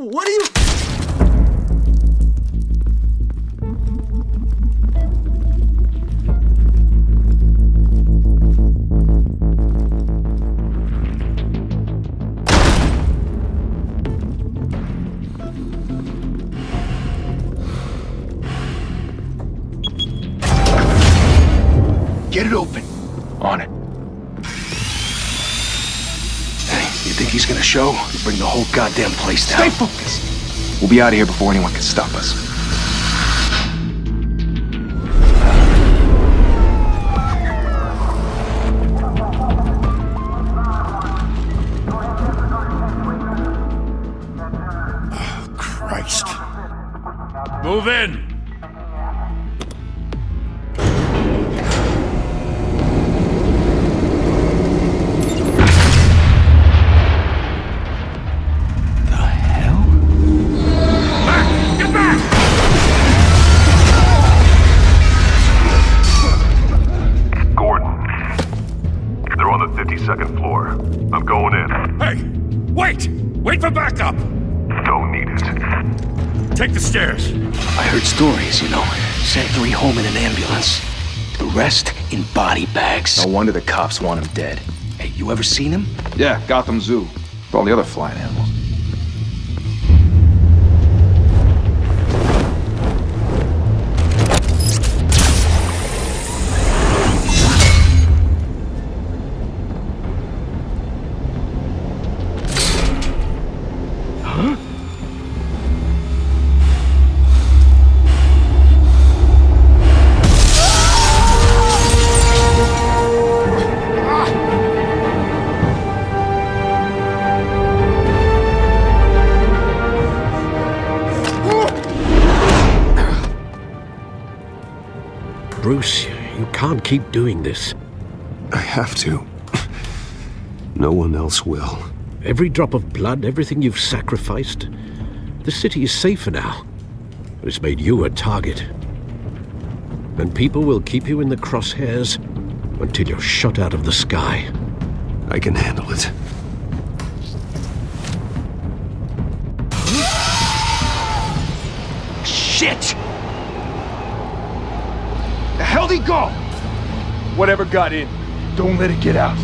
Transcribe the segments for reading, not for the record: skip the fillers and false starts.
What are you... Get it open. On it. Hey, you think he's gonna show? He'll bring the whole goddamn place down. Stay focused. We'll be out of here before anyone can stop us. Oh, Christ. Move in! Second floor. I'm going in. Hey! Wait! Wait for backup! Don't need it. Take the stairs. I heard stories, you know. Sent 3 home in an ambulance. The rest in body bags. No wonder the cops want him dead. Hey, you ever seen him? Yeah, Gotham Zoo. With all the other flying animals. Bruce, you can't keep doing this. I have to. No one else will. Every drop of blood, everything you've sacrificed. The city is safer now. It's made you a target. And people will keep you in the crosshairs until you're shot out of the sky. I can handle it. Shit! The hell'd he go? Whatever got in, don't let it get out.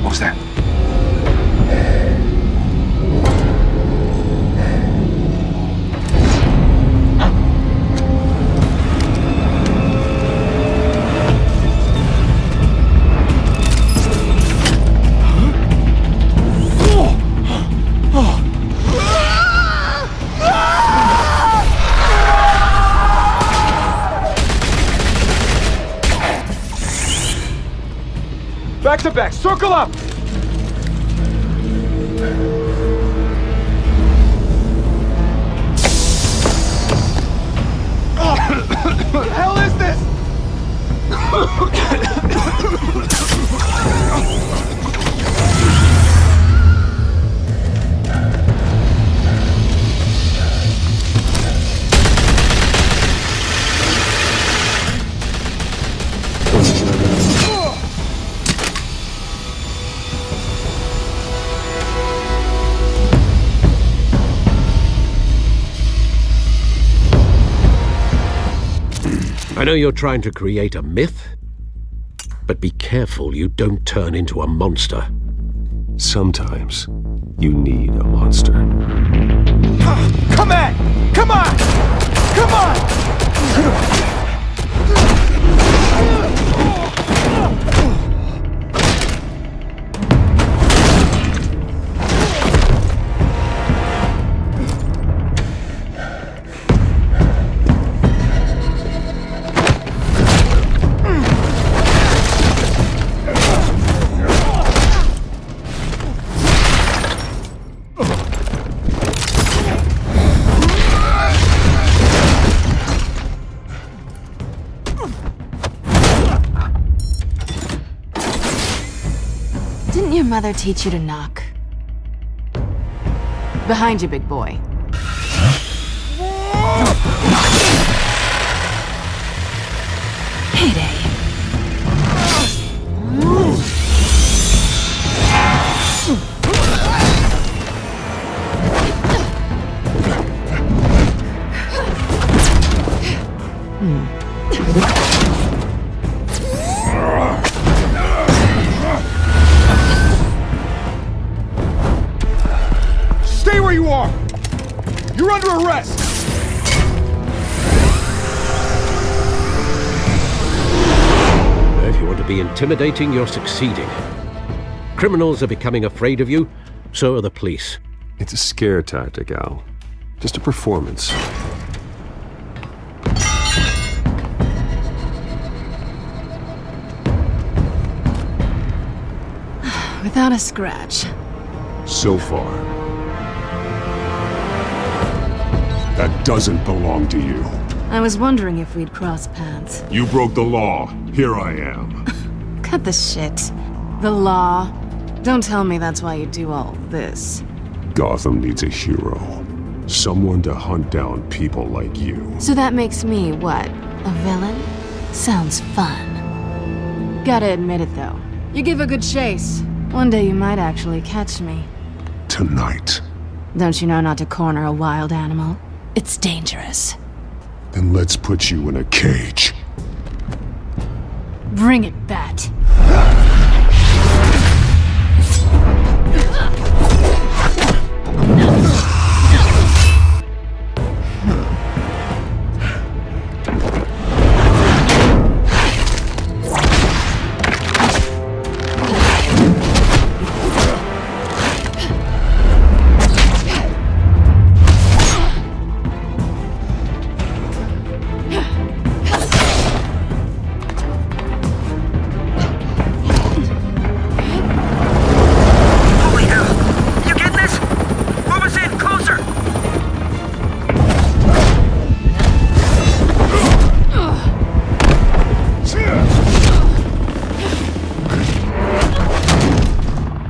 What was that? Back to back, circle up! What the hell is this? I know you're trying to create a myth, but be careful you don't turn into a monster. Sometimes you need a monster. Come on! Come on! Come on! your mother teach you to knock? Behind you, big boy. Heyday. Stay where you are! You're under arrest! If you want to be intimidating, you're succeeding. Criminals are becoming afraid of you, so are the police. It's a scare tactic, Al. Just a performance. Without a scratch. So far. That doesn't belong to you. I was wondering if we'd cross paths. You broke the law. Here I am. Cut the shit. The law. Don't tell me that's why you do all this. Gotham needs a hero. Someone to hunt down people like you. So that makes me, what, a villain? Sounds fun. Gotta admit it, though. You give a good chase. One day you might actually catch me. Tonight. Don't you know not to corner a wild animal? It's dangerous. Then let's put you in a cage. Bring it, Bat.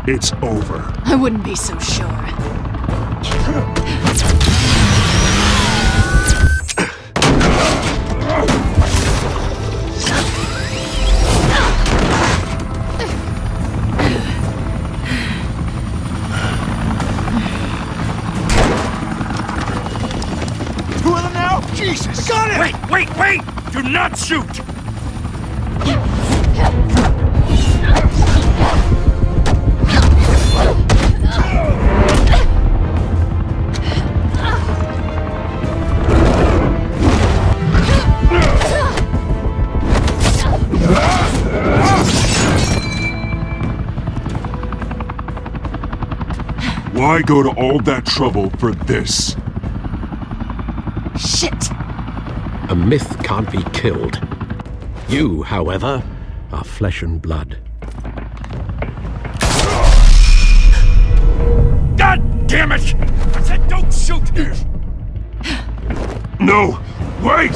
It's over. I wouldn't be so sure. Two of them now? Jesus! Got it! Wait! Do not shoot! Why go to all that trouble for this? Shit! A myth can't be killed. You, however, are flesh and blood. God damn it! I said don't shoot! No! Wait!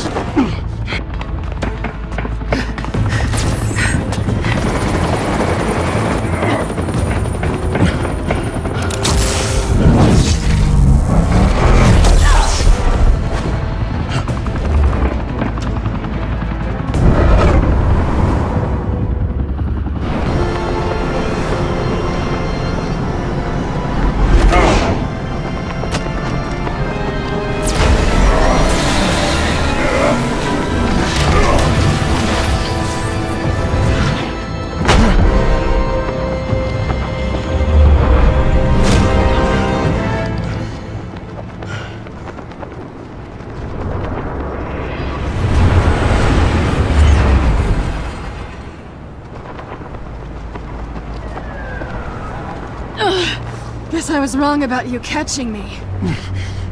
Guess I was wrong about you catching me.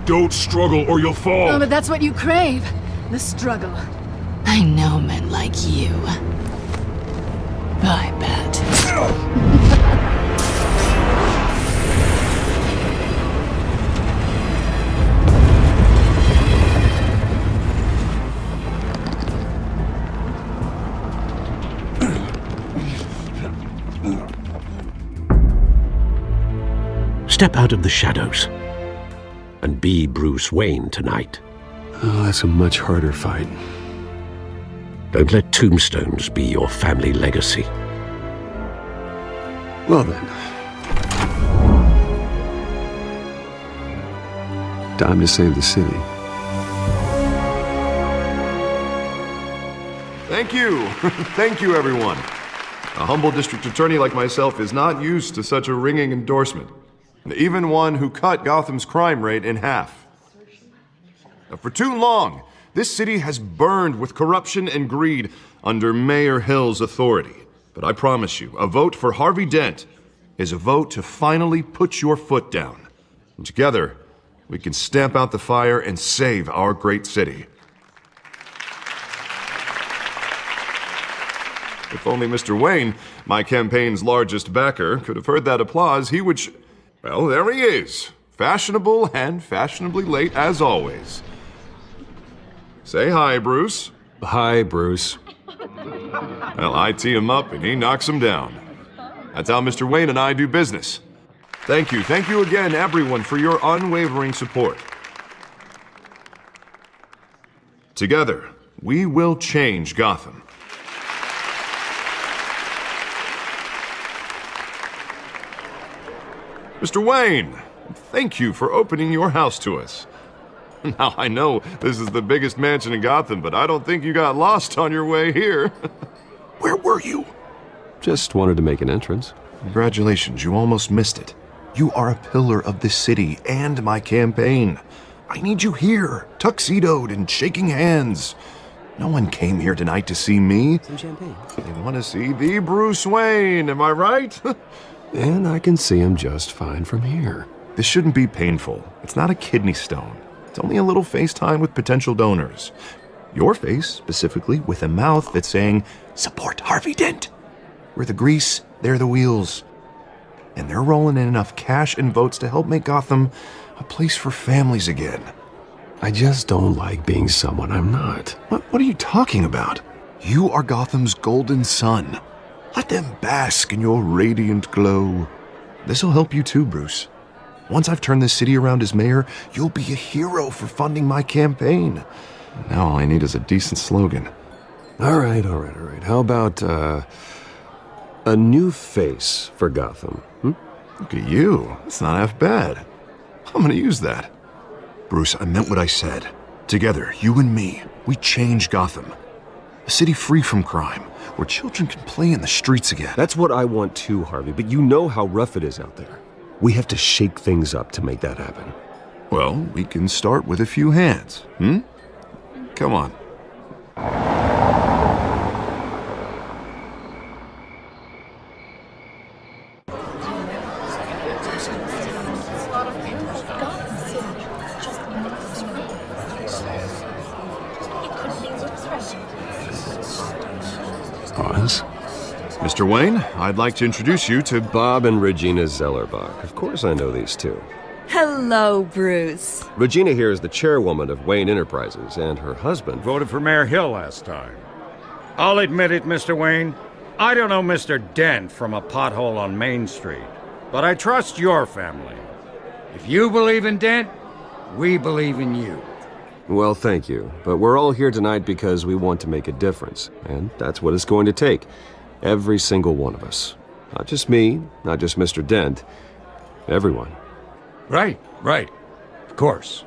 Don't struggle or you'll fall! Oh, but that's what you crave. The struggle. I know men like you. Bye, Bat. Step out of the shadows and be Bruce Wayne tonight. Oh, that's a much harder fight. Don't let tombstones be your family legacy. Well then. Time to save the city. Thank you. Thank you, everyone. A humble district attorney like myself is not used to such a ringing endorsement. Even one who cut Gotham's crime rate in half. For too long, this city has burned with corruption and greed under Mayor Hill's authority. But I promise you, a vote for Harvey Dent is a vote to finally put your foot down. And together, we can stamp out the fire and save our great city. If only Mr. Wayne, my campaign's largest backer, could have heard that applause, he would well, there he is. Fashionable and fashionably late as always. Say hi, Bruce. Hi, Bruce. Well, I tee him up and he knocks him down. That's how Mr. Wayne and I do business. Thank you again, everyone, for your unwavering support. Together, we will change Gotham. Mr. Wayne, thank you for opening your house to us. Now, I know this is the biggest mansion in Gotham, but I don't think you got lost on your way here. Where were you? Just wanted to make an entrance. Congratulations, you almost missed it. You are a pillar of this city and my campaign. I need you here, tuxedoed and shaking hands. No one came here tonight to see me. Some champagne. They want to see the Bruce Wayne, am I right? And I can see him just fine from here. This shouldn't be painful. It's not a kidney stone. It's only a little FaceTime with potential donors. Your face, specifically, with a mouth that's saying, support Harvey Dent. We're the grease, they're the wheels. And they're rolling in enough cash and votes to help make Gotham a place for families again. I just don't like being someone I'm not. What are you talking about? You are Gotham's golden sun. Let them bask in your radiant glow. This'll help you too, Bruce. Once I've turned this city around as mayor, you'll be a hero for funding my campaign. Now all I need is a decent slogan. All right. How about, a new face for Gotham? Look at you. That's not half bad. I'm gonna use that. Bruce, I meant what I said. Together, you and me, we change Gotham. A city free from crime, where children can play in the streets again. That's what I want too, Harvey, but you know how rough it is out there. We have to shake things up to make that happen. Well, we can start with a few hands, Come on. Pause. Mr. Wayne, I'd like to introduce you to Bob and Regina Zellerbach. Of course I know these two. Hello, Bruce. Regina here is the chairwoman of Wayne Enterprises, and her husband Voted for Mayor Hill last time. I'll admit it, Mr. Wayne. I don't know Mr. Dent from a pothole on Main Street, but I trust your family. If you believe in Dent, we believe in you. Well, thank you. But we're all here tonight because we want to make a difference. And that's what it's going to take. Every single one of us. Not just me, not just Mr. Dent. Everyone. Right. Of course.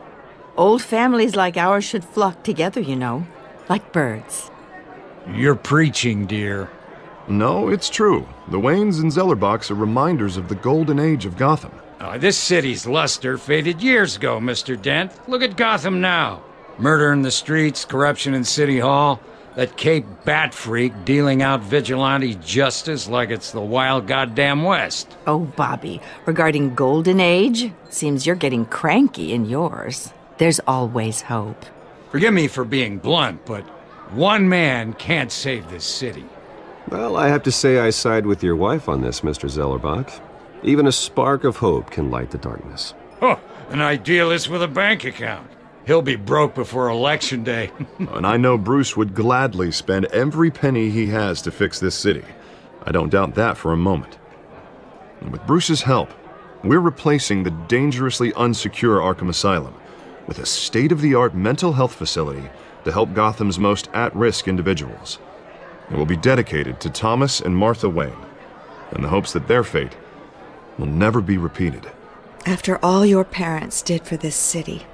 Old families like ours should flock together, you know, like birds. You're preaching, dear. No, it's true. The Waynes and Zellerbachs are reminders of the golden age of Gotham. This city's luster faded years ago, Mr. Dent. Look at Gotham now. Murder in the streets, corruption in City Hall, that Cape Bat freak dealing out vigilante justice like it's the wild goddamn West. Oh, Bobby, regarding Golden Age, seems you're getting cranky in yours. There's always hope. Forgive me for being blunt, but one man can't save this city. Well, I have to say I side with your wife on this, Mr. Zellerbach. Even a spark of hope can light the darkness. Oh, an idealist with a bank account. He'll be broke before Election Day. And I know Bruce would gladly spend every penny he has to fix this city. I don't doubt that for a moment. And with Bruce's help, We're replacing the dangerously unsecure Arkham Asylum with a state-of-the-art mental health facility to help Gotham's most at-risk individuals. It will be dedicated to Thomas and Martha Wayne, in the hopes that their fate will never be repeated. After all your parents did for this city,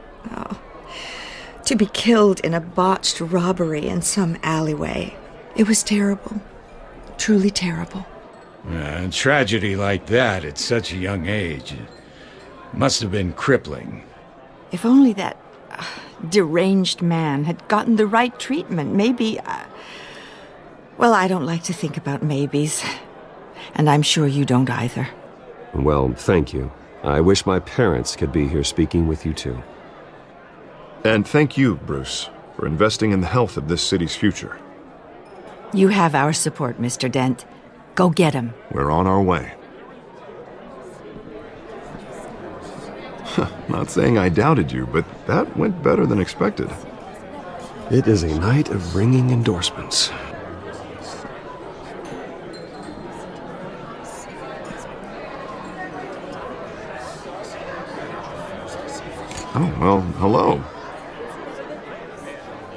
to be killed in a botched robbery in some alleyway, it was terrible. Truly terrible. A tragedy like that at such a young age must have been crippling. If only that deranged man had gotten the right treatment, maybe... Well, I don't like to think about maybes. And I'm sure you don't either. Well, thank you. I wish my parents could be here speaking with you too. And thank you, Bruce, for investing in the health of this city's future. You have our support, Mr. Dent. Go get him. We're on our way. Not saying I doubted you, but that went better than expected. It is a night of ringing endorsements. Oh, well, hello.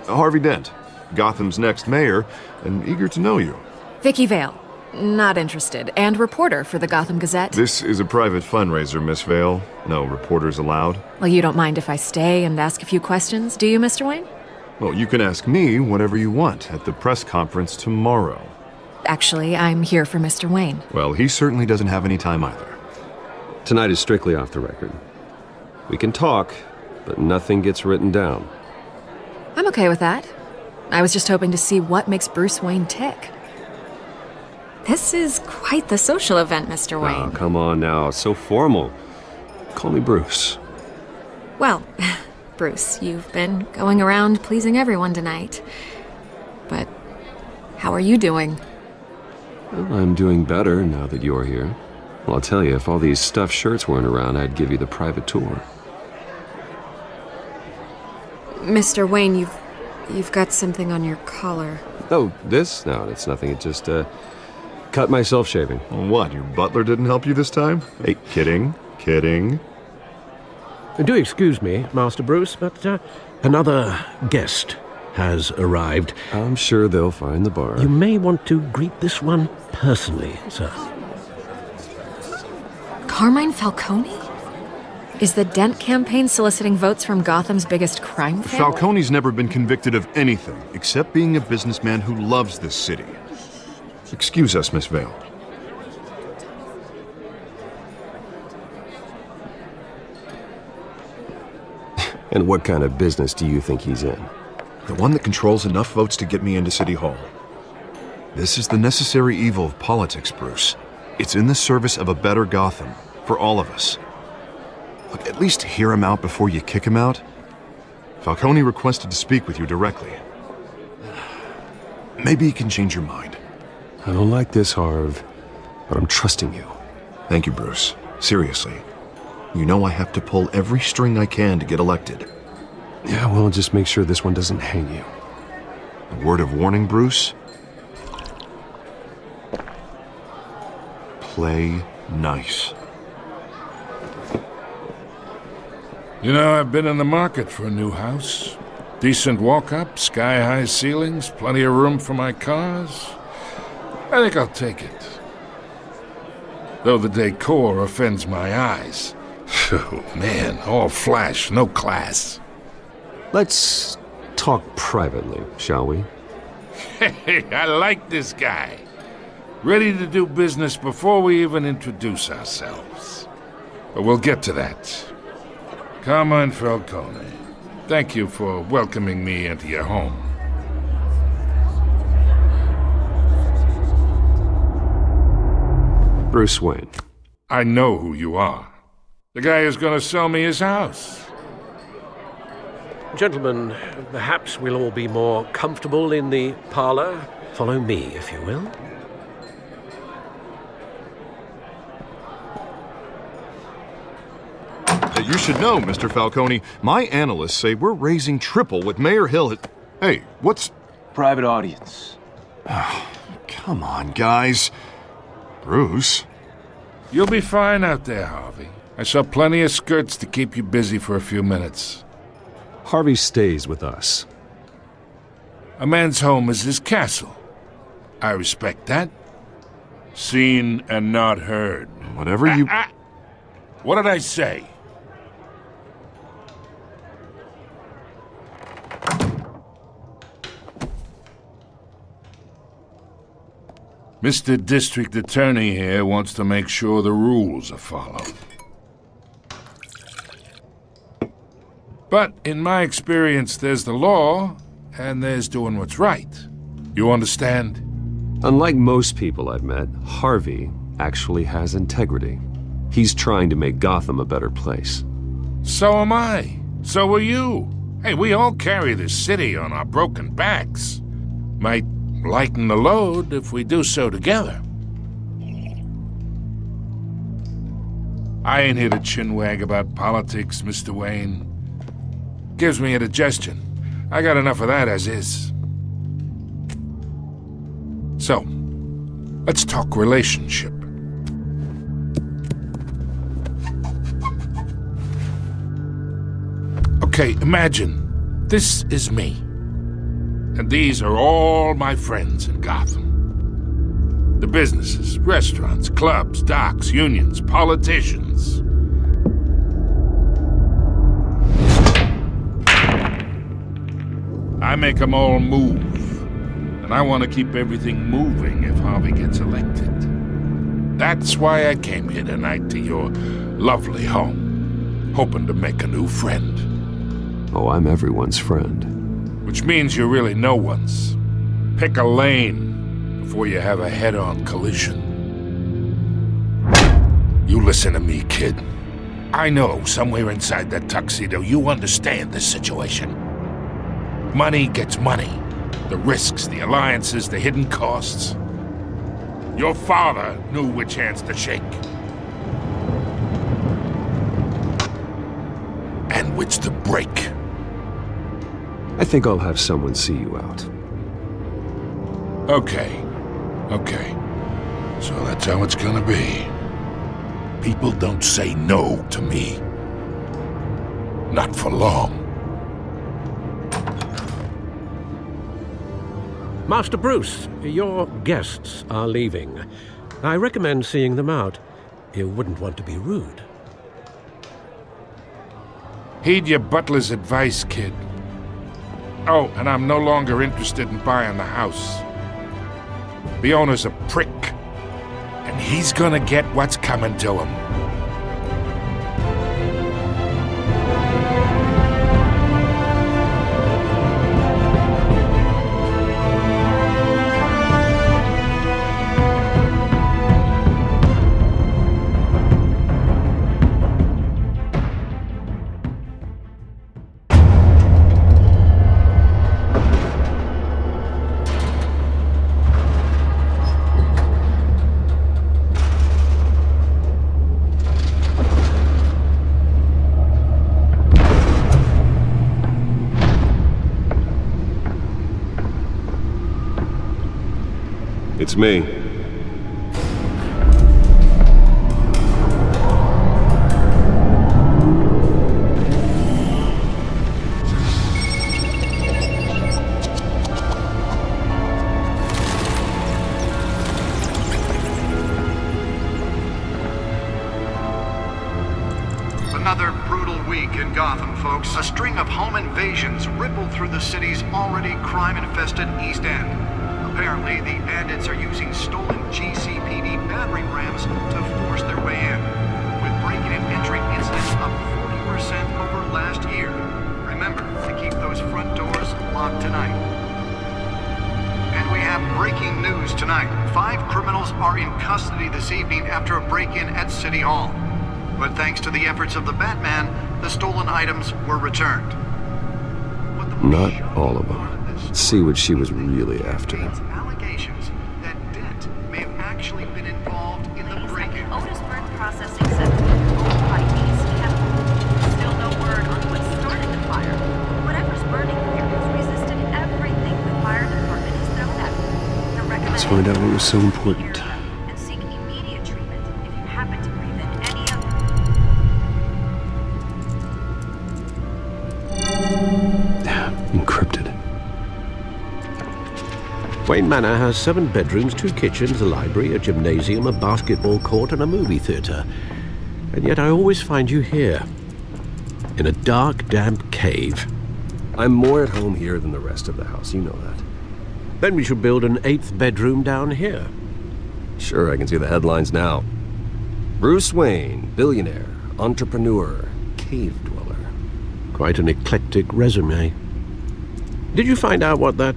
Harvey Dent, Gotham's next mayor, and eager to know you. Vicki Vale. Not interested. And reporter for the Gotham Gazette. This is a private fundraiser, Miss Vale. No reporters allowed. Well, you don't mind if I stay and ask a few questions, do you, Mr. Wayne? Well, you can ask me whatever you want at the press conference tomorrow. Actually, I'm here for Mr. Wayne. Well, he certainly doesn't have any time either. Tonight is strictly off the record. We can talk, but nothing gets written down. I'm okay with that. I was just hoping to see what makes Bruce Wayne tick. This is quite the social event, Mr. Wayne. Oh, come on now. It's so formal. Call me Bruce. Well, Bruce, you've been going around pleasing everyone tonight. But how are you doing? Well, I'm doing better now that you're here. Well, I'll tell you, if all these stuffed shirts weren't around, I'd give you the private tour. Mr. Wayne, you've got something on your collar. Oh, this? No, it's nothing. It just, cut myself shaving. What, your butler didn't help you this time? Hey, kidding. Do excuse me, Master Bruce, but another guest has arrived. I'm sure they'll find the bar. You may want to greet this one personally, sir. Carmine Falcone? Is the Dent campaign soliciting votes from Gotham's biggest crime family? Falcone's never been convicted of anything except being a businessman who loves this city. Excuse us, Miss Vale. And what kind of business do you think he's in? The one that controls enough votes to get me into City Hall. This is the necessary evil of politics, Bruce. It's in the service of a better Gotham, for all of us. Look, at least hear him out before you kick him out. Falcone requested to speak with you directly. Maybe he can change your mind. I don't like this, Harv, but I'm trusting you. Thank you, Bruce. Seriously. You know I have to pull every string I can to get elected. Yeah, well, just make sure this one doesn't hang you. A word of warning, Bruce? Play nice. You know, I've been in the market for a new house. Decent walk-up, sky-high ceilings, plenty of room for my cars. I think I'll take it. Though the decor offends my eyes. Oh, man, all flash, no class. Let's talk privately, shall we? Hey, I like this guy. Ready to do business before we even introduce ourselves. But we'll get to that. Carmine Falcone, thank you for welcoming me into your home. Bruce Wayne. I know who you are. The guy who's going to sell me his house. Gentlemen, perhaps we'll all be more comfortable in the parlor. Follow me, if you will. You should know, Mr. Falcone, my analysts say we're raising triple what Mayor Hill had... Hey, what's... Private audience. Come on, guys. Bruce? You'll be fine out there, Harvey. I saw plenty of skirts to keep you busy for a few minutes. Harvey stays with us. A man's home is his castle. I respect that. Seen and not heard. Whatever you... What did I say? Mr. District Attorney here wants to make sure the rules are followed. But in my experience, there's the law, and there's doing what's right. You understand? Unlike most people I've met, Harvey actually has integrity. He's trying to make Gotham a better place. So am I. So are you. Hey, we all carry this city on our broken backs. Might lighten the load if we do so together. I ain't here to chinwag about politics, Mr. Wayne. Gives me indigestion. I got enough of that as is. So, let's talk relationship. Okay, imagine this is me. And these are all my friends in Gotham. The businesses, restaurants, clubs, docks, unions, politicians. I make them all move. And I want to keep everything moving if Harvey gets elected. That's why I came here tonight to your lovely home, hoping to make a new friend. Oh, I'm everyone's friend. Which means you're really no one's. Pick a lane before you have a head-on collision. You listen to me, kid. I know somewhere inside that tuxedo you understand this situation. Money gets money. The risks, the alliances, the hidden costs. Your father knew which hands to shake. And which to break. I think I'll have someone see you out. Okay. So that's how it's gonna be. People don't say no to me. Not for long. Master Bruce, your guests are leaving. I recommend seeing them out. You wouldn't want to be rude. Heed your butler's advice, kid. Oh, and I'm no longer interested in buying the house. The owner's a prick, and he's gonna get what's coming to him. It's me. Another brutal week in Gotham, folks. A string of home invasions rippled through the city's already crime-infested East End. Apparently, the bandits are using stolen GCPD battering rams to force their way in, with breaking and entering incidents up 40% over last year. Remember to keep those front doors locked tonight. And we have breaking news tonight. 5 criminals are in custody this evening after a break-in at City Hall. But thanks to the efforts of the Batman, the stolen items were returned. Not all of them. Let's see what she was really after. Allegations that Dent may have actually been involved in the break-in. Otisburg Processing Center, owned by East Chemical. Still no word on what started the fire. Whatever's burning here has resisted everything the fire department has thrown at it. Let's find out what was so important. And seek immediate treatment if you happen to breathe in any of Wayne Manor has 7 bedrooms, 2 kitchens, a library, a gymnasium, a basketball court, and a movie theatre. And yet I always find you here, in a dark, damp cave. I'm more at home here than the rest of the house, you know that. Then we should build an 8th bedroom down here. Sure, I can see the headlines now. Bruce Wayne, billionaire, entrepreneur, cave dweller. Quite an eclectic resume. Did you find out what that,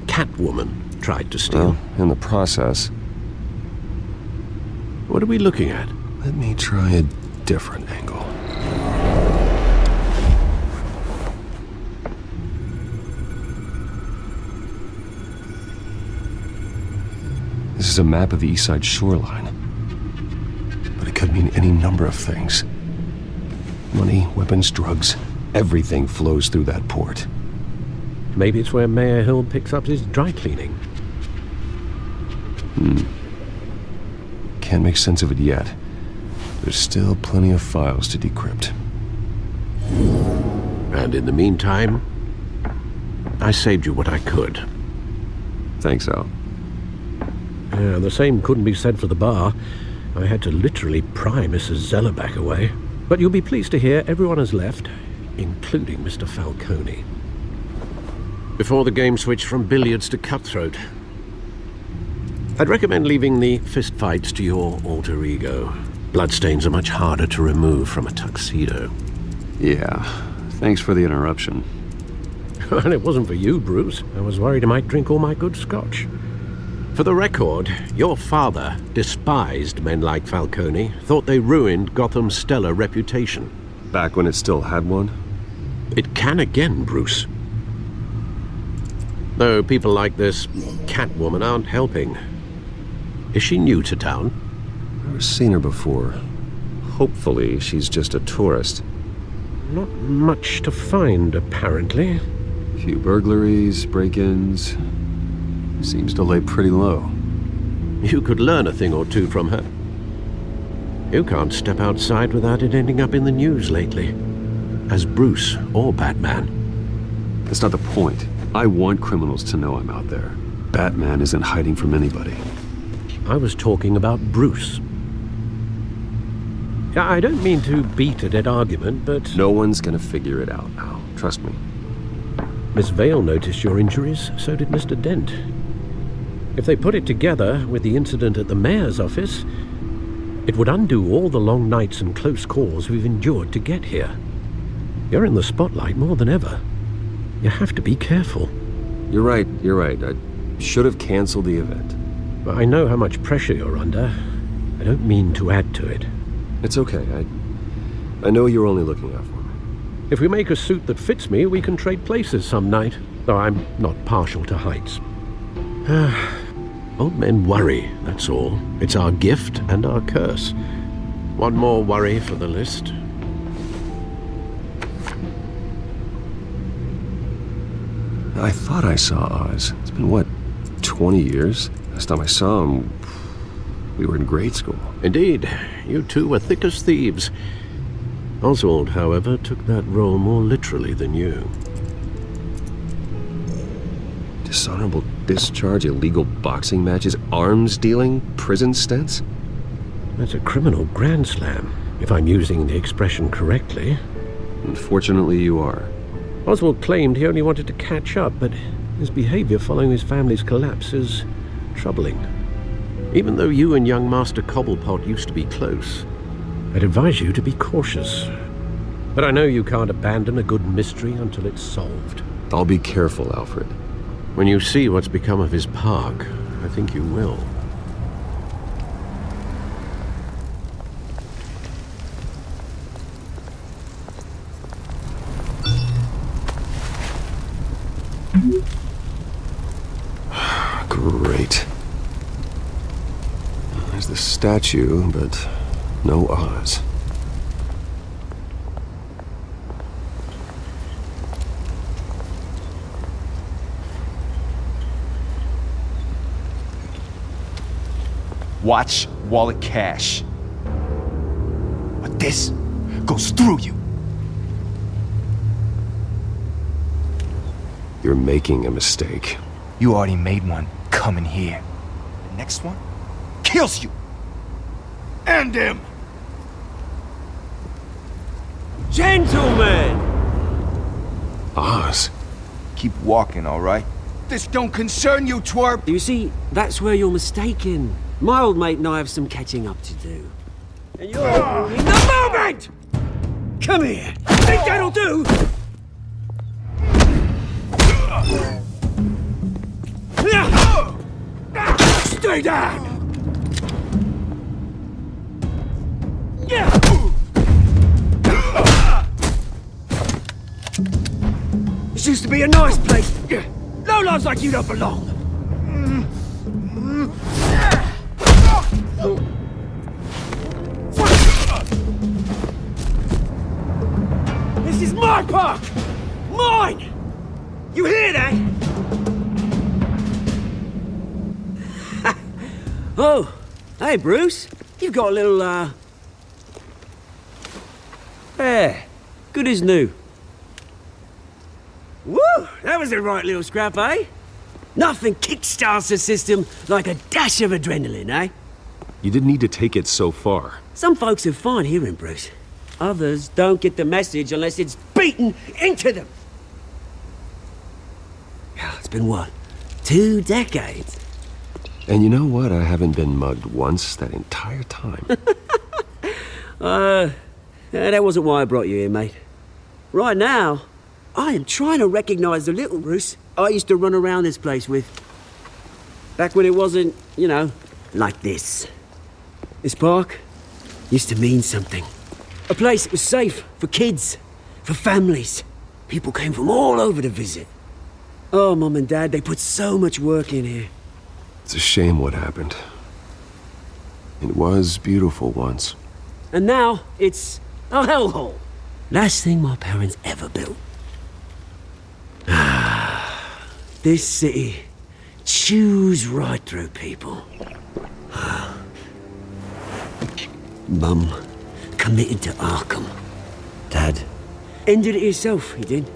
Catwoman tried to steal? Well, in the process. What are we looking at? Let me try a different angle. This is a map of the East Side shoreline. But it could mean any number of things. Money, weapons, drugs, everything flows through that port. Maybe it's where Mayor Hill picks up his dry cleaning. Can't make sense of it yet. There's still plenty of files to decrypt. And in the meantime, I saved you what I could. Thanks, Al. Yeah, the same couldn't be said for the bar. I had to literally pry Mrs. Zellerback away. But you'll be pleased to hear everyone has left, including Mr. Falcone. Before the game switched from billiards to cutthroat. I'd recommend leaving the fistfights to your alter ego. Bloodstains are much harder to remove from a tuxedo. Yeah, thanks for the interruption. Well, it wasn't for you, Bruce. I was worried I might drink all my good scotch. For the record, your father despised men like Falcone, thought they ruined Gotham's stellar reputation. Back when it still had one? It can again, Bruce. Though people like this Catwoman aren't helping. Is she new to town? Never seen her before. Hopefully she's just a tourist. Not much to find, apparently. A few burglaries, break-ins. Seems to lay pretty low. You could learn a thing or two from her. You can't step outside without it ending up in the news lately. As Bruce or Batman. That's not the point. I want criminals to know I'm out there. Batman isn't hiding from anybody. I was talking about Bruce. I don't mean to beat a dead argument, but... No one's gonna figure it out, Al. Trust me. Miss Vale noticed your injuries, so did Mr. Dent. If they put it together with the incident at the mayor's office, it would undo all the long nights and close calls we've endured to get here. You're in the spotlight more than ever. You have to be careful. You're right. I should have canceled the event. I know how much pressure you're under. I don't mean to add to it. It's okay. I know you're only looking out for me. If we make a suit that fits me, we can trade places some night. Though I'm not partial to heights. Old men worry, that's all. It's our gift and our curse. One more worry for the list. I thought I saw Oz. It's been, what, 20 years? Last time I saw him, we were in grade school. Indeed. You two were thick as thieves. Oswald, however, took that role more literally than you. Dishonorable discharge, illegal boxing matches, arms dealing, prison stints? That's a criminal grand slam, if I'm using the expression correctly. Unfortunately, you are. Oswald claimed he only wanted to catch up, but his behavior following his family's collapse is troubling. Even though you and young Master Cobblepot used to be close, I'd advise you to be cautious. But I know you can't abandon a good mystery until it's solved. I'll be careful, Alfred. When you see what's become of his park, I think you will. Great. There's the statue, but no Oz. Watch, wallet, cash. But this goes through you. You're making a mistake. You already made one coming here. The next one kills you. And him. Gentlemen! Oz. Keep walking, all right? This don't concern you, twerp! You see, that's where you're mistaken. My old mate and I have some catching up to do. And you're ruining the moment! Come here! Think that'll do? Stay down! This used to be a nice place. Lowlifes like you don't belong. This is my park! Mine! You hear that? Oh, hey Bruce. You've got a little, There. Good as new. Woo! That was a right little scrap, eh? Nothing kickstarts the system like a dash of adrenaline, eh? You didn't need to take it so far. Some folks are fine hearing, Bruce. Others don't get the message unless it's beaten into them. It's been what? 2 decades? And you know what? I haven't been mugged once that entire time. That wasn't why I brought you here, mate. Right now, I am trying to recognize the little Bruce I used to run around this place with. Back when it wasn't, you know, like this. This park used to mean something. A place that was safe for kids, for families. People came from all over to visit. Oh, Mum and Dad, they put so much work in here. It's a shame what happened. It was beautiful once. And now, it's a hellhole. Last thing my parents ever built. This city chews right through people. Mum committed to Arkham. Dad ended it himself, he did.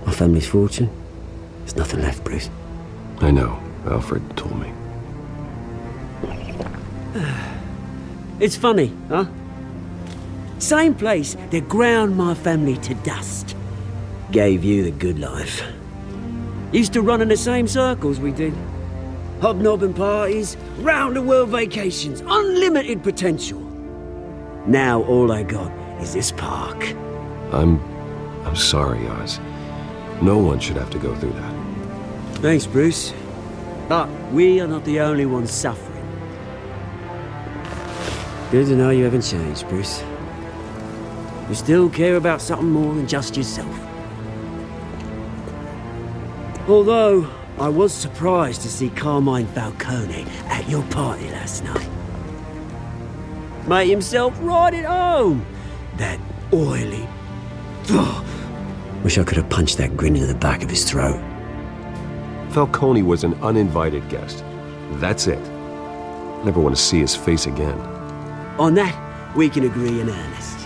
My family's fortune, there's nothing left, Bruce. I know. Alfred told me. It's funny, huh? Same place that ground my family to dust. Gave you the good life. Used to run in the same circles we did. Hobnobbing parties, round-the-world vacations, unlimited potential. Now all I got is this park. I'm sorry, Oz. No one should have to go through that. Thanks, Bruce. But we are not the only ones suffering. Good to know you haven't changed, Bruce. You still care about something more than just yourself. Although, I was surprised to see Carmine Falcone at your party last night. Made himself right at home. That oily... Ugh. Wish I could have punched that grin into the back of his throat. Falcone was an uninvited guest. That's it. Never want to see his face again. On that, we can agree in earnest.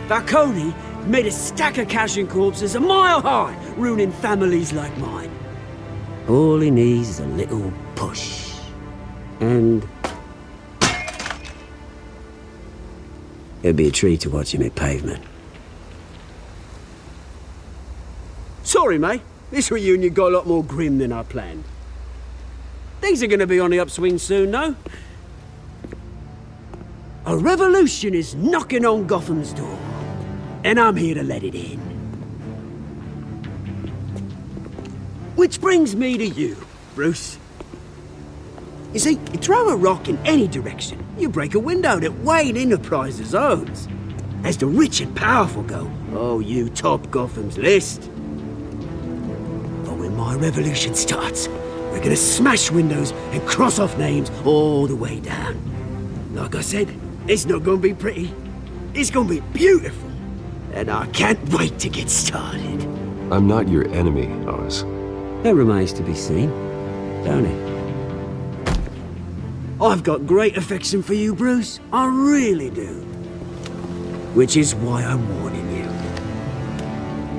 Falcone made a stack of cash and corpses a mile high, ruining families like mine. All he needs is a little push. And... it'd be a treat to watch him hit pavement. Sorry, mate. This reunion got a lot more grim than I planned. Things are gonna be on the upswing soon, no? A revolution is knocking on Gotham's door. And I'm here to let it in. Which brings me to you, Bruce. You see, you throw a rock in any direction, you break a window that Wayne Enterprises owns. As the rich and powerful go, oh, you top Gotham's list. But when my revolution starts, we're gonna smash windows and cross off names all the way down. Like I said, it's not gonna be pretty. It's gonna be beautiful. And I can't wait to get started. I'm not your enemy, Oz. That remains to be seen, don't it? I've got great affection for you, Bruce. I really do. Which is why I'm warning you.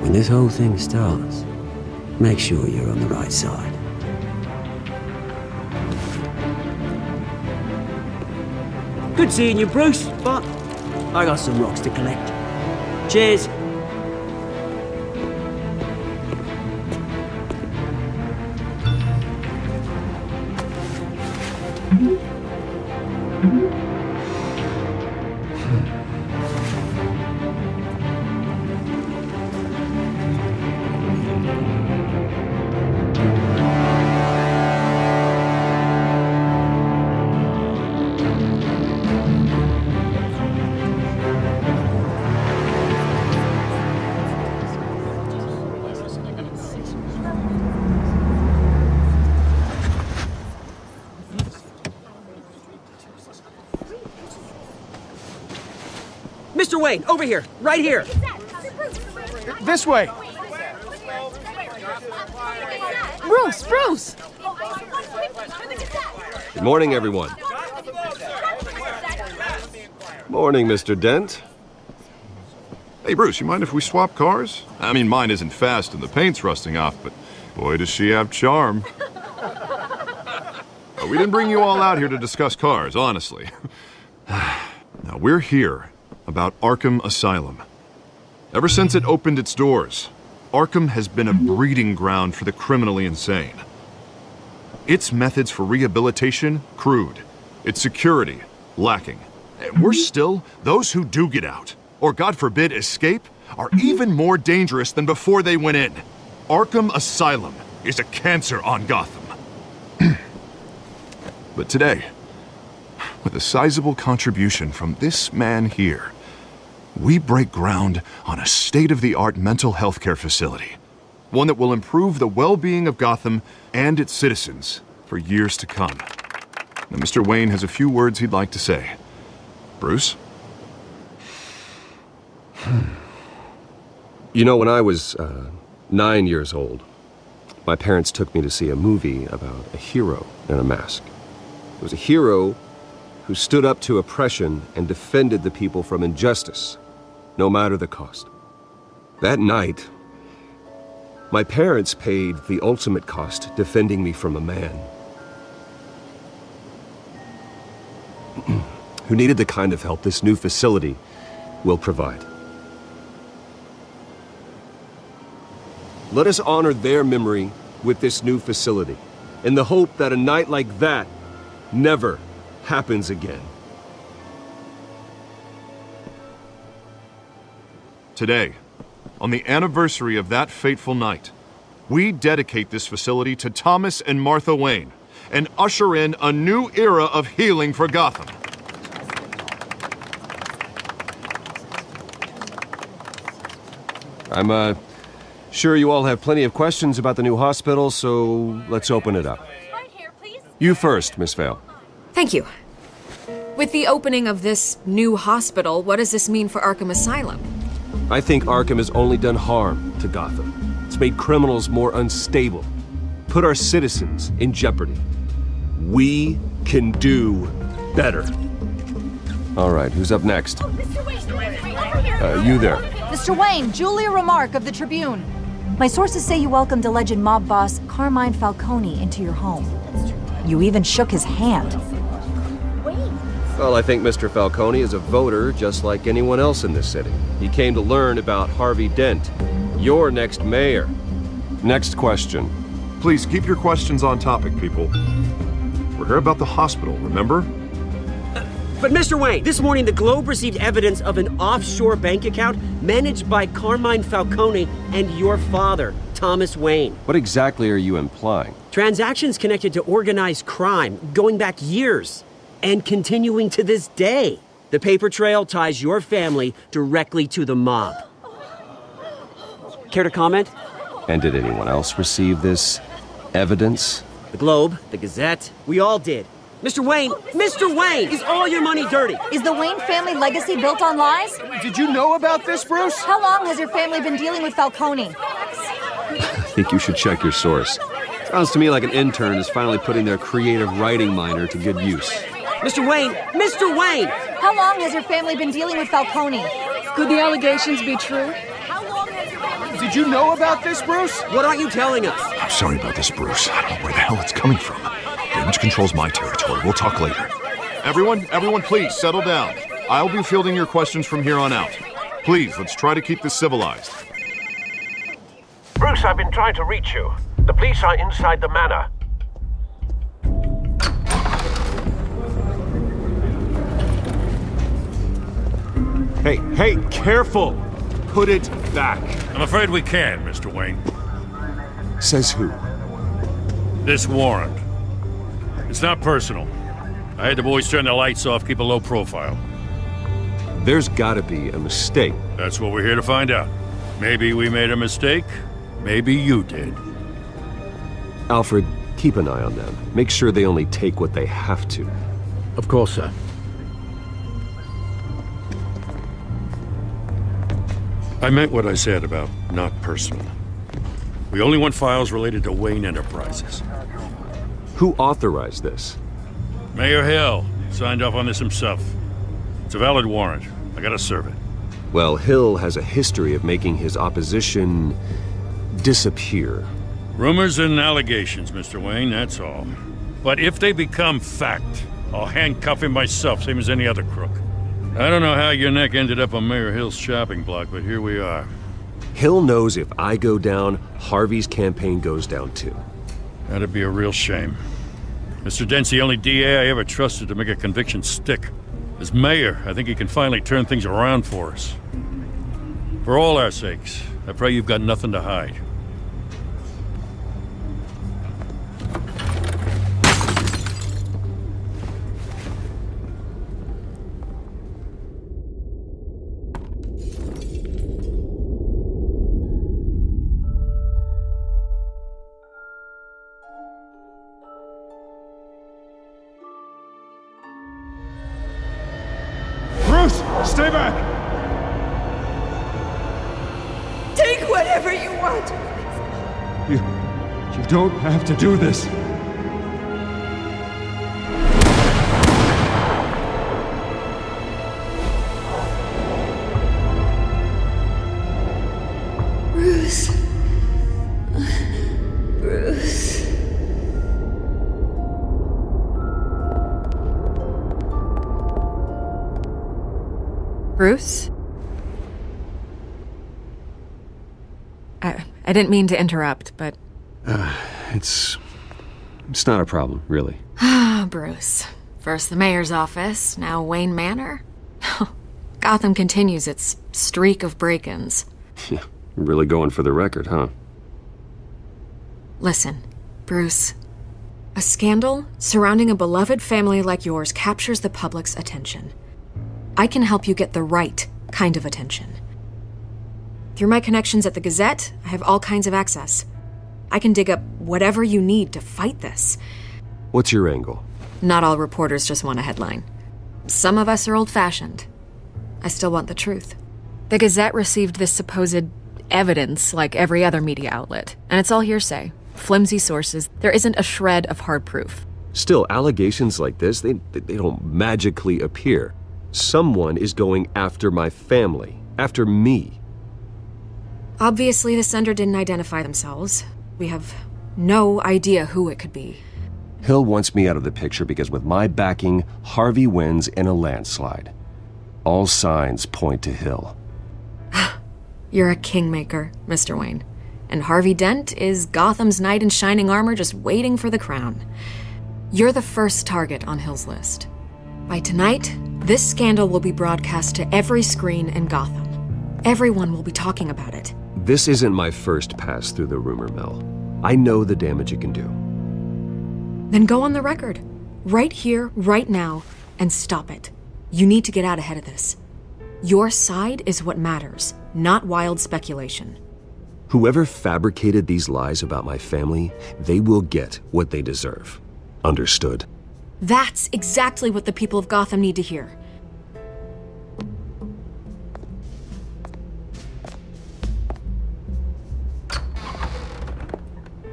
When this whole thing starts, Make sure you're on the right side. Good seeing you, Bruce, but I got some rocks to collect. Cheers. Mr. Wayne, over here, right here. This way. Bruce! Good morning, everyone. Morning, Mr. Dent. Hey, Bruce, you mind if we swap cars? I mean, mine isn't fast and the paint's rusting off, but boy, does she have charm. We didn't bring you all out here to discuss cars, honestly. Now, we're here about Arkham Asylum. Ever since it opened its doors, Arkham has been a breeding ground for the criminally insane. Its methods for rehabilitation, crude. Its security, lacking. And worse still, those who do get out, or God forbid escape, are even more dangerous than before they went in. Arkham Asylum is a cancer on Gotham. But today, with a sizable contribution from this man here, we break ground on a state-of-the-art mental health care facility. One that will improve the well-being of Gotham and its citizens for years to come. Now, Mr. Wayne has a few words he'd like to say. Bruce? You know, when I was 9 years old, my parents took me to see a movie about a hero in a mask. It was a hero who stood up to oppression and defended the people from injustice, no matter the cost. That night, my parents paid the ultimate cost defending me from a man who needed the kind of help this new facility will provide. Let us honor their memory with this new facility, in the hope that a night like that never happens again. Today, on the anniversary of that fateful night, we dedicate this facility to Thomas and Martha Wayne and usher in a new era of healing for Gotham. I'm sure you all have plenty of questions about the new hospital, so let's open it up. You first, Miss Vale. Thank you. With the opening of this new hospital, what does this mean for Arkham Asylum? I think Arkham has only done harm to Gotham. It's made criminals more unstable, put our citizens in jeopardy. We can do better. All right, who's up next? You there. Mr. Wayne, Julia Remark of the Tribune. My sources say you welcomed alleged mob boss Carmine Falcone into your home. You even shook his hand. Well, I think Mr. Falcone is a voter just like anyone else in this city. He came to learn about Harvey Dent, your next mayor. Next question. Please keep your questions on topic, people. We're here about the hospital, remember? But Mr. Wayne, this morning the Globe received evidence of an offshore bank account managed by Carmine Falcone and your father, Thomas Wayne. What exactly are you implying? Transactions connected to organized crime going back years and continuing to this day. The paper trail ties your family directly to the mob. Care to comment? And did anyone else receive this evidence? The Globe, the Gazette, we all did. Mr. Wayne, is all your money dirty? Is the Wayne family legacy built on lies? Did you know about this, Bruce? How long has your family been dealing with Falcone? I think you should check your source. Sounds to me like an intern is finally putting their creative writing minor to good use. Mr. Wayne! How long has your family been dealing with Falcone? Could the allegations be true? did you know about this, Bruce? What aren't you telling us? I'm sorry about this, Bruce. I don't know where the hell it's coming from. Damage control's my territory. We'll talk later. Everyone, please, settle down. I'll be fielding your questions from here on out. Please, let's try to keep this civilized. Bruce, I've been trying to reach you. The police are inside the manor. Hey, careful! Put it back. I'm afraid we can't, Mr. Wayne. Says who? This warrant. It's not personal. I had the boys turn the lights off, keep a low profile. There's gotta be a mistake. That's what we're here to find out. Maybe we made a mistake. Maybe you did. Alfred, keep an eye on them. Make sure they only take what they have to. Of course, sir. I meant what I said about not personal. We only want files related to Wayne Enterprises. Who authorized this? Mayor Hill signed off on this himself. It's a valid warrant. I gotta serve it. Well, Hill has a history of making his opposition disappear. Rumors and allegations, Mr. Wayne, that's all. But if they become fact, I'll handcuff him myself, same as any other crook. I don't know how your neck ended up on Mayor Hill's shopping block, but here we are. Hill knows if I go down, Harvey's campaign goes down too. That'd be a real shame. Mr. Dent's the only DA I ever trusted to make a conviction stick. As mayor, I think he can finally turn things around for us. For all our sakes, I pray you've got nothing to hide. Stay back! Take whatever you want. You don't have to do this. Bruce. Bruce. Bruce? I didn't mean to interrupt, but... It's not a problem, really. Ah, Bruce. First the mayor's office, now Wayne Manor. Gotham continues its streak of break-ins. Yeah, really going for the record, huh? Listen, Bruce. A scandal surrounding a beloved family like yours captures the public's attention. I can help you get the right kind of attention. Through my connections at the Gazette, I have all kinds of access. I can dig up whatever you need to fight this. What's your angle? Not all reporters just want a headline. Some of us are old-fashioned. I still want the truth. The Gazette received this supposed evidence like every other media outlet, and it's all hearsay. Flimsy sources. There isn't a shred of hard proof. Still, allegations like this, they don't magically appear. Someone is going after my family, after me. Obviously, the sender didn't identify themselves. We have no idea who it could be. Hill wants me out of the picture because with my backing, Harvey wins in a landslide. All signs point to Hill. You're a kingmaker, Mr. Wayne. And Harvey Dent is Gotham's knight in shining armor just waiting for the crown. You're the first target on Hill's list. By tonight, this scandal will be broadcast to every screen in Gotham. Everyone will be talking about it. This isn't my first pass through the rumor mill. I know the damage it can do. Then go on the record. Right here, right now, and stop it. You need to get out ahead of this. Your side is what matters, not wild speculation. Whoever fabricated these lies about my family, they will get what they deserve. Understood? That's exactly what the people of Gotham need to hear.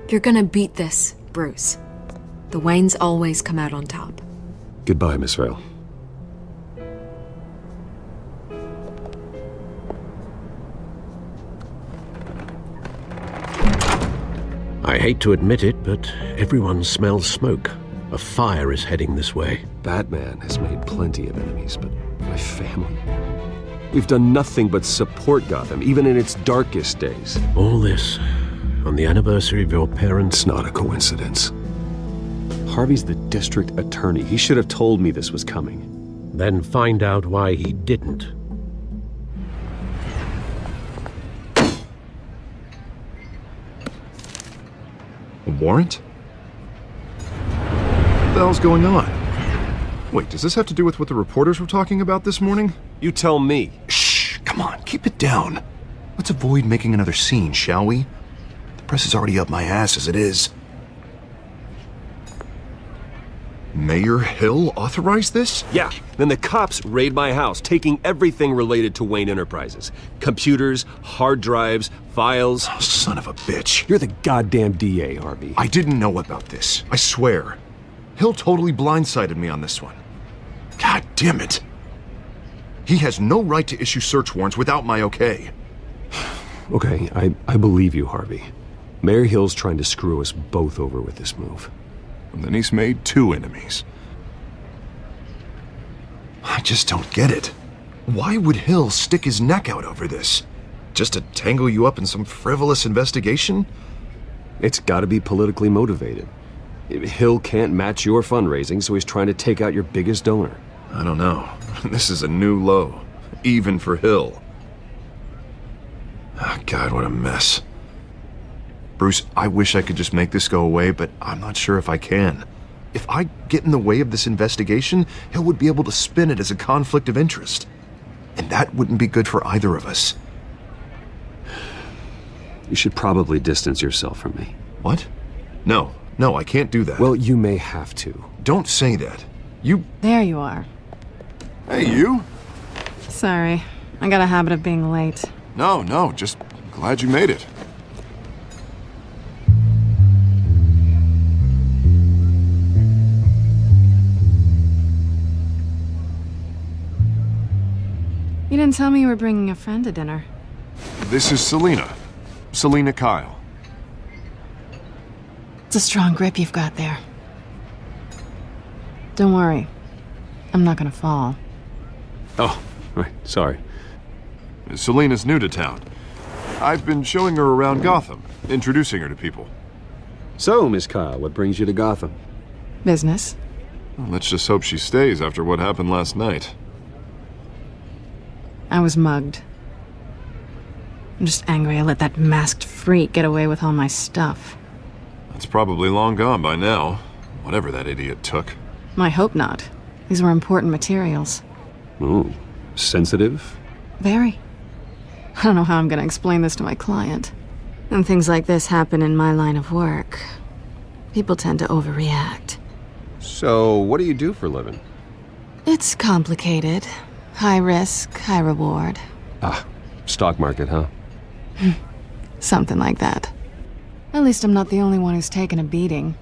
You're gonna beat this, Bruce. The Waynes always come out on top. Goodbye, Miss Vale. hate to admit it, but everyone smells smoke. A fire is heading this way. Batman has made plenty of enemies, but my family? We've done nothing but support Gotham, even in its darkest days. All this on the anniversary of your parents'... It's not a coincidence. Harvey's the district attorney. He should have told me this was coming. Then find out why he didn't. A warrant? What the hell's going on? Wait, does this have to do with what the reporters were talking about this morning? You tell me. Shh, come on, keep it down. Let's avoid making another scene, shall we? The press is already up my ass as it is. Mayor Hill authorized this? Yeah, then the cops raid my house, taking everything related to Wayne Enterprises. Computers, hard drives, files. Oh, son of a bitch. You're the goddamn DA, Harvey. I didn't know about this, I swear. Hill totally blindsided me on this one. God damn it. He has no right to issue search warrants without my okay. Okay, I believe you, Harvey. Mayor Hill's trying to screw us both over with this move. And then he's made 2 enemies. I just don't get it. Why would Hill stick his neck out over this? Just to tangle you up in some frivolous investigation? It's gotta be politically motivated. Hill can't match your fundraising, so he's trying to take out your biggest donor. I don't know. This is a new low. Even for Hill. Oh, God, what a mess. Bruce, I wish I could just make this go away, but I'm not sure if I can. If I get in the way of this investigation, Hill would be able to spin it as a conflict of interest. And that wouldn't be good for either of us. You should probably distance yourself from me. What? No, I can't do that. Well, you may have to. Don't say that. You... There you are. Hey, you? Sorry, I got a habit of being late. No, just glad you made it. You didn't tell me you were bringing a friend to dinner. This is Selena. Selena Kyle. It's a strong grip you've got there. Don't worry. I'm not gonna fall. Oh, right, sorry. Selena's new to town. I've been showing her around Gotham, introducing her to people. So, Miss Kyle, what brings you to Gotham? Business. Well, let's just hope she stays after what happened last night. I was mugged. I'm just angry I let that masked freak get away with all my stuff. That's probably long gone by now, whatever that idiot took. I hope not. These were important materials. Ooh, sensitive? Very. I don't know how I'm gonna explain this to my client. And things like this happen in my line of work. People tend to overreact. So, what do you do for a living? It's complicated. High risk, high reward. Ah, stock market, huh? Something like that. At least I'm not the only one who's taken a beating.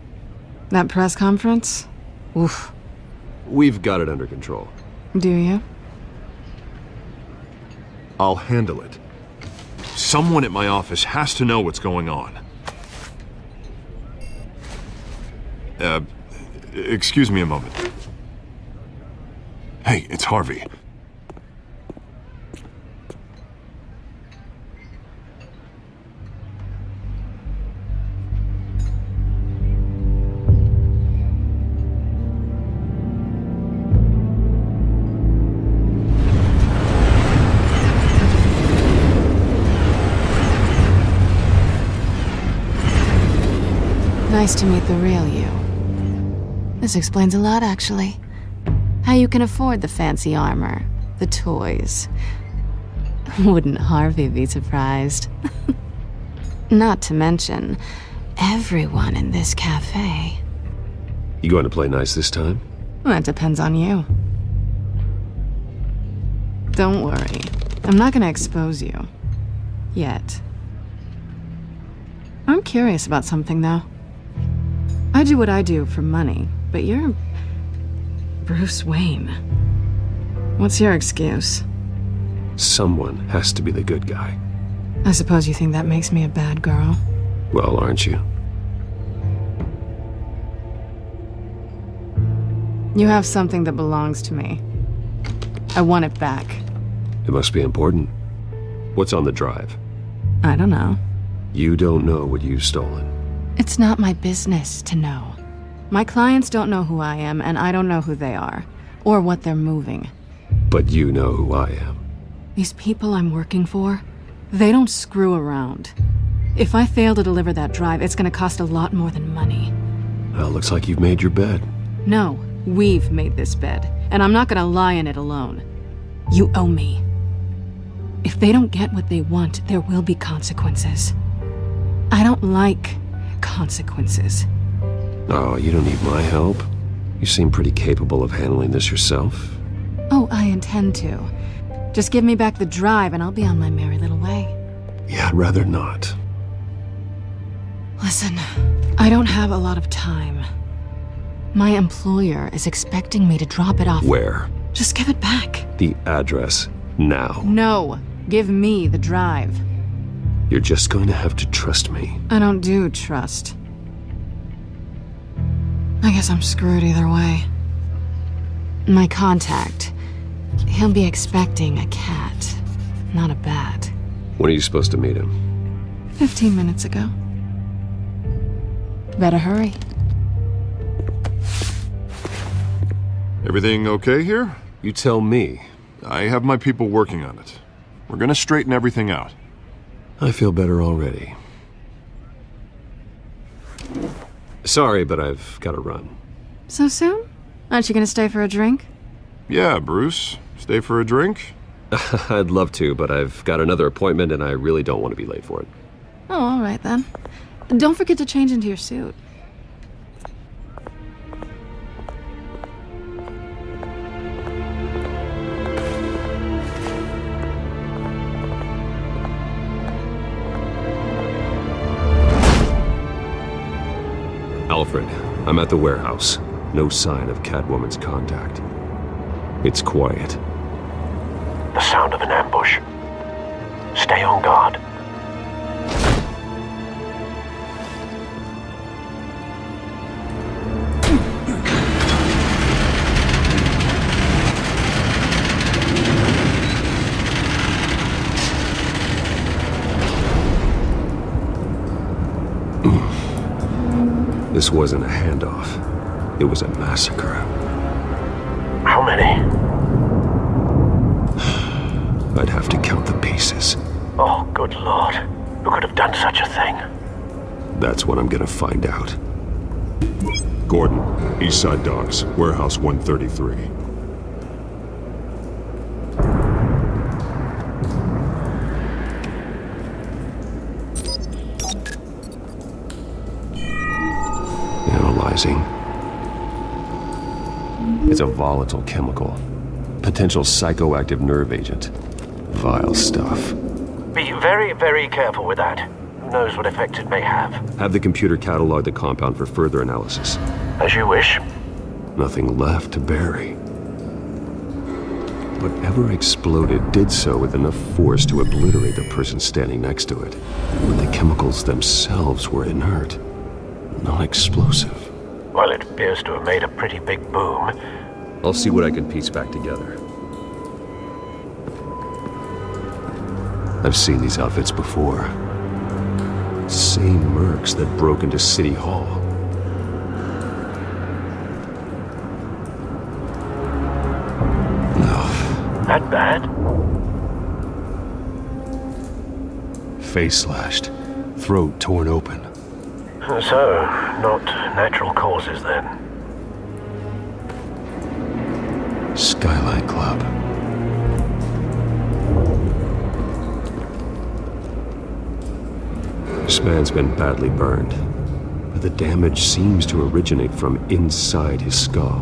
That press conference? Oof. We've got it under control. Do you? I'll handle it. Someone at my office has to know what's going on. Excuse me a moment. Hey, it's Harvey. Nice to meet the real you. This explains a lot, actually. How you can afford the fancy armor, the toys. Wouldn't Harvey be surprised? Not to mention, everyone in this cafe. You going to play nice this time? That depends on you. Don't worry. I'm not gonna expose you. Yet. I'm curious about something, though. I do what I do for money, but you're... Bruce Wayne. What's your excuse? Someone has to be the good guy. I suppose you think that makes me a bad girl. Well, aren't you? You have something that belongs to me. I want it back. It must be important. What's on the drive? I don't know. You don't know what you've stolen. It's not my business to know. My clients don't know who I am, and I don't know who they are, or what they're moving. But you know who I am. These people I'm working for, they don't screw around. If I fail to deliver that drive, it's gonna cost a lot more than money. Well, looks like you've made your bed. No, we've made this bed, and I'm not gonna lie in it alone. You owe me. If they don't get what they want, there will be consequences. I don't like consequences. Oh, you don't need my help. You seem pretty capable of handling this yourself. Oh, I intend to. Just give me back the drive and I'll be on my merry little way. Yeah, I'd rather not. Listen, I don't have a lot of time. My employer is expecting me to drop it off. Where? Just give it back. The address, now. No, give me the drive. You're just going to have to trust me. I don't do trust. I guess I'm screwed either way. My contact, he'll be expecting a cat, not a bat. When are you supposed to meet him? 15 minutes ago. Better hurry. Everything okay here? You tell me. I have my people working on it. We're gonna straighten everything out. I feel better already. Sorry, but I've got to run. So soon? Aren't you gonna stay for a drink? Yeah, Bruce. Stay for a drink? I'd love to, but I've got another appointment and I really don't want to be late for it. Oh, all right then. Don't forget to change into your suit. Alfred, I'm at the warehouse. No sign of Catwoman's contact. It's quiet. The sound of an ambush. Stay on guard. This wasn't a handoff. It was a massacre. How many? I'd have to count the pieces. Oh, good lord. Who could have done such a thing? That's what I'm gonna find out. Gordon, Eastside Docks, Warehouse 133. Analyzing. It's a volatile chemical. Potential psychoactive nerve agent. Vile stuff. Be very, very careful with that. Who knows what effect it may have. Have the computer catalog the compound for further analysis. As you wish. Nothing left to bury. Whatever exploded did so with enough force to obliterate the person standing next to it. But the chemicals themselves were inert, non-explosive. Well, it appears to have made a pretty big boom. I'll see what I can piece back together. I've seen these outfits before. Same mercs that broke into City Hall. No. That bad? Face slashed, throat torn open. So, not natural causes then. Skyline Club. This man's been badly burned, but the damage seems to originate from inside his skull.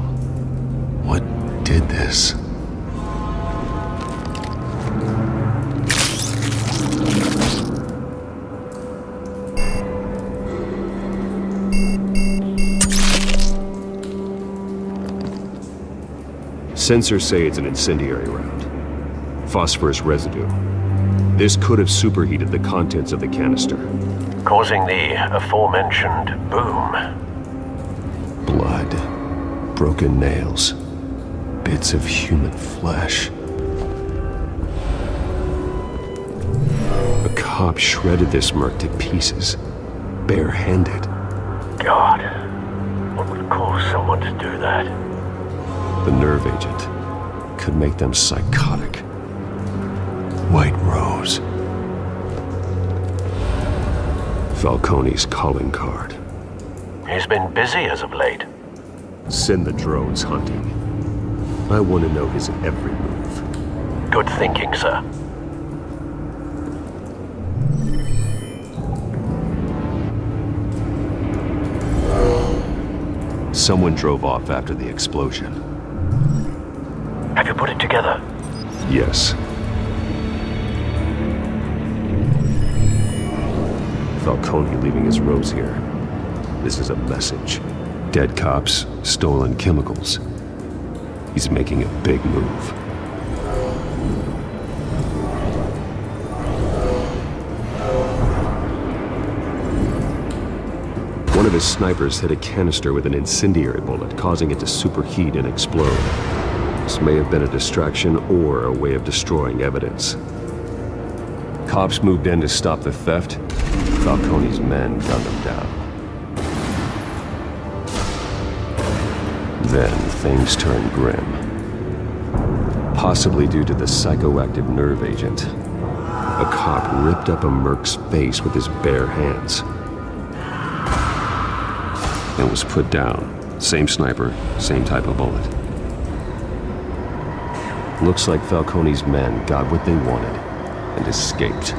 What did this? Sensors say it's an incendiary round. Phosphorus residue. This could have superheated the contents of the canister. Causing the aforementioned boom. Blood. Broken nails. Bits of human flesh. A cop shredded this merc to pieces. Barehanded. God. What would cause someone to do that? The nerve agent could make them psychotic. White Rose. Falcone's calling card. He's been busy as of late. Send the drones hunting. I want to know his every move. Good thinking, sir. Someone drove off after the explosion. Have you put it together? Yes. Falcone leaving his rose here. This is a message. Dead cops, stolen chemicals. He's making a big move. One of his snipers hit a canister with an incendiary bullet, causing it to superheat and explode. This may have been a distraction or a way of destroying evidence. Cops moved in to stop the theft. Falcone's men gunned them down. Then things turned grim. Possibly due to the psychoactive nerve agent. A cop ripped up a merc's face with his bare hands. And was put down. Same sniper, same type of bullet. Looks like Falcone's men got what they wanted and escaped.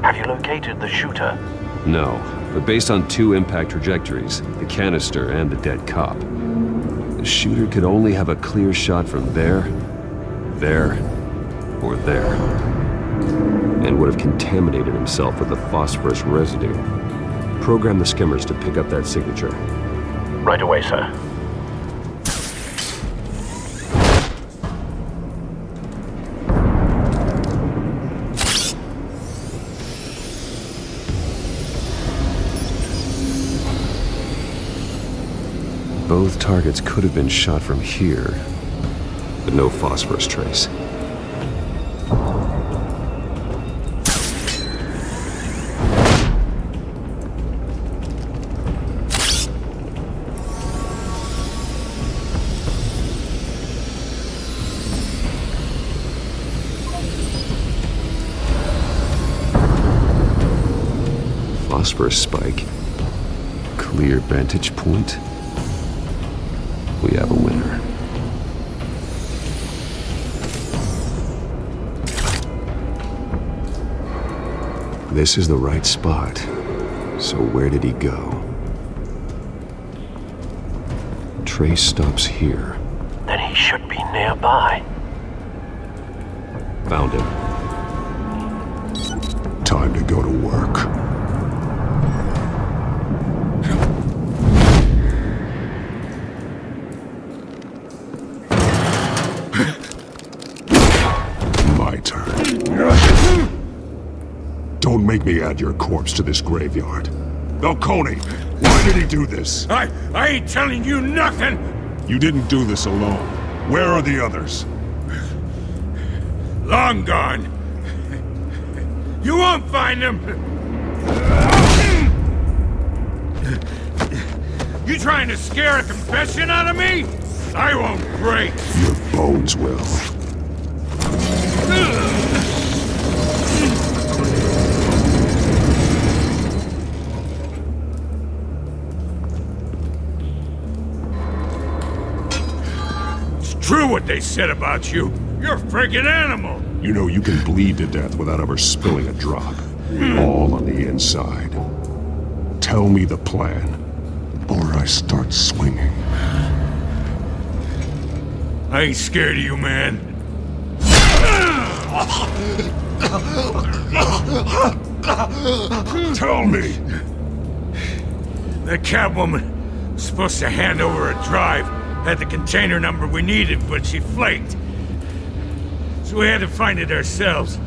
Have you located the shooter? No, but based on 2 impact trajectories, the canister and the dead cop, the shooter could only have a clear shot from there, or there, and would have contaminated himself with the phosphorus residue. Program the skimmers to pick up that signature. Right away, sir. Both targets could have been shot from here, but no phosphorus trace. Phosphorus spike. Clear vantage point. We have a winner. This is the right spot. So where did he go? Trace stops here. Then he should be nearby. Found him. Time to go to work. Don't make me add your corpse to this graveyard. Falcone, why did he do this? I ain't telling you nothing! You didn't do this alone. Where are the others? Long gone. You won't find them! You trying to scare a confession out of me? I won't break! Your bones will. True what they said about you. You're a friggin' animal. You know you can bleed to death without ever spilling a drop. All on the inside. Tell me the plan, or I start swinging. I ain't scared of you, man. Tell me. The Catwoman was supposed to hand over a drive. Had the container number we needed, but she flaked. So we had to find it ourselves.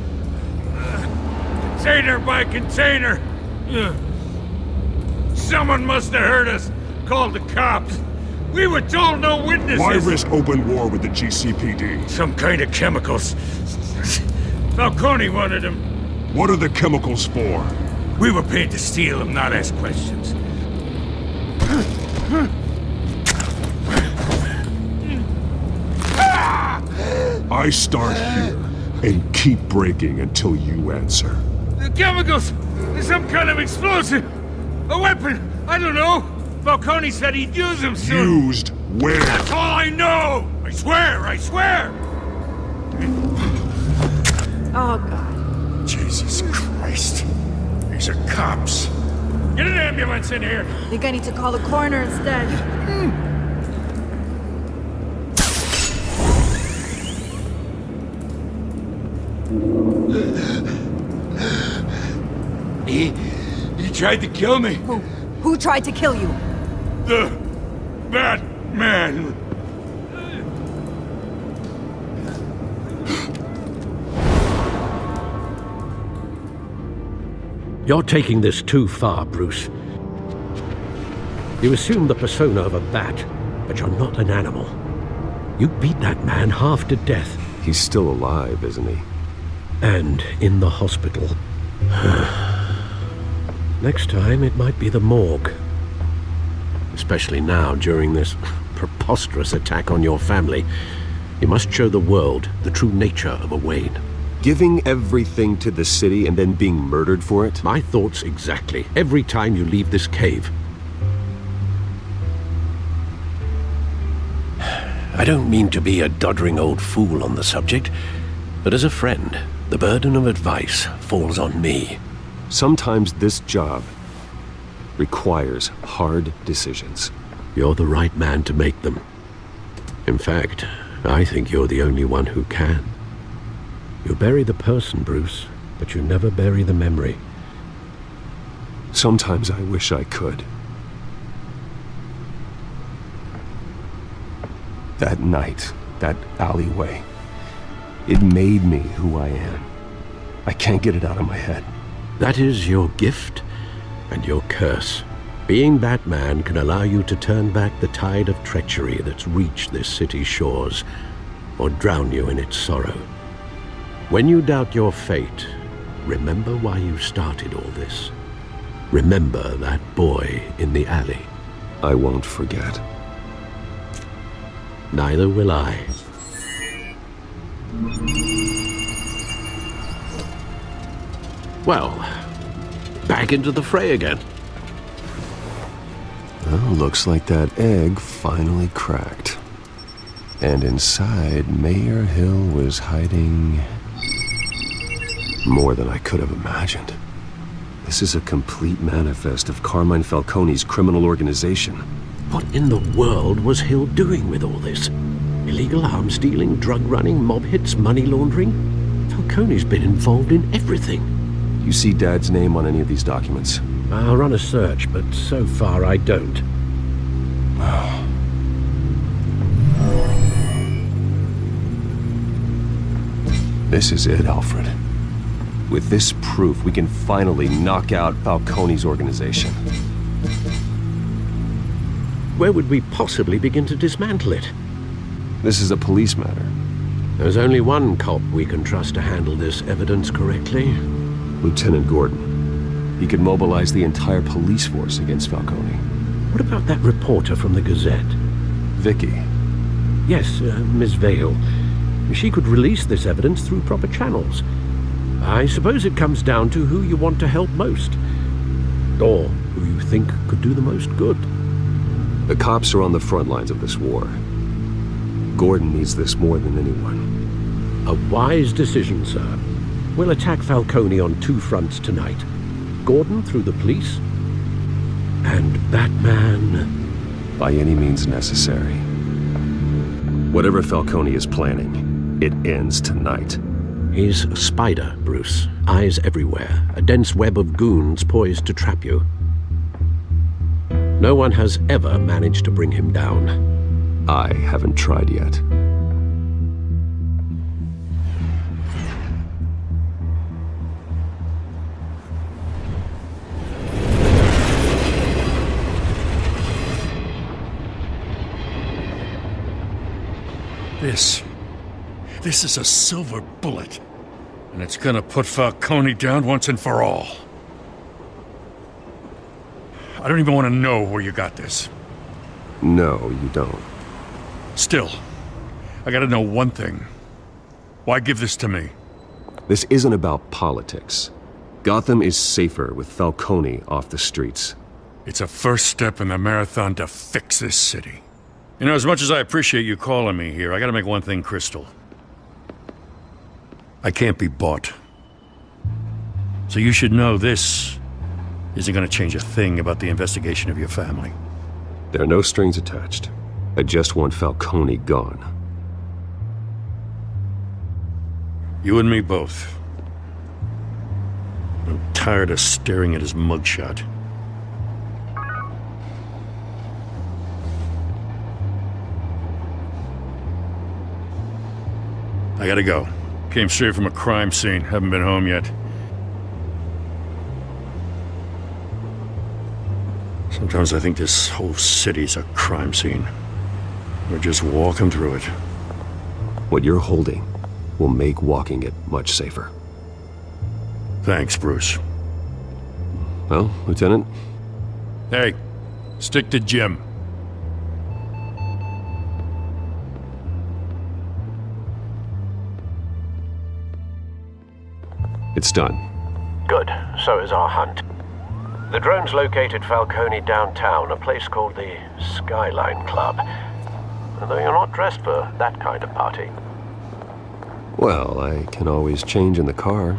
Container by container. Someone must have heard us, called the cops. We were told no witnesses! Why risk open war with the GCPD? Some kind of chemicals. Falcone wanted them. What are the chemicals for? We were paid to steal them, not ask questions. I start here and keep breaking until you answer. The chemicals! There's some kind of explosive! A weapon! I don't know! Falcone said he'd use them soon! Used where? That's all I know! I swear! I swear! Oh, God. Jesus Christ. These are cops. Get an ambulance in here! I think I need to call the coroner instead. He tried to kill me. Who tried to kill you? The Batman. You're taking this too far, Bruce. You assume the persona of a bat, but you're not an animal. You beat that man half to death. He's still alive, isn't he? And in the hospital. Next time, it might be the morgue. Especially now, during this preposterous attack on your family. You must show the world the true nature of a Wayne. Giving everything to the city and then being murdered for it? My thoughts exactly. Every time you leave this cave. I don't mean to be a doddering old fool on the subject, but as a friend, the burden of advice falls on me. Sometimes this job requires hard decisions. You're the right man to make them. In fact, I think you're the only one who can. You bury the person, Bruce, but you never bury the memory. Sometimes I wish I could. That night, that alleyway, it made me who I am. I can't get it out of my head. That is your gift and your curse. Being Batman can allow you to turn back the tide of treachery that's reached this city's shores, or drown you in its sorrow. When you doubt your fate, remember why you started all this. Remember that boy in the alley. I won't forget. Neither will I. Well, back into the fray again. Well, looks like that egg finally cracked. And inside, Mayor Hill was hiding more than I could have imagined. This is a complete manifest of Carmine Falcone's criminal organization. What in the world was Hill doing with all this? Illegal arms dealing, drug running, mob hits, money laundering? Falcone's been involved in everything. You see Dad's name on any of these documents? I'll run a search, but so far I don't. This is it, Alfred. With this proof, we can finally knock out Falcone's organization. Where would we possibly begin to dismantle it? This is a police matter. There's only one cop we can trust to handle this evidence correctly. Lieutenant Gordon. He could mobilize the entire police force against Falcone. What about that reporter from the Gazette? Vicki. Yes, Miss Vale. She could release this evidence through proper channels. I suppose it comes down to who you want to help most. Or who you think could do the most good. The cops are on the front lines of this war. Gordon needs this more than anyone. A wise decision, sir. We'll attack Falcone on two fronts tonight. Gordon through the police, and Batman... by any means necessary. Whatever Falcone is planning, it ends tonight. He's a spider, Bruce. Eyes everywhere. A dense web of goons poised to trap you. No one has ever managed to bring him down. I haven't tried yet. This is a silver bullet. And it's gonna put Falcone down once and for all. I don't even want to know where you got this. No, you don't. Still, I gotta know one thing. Why give this to me? This isn't about politics. Gotham is safer with Falcone off the streets. It's a first step in the marathon to fix this city. You know, as much as I appreciate you calling me here, I gotta make one thing crystal. I can't be bought. So you should know this isn't gonna change a thing about the investigation of your family. There are no strings attached. I just want Falcone gone. You and me both. I'm tired of staring at his mugshot. I gotta go. Came straight from a crime scene. Haven't been home yet. Sometimes I think this whole city's a crime scene. We're just walking through it. What you're holding will make walking it much safer. Thanks, Bruce. Well, Lieutenant? Hey, stick to Jim. It's done. Good. So is our hunt. The drones located Falcone downtown, a place called the Skyline Club. Though you're not dressed for that kind of party. Well, I can always change in the car.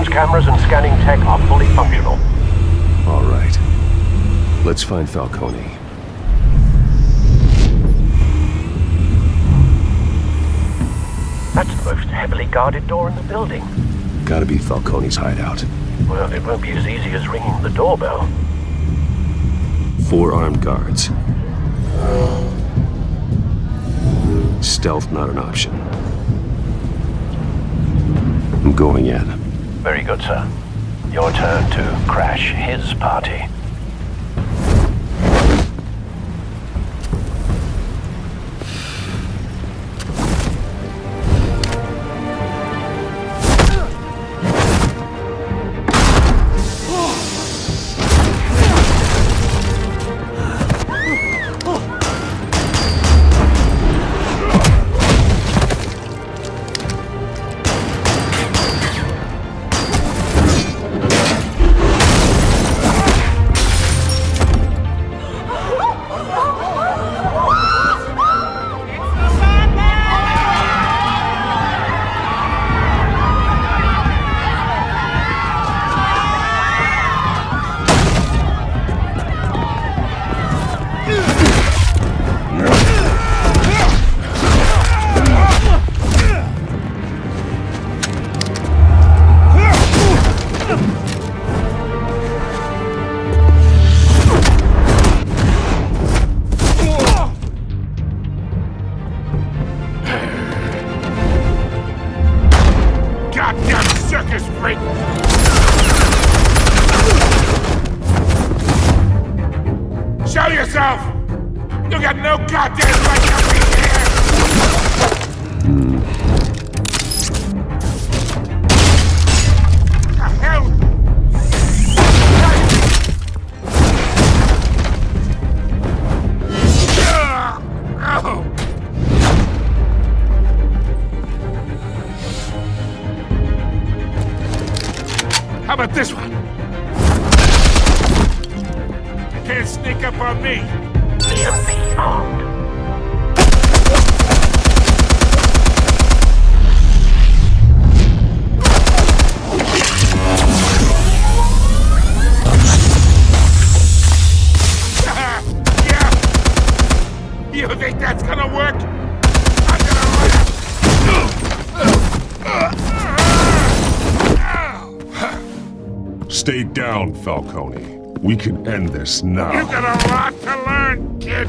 Cameras and scanning tech are fully functional. All right. Let's find Falcone. That's the most heavily guarded door in the building. Gotta be Falcone's hideout. Well, it won't be as easy as ringing the doorbell. 4 armed guards. Stealth not an option. I'm going in. Very good, sir. Your turn to crash his party. How about this one? You can't sneak up on me. EMP armed. Stay down, Falcone. We can end this now. You got a lot to learn, kid.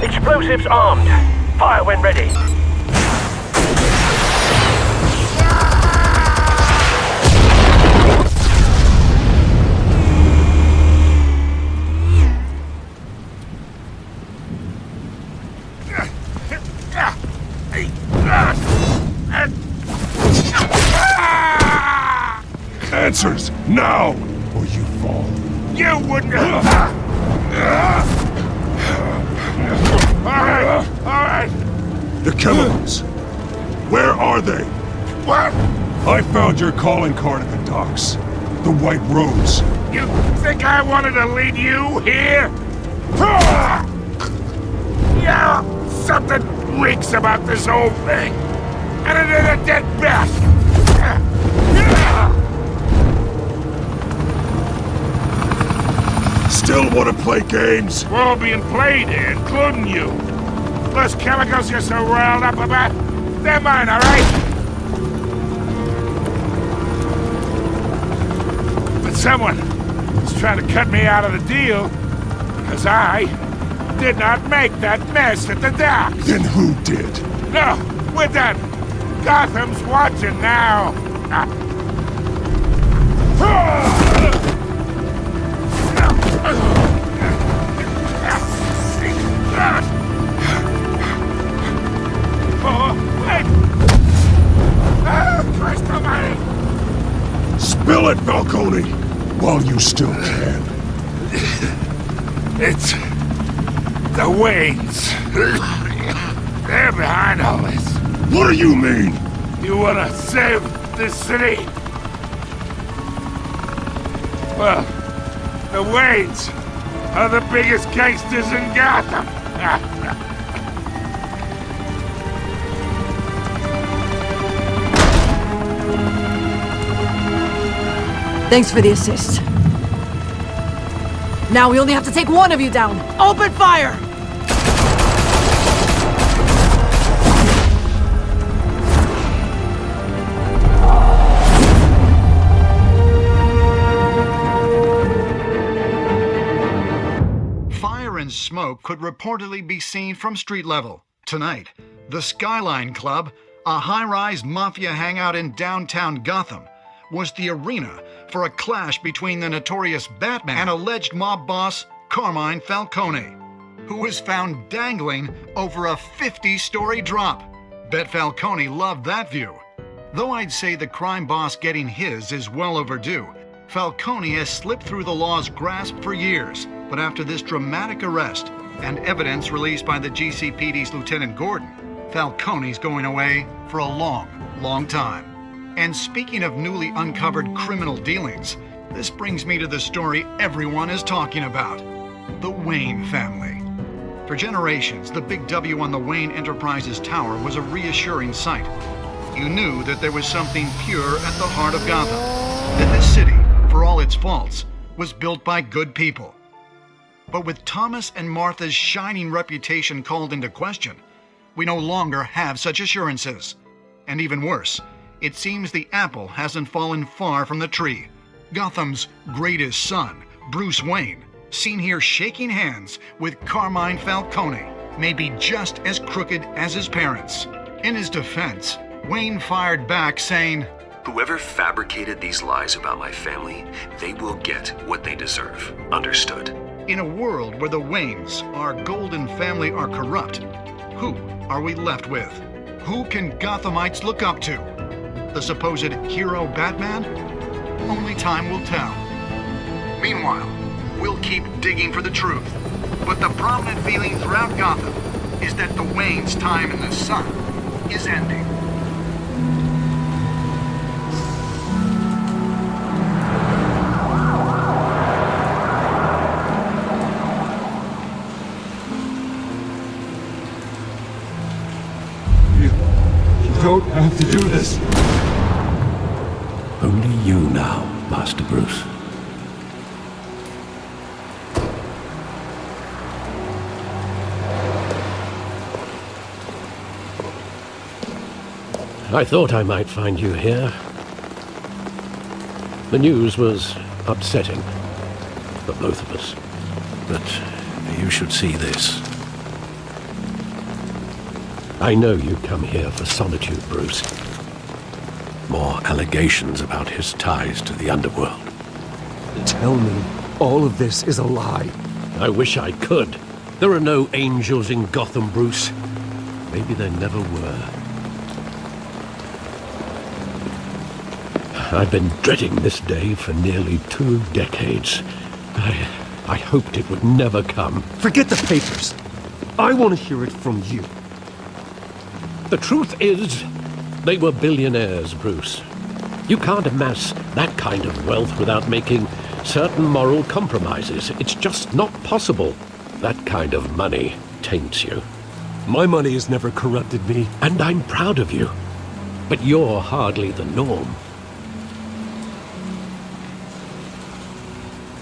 Explosives armed. Fire when ready. Answers, now, or you fall. You wouldn't. All right. The chemicals. Where are they? What? I found your calling card at the docks. The White Rose. You think I wanted to lead you here? Yeah, something reeks about this whole thing. And it is a dead bat. Still want to play games? We're all being played here, including you. Those chemicals you're so riled up about, they're mine, all right? But someone is trying to cut me out of the deal because I did not make that mess at the docks. Then who did? No, we're done. Gotham's watching now. Spill it, Falcone, while you still can. It's the Waynes. They're behind all this. What do you mean? You wanna save this city? Well, the Waynes are the biggest gangsters in Gotham. Thanks for the assist. Now we only have to take one of you down. Open fire! Fire and smoke could reportedly be seen from street level. Tonight, the Skyline Club, a high-rise mafia hangout in downtown Gotham, was the arena for a clash between the notorious Batman and alleged mob boss Carmine Falcone, who was found dangling over a 50-story drop. Bet Falcone loved that view. Though I'd say the crime boss getting his is well overdue, Falcone has slipped through the law's grasp for years. But after this dramatic arrest and evidence released by the GCPD's Lieutenant Gordon, Falcone's going away for a long, long time. And speaking of newly uncovered criminal dealings, this brings me to the story everyone is talking about: the Wayne family. For generations, the big W on the Wayne Enterprises Tower was a reassuring sight. You knew that there was something pure at the heart of Gotham, that this city, for all its faults, was built by good people. But with Thomas and Martha's shining reputation called into question, we no longer have such assurances. And even worse, it seems the apple hasn't fallen far from the tree. Gotham's greatest son, Bruce Wayne, seen here shaking hands with Carmine Falcone, may be just as crooked as his parents. In his defense, Wayne fired back saying, "Whoever fabricated these lies about my family, they will get what they deserve. Understood?" In a world where the Waynes, our golden family, are corrupt, who are we left with? Who can Gothamites look up to? The supposed hero Batman? Only time will tell. Meanwhile, we'll keep digging for the truth. But the prominent feeling throughout Gotham is that the Waynes' time in the sun is ending. You don't have to do this. Only you now, Master Bruce. I thought I might find you here. The news was upsetting for both of us. But you should see this. I know you come here for solitude, Bruce. More allegations about his ties to the underworld. Tell me all of this is a lie. I wish I could. There are no angels in Gotham, Bruce. Maybe there never were. I've been dreading this day for nearly 2 decades. I hoped it would never come. Forget the papers. I want to hear it from you. The truth is, they were billionaires, Bruce. You can't amass that kind of wealth without making certain moral compromises. It's just not possible. That kind of money taints you. My money has never corrupted me. And I'm proud of you. But you're hardly the norm.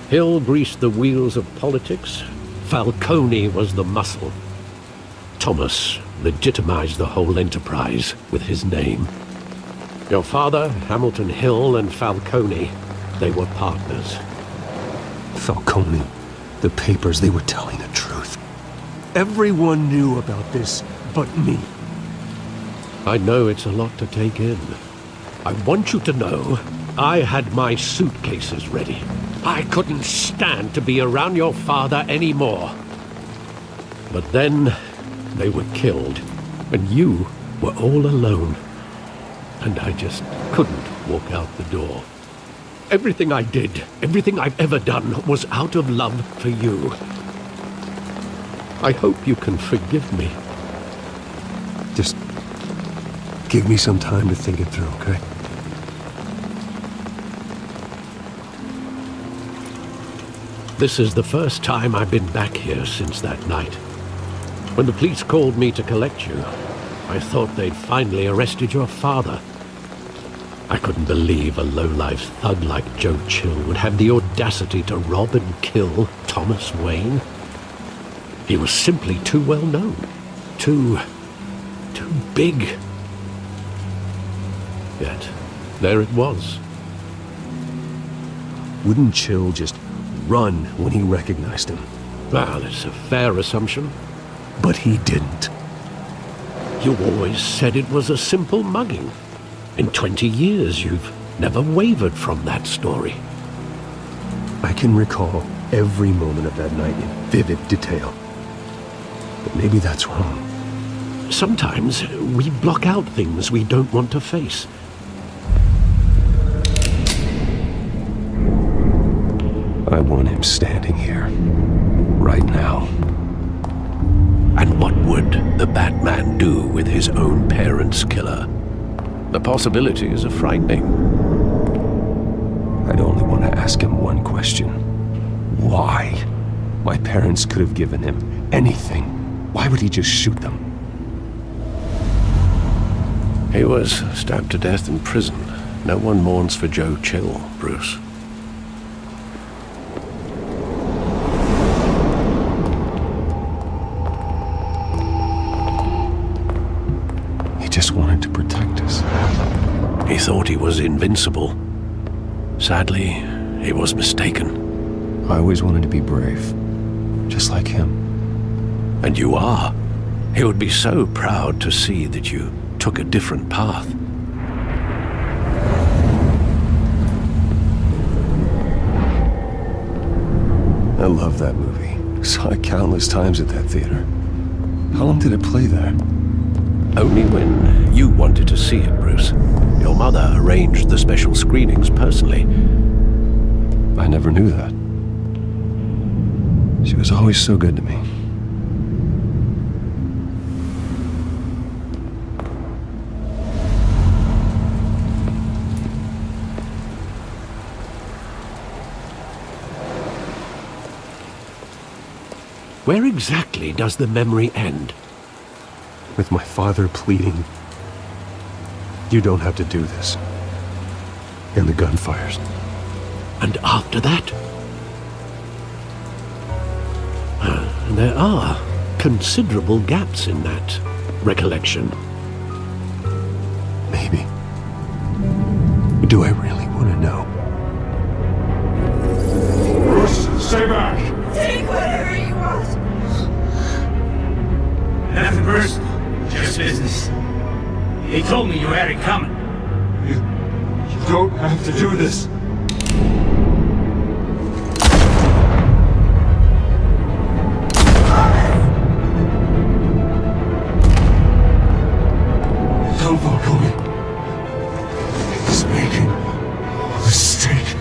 Hill greased the wheels of politics. Falcone was the muscle. Thomas legitimized the whole enterprise with his name. Your father, Hamilton Hill, and Falcone, they were partners. Falcone, the papers, they were telling the truth. Everyone knew about this but me. I know it's a lot to take in. I want you to know I had my suitcases ready. I couldn't stand to be around your father anymore. But then they were killed, and you were all alone. And I just couldn't walk out the door. Everything I did, everything I've ever done, was out of love for you. I hope you can forgive me. Just give me some time to think it through, okay? This is the first time I've been back here since that night. When the police called me to collect you, I thought they'd finally arrested your father. I couldn't believe a low-life thug like Joe Chill would have the audacity to rob and kill Thomas Wayne. He was simply too well known. Too big. Yet, there it was. Wouldn't Chill just run when he recognized him? Well, it's a fair assumption. But he didn't. You always said it was a simple mugging. In 20 years, you've never wavered from that story. I can recall every moment of that night in vivid detail. But maybe that's wrong. Sometimes we block out things we don't want to face. I want him standing here, right now. And what would the Batman do with his own parents' killer? The possibilities are frightening. I'd only want to ask him one question. Why? My parents could have given him anything. Why would he just shoot them? He was stabbed to death in prison. No one mourns for Joe Chill, Bruce. Just wanted to protect us. He thought he was invincible. Sadly, he was mistaken. I always wanted to be brave, just like him. And you are. He would be so proud to see that you took a different path. I love that movie. Saw it countless times at that theater. How long did it play there? Only when you wanted to see it, Bruce. Your mother arranged the special screenings personally. I never knew that. She was always so good to me. Where exactly does the memory end? With my father pleading, "You don't have to do this." And the gunfires. And after that? There are considerable gaps in that recollection. Maybe Do I really want to know? Bruce, stay back! Take whatever you want. Nothing personal, just business. He told me you had it coming. You don't have to do this. Tell Falcone. He's making a mistake.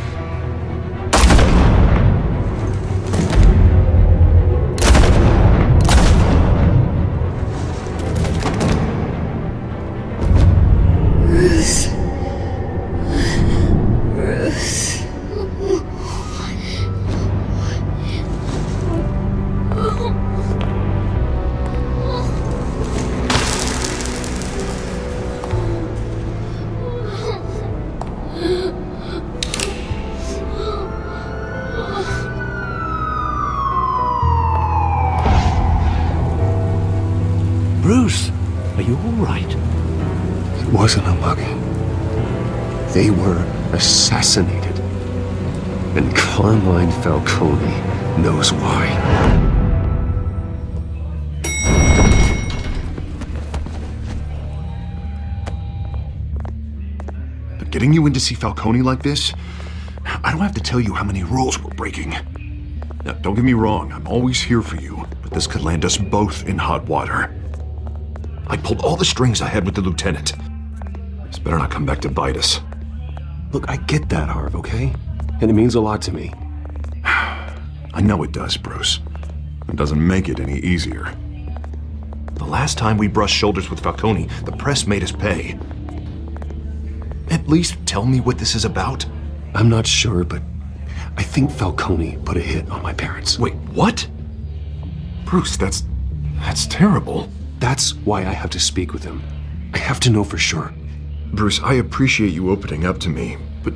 Bruce. Bruce. Bruce, are you all right? It wasn't a mugging. They were assassinated. And Carmine Falcone knows why. But getting you in to see Falcone like this, I don't have to tell you how many rules we're breaking. Now, don't get me wrong, I'm always here for you, but this could land us both in hot water. I pulled all the strings I had with the lieutenant. This better not come back to bite us. Look, I get that, Harv, okay? And it means a lot to me. I know it does, Bruce. It doesn't make it any easier. The last time we brushed shoulders with Falcone, the press made us pay. At least tell me what this is about. I'm not sure, but I think Falcone put a hit on my parents. Wait, what? Bruce, that's terrible. That's why I have to speak with him. I have to know for sure. Bruce, I appreciate you opening up to me, but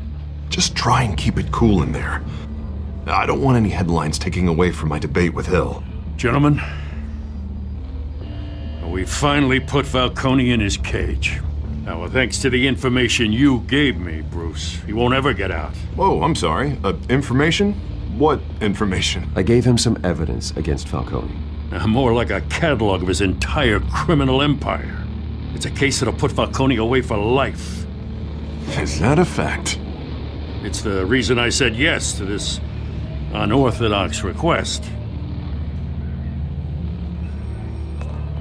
just try and keep it cool in there. I don't want any headlines taking away from my debate with Hill. Gentlemen, we finally put Falcone in his cage. Now, thanks to the information you gave me, Bruce, he won't ever get out. Whoa, I'm sorry. Information? What information? I gave him some evidence against Falcone. More like a catalog of his entire criminal empire. It's a case that'll put Falcone away for life. Is that a fact? It's the reason I said yes to this unorthodox request.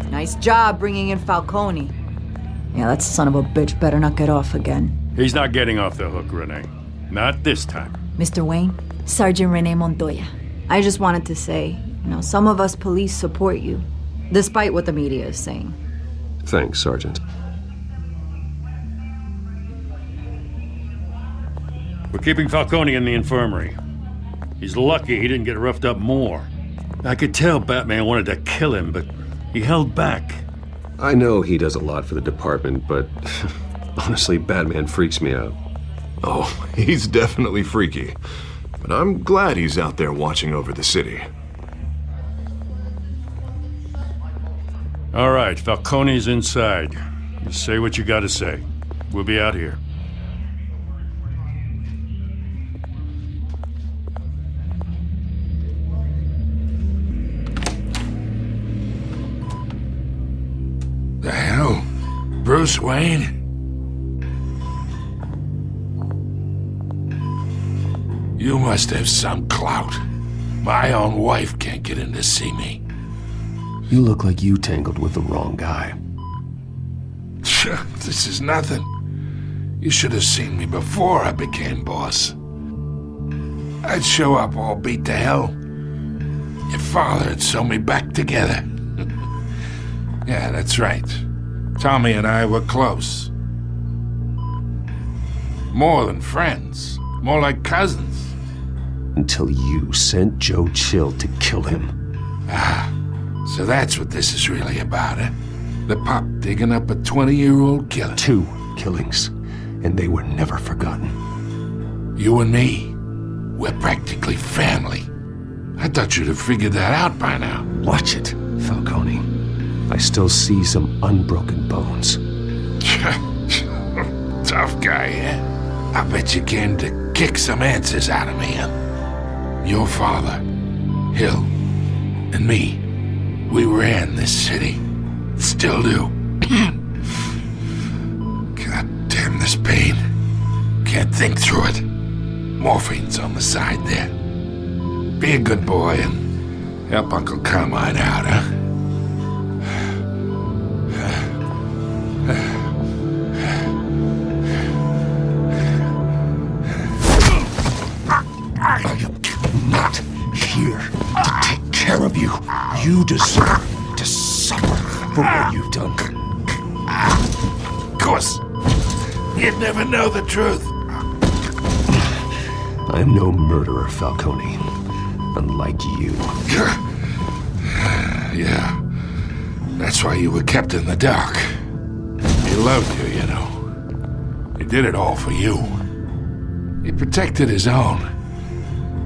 Nice job bringing in Falcone. Yeah, that son of a bitch better not get off again. He's not getting off the hook, Renee. Not this time. Mr. Wayne, Sergeant Renee Montoya. I just wanted to say, some of us police support you, despite what the media is saying. Thanks, Sergeant. We're keeping Falcone in the infirmary. He's lucky he didn't get roughed up more. I could tell Batman wanted to kill him, but he held back. I know he does a lot for the department, but honestly, Batman freaks me out. Oh, he's definitely freaky. But I'm glad he's out there watching over the city. All right, Falcone's inside. You say what you gotta say. We'll be out here. The hell? Bruce Wayne? You must have some clout. My own wife can't get in to see me. You look like you tangled with the wrong guy. This is nothing. You should have seen me before I became boss. I'd show up all beat to hell. Your father had sewn me back together. Yeah, that's right. Tommy and I were close. More than friends. More like cousins. Until you sent Joe Chill to kill him. So that's what this is really about, eh? The pop digging up a 20-year-old killer. 2 killings, and they were never forgotten. You and me, we're practically family. I thought you'd have figured that out by now. Watch it, Falcone. I still see some unbroken bones. Tough guy, eh? I bet you came to kick some answers out of me, huh? Your father, Hill, and me, we ran this city. Still do. God damn this pain. Can't think through it. Morphine's on the side there. Be a good boy and help Uncle Carmine out, huh? Not here to take care of you. You deserve to suffer for what you've done. Of course, you'd never know the truth. I'm no murderer, Falcone. Unlike you. Yeah. That's why you were kept in the dark. He loved you, you know. He did it all for you. He protected his own.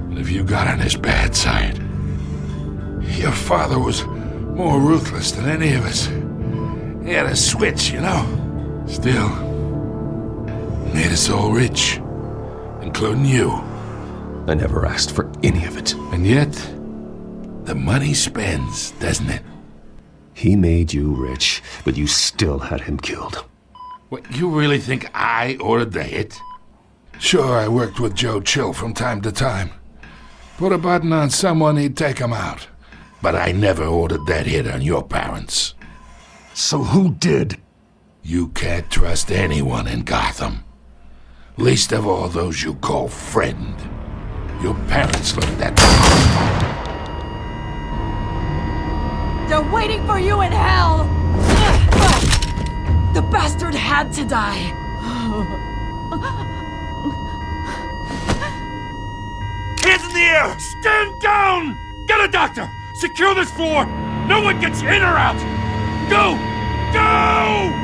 And if you got on his bad side, your father was more ruthless than any of us. He had a switch, you know. Still, made us all rich, including you. I never asked for any of it. And yet, the money spends, doesn't it? He made you rich, but you still had him killed. What, you really think I ordered the hit? Sure, I worked with Joe Chill from time to time. Put a button on someone, he'd take him out. But I never ordered that hit on your parents. So who did? You can't trust anyone in Gotham. Least of all those you call friend. Your parents looked at me. They're waiting for you in hell! The bastard had to die. Hands in the air! Stand down! Get a doctor! Secure this floor! No one gets in or out! Go! Go!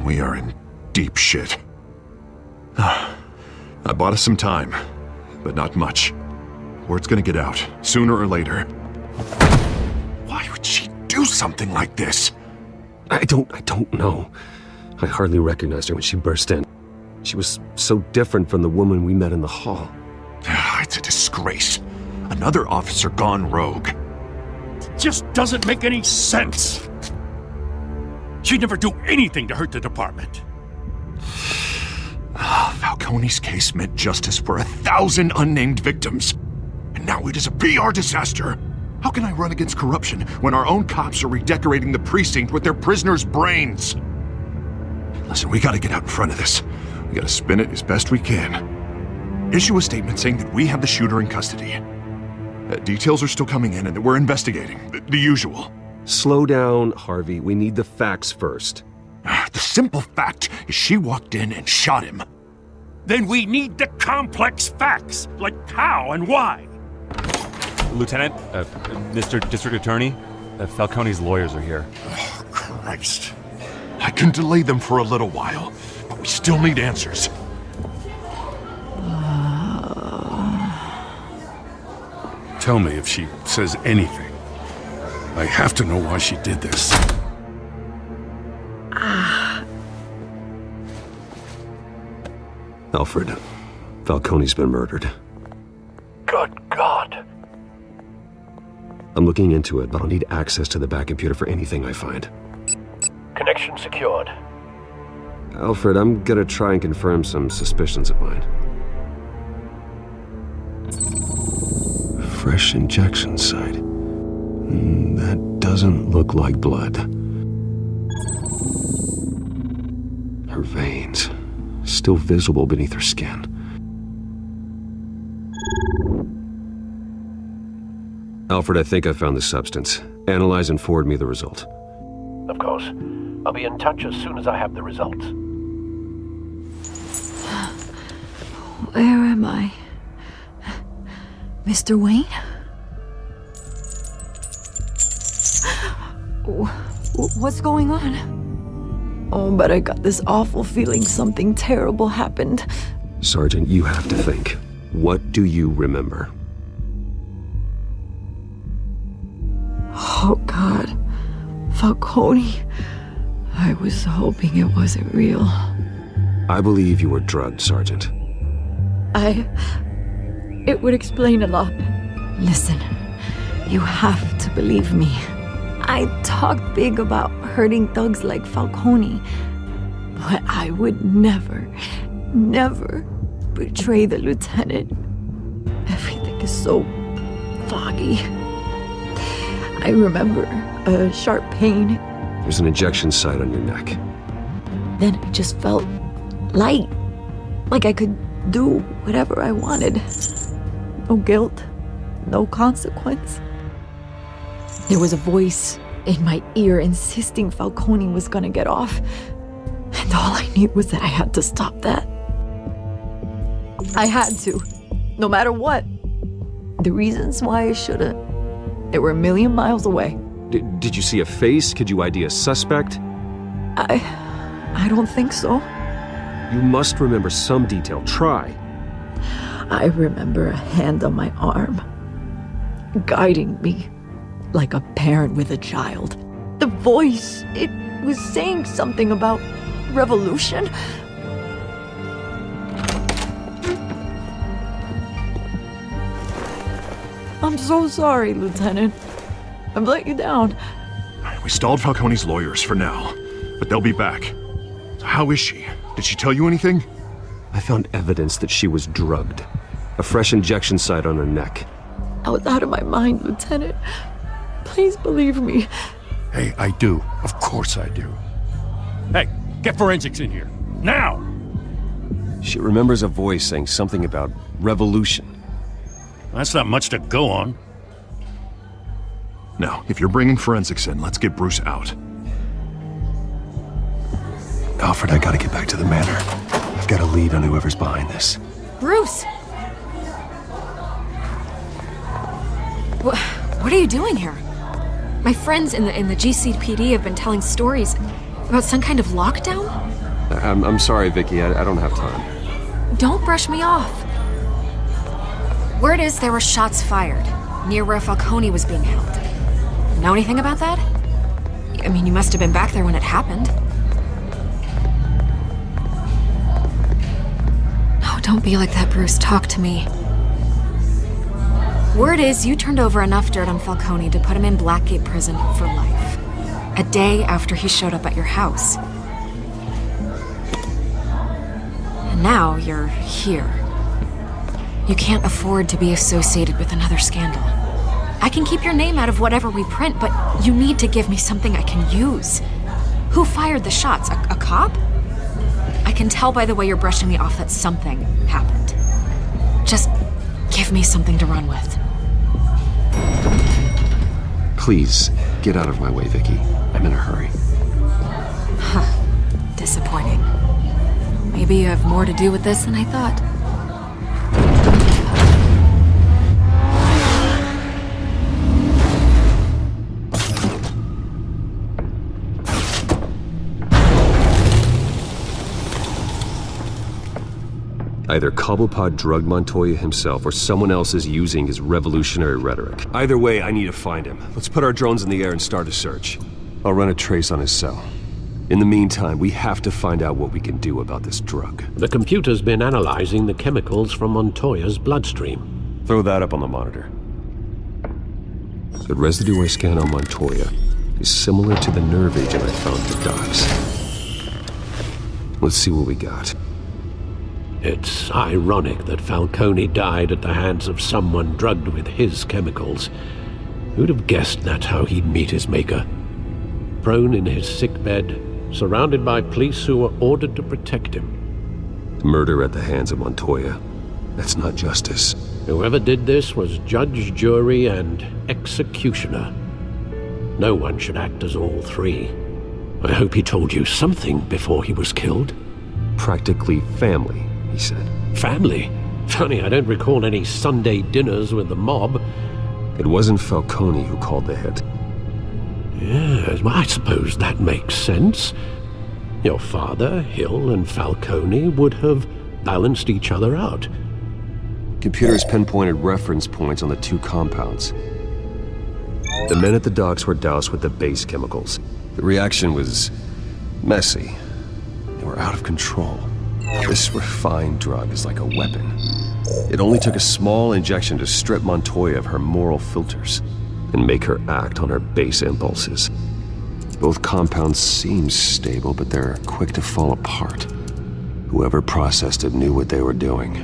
We are in deep shit. I bought us some time, but not much. Word's gonna get out, sooner or later. Why would she do something like this? I don't know. I hardly recognized her when she burst in. She was so different from the woman we met in the hall. It's a disgrace. Another officer gone rogue. It just doesn't make any sense. She'd never do anything to hurt the department. Falcone's case meant justice for 1,000 unnamed victims. And now it is a PR disaster. How can I run against corruption when our own cops are redecorating the precinct with their prisoners' brains? Listen, we gotta get out in front of this. We gotta spin it as best we can. Issue a statement saying that we have the shooter in custody. Details are still coming in and that we're investigating. The usual. Slow down, Harvey. We need the facts first. The simple fact is she walked in and shot him. Then we need the complex facts, like how and why. Lieutenant, Mr. District Attorney, Falcone's lawyers are here. Oh, Christ. I can delay them for a little while, but we still need answers. Tell me if she says anything. I have to know why she did this. Alfred, Falcone's been murdered. Good God. I'm looking into it, but I'll need access to the back computer for anything I find. Connection secured. Alfred, I'm gonna try and confirm some suspicions of mine. Fresh injection site. That doesn't look like blood. Her veins, still visible beneath her skin. Alfred, I think I found the substance. Analyze and forward me the result. Of course. I'll be in touch as soon as I have the results. Where am I? Mr. Wayne? What's going on? Oh, but I got this awful feeling something terrible happened. Sergeant, you have to think. What do you remember? Oh, God. Falcone. I was hoping it wasn't real. I believe you were drugged, Sergeant. It would explain a lot. Listen, you have to believe me. I talked big about hurting thugs like Falcone, but I would never betray the lieutenant. Everything is so foggy. I remember a sharp pain. There's an injection site on your neck. Then it just felt light, like I could do whatever I wanted. No guilt, no consequence. There was a voice in my ear insisting Falcone was gonna get off. And all I knew was that I had to stop that. I had to, no matter what. The reasons why I shouldn't, they were a million miles away. Did you see a face? Could you ID a suspect? I don't think so. You must remember some detail. Try. I remember a hand on my arm, guiding me like a parent with a child. The voice, it was saying something about revolution. I'm so sorry, Lieutenant. I've let you down. We stalled Falcone's lawyers for now, but they'll be back. So how is she? Did she tell you anything? I found evidence that she was drugged. A fresh injection site on her neck. I was out of my mind, Lieutenant. Please believe me. Hey, I do. Of course I do. Hey, get forensics in here. Now! She remembers a voice saying something about revolution. That's not much to go on. Now, if you're bringing forensics in, let's get Bruce out. Alfred, I gotta get back to the manor. I've got a lead on whoever's behind this. Bruce! What are you doing here? My friends in the GCPD have been telling stories about some kind of lockdown? I'm sorry, Vicki. I don't have time. Don't brush me off. Word is there were shots fired near where Falcone was being held. Know anything about that? I mean, you must have been back there when it happened. Oh, don't be like that, Bruce. Talk to me. Word is you turned over enough dirt on Falcone to put him in Blackgate Prison for life. A day after he showed up at your house. And now you're here. You can't afford to be associated with another scandal. I can keep your name out of whatever we print, but you need to give me something I can use. Who fired the shots? A cop? I can tell by the way you're brushing me off that something happened. Just give me something to run with. Please, get out of my way, Vicki. I'm in a hurry. Huh. Disappointing. Maybe you have more to do with this than I thought. Either Cobblepot drugged Montoya himself, or someone else is using his revolutionary rhetoric. Either way, I need to find him. Let's put our drones in the air and start a search. I'll run a trace on his cell. In the meantime, we have to find out what we can do about this drug. The computer's been analyzing the chemicals from Montoya's bloodstream. Throw that up on the monitor. The residue I scan on Montoya is similar to the nerve agent I found at the docks. Let's see what we got. It's ironic that Falcone died at the hands of someone drugged with his chemicals. Who'd have guessed that's how he'd meet his maker? Prone in his sickbed, surrounded by police who were ordered to protect him. Murder at the hands of Montoya. That's not justice. Whoever did this was judge, jury, and executioner. No one should act as all three. I hope he told you something before he was killed. Practically family, he said. Family? Funny, I don't recall any Sunday dinners with the mob. It wasn't Falcone who called the hit. Yes, well, I suppose that makes sense. Your father, Hill, and Falcone would have balanced each other out. Computers pinpointed reference points on the two compounds. The men at the docks were doused with the base chemicals. The reaction was messy. They were out of control. This refined drug is like a weapon. It only took a small injection to strip Montoya of her moral filters and make her act on her base impulses. Both compounds seem stable, but they're quick to fall apart. Whoever processed it knew what they were doing.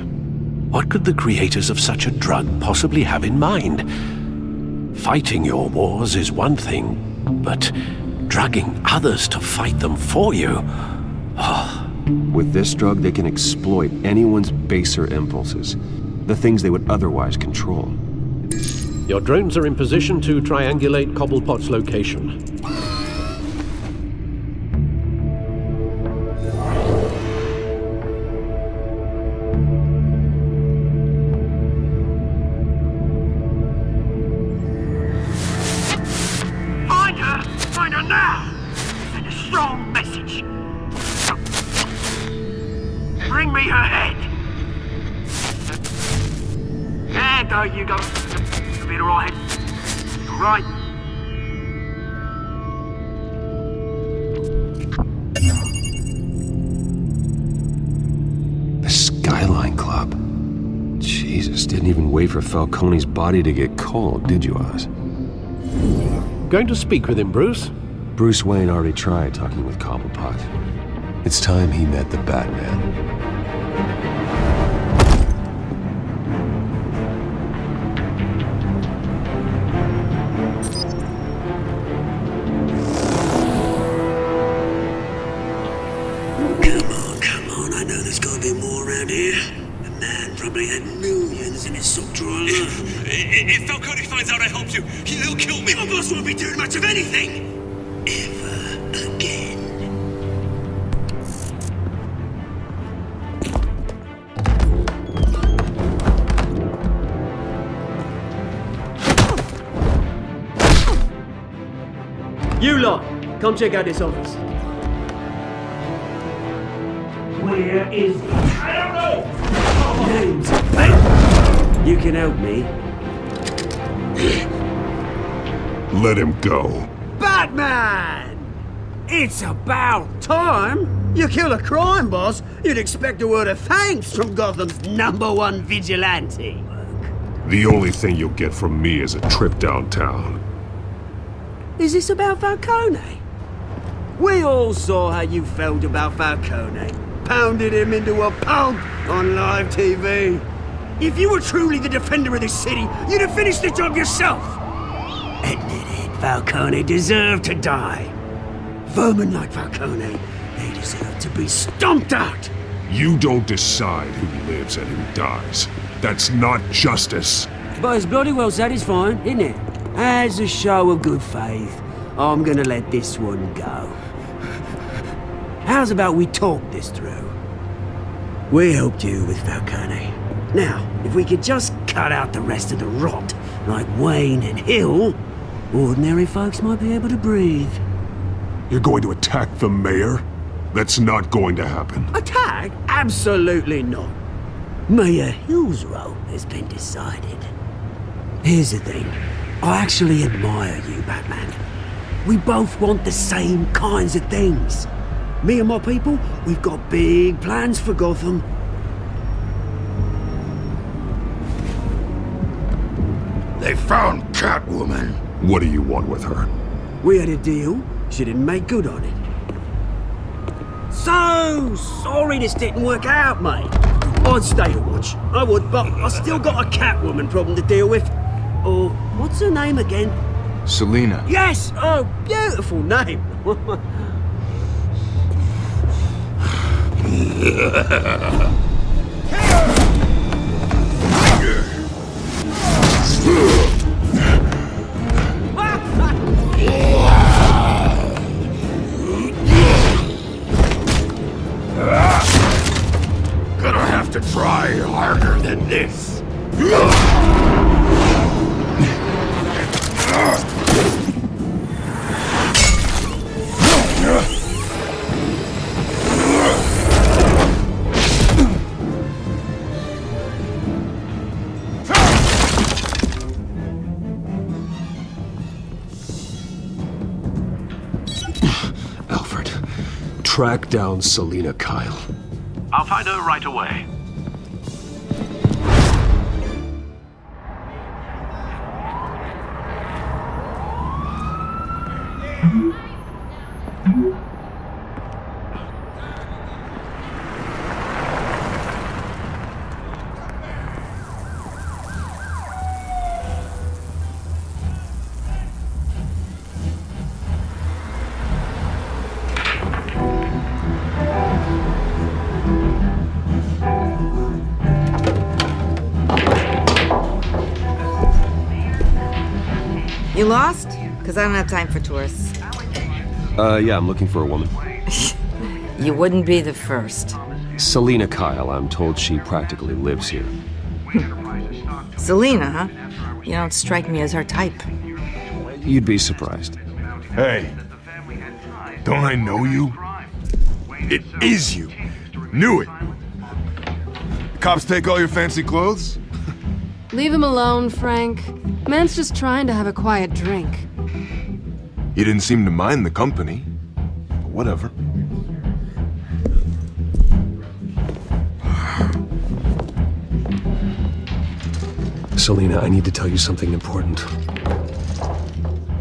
What could the creators of such a drug possibly have in mind? Fighting your wars is one thing, but drugging others to fight them for you? With this drug, they can exploit anyone's baser impulses, the things they would otherwise control. Your drones are in position to triangulate Cobblepot's location. Find her now! Send a strong message. Bring me her head. There go, you go. You'll be alright. Right. The Skyline Club. Jesus, didn't even wait for Falcone's body to get cold, did you, Oz? Going to speak with him, Bruce? Bruce Wayne already tried talking with Cobblepot. It's time he met the Batman. Come on, I know there's gotta be more around here. The man probably had millions in his sock drawer alone. If Falcone finds out I helped you, he'll kill me. Your boss won't be doing much of anything! Ever again. You lot, come check out this office. Where is he? I don't know! Name's Bane. You can help me. Let him go. Batman! It's about time! You kill a crime boss, you'd expect a word of thanks from Gotham's #1 vigilante. The only thing you'll get from me is a trip downtown. Is this about Falcone? We all saw how you felt about Falcone. Pounded him into a pulp on live TV. If you were truly the defender of this city, you'd have finished the job yourself. Admit it, Falcone deserved to die. Vermin like Falcone, they deserve to be stomped out. You don't decide who lives and who dies. That's not justice. But it's bloody well satisfying, isn't it? As a show of good faith, I'm gonna let this one go. How's about we talk this through? We helped you with Falcone. Now, if we could just cut out the rest of the rot, like Wayne and Hill, ordinary folks might be able to breathe. You're going to attack the mayor? That's not going to happen. Attack? Absolutely not. Mayor Hill's role has been decided. Here's the thing. I actually admire you, Batman. We both want the same kinds of things. Me and my people, we've got big plans for Gotham. They found Catwoman. What do you want with her? We had a deal. She didn't make good on it. So sorry this didn't work out, mate. I'd stay to watch. I would, but I still got a Catwoman problem to deal with. Or, what's her name again? Selena. Yes! Oh, beautiful name. Gonna have to try harder than this. Track down Selena Kyle. I'll find her right away. You lost? Because I don't have time for tourists. Yeah, I'm looking for a woman. You wouldn't be the first. Selena Kyle, I'm told she practically lives here. Selena, huh? You don't strike me as her type. You'd be surprised. Hey, don't I know you? It is you. Knew it. The cops take all your fancy clothes? Leave him alone, Frank. Man's just trying to have a quiet drink. You didn't seem to mind the company. But whatever. Selena, I need to tell you something important.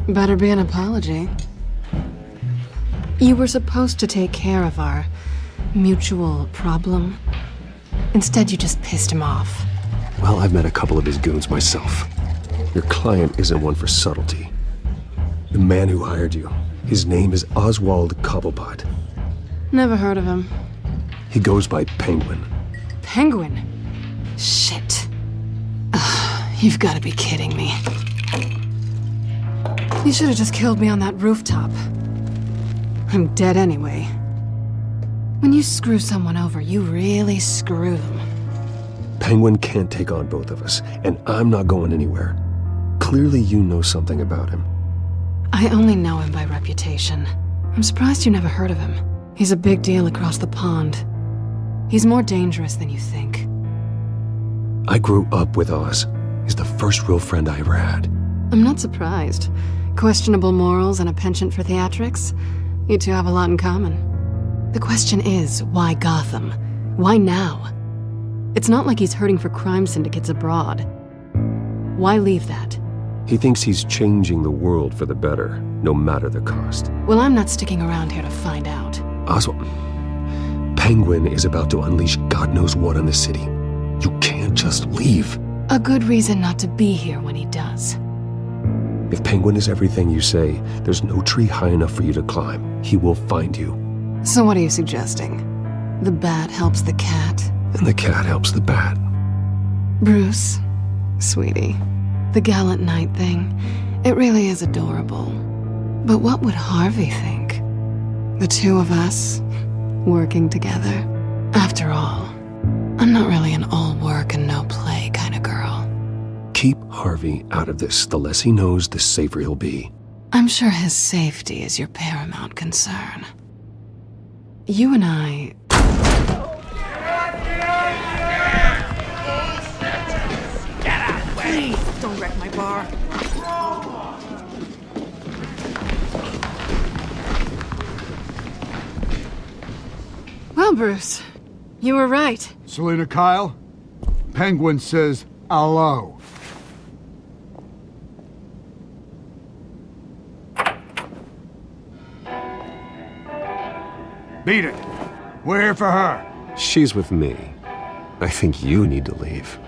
Better be an apology. You were supposed to take care of our mutual problem. Instead, you just pissed him off. Well, I've met a couple of his goons myself. Your client isn't one for subtlety. The man who hired you, his name is Oswald Cobblepot. Never heard of him. He goes by Penguin. Penguin? Shit. Ugh, you've got to be kidding me. You should have just killed me on that rooftop. I'm dead anyway. When you screw someone over, you really screw them. Penguin can't take on both of us, and I'm not going anywhere. Clearly you know something about him. I only know him by reputation. I'm surprised you never heard of him. He's a big deal across the pond. He's more dangerous than you think. I grew up with Oz. He's the first real friend I ever had. I'm not surprised. Questionable morals and a penchant for theatrics. You two have a lot in common. The question is, why Gotham? Why now? It's not like he's hurting for crime syndicates abroad. Why leave that? He thinks he's changing the world for the better, no matter the cost. Well, I'm not sticking around here to find out. Oswald, Penguin is about to unleash God knows what on the city. You can't just leave. A good reason not to be here when he does. If Penguin is everything you say, there's no tree high enough for you to climb. He will find you. So what are you suggesting? The bat helps the cat? And the cat helps the bat. Bruce, sweetie, the gallant knight thing, it really is adorable. But what would Harvey think? The two of us, working together? After all, I'm not really an all work and no play kind of girl. Keep Harvey out of this. The less he knows, the safer he'll be. I'm sure his safety is your paramount concern. You and I... Please, don't wreck my bar. Well, Bruce, you were right. Selena Kyle, Penguin says hello. Beat it. We're here for her. She's with me. I think you need to leave.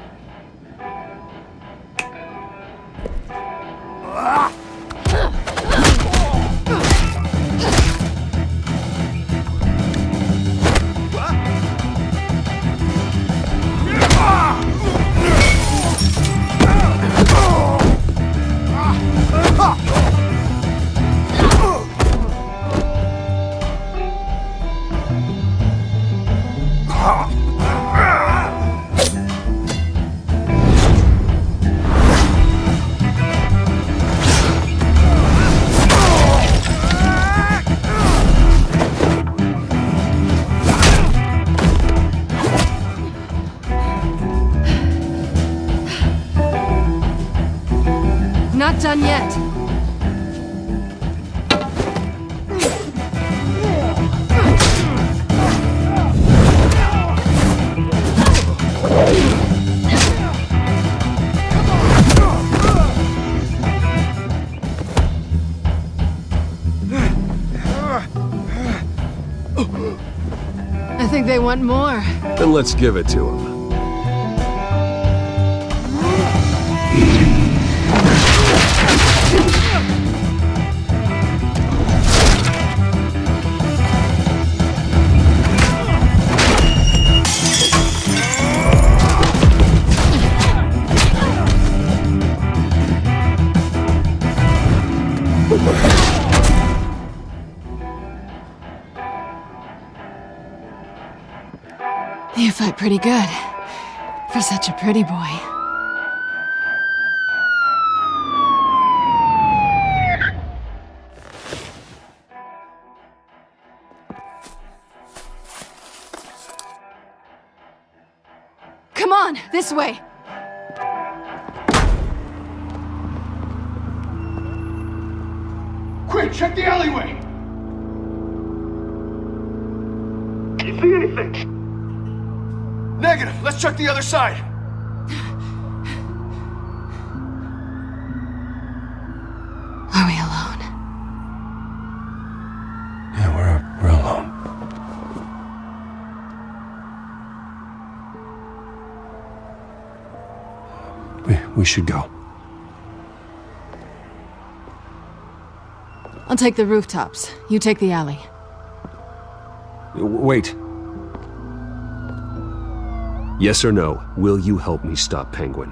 Not done yet. they want more. Then let's give it to them. You fight pretty good. For such a pretty boy. Come on, this way! Quick, check the alleyway! You see anything? Negative. Let's check the other side. Are we alone? Yeah, we're alone. We should go. I'll take the rooftops. You take the alley. Wait. Yes or no, will you help me stop Penguin?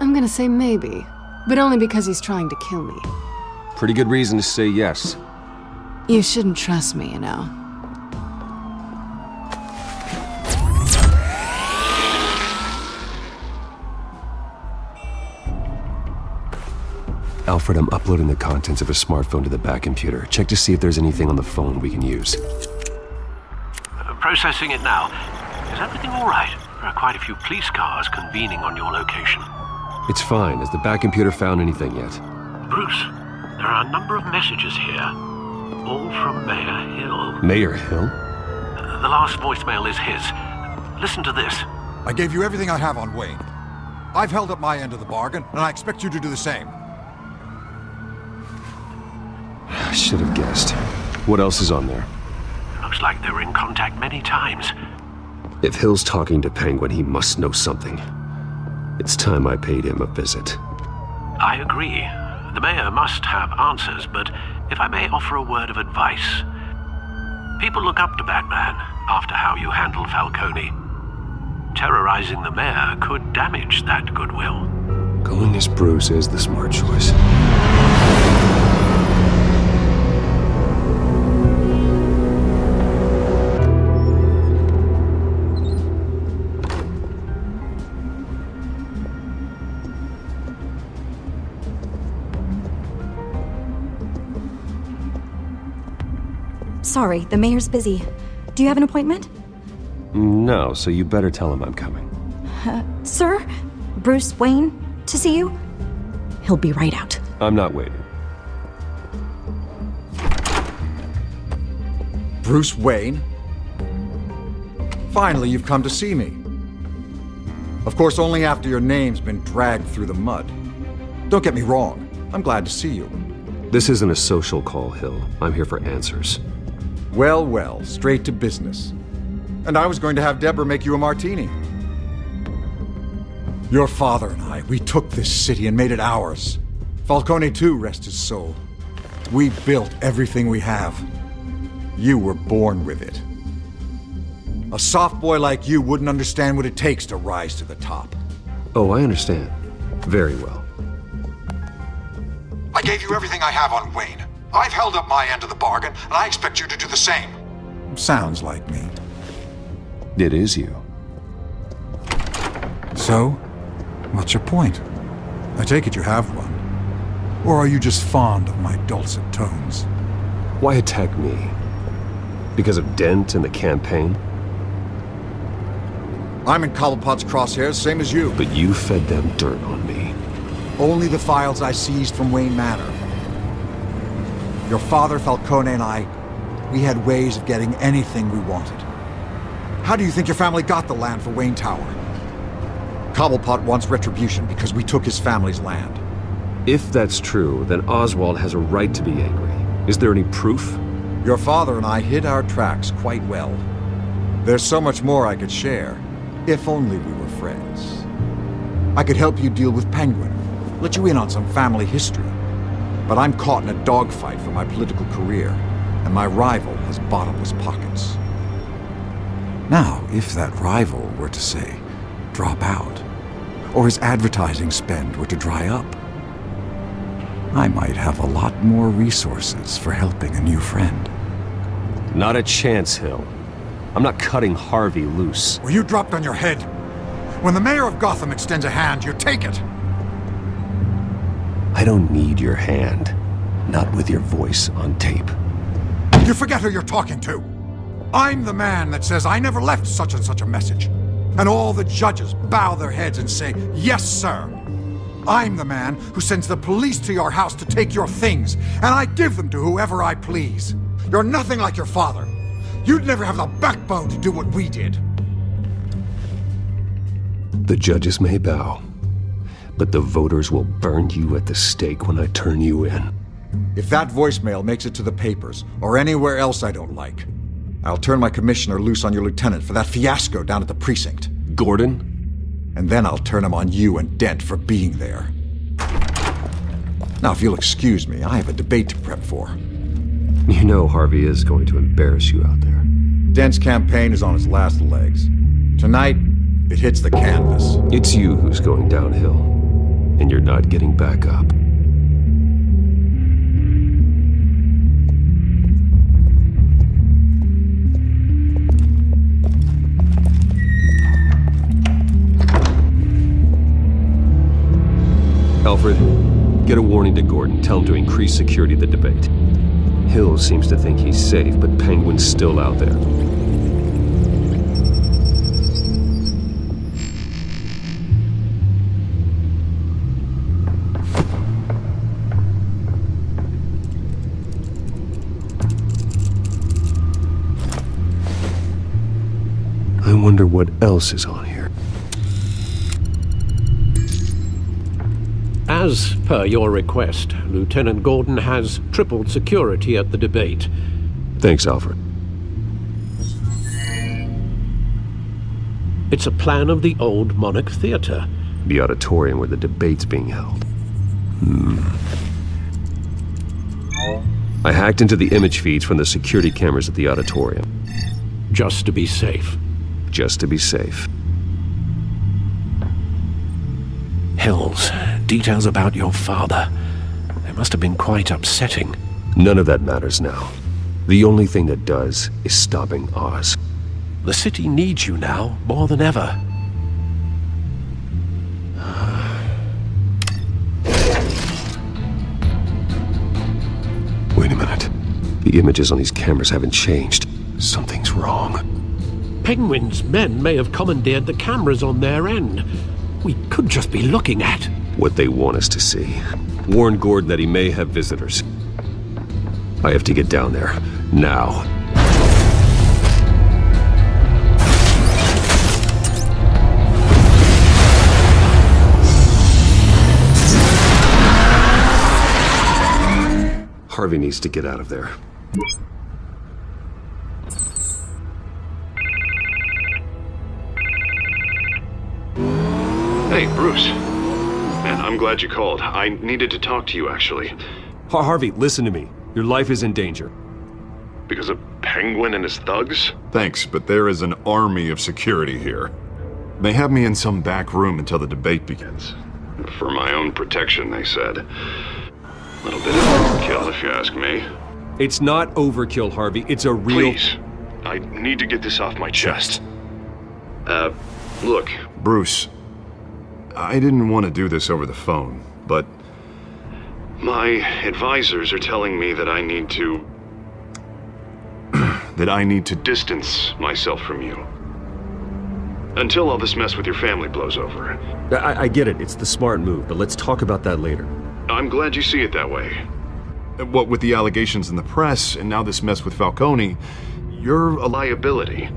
I'm gonna say maybe, but only because he's trying to kill me. Pretty good reason to say yes. You shouldn't trust me, you know. Alfred, I'm uploading the contents of a smartphone to the back computer. Check to see if there's anything on the phone we can use. Processing it now. Is everything all right? There are quite a few police cars convening on your location. It's fine. Has the back computer found anything yet? Bruce, there are a number of messages here. All from Mayor Hill. Mayor Hill? The last voicemail is his. Listen to this. I gave you everything I have on Wayne. I've held up my end of the bargain, and I expect you to do the same. I should have guessed. What else is on there? Looks like they were in contact many times. If Hill's talking to Penguin, he must know something. It's time I paid him a visit. I agree. The mayor must have answers, but if I may offer a word of advice. People look up to Batman after how you handled Falcone. Terrorizing the mayor could damage that goodwill. Going as Bruce is the smart choice. Sorry, the mayor's busy. Do you have an appointment? No, so you better tell him I'm coming. Sir? Bruce Wayne? To see you? He'll be right out. I'm not waiting. Bruce Wayne? Finally, you've come to see me. Of course, only after your name's been dragged through the mud. Don't get me wrong. I'm glad to see you. This isn't a social call, Hill. I'm here for answers. Well, well, straight to business. And I was going to have Deborah make you a martini. Your father and I, we took this city and made it ours. Falcone too, rest his soul. We built everything we have. You were born with it. A soft boy like you wouldn't understand what it takes to rise to the top. Oh, I understand. Very well. I gave you everything I have on Wayne. I've held up my end of the bargain, and I expect you to do the same. Sounds like me. It is you. So, what's your point? I take it you have one. Or are you just fond of my dulcet tones? Why attack me? Because of Dent and the campaign? I'm in Cobblepot's crosshairs, same as you. But you fed them dirt on me. Only the files I seized from Wayne Manor. Your father, Falcone, and I, we had ways of getting anything we wanted. How do you think your family got the land for Wayne Tower? Cobblepot wants retribution because we took his family's land. If that's true, then Oswald has a right to be angry. Is there any proof? Your father and I hid our tracks quite well. There's so much more I could share, if only we were friends. I could help you deal with Penguin, let you in on some family history. But I'm caught in a dogfight for my political career, and my rival has bottomless pockets. Now, if that rival were to, say, drop out, or his advertising spend were to dry up, I might have a lot more resources for helping a new friend. Not a chance, Hill. I'm not cutting Harvey loose. Were you dropped on your head? When the mayor of Gotham extends a hand, you take it! I don't need your hand. Not with your voice on tape. You forget who you're talking to! I'm the man that says I never left such and such a message. And all the judges bow their heads and say, yes, sir. I'm the man who sends the police to your house to take your things, and I give them to whoever I please. You're nothing like your father. You'd never have the backbone to do what we did. The judges may bow, but the voters will burn you at the stake when I turn you in. If that voicemail makes it to the papers, or anywhere else I don't like, I'll turn my commissioner loose on your lieutenant for that fiasco down at the precinct. Gordon? And then I'll turn him on you and Dent for being there. Now, if you'll excuse me, I have a debate to prep for. You know Harvey is going to embarrass you out there. Dent's campaign is on its last legs. Tonight, it hits the canvas. It's you who's going downhill, and you're not getting back up. Alfred, get a warning to Gordon. Tell him to increase security at the debate. Hill seems to think he's safe, but Penguin's still out there. I wonder what else is on here. As per your request, Lieutenant Gordon has tripled security at the debate. Thanks, Alfred. It's a plan of the old Monarch Theater. The auditorium where the debate's being held. I hacked into the image feeds from the security cameras at the auditorium. Just to be safe. Just to be safe. Hills, details about your father. They must have been quite upsetting. None of that matters now. The only thing that does is stopping Oz. The city needs you now, more than ever. Wait a minute. The images on these cameras haven't changed. Something's wrong. Penguin's men may have commandeered the cameras on their end. We could just be looking at what they want us to see. Warn Gordon that he may have visitors. I have to get down there. Now. Harvey needs to get out of there. Hey, Bruce. Man, I'm glad you called. I needed to talk to you, actually. Harvey, listen to me. Your life is in danger. Because of Penguin and his thugs? Thanks, but there is an army of security here. They have me in some back room until the debate begins. For my own protection, they said. A little bit of overkill, if you ask me. It's not overkill, Harvey. It's a real... Please. I need to get this off my chest. Look. Bruce, I didn't want to do this over the phone, but... My advisors are telling me that I need to... that I need to distance myself from you. Until all this mess with your family blows over. I get it. It's the smart move, but let's talk about that later. I'm glad you see it that way. What with the allegations in the press, and now this mess with Falcone, you're a liability.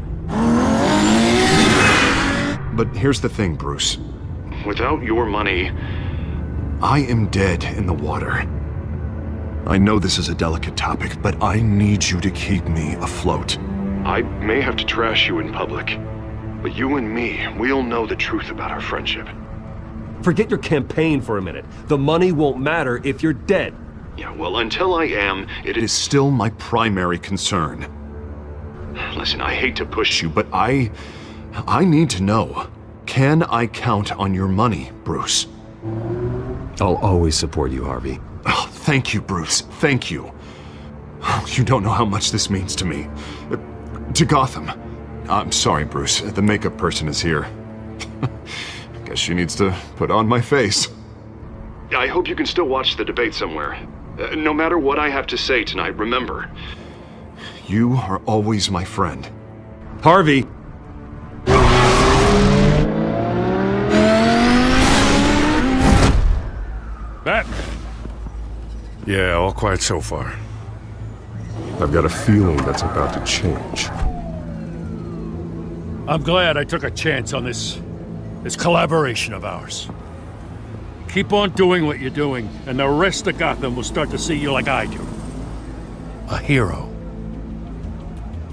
But here's the thing, Bruce. Without your money... I am dead in the water. I know this is a delicate topic, but I need you to keep me afloat. I may have to trash you in public, but you and me, we'll know the truth about our friendship. Forget your campaign for a minute. The money won't matter if you're dead. Yeah, well, until I am, It is still my primary concern. Listen, I hate to push you, But I need to know. Can I count on your money, Bruce? I'll always support you, Harvey. Oh, thank you, Bruce. Thank you. You don't know how much this means to me. To Gotham. I'm sorry, Bruce. The makeup person is here. Guess she needs to put on my face. I hope you can still watch the debate somewhere. No matter what I have to say tonight, remember. You are always my friend. Harvey! Batman. Yeah, all quiet so far. I've got a feeling that's about to change. I'm glad I took a chance on this collaboration of ours. Keep on doing what you're doing, and the rest of Gotham will start to see you like I do. A hero.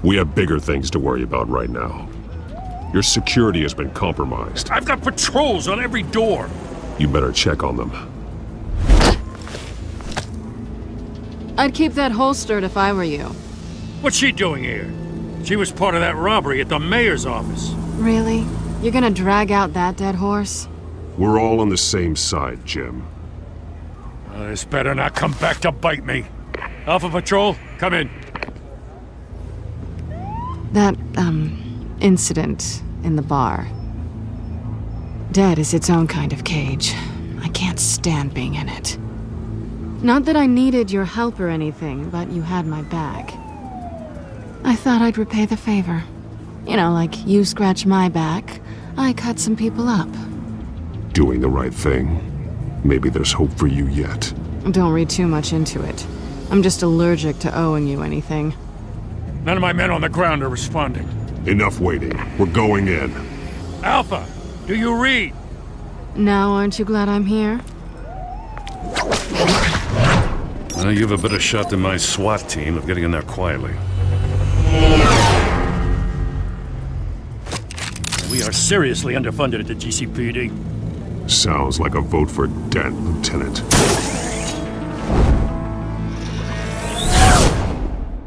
We have bigger things to worry about right now. Your security has been compromised. I've got patrols on every door. You better check on them. I'd keep that holstered if I were you. What's she doing here? She was part of that robbery at the mayor's office. Really? You're gonna drag out that dead horse? We're all on the same side, Jim. This better not come back to bite me. Alpha Patrol, come in. That, incident in the bar. Dead is its own kind of cage. I can't stand being in it. Not that I needed your help or anything, but you had my back. I thought I'd repay the favor. You know, like you scratch my back, I cut some people up. Doing the right thing. Maybe there's hope for you yet. Don't read too much into it. I'm just allergic to owing you anything. None of my men on the ground are responding. Enough waiting. We're going in. Alpha, do you read? Now aren't you glad I'm here? Well, you have a better shot than my SWAT team of getting in there quietly. We are seriously underfunded at the GCPD. Sounds like a vote for Dent, Lieutenant.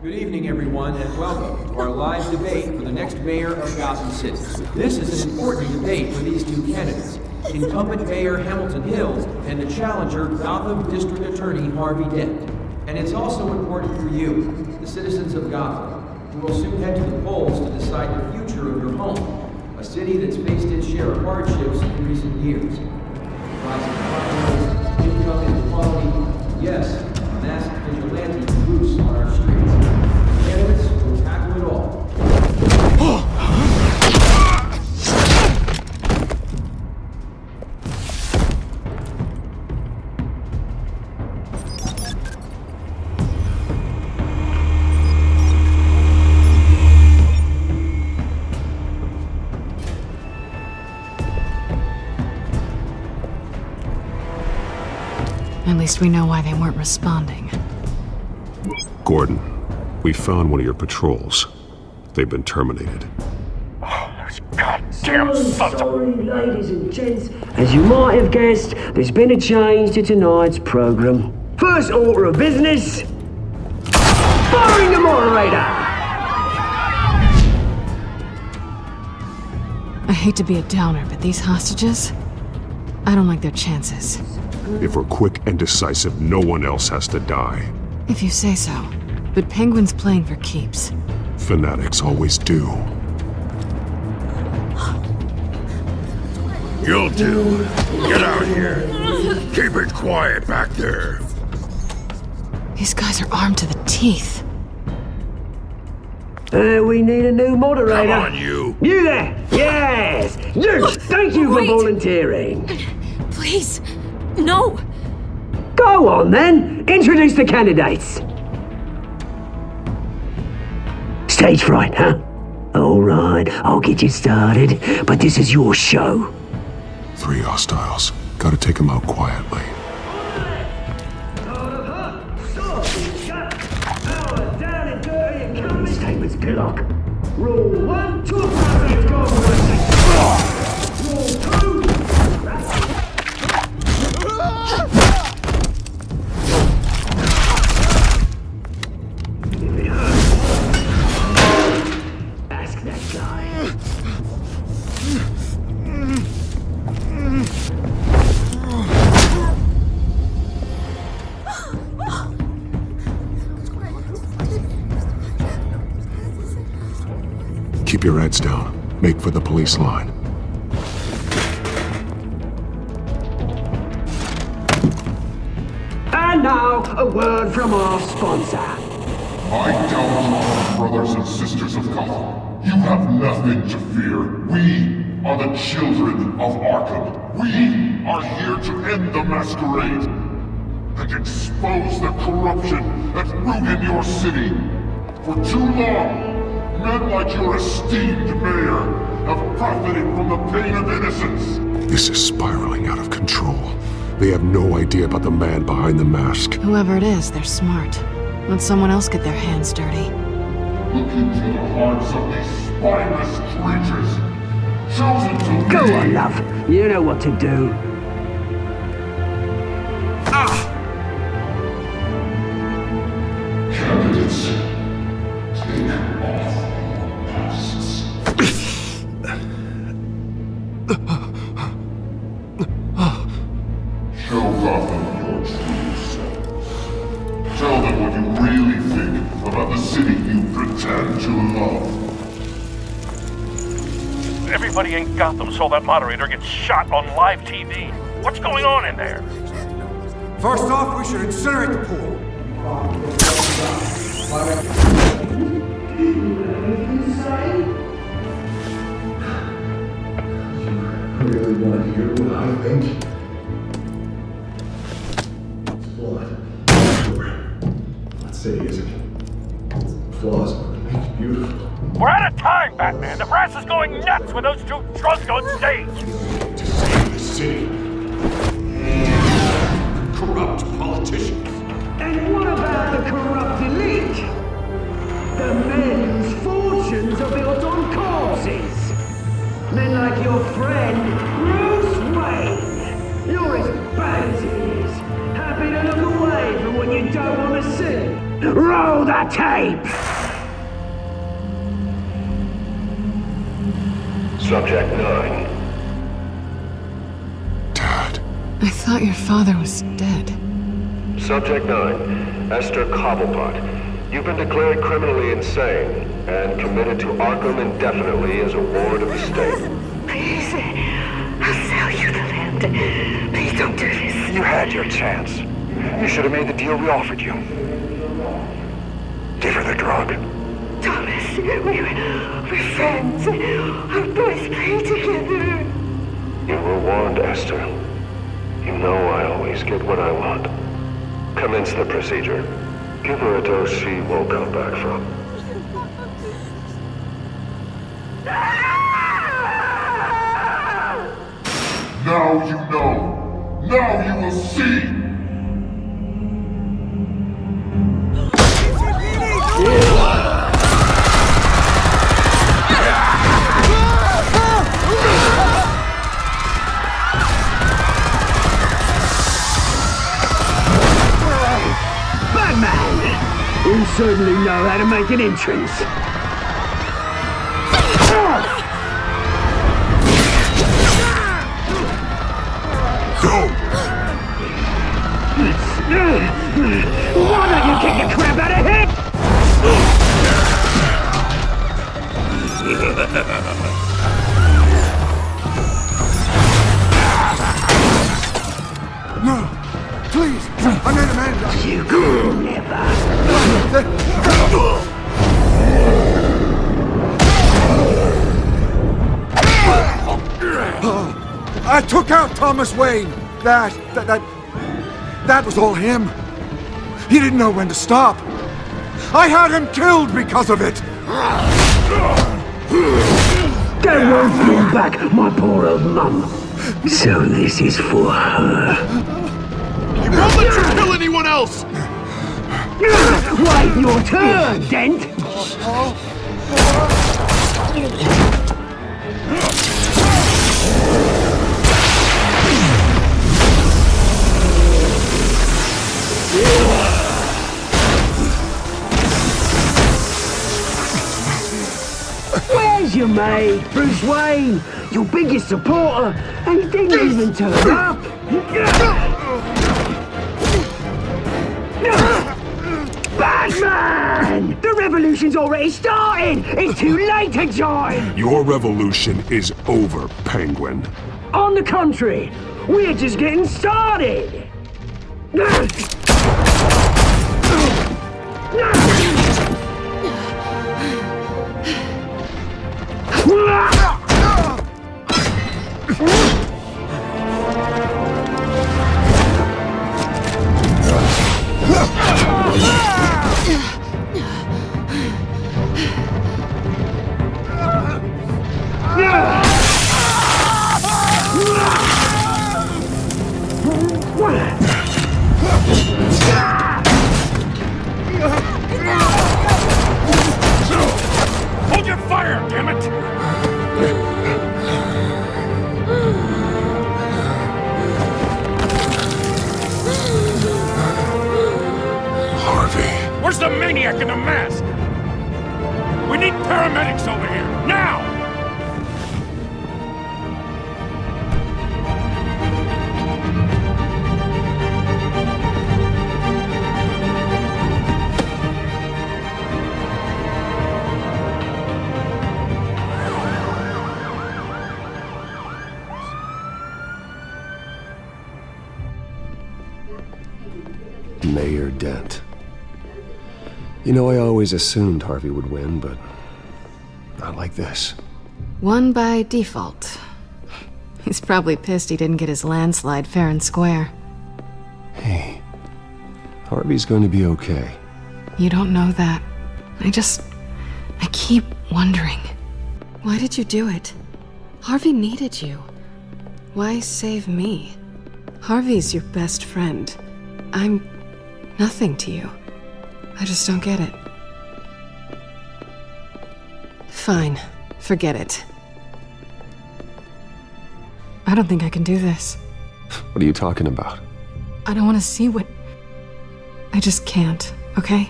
Good evening, everyone, and welcome to our live debate for the next mayor of Gotham City. This is an important debate for these two candidates, incumbent Mayor Hamilton Hills and the challenger Gotham District Attorney Harvey Dent. And it's also important for you, the citizens of Gotham, who will soon head to the polls to decide the future of your home, a city that's faced its share of hardships in recent years. Rising crime, income inequality, yes, masked vigilante groups on our streets. Candidates will tackle it all. At least we know why they weren't responding. Gordon, we found one of your patrols. They've been terminated. Damn sorry, ladies and gents. As you might have guessed, there's been a change to tonight's program. First order of business, firing the moderator. I hate to be a downer, but these hostages, I don't like their chances. If we're quick and decisive, no one else has to die. If you say so. But Penguin's playing for keeps. Fanatics always do. You'll do. Get out here. Keep it quiet back there. These guys are armed to the teeth. We need a new moderator. Come on, you. You there? Yes. You. Thank you for volunteering. Please. No! Go on then! Introduce the candidates! Stage fright, huh? Alright, I'll get you started, but this is your show. 3 hostiles. Gotta take them out quietly. Statements, Pillock. Rule 1, talk about it, go Rule 2. Ask that guy. Keep your heads down. Make for the police line. And now, a word from our sponsor. My downfall, brothers and sisters of Gotham. You have nothing to fear. We are the children of Arkham. We are here to end the masquerade and expose the corruption that ruined your city. For too long, men like your esteemed mayor have profited from the pain of innocence. This is spiraling out of control. They have no idea about the man behind the mask. Whoever it is, they're smart. Let someone else get their hands dirty. Look into the hearts of these spineless creatures. Chosen to Go lead. on, love. You know what to do. Candidates, take off your masks. Show Gotham your true selves. Tell them what you really think about the city you pretend to love. Everybody in Gotham saw that moderator get shot on live TV. What's going on in there? First off, we should incinerate the pool. Really want to hear what I think? It's blood. Everywhere. That city isn't. Flaws, but it's beautiful. We're out of time, Batman. The press is going nuts with those two drunks on stage. To save the city. Corrupt politicians. And what about the corrupt elite? The men whose fortunes are built on corpses. Men like your friend, Bruce Wayne. You're as bad as he is. Happy to look away from what you don't want to see. Roll the tape! Subject 9. I thought your father was dead. Subject 9. Esther Cobblepot. You've been declared criminally insane and committed to Arkham indefinitely as a ward of the state. Please, I'll sell you the land. Please don't do this. You had your chance. You should have made the deal we offered you. Give her the drug. Thomas, we're friends. Our boys play together. You were warned, Esther. You know I always get what I want. Commence the procedure. Give her a dose she won't come back from. Now you know. Now you will see. Batman! You certainly know how to make an entrance. Go! Why don't you kick the crap out of him? No! Please! I made a man! You could never! I took out Thomas Wayne! That was all him. He didn't know when to stop. I had him killed because of it! That won't bring back my poor old mum. So this is for her. I won't let you kill anyone else! Wait your turn, Dent! Where's your mate, Bruce Wayne? Your biggest supporter, and he didn't even turn up. Batman! The revolution's already started! It's too late to join! Your revolution is over, Penguin. On the contrary, we're just getting started! Hold your fire, damn it! Harvey. Where's the maniac in the mask? We need paramedics over here, now! Mayor Dent. You know, I always assumed Harvey would win, but not like this. Won by default. He's probably pissed he didn't get his landslide fair and square. Hey, Harvey's going to be okay. You don't know that. I keep wondering. Why did you do it? Harvey needed you. Why save me? Harvey's your best friend. I'm nothing to you. I just don't get it. Fine. Forget it. I don't think I can do this. What are you talking about? I don't want to see what... I just can't, okay?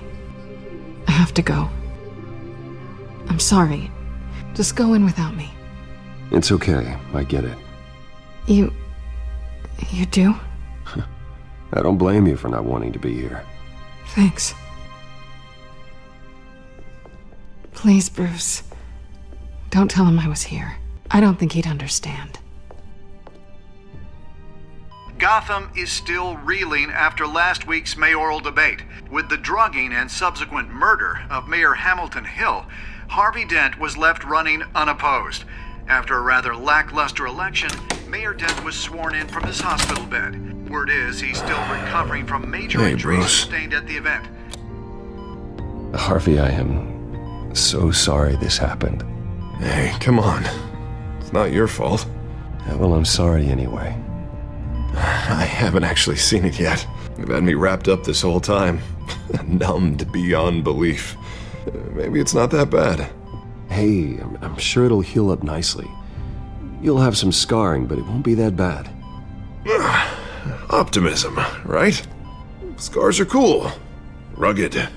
I have to go. I'm sorry. Just go in without me. It's okay. I get it. You do? I don't blame you for not wanting to be here. Thanks. Please, Bruce. Don't tell him I was here. I don't think he'd understand. Gotham is still reeling after last week's mayoral debate. With the drugging and subsequent murder of Mayor Hamilton Hill, Harvey Dent was left running unopposed. After a rather lackluster election, Mayor Dent was sworn in from his hospital bed. Word is he's still recovering from major injuries sustained at the event. Harvey, I am so sorry this happened. Hey, come on. It's not your fault. Yeah, well, I'm sorry anyway. I haven't actually seen it yet. You've had me wrapped up this whole time. Numbed beyond belief. Maybe it's not that bad. Hey, I'm sure it'll heal up nicely. You'll have some scarring, but it won't be that bad. Optimism, right? Scars are cool. Rugged.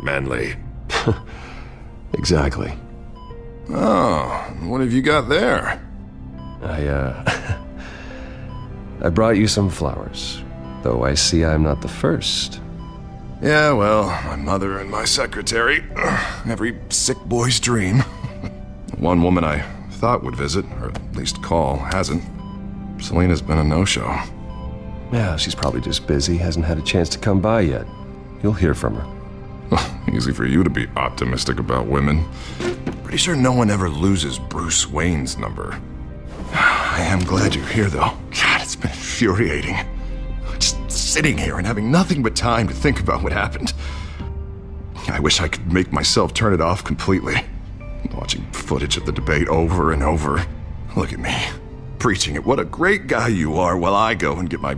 Manly. Exactly. Oh, what have you got there? I brought you some flowers, though I see I'm not the first. Yeah, well, my mother and my secretary. Every sick boy's dream. One woman I thought would visit, or at least call, hasn't. Selena's been a no-show. Yeah, she's probably just busy, hasn't had a chance to come by yet. You'll hear from her. Easy for you to be optimistic about women. Pretty sure no one ever loses Bruce Wayne's number. I am glad you're here, though. God, it's been infuriating. Just sitting here and having nothing but time to think about what happened. I wish I could make myself turn it off completely. Watching footage of the debate over and over. Look at me, preaching it. What a great guy you are, while I go and get my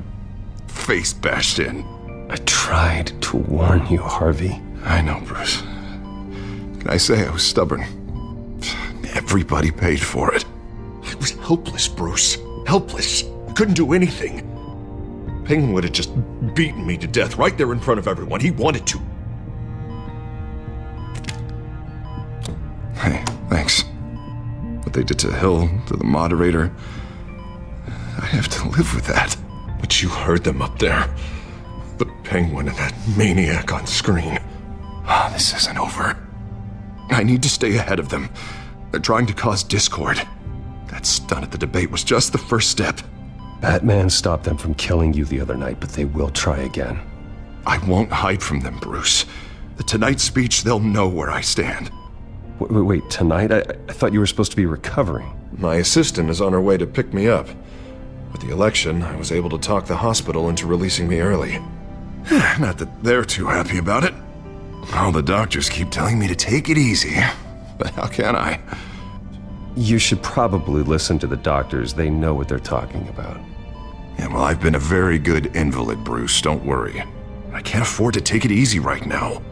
face bashed in. I tried to warn you, Harvey. I know, Bruce. Can I say I was stubborn? Everybody paid for it. I was helpless, Bruce. Helpless. I couldn't do anything. Penguin would have just beaten me to death right there in front of everyone. He wanted to. Hey, thanks. What they did to Hill, to the moderator, I have to live with that. But you heard them up there. The Penguin and that maniac on screen. This isn't over. I need to stay ahead of them. They're trying to cause discord. That stunt at the debate was just the first step. Batman stopped them from killing you the other night, but they will try again. I won't hide from them, Bruce. The Tonight speech, they'll know where I stand. Wait, tonight? I thought you were supposed to be recovering. My assistant is on her way to pick me up. With the election, I was able to talk the hospital into releasing me early. Not that they're too happy about it. All the doctors keep telling me to take it easy. But how can I? You should probably listen to the doctors. They know what they're talking about. Yeah, well, I've been a very good invalid, Bruce. Don't worry. I can't afford to take it easy right now.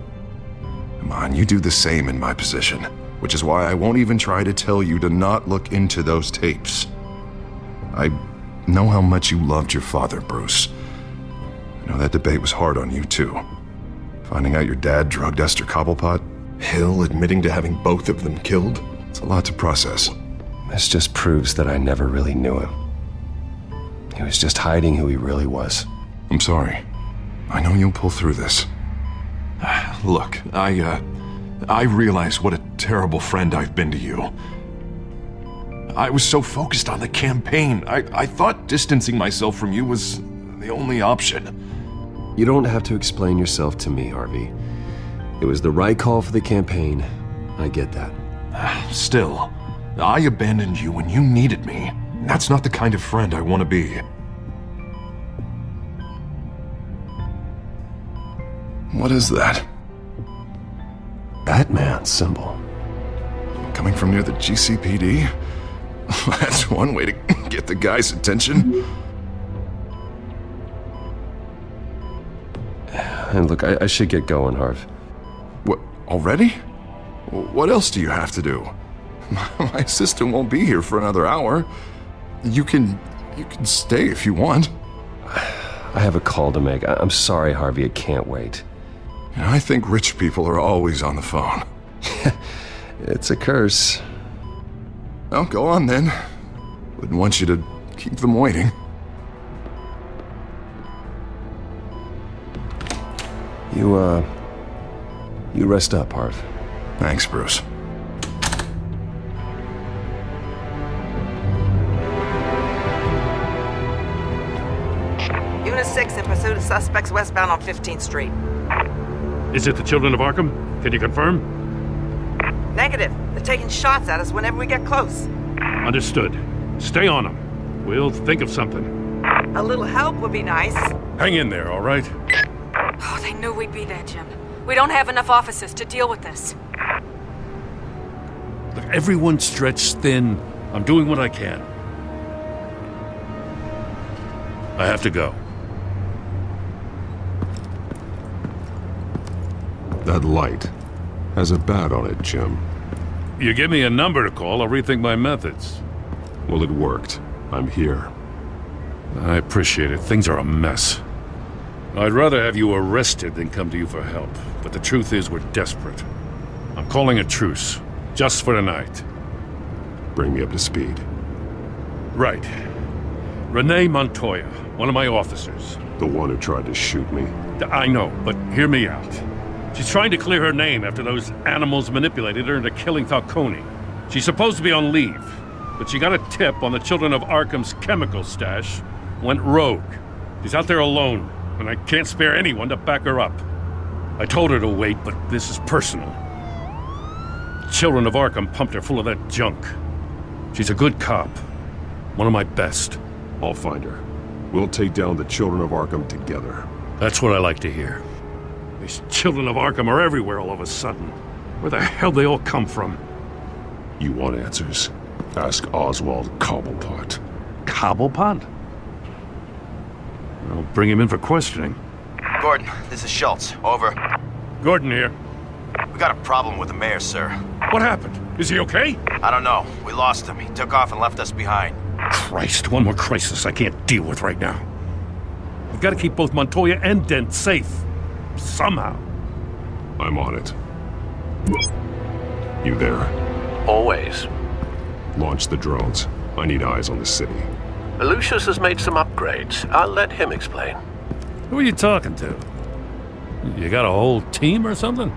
Come on, you do the same in my position. Which is why I won't even try to tell you to not look into those tapes. I know how much you loved your father, Bruce. I know that debate was hard on you, too. Finding out your dad drugged Esther Cobblepot, Hill admitting to having both of them killed, it's a lot to process. This just proves that I never really knew him. He was just hiding who he really was. I'm sorry. I know you'll pull through this. Look, I realize what a terrible friend I've been to you. I was so focused on the campaign. I thought distancing myself from you was the only option. You don't have to explain yourself to me, Harvey. It was the right call for the campaign. I get that. Still, I abandoned you when you needed me. That's not the kind of friend I want to be. What is that? Batman symbol. Coming from near the GCPD? That's one way to get the guy's attention. And look, I should get going, Harv. What, already? What else do you have to do? My assistant won't be here for another hour. You can stay if you want. I have a call to make. I'm sorry, Harvey, I can't wait. I think rich people are always on the phone. It's a curse. Well, go on then. Wouldn't want you to keep them waiting. You rest up, Harv. Thanks, Bruce. Unit 6 in pursuit of suspects westbound on 15th Street. Is it the children of Arkham? Can you confirm? Negative. They're taking shots at us whenever we get close. Understood. Stay on them. We'll think of something. A little help would be nice. Hang in there, all right? Oh, they knew we'd be there, Jim. We don't have enough officers to deal with this. Look, everyone's stretched thin. I'm doing what I can. I have to go. That light has a bat on it, Jim. You give me a number to call, I'll rethink my methods. Well, it worked. I'm here. I appreciate it. Things are a mess. I'd rather have you arrested than come to you for help. But the truth is, we're desperate. I'm calling a truce. Just for tonight. Bring me up to speed. Right. Renee Montoya, one of my officers. The one who tried to shoot me? I know, but hear me out. She's trying to clear her name after those animals manipulated her into killing Falcone. She's supposed to be on leave, but she got a tip on the Children of Arkham's chemical stash, went rogue. She's out there alone, and I can't spare anyone to back her up. I told her to wait, but this is personal. Children of Arkham pumped her full of that junk. She's a good cop. One of my best. I'll find her. We'll take down the Children of Arkham together. That's what I like to hear. These Children of Arkham are everywhere all of a sudden. Where the hell they all come from? You want answers? Ask Oswald Cobblepot. Cobblepot? I'll bring him in for questioning. Gordon, this is Schultz. Over. Gordon here. We got a problem with the mayor, sir. What happened? Is he okay? I don't know. We lost him. He took off and left us behind. Christ, one more crisis I can't deal with right now. We've got to keep both Montoya and Dent safe. Somehow. I'm on it. You there? Always. Launch the drones. I need eyes on the city. Lucius has made some upgrades. I'll let him explain. Who are you talking to? You got a whole team or something?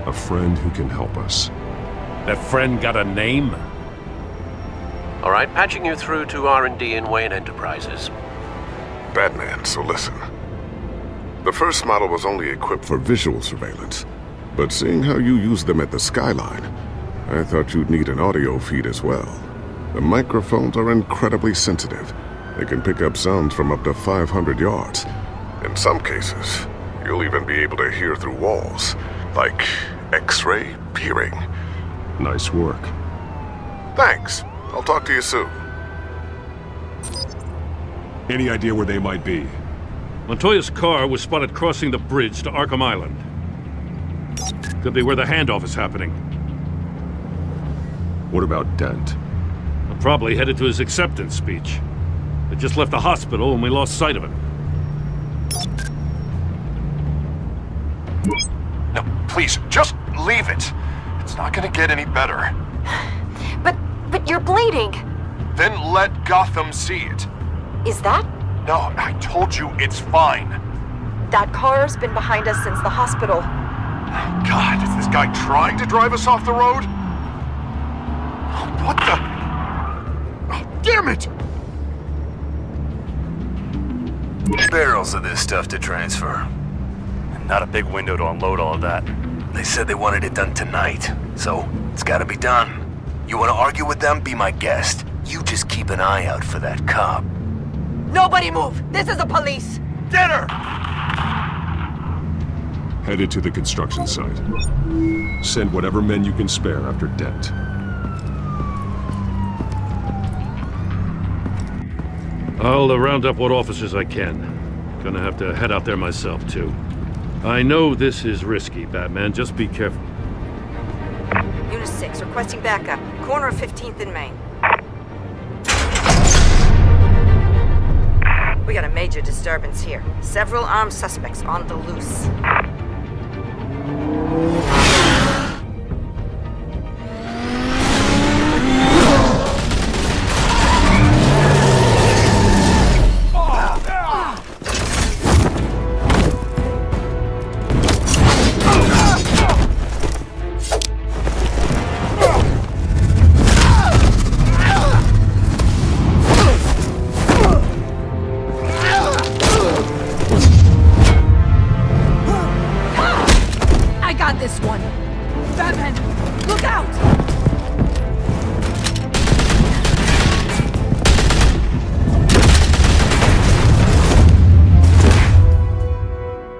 A friend who can help us. That friend got a name? All right, patching you through to R&D in Wayne Enterprises. Batman, so listen. The first model was only equipped for visual surveillance, but seeing how you use them at the Skyline, I thought you'd need an audio feed as well. The microphones are incredibly sensitive. They can pick up sounds from up to 500 yards. In some cases, you'll even be able to hear through walls, like X-ray peering. Nice work. Thanks. I'll talk to you soon. Any idea where they might be? Montoya's car was spotted crossing the bridge to Arkham Island. Could be where the handoff is happening. What about Dent? Probably headed to his acceptance speech. They just left the hospital and we lost sight of him. No, please, just leave it. It's not gonna get any better. But you're bleeding. Then let Gotham see it. Is that? No, I told you it's fine. That car's been behind us since the hospital. God, is this guy trying to drive us off the road? What the? Oh, damn it! Barrels of this stuff to transfer. Not a big window to unload all of that. They said they wanted it done tonight, so it's gotta be done. You wanna argue with them? Be my guest. You just keep an eye out for that cop. Nobody move! This is the police! Get her! Headed to the construction site. Send whatever men you can spare after Dent. I'll round up what officers I can. Gonna have to head out there myself, too. I know this is risky, Batman. Just be careful. Unit 6, requesting backup. Corner of 15th and Main. We got a major disturbance here. Several armed suspects on the loose.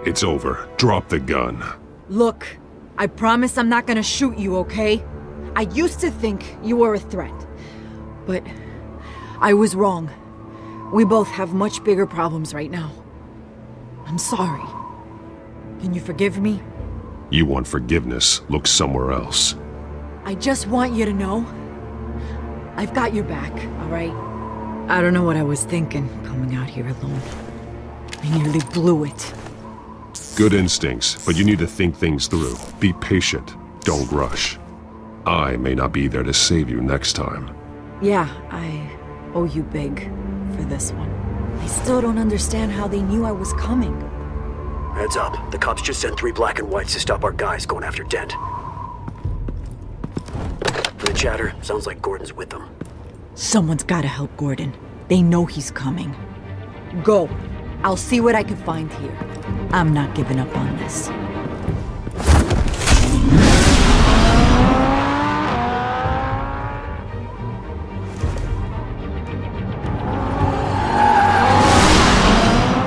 It's over. Drop the gun. Look, I promise I'm not gonna shoot you, okay? I used to think you were a threat, but I was wrong. We both have much bigger problems right now. I'm sorry. Can you forgive me? You want forgiveness, look somewhere else. I just want you to know, I've got your back, all right? I don't know what I was thinking, coming out here alone. I nearly blew it. Good instincts, but you need to think things through. Be patient. Don't rush. I may not be there to save you next time. Yeah, I owe you big for this one. I still don't understand how they knew I was coming. Heads up. The cops just sent 3 black and whites to stop our guys going after Dent. For the chatter, sounds like Gordon's with them. Someone's gotta help Gordon. They know he's coming. Go. I'll see what I can find here. I'm not giving up on this.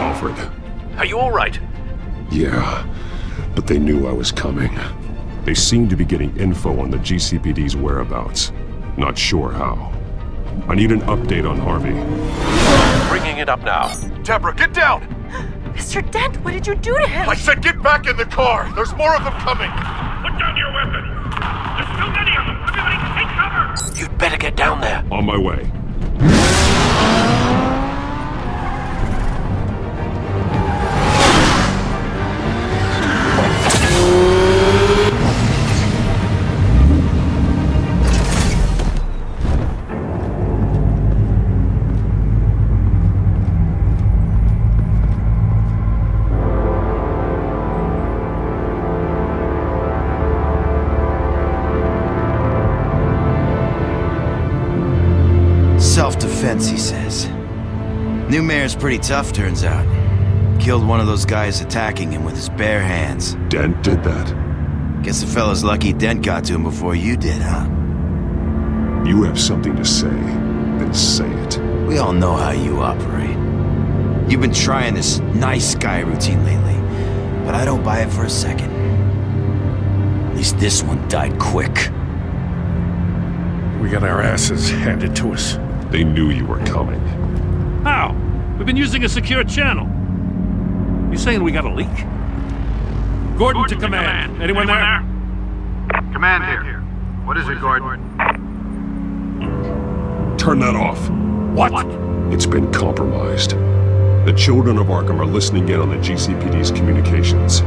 Alfred. Are you all right? Yeah, but they knew I was coming. They seem to be getting info on the GCPD's whereabouts. Not sure how. I need an update on Harvey. Bringing it up now. Deborah, get down! Mr. Dent, what did you do to him? I said get back in the car! There's more of them coming! Put down your weapon! There's still You'd better get down there. On my way. Self-defense, he says. New mayor's pretty tough, turns out. Killed one of those guys attacking him with his bare hands. Dent did that? Guess the fella's lucky Dent got to him before you did, huh? You have something to say, then say it. We all know how you operate. You've been trying this nice guy routine lately, but I don't buy it for a second. At least this one died quick. We got our asses handed to us. They knew you were coming. How? We've been using a secure channel. You saying we got a leak? Gordon to command. Anyone there? Command here. What is it, Gordon? Turn that off. What? It's been compromised. The children of Arkham are listening in on the GCPD's communications.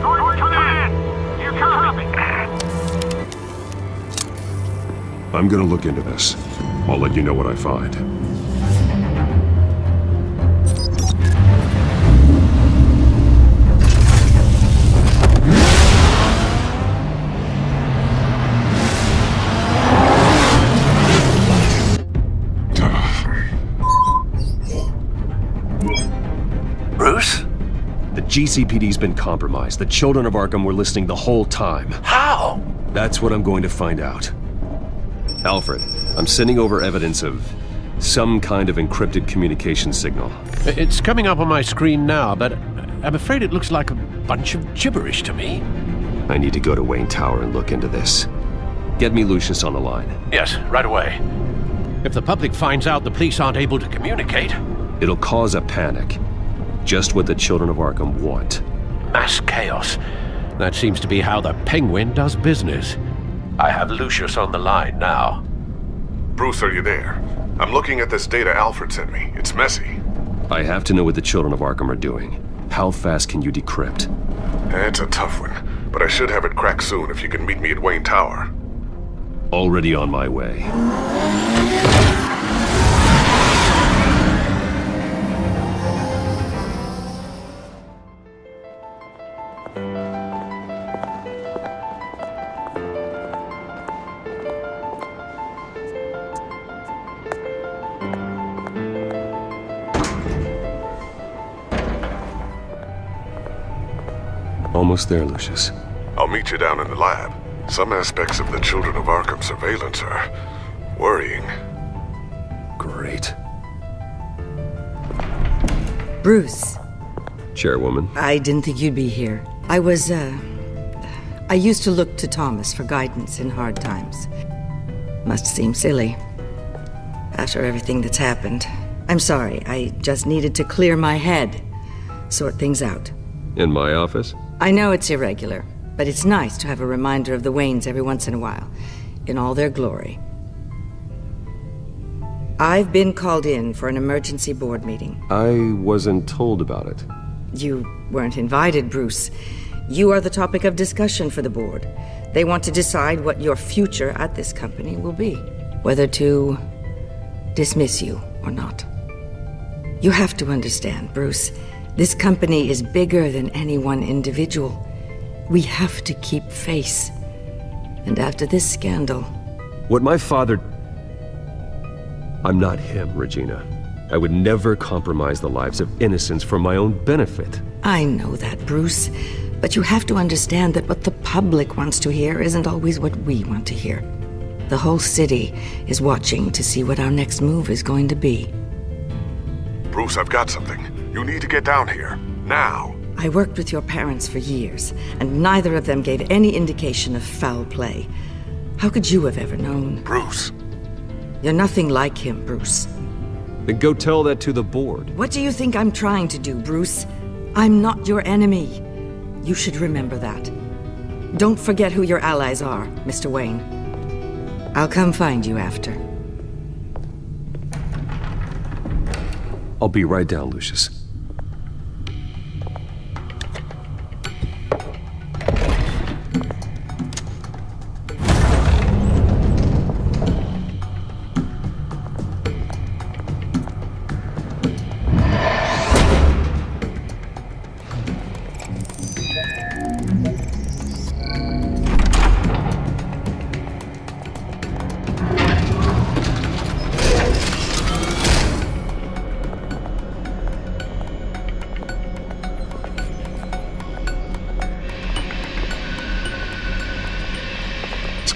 Gordon, command! You copy? I'm gonna look into this. I'll let you know what I find. Bruce? The GCPD's been compromised. The children of Arkham were listening the whole time. How? That's what I'm going to find out. Alfred, I'm sending over evidence of some kind of encrypted communication signal. It's coming up on my screen now, but I'm afraid it looks like a bunch of gibberish to me. I need to go to Wayne Tower and look into this. Get me Lucius on the line. Yes, right away. If the public finds out the police aren't able to communicate... It'll cause a panic. Just what the children of Arkham want. Mass chaos. That seems to be how the Penguin does business. I have Lucius on the line now. Bruce, are you there? I'm looking at this data Alfred sent me. It's messy. I have to know what the children of Arkham are doing. How fast can you decrypt? It's a tough one, but I should have it cracked soon if you can meet me at Wayne Tower. Already on my way. Almost there, Lucius. I'll meet you down in the lab. Some aspects of the Children of Arkham surveillance are worrying. Great. Bruce. Chairwoman. I didn't think you'd be here. I used to look to Thomas for guidance in hard times. Must seem silly. After everything that's happened. I'm sorry, I just needed to clear my head. Sort things out. In my office? I know it's irregular, but it's nice to have a reminder of the Waynes every once in a while, in all their glory. I've been called in for an emergency board meeting. I wasn't told about it. You weren't invited, Bruce. You are the topic of discussion for the board. They want to decide what your future at this company will be. Whether to dismiss you or not. You have to understand, Bruce. This company is bigger than any one individual. We have to keep face. And after this scandal... What my father... I'm not him, Regina. I would never compromise the lives of innocents for my own benefit. I know that, Bruce. But you have to understand that what the public wants to hear isn't always what we want to hear. The whole city is watching to see what our next move is going to be. Bruce, I've got something. You need to get down here. Now. I worked with your parents for years, and neither of them gave any indication of foul play. How could you have ever known? Bruce. You're nothing like him, Bruce. Then go tell that to the board. What do you think I'm trying to do, Bruce? I'm not your enemy. You should remember that. Don't forget who your allies are, Mr. Wayne. I'll come find you after. I'll be right down, Lucius.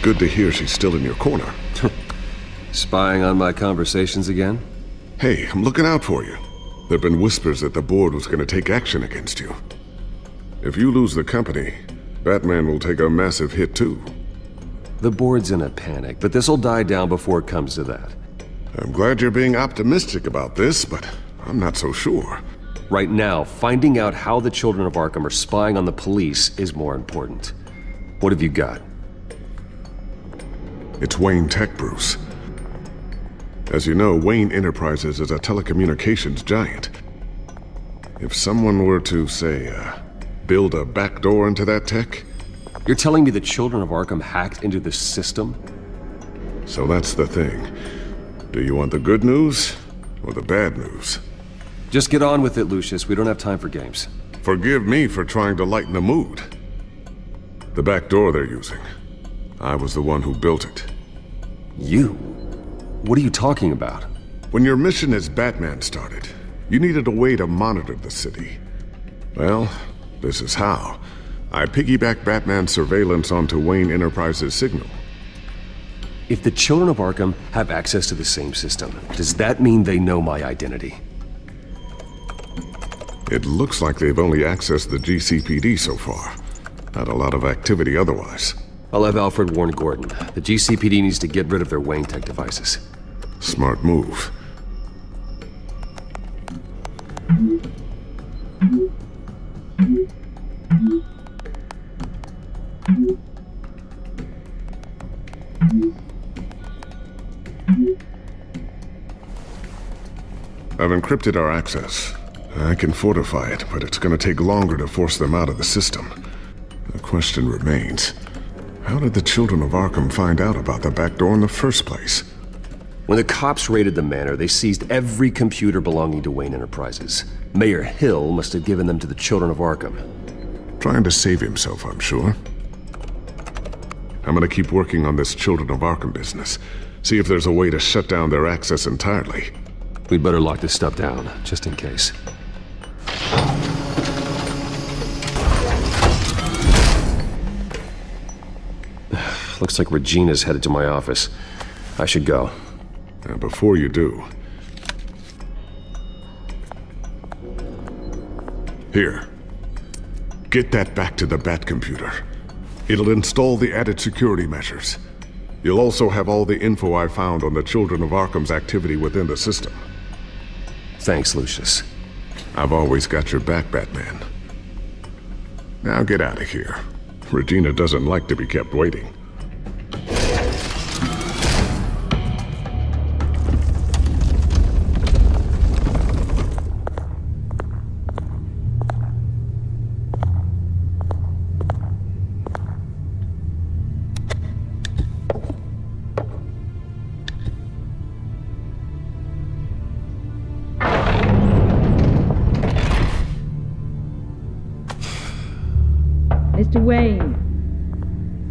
Good to hear she's still in your corner. Spying on my conversations again? Hey, I'm looking out for you. There've been whispers that the board was going to take action against you. If you lose the company, Batman will take a massive hit too. The board's in a panic, but this'll die down before it comes to that. I'm glad you're being optimistic about this, but I'm not so sure. Right now, finding out how the children of Arkham are spying on the police is more important. What have you got? It's Wayne Tech, Bruce. As you know, Wayne Enterprises is a telecommunications giant. If someone were to, say, build a backdoor into that tech... You're telling me the children of Arkham hacked into the system? So that's the thing. Do you want the good news or the bad news? Just get on with it, Lucius. We don't have time for games. Forgive me for trying to lighten the mood. The backdoor they're using. I was the one who built it. You? What are you talking about? When your mission as Batman started, you needed a way to monitor the city. Well, this is how. I piggybacked Batman's surveillance onto Wayne Enterprises' signal. If the children of Arkham have access to the same system, does that mean they know my identity? It looks like they've only accessed the GCPD so far. Not a lot of activity otherwise. I'll have Alfred warn Gordon. The GCPD needs to get rid of their Wayne Tech devices. Smart move. I've encrypted our access. I can fortify it, but it's going to take longer to force them out of the system. The question remains. How did the children of Arkham find out about the back door in the first place? When the cops raided the manor, they seized every computer belonging to Wayne Enterprises. Mayor Hill must have given them to the children of Arkham. Trying to save himself, I'm sure. I'm gonna keep working on this Children of Arkham business. See if there's a way to shut down their access entirely. We'd better lock this stuff down, just in case. Looks like Regina's headed to my office. I should go. Now, before you do... Here. Get that back to the Bat computer. It'll install the added security measures. You'll also have all the info I found on the Children of Arkham's activity within the system. Thanks, Lucius. I've always got your back, Batman. Now get out of here. Regina doesn't like to be kept waiting. Mr. Wayne.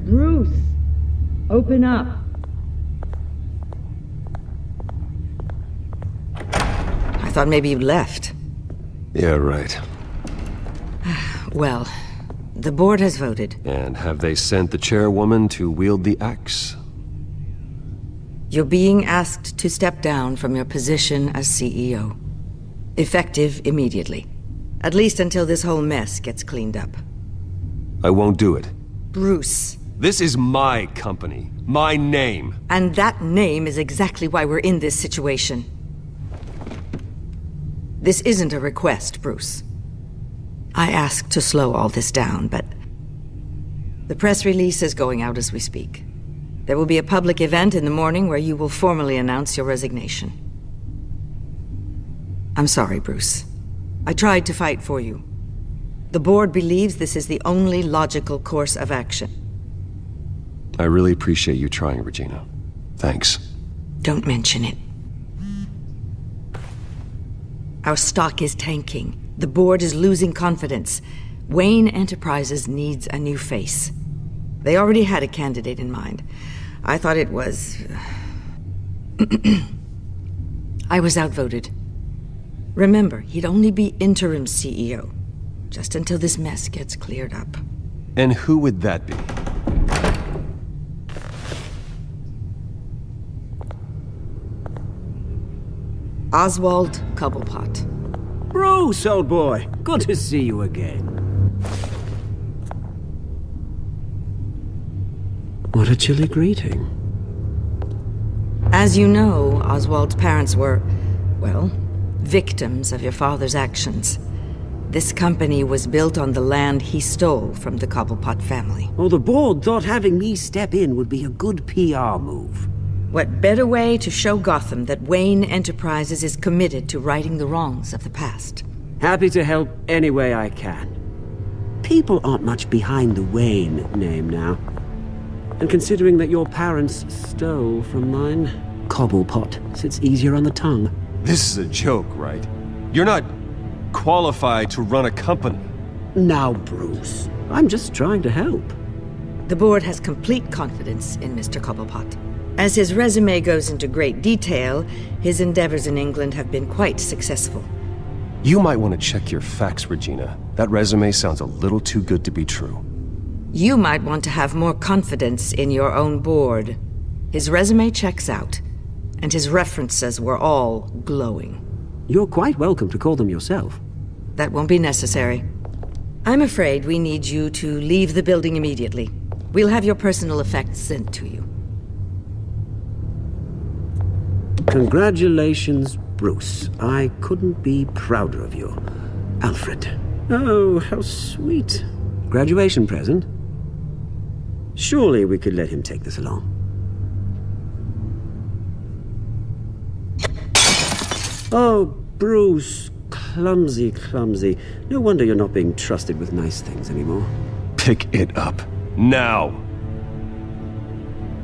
Bruce. Open up. I thought maybe you left. Yeah, right. Well, the board has voted. And have they sent the chairwoman to wield the axe? You're being asked to step down from your position as CEO. Effective immediately. At least until this whole mess gets cleaned up. I won't do it. Bruce. This is my company. My name. And that name is exactly why we're in this situation. This isn't a request, Bruce. I asked to slow all this down, but... the press release is going out as we speak. There will be a public event in the morning where you will formally announce your resignation. I'm sorry, Bruce. I tried to fight for you. The board believes this is the only logical course of action. I really appreciate you trying, Regina. Thanks. Don't mention it. Our stock is tanking. The board is losing confidence. Wayne Enterprises needs a new face. They already had a candidate in mind. I thought it was... I was outvoted. Remember, he'd only be interim CEO, just until this mess gets cleared up. And who would that be? Oswald Cobblepot. Bruce, old boy. Good to see you again. What a chilly greeting. As you know, Oswald's parents were, well, victims of your father's actions. This company was built on the land he stole from the Cobblepot family. Well, the board thought having me step in would be a good PR move. What better way to show Gotham that Wayne Enterprises is committed to righting the wrongs of the past? Happy to help any way I can. People aren't much behind the Wayne name now. And considering that your parents stole from mine, Cobblepot sits easier on the tongue. This is a joke, right? You're not qualified to run a company. Now, Bruce, I'm just trying to help. The board has complete confidence in Mr. Cobblepot. As his resume goes into great detail, his endeavors in England have been quite successful. You might want to check your facts, Regina. That resume sounds a little too good to be true. You might want to have more confidence in your own board. His resume checks out, and his references were all glowing. You're quite welcome to call them yourself. That won't be necessary. I'm afraid we need you to leave the building immediately. We'll have your personal effects sent to you. Congratulations, Bruce. I couldn't be prouder of you. Alfred. Oh, how sweet. Graduation present? Surely we could let him take this along. Oh, Bruce. Clumsy, clumsy. No wonder you're not being trusted with nice things anymore. Pick it up. Now!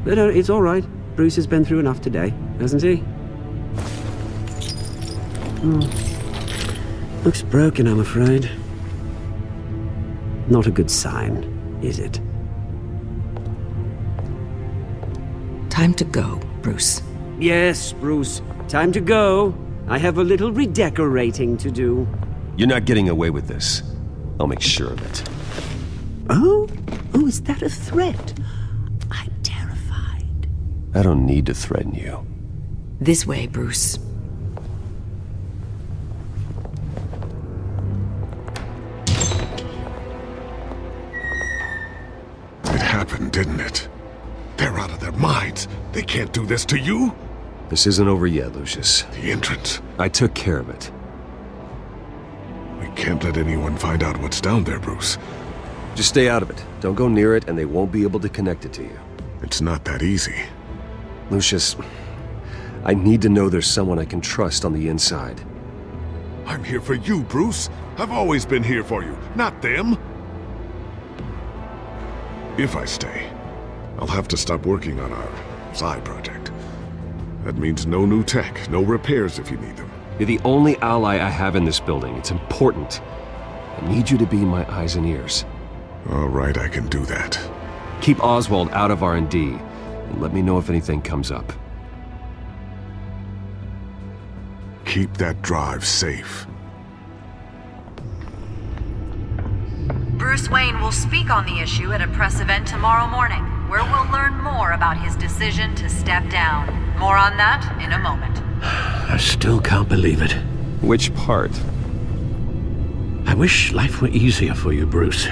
But it's all right. Bruce has been through enough today, hasn't he? Looks broken, I'm afraid. Not a good sign, is it? Time to go, Bruce. Yes, Bruce. Time to go. I have a little redecorating to do. You're not getting away with this. I'll make sure of it. Oh? Oh, is that a threat? I'm terrified. I don't need to threaten you. This way, Bruce. It happened, didn't it? They're out of their minds. They can't do this to you. This isn't over yet, Lucius. The entrance. I took care of it. We can't let anyone find out what's down there, Bruce. Just stay out of it. Don't go near it, and they won't be able to connect it to you. It's not that easy. Lucius, I need to know there's someone I can trust on the inside. I'm here for you, Bruce. I've always been here for you, not them. If I stay, I'll have to stop working on our side project. That means no new tech, no repairs if you need them. You're the only ally I have in this building. It's important. I need you to be my eyes and ears. All right, I can do that. Keep Oswald out of R&D, and let me know if anything comes up. Keep that drive safe. Bruce Wayne will speak on the issue at a press event tomorrow morning, where we'll learn more about his decision to step down. More on that in a moment. I still can't believe it. Which part? I wish life were easier for you, Bruce.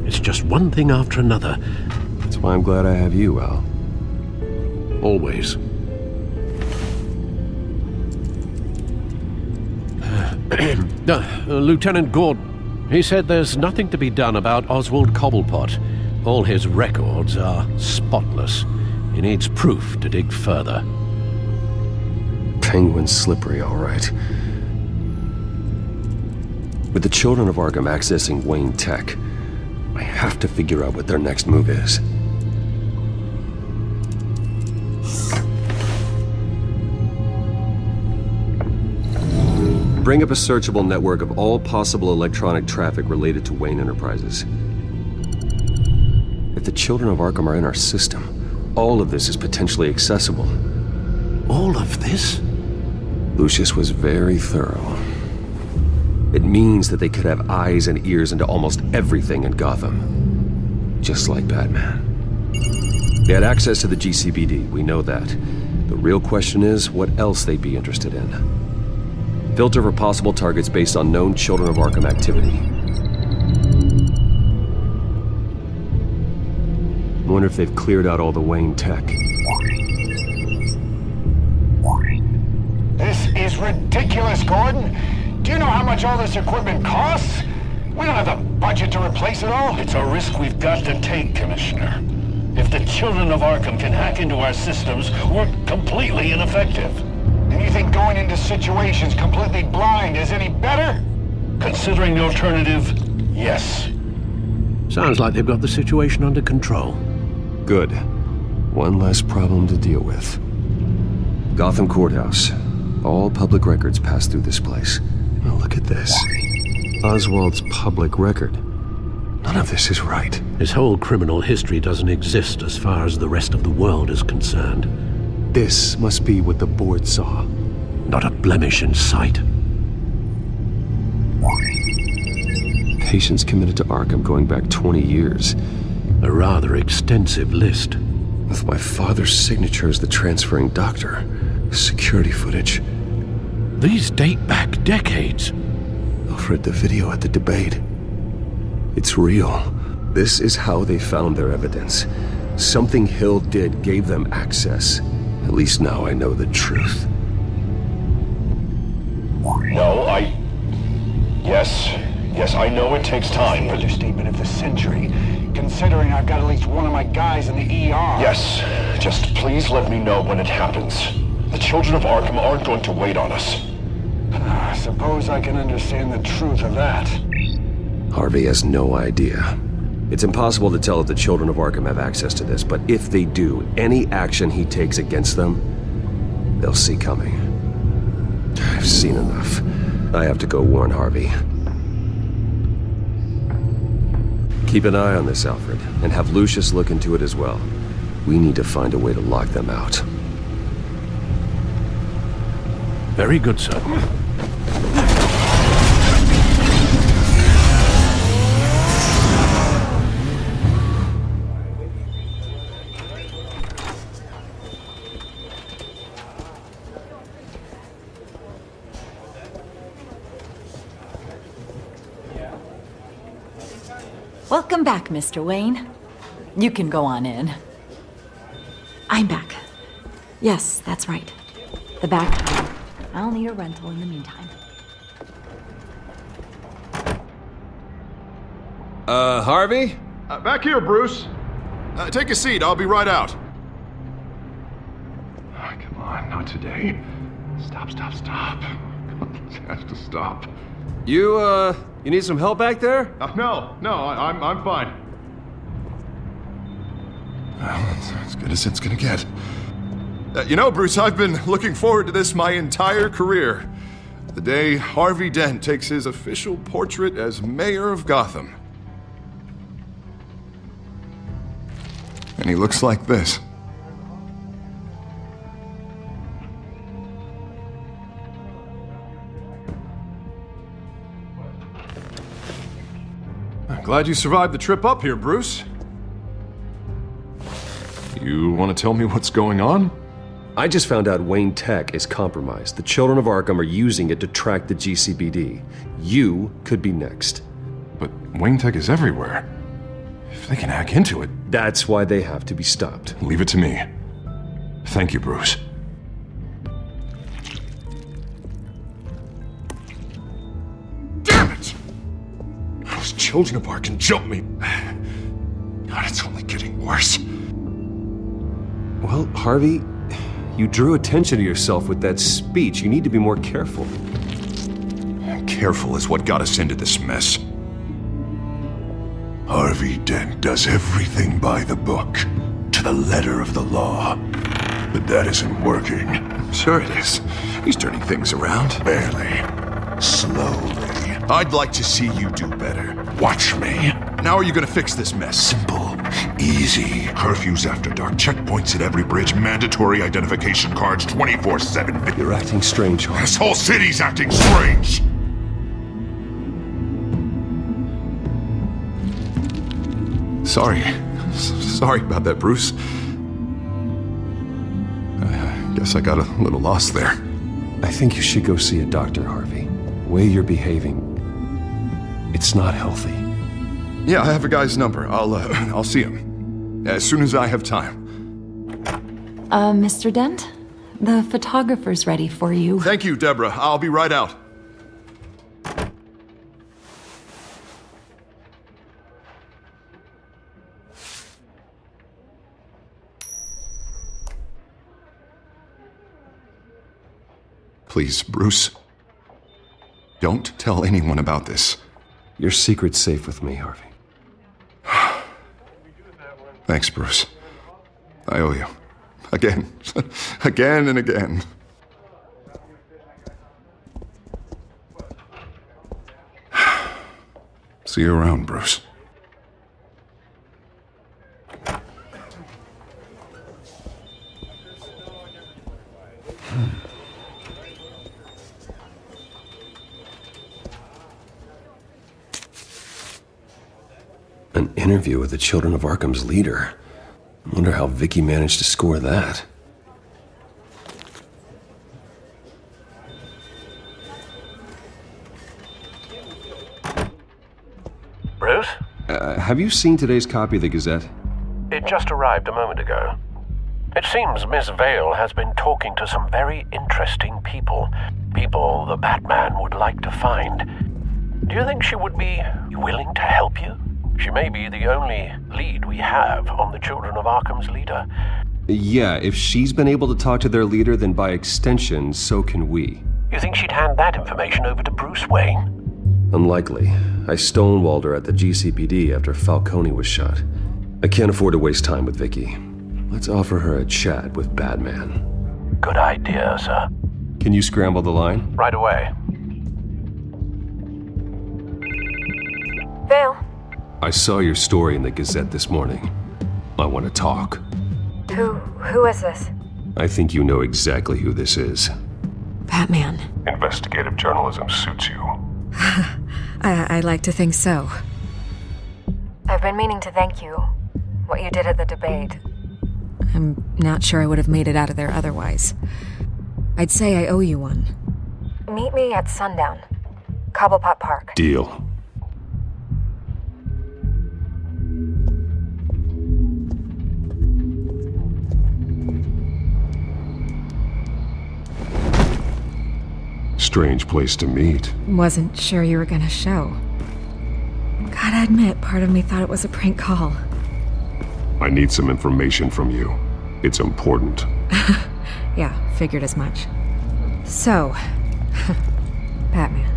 It's just one thing after another. That's why I'm glad I have you, Al. Always. Lieutenant Gordon, he said there's nothing to be done about Oswald Cobblepot. All his records are spotless. He needs proof to dig further. Penguin's slippery, all right. With the children of Arkham accessing Wayne Tech, I have to figure out what their next move is. Bring up a searchable network of all possible electronic traffic related to Wayne Enterprises. If the children of Arkham are in our system, all of this is potentially accessible. All of this? Lucius was very thorough. It means that they could have eyes and ears into almost everything in Gotham. Just like Batman. They had access to the GCPD, we know that. The real question is what else they'd be interested in. Filter for possible targets based on known Children of Arkham activity. I wonder if they've cleared out all the Wayne Tech. This is ridiculous, Gordon. Do you know how much all this equipment costs? We don't have the budget to replace it all. It's a risk we've got to take, Commissioner. If the Children of Arkham can hack into our systems, we're completely ineffective. And you think going into situations completely blind is any better? Considering the alternative, yes. Sounds like they've got the situation under control. Good. One less problem to deal with. Gotham Courthouse. All public records pass through this place. Now look at this. Oswald's public record. None of this is right. His whole criminal history doesn't exist as far as the rest of the world is concerned. This must be what the board saw. Not a blemish in sight. Patients committed to Arkham going back 20 years. A rather extensive list. With my father's signature as the transferring doctor. Security footage. These date back decades. Alfred, the video at the debate. It's real. This is how they found their evidence. Something Hill did gave them access. At least now I know the truth. No, Yes, I know it takes time, but... Understatement of the century, considering I've got at least one of my guys in the ER. Yes, just please let me know when it happens. The Children of Arkham aren't going to wait on us. I suppose I can understand the truth of that. Harvey has no idea. It's impossible to tell if the Children of Arkham have access to this, but if they do, any action he takes against them, they'll see coming. I've seen enough. I have to go warn Harvey. Keep an eye on this, Alfred, and have Lucius look into it as well. We need to find a way to lock them out. Very good, sir. Welcome back, Mr. Wayne. You can go on in. I'm back. Yes, that's right. The back. I'll need a rental in the meantime. Harvey? Back here, Bruce. Take a seat, I'll be right out. Oh, come on, not today. Stop. Come on, this has to stop. You need some help back there? No, I'm fine. Well, that's as good as it's gonna get. You know, Bruce, I've been looking forward to this my entire career. The day Harvey Dent takes his official portrait as mayor of Gotham. And he looks like this. I'm glad you survived the trip up here, Bruce. You want to tell me what's going on? I just found out Wayne Tech is compromised. The Children of Arkham are using it to track the GCPD. You could be next. But Wayne Tech is everywhere. If they can hack into it... That's why they have to be stopped. Leave it to me. Thank you, Bruce. Damn it! Those Children of Arkham jumped me. God, it's only getting worse. Well, Harvey, you drew attention to yourself with that speech. You need to be more careful. Careful is what got us into this mess. Harvey Dent does everything by the book, to the letter of the law. But that isn't working. Sure it is. He's turning things around. Barely. Slowly. I'd like to see you do better. Watch me. Now are you gonna fix this mess? Simple. Easy. Curfews after dark, checkpoints at every bridge, mandatory identification cards 24/7. You're acting strange, Harvey. This whole city's acting strange. Sorry about that, Bruce. I guess I got a little lost there. I think you should go see a doctor, Harvey. The way you're behaving, it's not healthy. Yeah, I have a guy's number. I'll see him as soon as I have time. Mr. Dent? The photographer's ready for you. Thank you, Deborah. I'll be right out. Please, Bruce. Don't tell anyone about this. Your secret's safe with me, Harvey. Thanks, Bruce. I owe you. Again. Again and again. See you around, Bruce. An interview with the Children of Arkham's leader. I wonder how Vicki managed to score that. Bruce? Have you seen today's copy of the Gazette? It just arrived a moment ago. It seems Miss Vale has been talking to some very interesting people. People the Batman would like to find. Do you think she would be willing to help you? She may be the only lead we have on the Children of Arkham's leader. Yeah, if she's been able to talk to their leader, then by extension, so can we. You think she'd hand that information over to Bruce Wayne? Unlikely. I stonewalled her at the GCPD after Falcone was shot. I can't afford to waste time with Vicki. Let's offer her a chat with Batman. Good idea, sir. Can you scramble the line? Right away. Vale. I saw your story in the Gazette this morning. I want to talk. Who is this? I think you know exactly who this is. Batman. Investigative journalism suits you. I'd like to think so. I've been meaning to thank you. What you did at the debate. I'm not sure I would have made it out of there otherwise. I'd say I owe you one. Meet me at sundown. Cobblepot Park. Deal. Strange place to meet. Wasn't sure you were gonna show. Gotta admit, part of me thought it was a prank call. I need some information from you. It's important. Yeah, figured as much. So, Batman.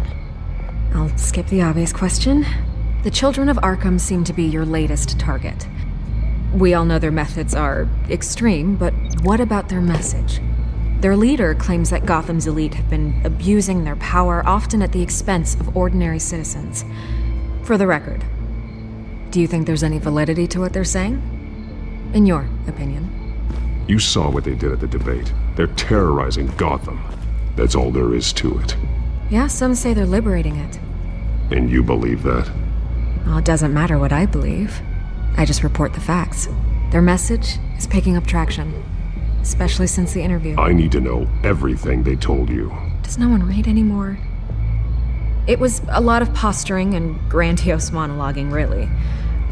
I'll skip the obvious question. The Children of Arkham seem to be your latest target. We all know their methods are extreme, but what about their message? Their leader claims that Gotham's elite have been abusing their power, often at the expense of ordinary citizens. For the record, do you think there's any validity to what they're saying? In your opinion? You saw what they did at the debate. They're terrorizing Gotham. That's all there is to it. Yeah, some say they're liberating it. And you believe that? Well, it doesn't matter what I believe. I just report the facts. Their message is picking up traction. Especially since the interview. I need to know everything they told you. Does no one read anymore? It was a lot of posturing and grandiose monologuing, really.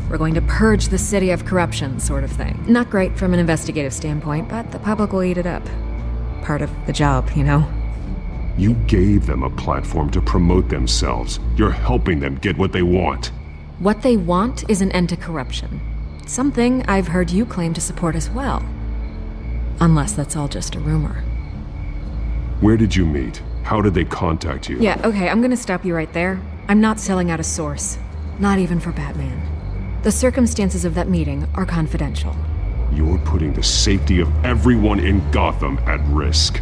We're going to purge the city of corruption, sort of thing. Not great from an investigative standpoint, but the public will eat it up. Part of the job, you know? You gave them a platform to promote themselves. You're helping them get what they want. What they want is an end to corruption. Something I've heard you claim to support as well. Unless that's all just a rumor. Where did you meet? How did they contact you? Yeah, okay, I'm gonna stop you right there. I'm not selling out a source. Not even for Batman. The circumstances of that meeting are confidential. You're putting the safety of everyone in Gotham at risk.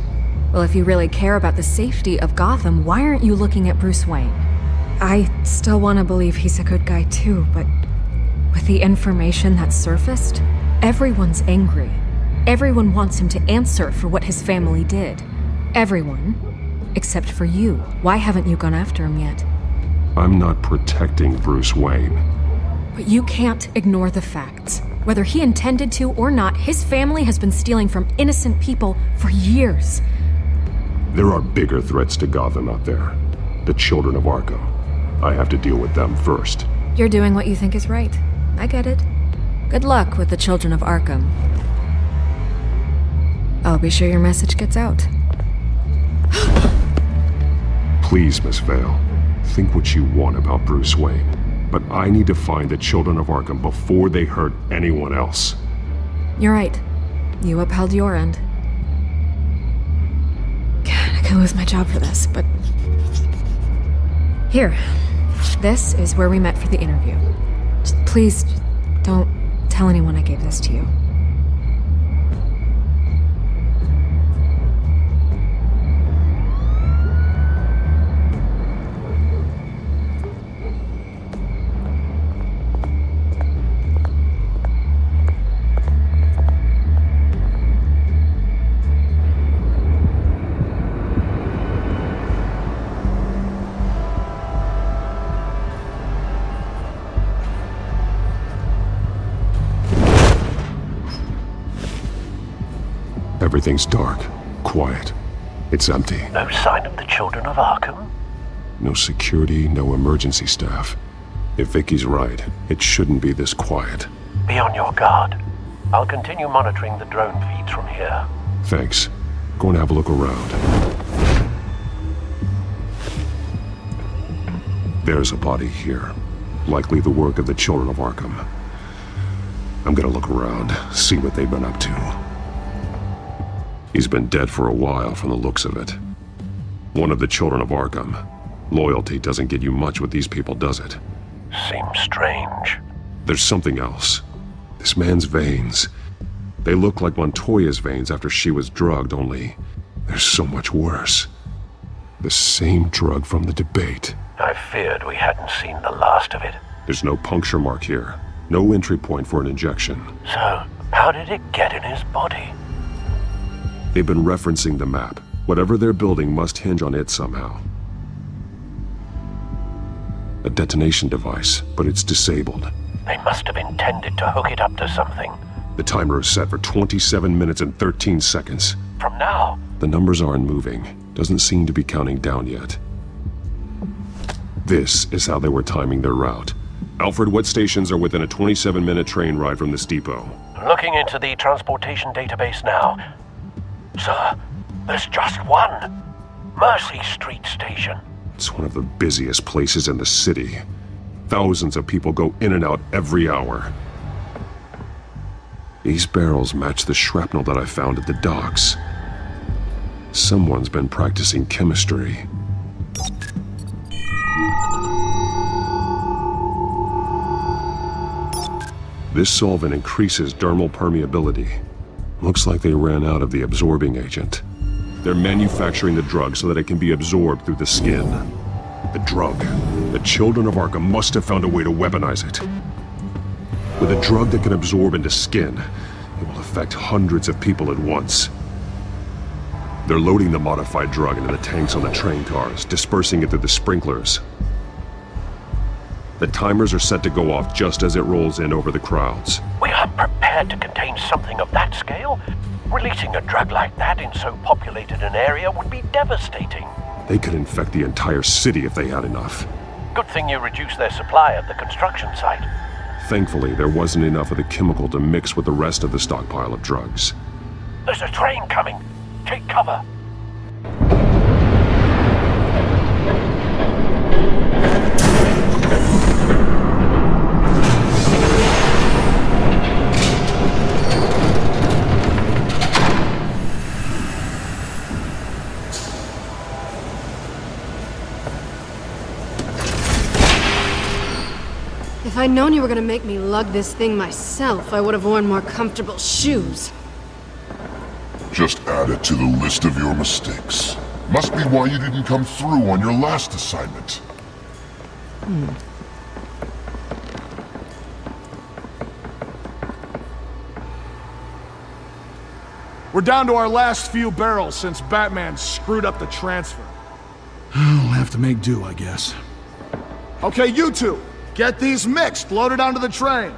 Well, if you really care about the safety of Gotham, why aren't you looking at Bruce Wayne? I still want to believe he's a good guy too, but with the information that surfaced, everyone's angry. Everyone wants him to answer for what his family did. Everyone, except for you. Why haven't you gone after him yet? I'm not protecting Bruce Wayne. But you can't ignore the facts. Whether he intended to or not, his family has been stealing from innocent people for years. There are bigger threats to Gotham out there. The children of Arkham. I have to deal with them first. You're doing what you think is right. I get it. Good luck with the children of Arkham. I'll be sure your message gets out. Please, Miss Vale. Think what you want about Bruce Wayne. But I need to find the children of Arkham before they hurt anyone else. You're right. You upheld your end. God, I could lose my job for this, but... Here. This is where we met for the interview. Please, don't tell anyone I gave this to you. Everything's dark, quiet. It's empty. No sign of the children of Arkham? No security, no emergency staff. If Vicky's right, it shouldn't be this quiet. Be on your guard. I'll continue monitoring the drone feeds from here. Thanks. Go and have a look around. There's a body here. Likely the work of the children of Arkham. I'm gonna look around, see what they've been up to. He's been dead for a while from the looks of it. One of the children of Arkham. Loyalty doesn't get you much with these people, does it? Seems strange. There's something else. This man's veins. They look like Montoya's veins after she was drugged, only they're so much worse. The same drug from the debate. I feared we hadn't seen the last of it. There's no puncture mark here. No entry point for an injection. So, how did it get in his body? They've been referencing the map. Whatever they're building must hinge on it somehow. A detonation device, but it's disabled. They must have intended to hook it up to something. The timer is set for 27 minutes and 13 seconds. From now? The numbers aren't moving. Doesn't seem to be counting down yet. This is how they were timing their route. Alfred, what stations are within a 27-minute train ride from this depot? Looking into the transportation database now. Sir, there's just one. Mercy Street Station. It's one of the busiest places in the city. Thousands of people go in and out every hour. These barrels match the shrapnel that I found at the docks. Someone's been practicing chemistry. This solvent increases dermal permeability. Looks like they ran out of the absorbing agent. They're manufacturing the drug so that it can be absorbed through the skin. The drug. The children of Arkham must have found a way to weaponize it. With a drug that can absorb into skin, it will affect hundreds of people at once. They're loading the modified drug into the tanks on the train cars, dispersing it through the sprinklers. The timers are set to go off just as it rolls in over the crowds. We aren't prepared to contain something of that scale. Releasing a drug like that in so populated an area would be devastating. They could infect the entire city if they had enough. Good thing you reduced their supply at the construction site. Thankfully, there wasn't enough of the chemical to mix with the rest of the stockpile of drugs. There's a train coming. Take cover. If I'd known you were gonna make me lug this thing myself, I would have worn more comfortable shoes. Just add it to the list of your mistakes. Must be why you didn't come through on your last assignment. We're down to our last few barrels since Batman screwed up the transfer. We'll have to make do, I guess. Okay, you two, get these mixed, loaded onto the train.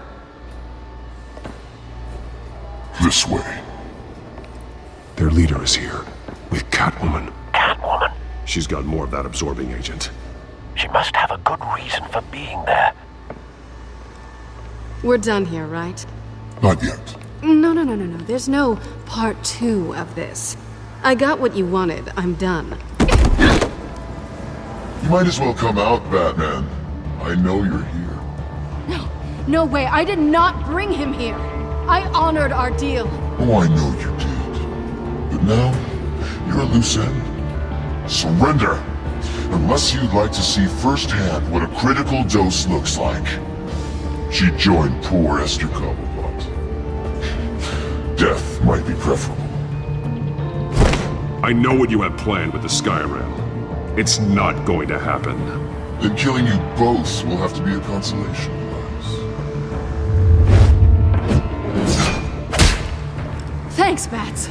This way. Their leader is here, with Catwoman. Catwoman? She's got more of that absorbing agent. She must have a good reason for being there. We're done here, right? Not yet. No. There's no part 2 of this. I got what you wanted. I'm done. You might as well come out, Batman. I know you're here. No way. I did not bring him here. I honored our deal. Oh, I know you did. But now, you're a loose end. Surrender! Unless you'd like to see firsthand what a critical dose looks like. She joined poor Esther Cobblepot. Death might be preferable. I know what you have planned with the Skyrim. It's not going to happen. Then killing you both will have to be a consolation prize. Thanks, Bats.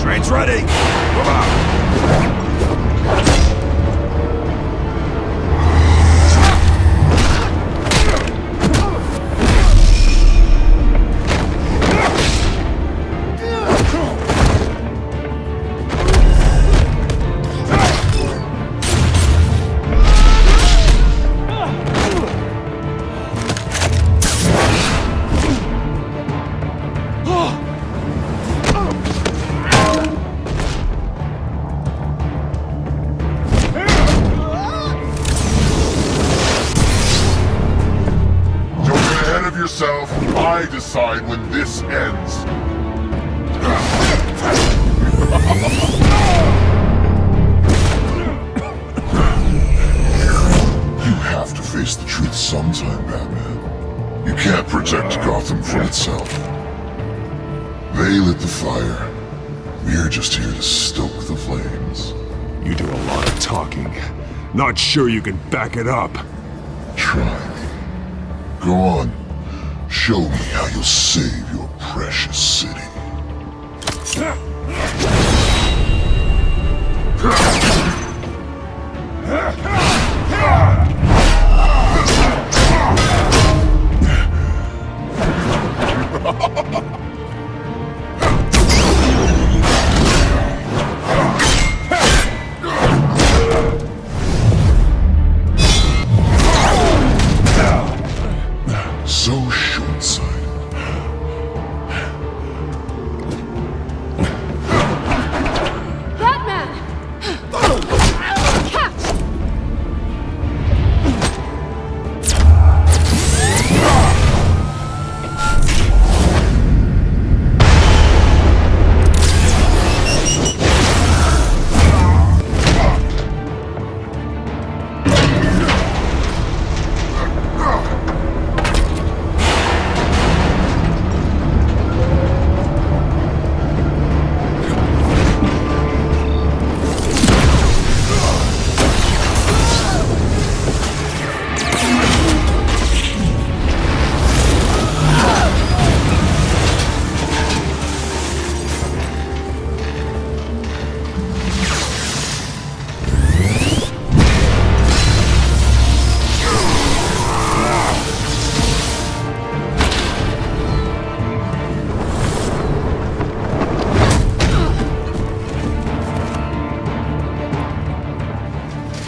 Train's ready! Move out! I decide when this ends. You have to face the truth sometime, Batman. You can't protect Gotham from itself. They lit the fire. We're just here to stoke the flames. You do a lot of talking. Not sure you can back it up. Try me. Go on. Show me how you'll save your precious city. So short-sighted.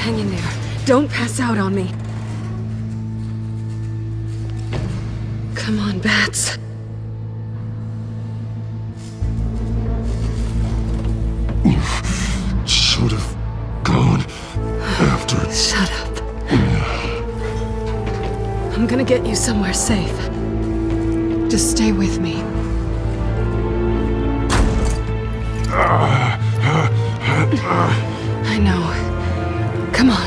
Hang in there. Don't pass out on me. Come on, Bats. Should have gone after. Shut up. I'm gonna get you somewhere safe. Just stay with me. I know. Come on.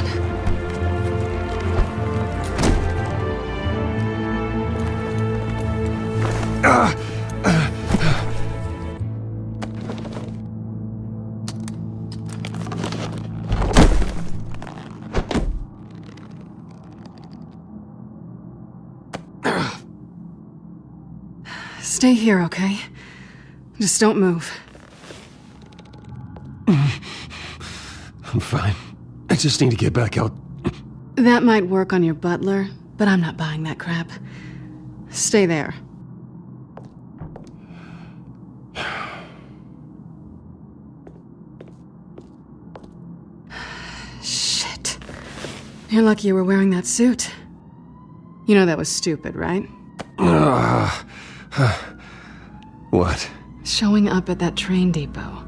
Stay here, okay? Just don't move. I'm fine. I just need to get back out. That might work on your butler, but I'm not buying that crap. Stay there. Shit. You're lucky you were wearing that suit. You know that was stupid, right? What? Showing up at that train depot.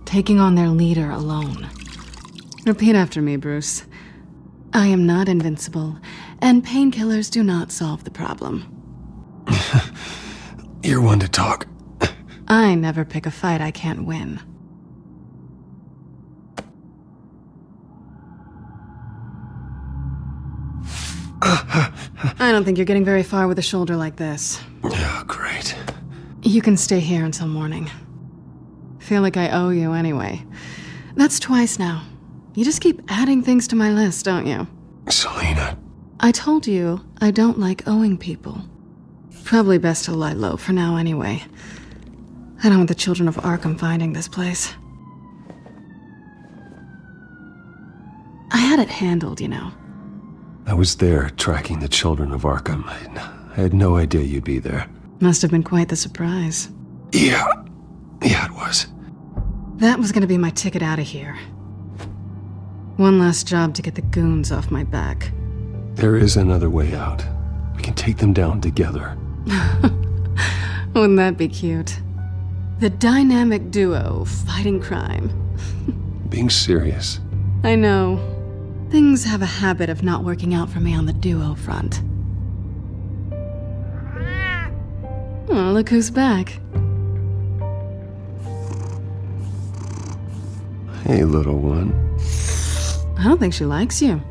Taking on their leader alone. Repeat after me, Bruce. I am not invincible, and painkillers do not solve the problem. You're one to talk. I never pick a fight I can't win. I don't think you're getting very far with a shoulder like this. Oh, great. You can stay here until morning. Feel like I owe you anyway. That's twice now. You just keep adding things to my list, don't you? Selena. I told you I don't like owing people. Probably best to lie low for now anyway. I don't want the children of Arkham finding this place. I had it handled, you know. I was there tracking the children of Arkham. I had no idea you'd be there. Must have been quite the surprise. Yeah, it was. That was gonna be my ticket out of here. One last job to get the goons off my back. There is another way out. We can take them down together. Wouldn't that be cute? The dynamic duo fighting crime. Being serious. I know. Things have a habit of not working out for me on the duo front. Oh, look who's back. Hey, little one. I don't think she likes you.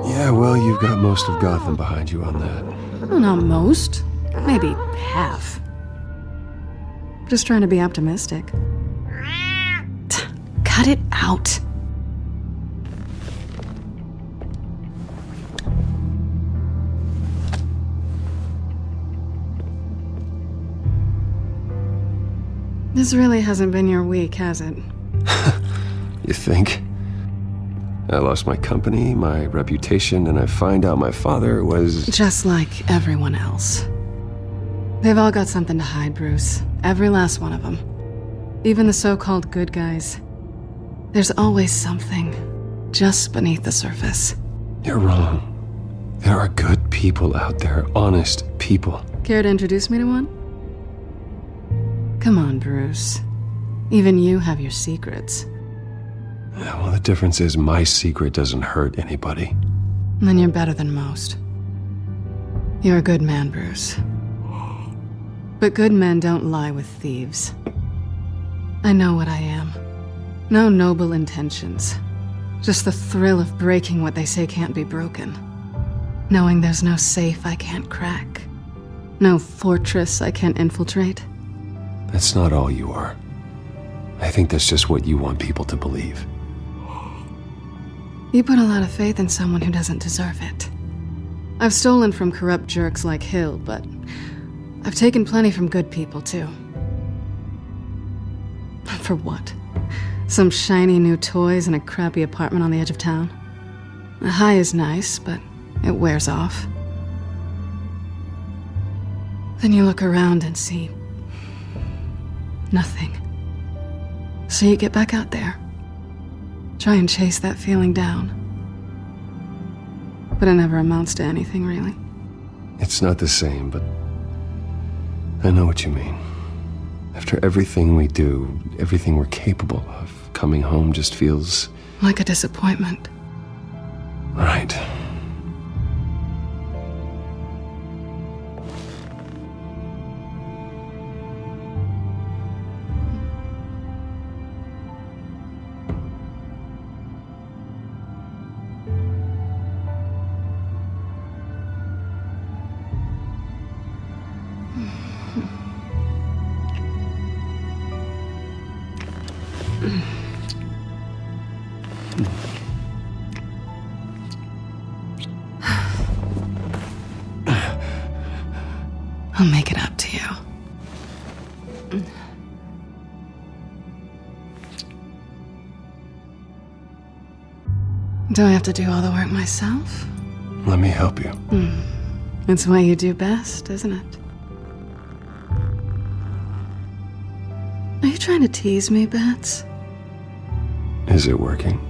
Yeah, well, you've got most of Gotham behind you on that. Well, not most. Maybe half. Just trying to be optimistic. Cut it out. This really hasn't been your week, has it? You think? I lost my company, my reputation, and I find out my father was... Just like everyone else. They've all got something to hide, Bruce. Every last one of them. Even the so-called good guys. There's always something just beneath the surface. You're wrong. There are good people out there, honest people. Care to introduce me to one? Come on, Bruce. Even you have your secrets. Yeah, well, the difference is my secret doesn't hurt anybody. Then you're better than most. You're a good man, Bruce. But good men don't lie with thieves. I know what I am. No noble intentions. Just the thrill of breaking what they say can't be broken. Knowing there's no safe I can't crack. No fortress I can't infiltrate. That's not all you are. I think that's just what you want people to believe. You put a lot of faith in someone who doesn't deserve it. I've stolen from corrupt jerks like Hill, but I've taken plenty from good people, too. For what? Some shiny new toys and a crappy apartment on the edge of town? A high is nice, but it wears off. Then you look around and see nothing. So you get back out there. Try and chase that feeling down. But it never amounts to anything, really. It's not the same, but I know what you mean. After everything we do, everything we're capable of, coming home just feels... like a disappointment. Right. I'll make it up to you. Do I have to do all the work myself? Let me help you. It's what you do best, isn't it? Are you trying to tease me, Bats? Is it working?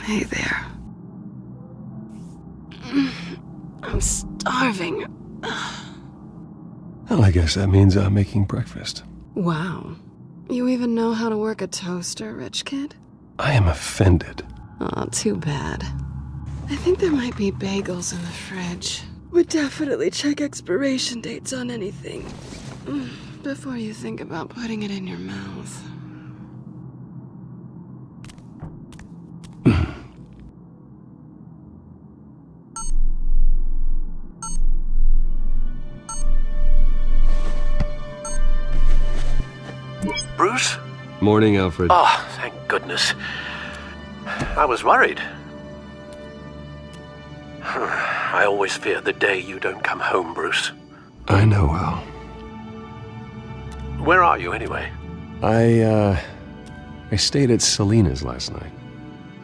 Hey there. I'm starving. Well, I guess that means I'm making breakfast. Wow. You even know how to work a toaster, rich kid? I am offended. Aw, too bad. I think there might be bagels in the fridge. Would definitely check expiration dates on anything before you think about putting it in your mouth. Bruce? Morning, Alfred. Oh, thank goodness. I was worried. I always fear the day you don't come home, Bruce. I know, Al. Where are you, anyway? I stayed at Selena's last night.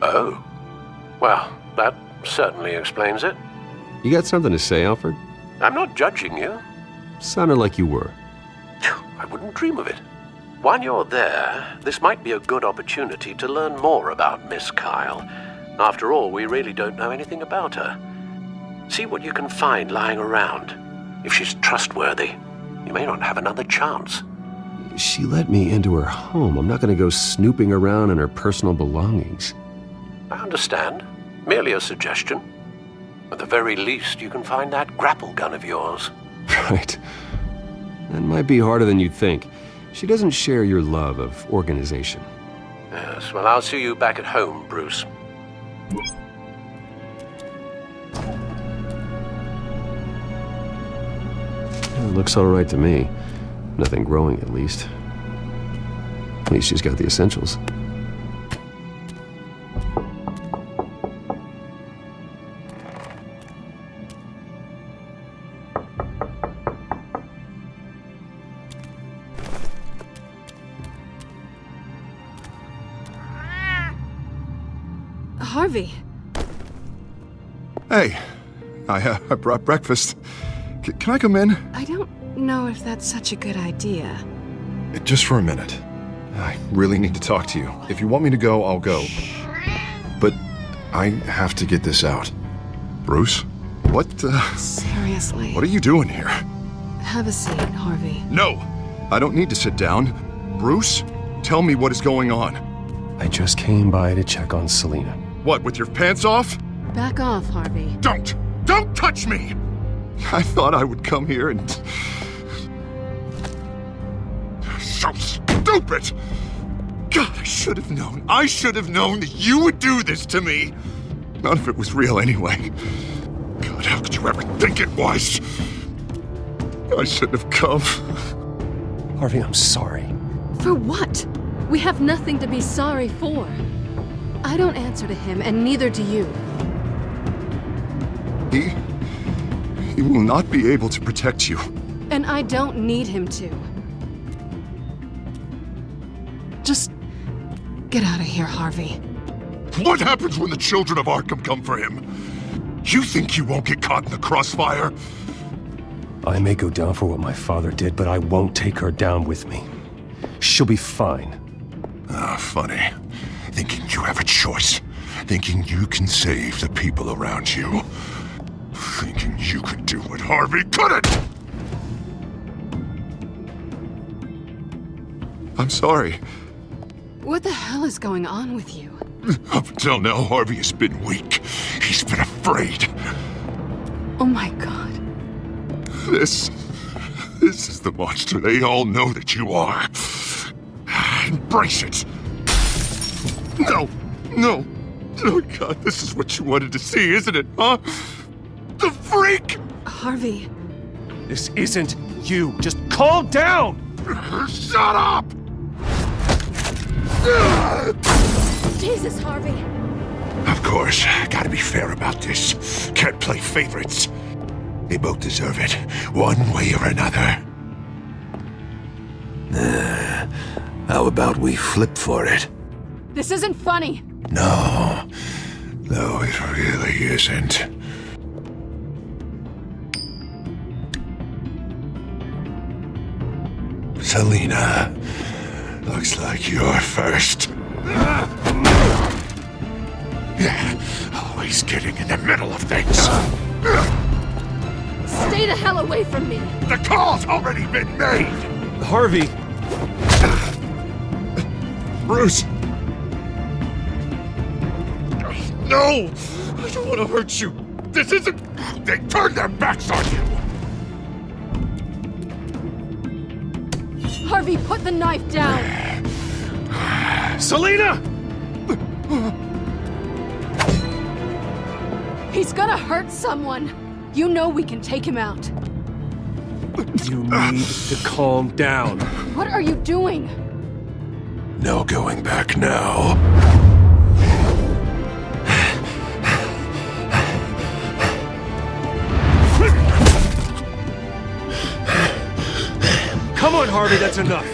Oh. Well, that certainly explains it. You got something to say, Alfred? I'm not judging you. Sounded like you were. I wouldn't dream of it. While you're there, this might be a good opportunity to learn more about Miss Kyle. After all, we really don't know anything about her. See what you can find lying around. If she's trustworthy, you may not have another chance. She let me into her home. I'm not going to go snooping around in her personal belongings. I understand. Merely a suggestion. At the very least, you can find that grapple gun of yours. Right. That might be harder than you'd think. She doesn't share your love of organization. Yes, well, I'll see you back at home, Bruce. It looks all right to me. Nothing growing, at least. At least she's got the essentials. Harvey. Hey, I brought breakfast. Can I come in? I don't know if that's such a good idea. Just for a minute. I really need to talk to you. If you want me to go, I'll go. But I have to get this out. Bruce? What, Seriously. What are you doing here? Have a seat, Harvey. No! I don't need to sit down. Bruce, tell me what is going on. I just came by to check on Selena. What, with your pants off? Back off, Harvey. Don't! Don't touch me! I thought I would come here and... So stupid! God, I should have known. I should have known that you would do this to me. None of it was real anyway. God, how could you ever think it was? I shouldn't have come. Harvey, I'm sorry. For what? We have nothing to be sorry for. I don't answer to him, and neither do you. He will not be able to protect you. And I don't need him to. Just get out of here, Harvey. What happens when the children of Arkham come for him? You think you won't get caught in the crossfire? I may go down for what my father did, but I won't take her down with me. She'll be fine. Ah, funny. Thinking you have a choice. Thinking you can save the people around you. Thinking you could do what Harvey couldn't! I'm sorry. What the hell is going on with you? Up until now, Harvey has been weak. He's been afraid. Oh my god. This is the monster they all know that you are. Embrace it. No. Oh God, this is what you wanted to see, isn't it, huh? The freak! Harvey. This isn't you. Just calm down! Shut up! Jesus, Harvey. Of course, gotta be fair about this. Can't play favorites. They both deserve it, one way or another. How about we flip for it? This isn't funny. No, it really isn't. Selena, looks like you're first. Yeah, always getting in the middle of things. Stay the hell away from me. The call's already been made. Harvey! Bruce! No! I don't want to hurt you. This isn't... They turned their backs on you. Harvey, put the knife down. Selena! He's gonna hurt someone. You know we can take him out. You need to calm down. What are you doing? No going back now. Come on, Harvey, that's enough.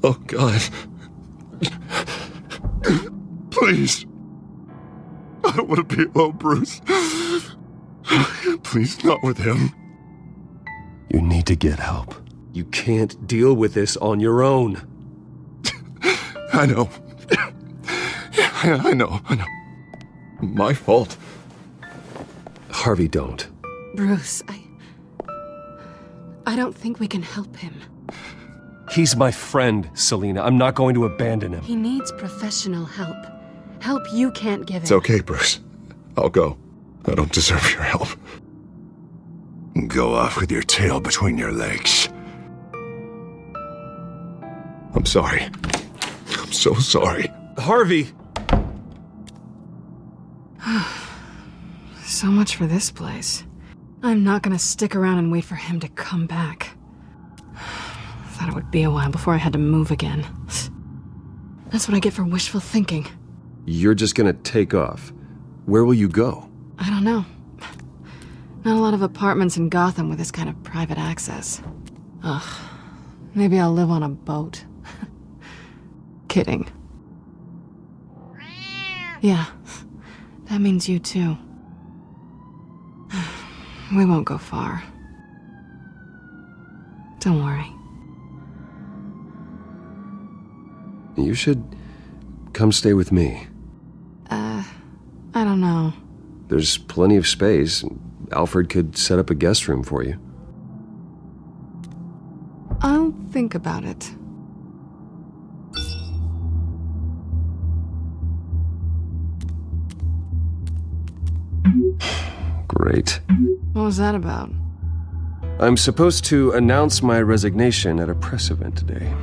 Oh, God. Please. I don't want to be alone, Bruce. Please, not with him. You need to get help. You can't deal with this on your own. I know. Yeah, I know. My fault. Harvey, don't. Bruce, I don't think we can help him. He's my friend, Selena. I'm not going to abandon him. He needs professional help. Help you can't give him. It's okay, Bruce. I'll go. I don't deserve your help. Go off with your tail between your legs. I'm sorry. I'm so sorry. Harvey! So much for this place. I'm not gonna stick around and wait for him to come back. Thought it would be a while before I had to move again. That's what I get for wishful thinking. You're just gonna take off. Where will you go? I don't know. Not a lot of apartments in Gotham with this kind of private access. Ugh. Maybe I'll live on a boat. Kidding. Yeah. That means you too. We won't go far. Don't worry. You should come stay with me. I don't know. There's plenty of space. Alfred could set up a guest room for you. I'll think about it. Great. What was that about? I'm supposed to announce my resignation at a press event today.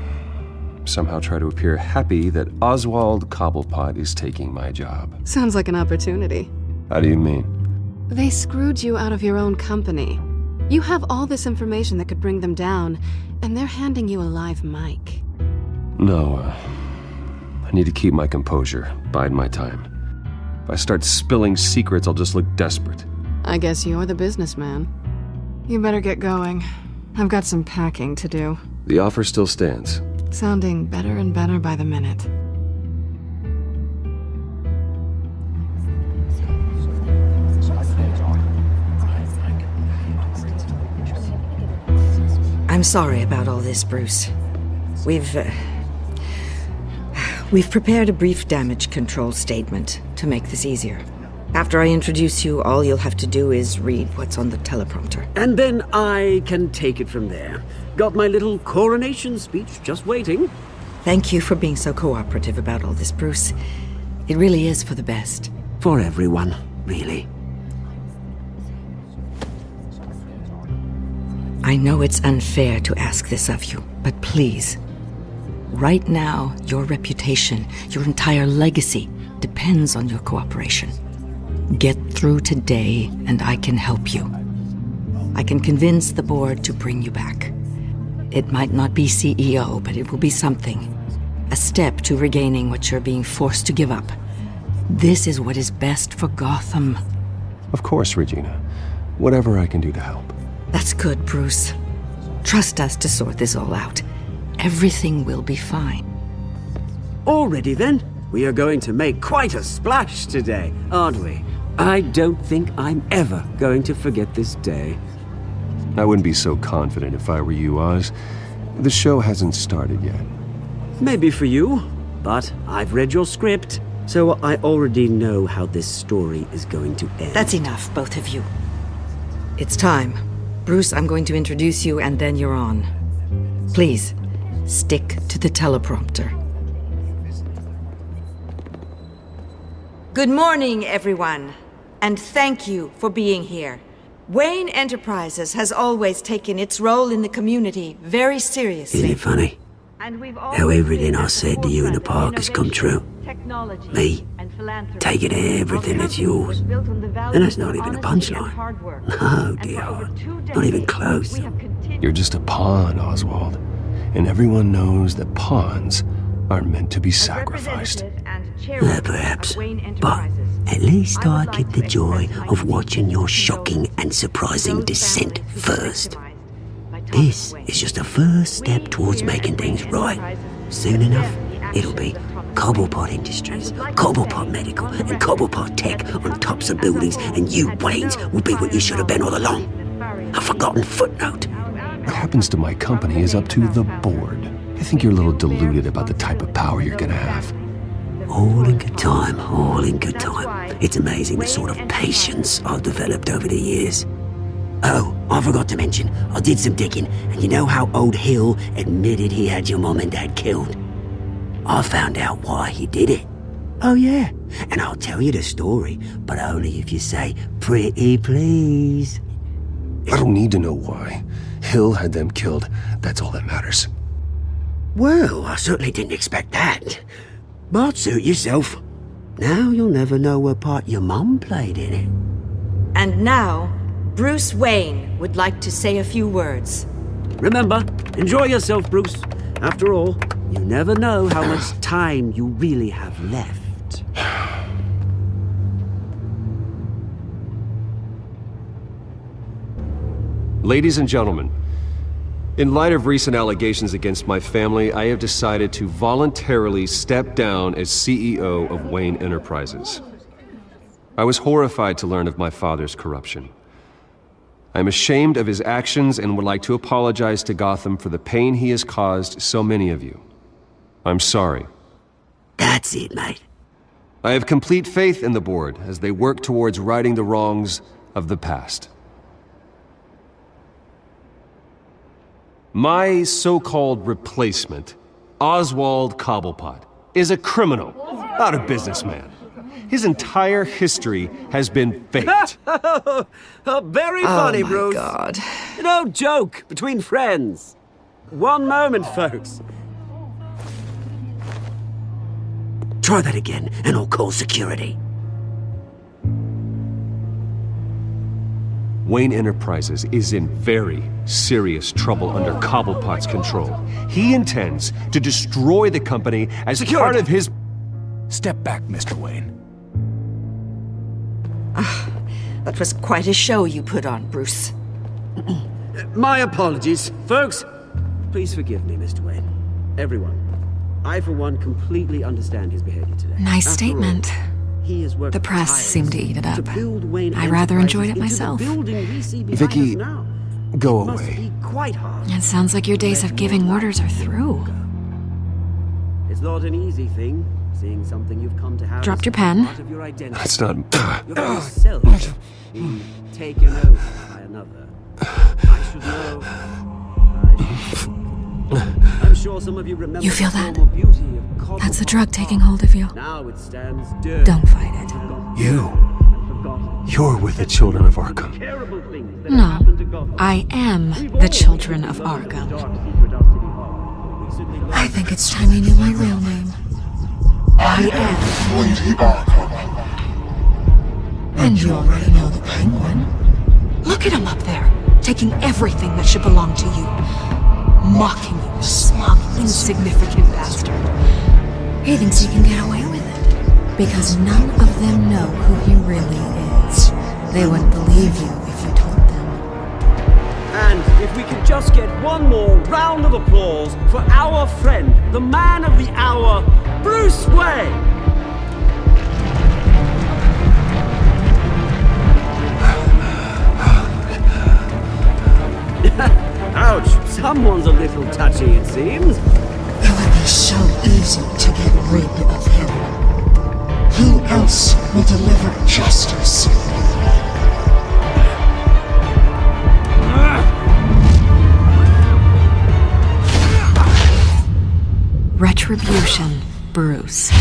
Somehow try to appear happy that Oswald Cobblepot is taking my job. Sounds like an opportunity. How do you mean? They screwed you out of your own company. You have all this information that could bring them down, and they're handing you a live mic. No, I need to keep my composure, bide my time. If I start spilling secrets, I'll just look desperate. I guess you're the businessman. You better get going. I've got some packing to do. The offer still stands. Sounding better and better by the minute. I'm sorry about all this, Bruce. We've prepared a brief damage control statement to make this easier. After I introduce you, all you'll have to do is read what's on the teleprompter. And then I can take it from there. Got my little coronation speech just waiting. Thank you for being so cooperative about all this, Bruce. It really is for the best. For everyone, really. I know it's unfair to ask this of you, but please. Right now, your reputation, your entire legacy, depends on your cooperation. Get through today, and I can help you. I can convince the board to bring you back. It might not be CEO, but it will be something. A step to regaining what you're being forced to give up. This is what is best for Gotham. Of course, Regina. Whatever I can do to help. That's good, Bruce. Trust us to sort this all out. Everything will be fine. Already then? We are going to make quite a splash today, aren't we? I don't think I'm ever going to forget this day. I wouldn't be so confident if I were you, Oz. The show hasn't started yet. Maybe for you, but I've read your script, so I already know how this story is going to end. That's enough, both of you. It's time. Bruce, I'm going to introduce you, and then you're on. Please, stick to the teleprompter. Good morning, everyone, and thank you for being here. Wayne Enterprises has always taken its role in the community very seriously. Isn't it funny? How everything I said to you in the park has come true. Me, taking everything that's yours. And that's not even a punchline. No, dear. Not even close. You're just a pawn, Oswald. And everyone knows that pawns are meant to be sacrificed. Perhaps. But at least I get the joy of watching your shocking and surprising descent first. This is just a first step towards making things right. Soon enough, it'll be Cobblepot Industries, Cobblepot Medical, and Cobblepot Tech on tops of buildings, and you, Waynes, will be what you should have been all along. A forgotten footnote. What happens to my company is up to the board. I think you're a little deluded about the type of power you're gonna have. All in good time, all in good time. It's amazing the sort of patience I've developed over the years. Oh, I forgot to mention, I did some digging, and you know how old Hill admitted he had your mom and dad killed? I found out why he did it. Oh yeah, and I'll tell you the story, but only if you say, pretty please. I don't need to know why. Hill had them killed. That's all that matters. Well, I certainly didn't expect that. But suit yourself. Now you'll never know what part your mum played in it. And now, Bruce Wayne would like to say a few words. Remember, enjoy yourself, Bruce. After all, you never know how much time you really have left. Ladies and gentlemen, in light of recent allegations against my family, I have decided to voluntarily step down as CEO of Wayne Enterprises. I was horrified to learn of my father's corruption. I am ashamed of his actions and would like to apologize to Gotham for the pain he has caused so many of you. I'm sorry. That's it, mate. I have complete faith in the board as they work towards righting the wrongs of the past. My so-called replacement, Oswald Cobblepot, is a criminal, not a businessman. His entire history has been faked. Very funny, Bruce. Oh my God. No joke between friends. One moment, folks. Try that again, and I'll call security. Wayne Enterprises is in very serious trouble under Cobblepot's control. He intends to destroy the company as part of his... Step back, Mr. Wayne. That was quite a show you put on, Bruce. My apologies. Folks, please forgive me, Mr. Wayne. Everyone. I, for one, completely understand his behavior today. Nice After statement. all, he has worked The press seemed to eat it up. I rather enjoyed it myself. Vicky, go away. It sounds like your days of giving orders are through. It's not an easy thing, Seeing something you've come to have Dropped your pen. part of your identity. That's not... Your very self being taken over by another. I should know. I'm sure some of you remember You feel the that? former beauty of Cobblepot. That's the drug taking hold of you. Now it stands dirty. Don't fight it. You're with the children of Arkham. No, I am the children of Arkham. I think it's time you knew my real name. I am Lady Arkham. And you already know the Penguin. Look at him up there, taking everything that should belong to you. Mocking you, smug, insignificant bastard. He thinks he can get away with it. Because none of them know who he really is. They wouldn't believe you if you told them. And if we could just get one more round of applause for our friend, the man of the hour, Bruce Wayne! Ouch, someone's a little touchy, it seems. It would be so easy to get rid of him. Who else will deliver justice? Retribution, Bruce.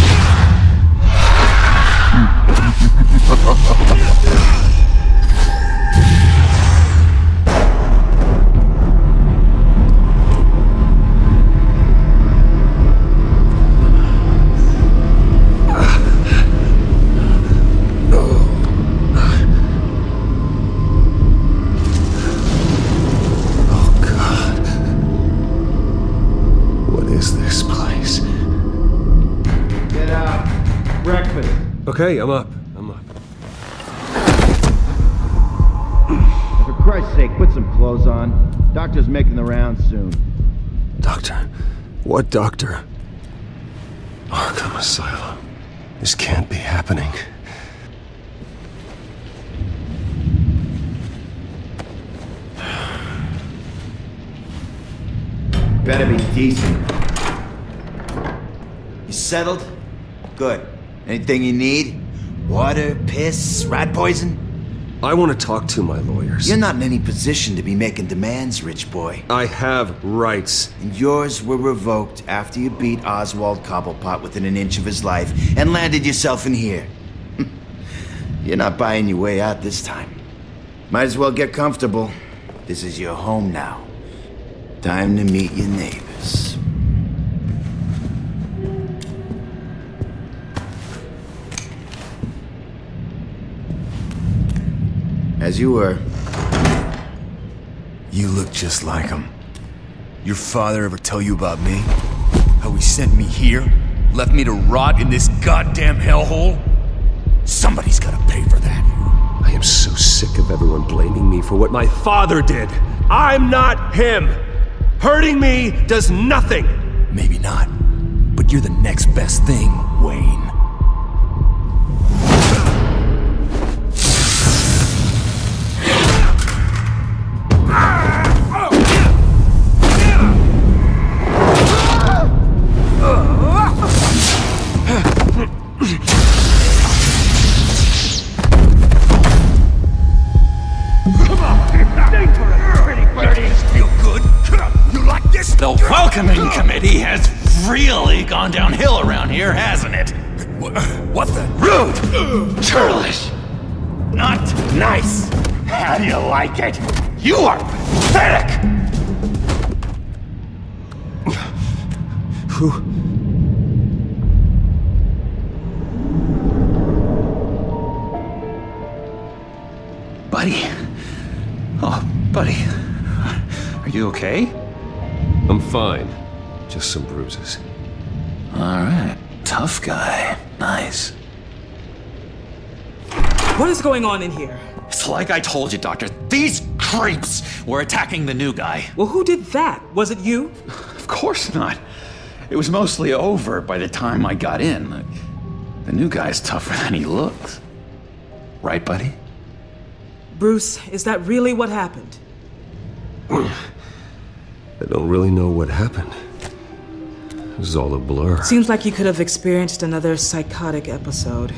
Okay, I'm up. For Christ's sake, put some clothes on. Doctor's making the rounds soon. Doctor? What doctor? Arkham Asylum. This can't be happening. Better be decent. You settled? Good. Anything you need? Water, piss, rat poison? I want to talk to my lawyers. You're not in any position to be making demands, rich boy. I have rights. And yours were revoked after you beat Oswald Cobblepot within an inch of his life and landed yourself in here. You're not buying your way out this time. Might as well get comfortable. This is your home now. Time to meet your neighbors. As you were. You look just like him. Your father ever tell you about me? How he sent me here? Left me to rot in this goddamn hellhole? Somebody's gotta pay for that. I am so sick of everyone blaming me for what my father did. I'm not him. Hurting me does nothing. Maybe not. But you're the next best thing, Wayne. The welcoming committee has really gone downhill around here, hasn't it? What the? Rude! Churlish! Not nice! How do you like it? You are pathetic! Who? Buddy. Oh, buddy. Are you okay? I'm fine. Just some bruises. All right. Tough guy. Nice. What is going on in here? It's like I told you, Doctor. These creeps were attacking the new guy. Well, who did that? Was it you? Of course not. It was mostly over by the time I got in. The new guy's tougher than he looks. Right, buddy? Bruce, is that really what happened? I don't really know what happened. This is all a blur. Seems like you could have experienced another psychotic episode.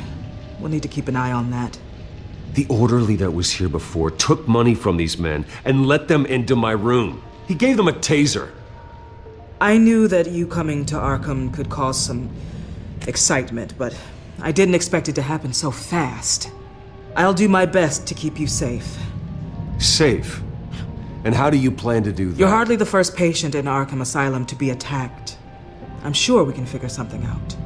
We'll need to keep an eye on that. The orderly that was here before took money from these men and let them into my room. He gave them a taser. I knew that you coming to Arkham could cause some excitement, but I didn't expect it to happen so fast. I'll do my best to keep you safe. Safe? And how do you plan to do that? You're hardly the first patient in Arkham Asylum to be attacked. I'm sure we can figure something out.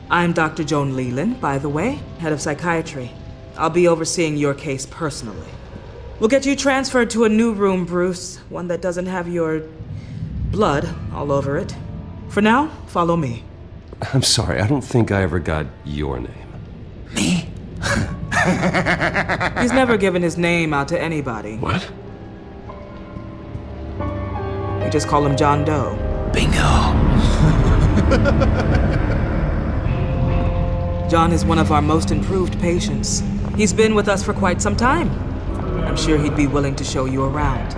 I'm Dr. Joan Leland, by the way, head of psychiatry. I'll be overseeing your case personally. We'll get you transferred to a new room, Bruce, one that doesn't have your blood all over it. For now, follow me. I'm sorry, I don't think I ever got your name. Me? He's never given his name out to anybody. What? We just call him John Doe. Bingo. John is one of our most improved patients. He's been with us for quite some time. I'm sure he'd be willing to show you around.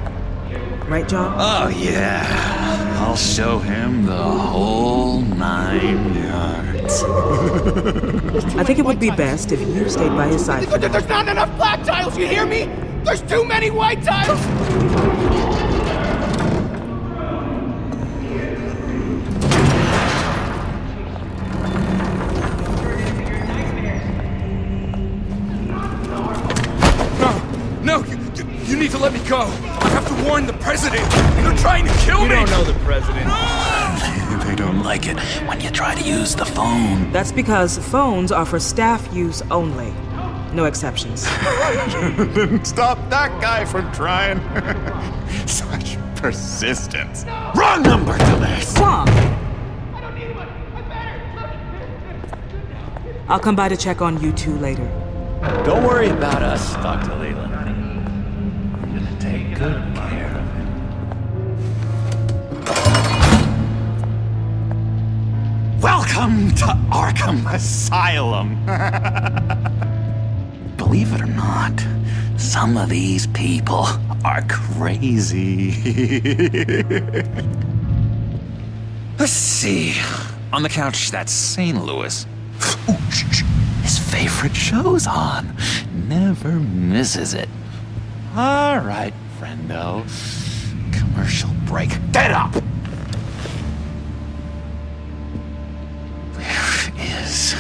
Right, John? Oh, yeah. I'll show him the whole 9 yards. I think it would be best if you stayed by his side. There's not enough black tiles, you hear me? There's too many white tiles! No, you need to let me go. I have to warn the president. They're trying to kill me. You don't know the president. They don't like it when you try to use the phone. That's because phones are for staff use only. No exceptions. Didn't stop that guy from trying. Such persistence. Wrong number, dumbass. Tom! I'll come by to check on you two later. Don't worry about us, Dr. Leland. I'm gonna take good care of him. Welcome to Arkham Asylum. Believe it or not, some of these people are crazy. Let's see. On the couch, that's St. Louis. Ooh, his favorite show's on. Never misses it. All right, friendo. Commercial break. Get up! Where is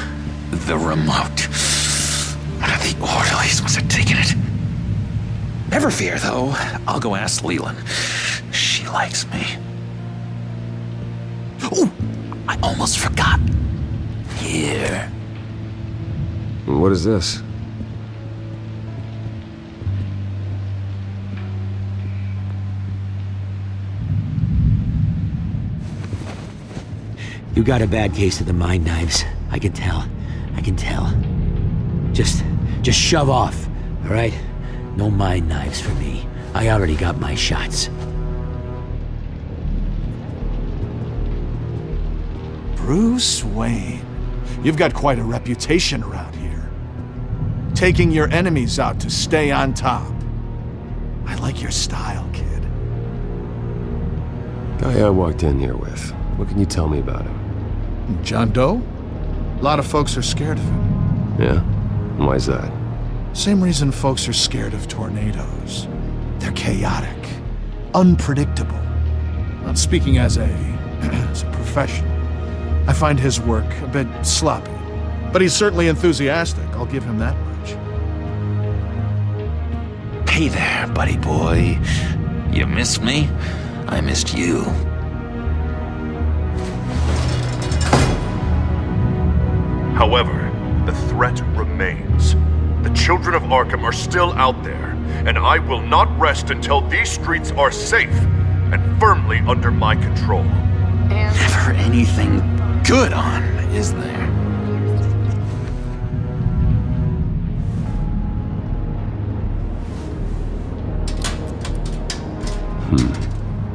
the remote? One of the orderlies must have taken it. Never fear, though. I'll go ask Leland. She likes me. Ooh, I almost forgot. Here. What is this? You got a bad case of the mind knives. I can tell. I can tell. Just shove off, all right? No mind knives for me. I already got my shots. Bruce Wayne. You've got quite a reputation around here. Taking your enemies out to stay on top. I like your style, kid. Guy I walked in here with. What can you tell me about him? John Doe? A lot of folks are scared of him. Yeah? Why's that? Same reason folks are scared of tornadoes. They're chaotic, unpredictable. Not speaking as a professional. I find his work a bit sloppy. But he's certainly enthusiastic, I'll give him that much. Hey there, buddy boy. You missed me? I missed you. However, the threat remains. The children of Arkham are still out there, and I will not rest until these streets are safe and firmly under my control. Never anything good on, is there?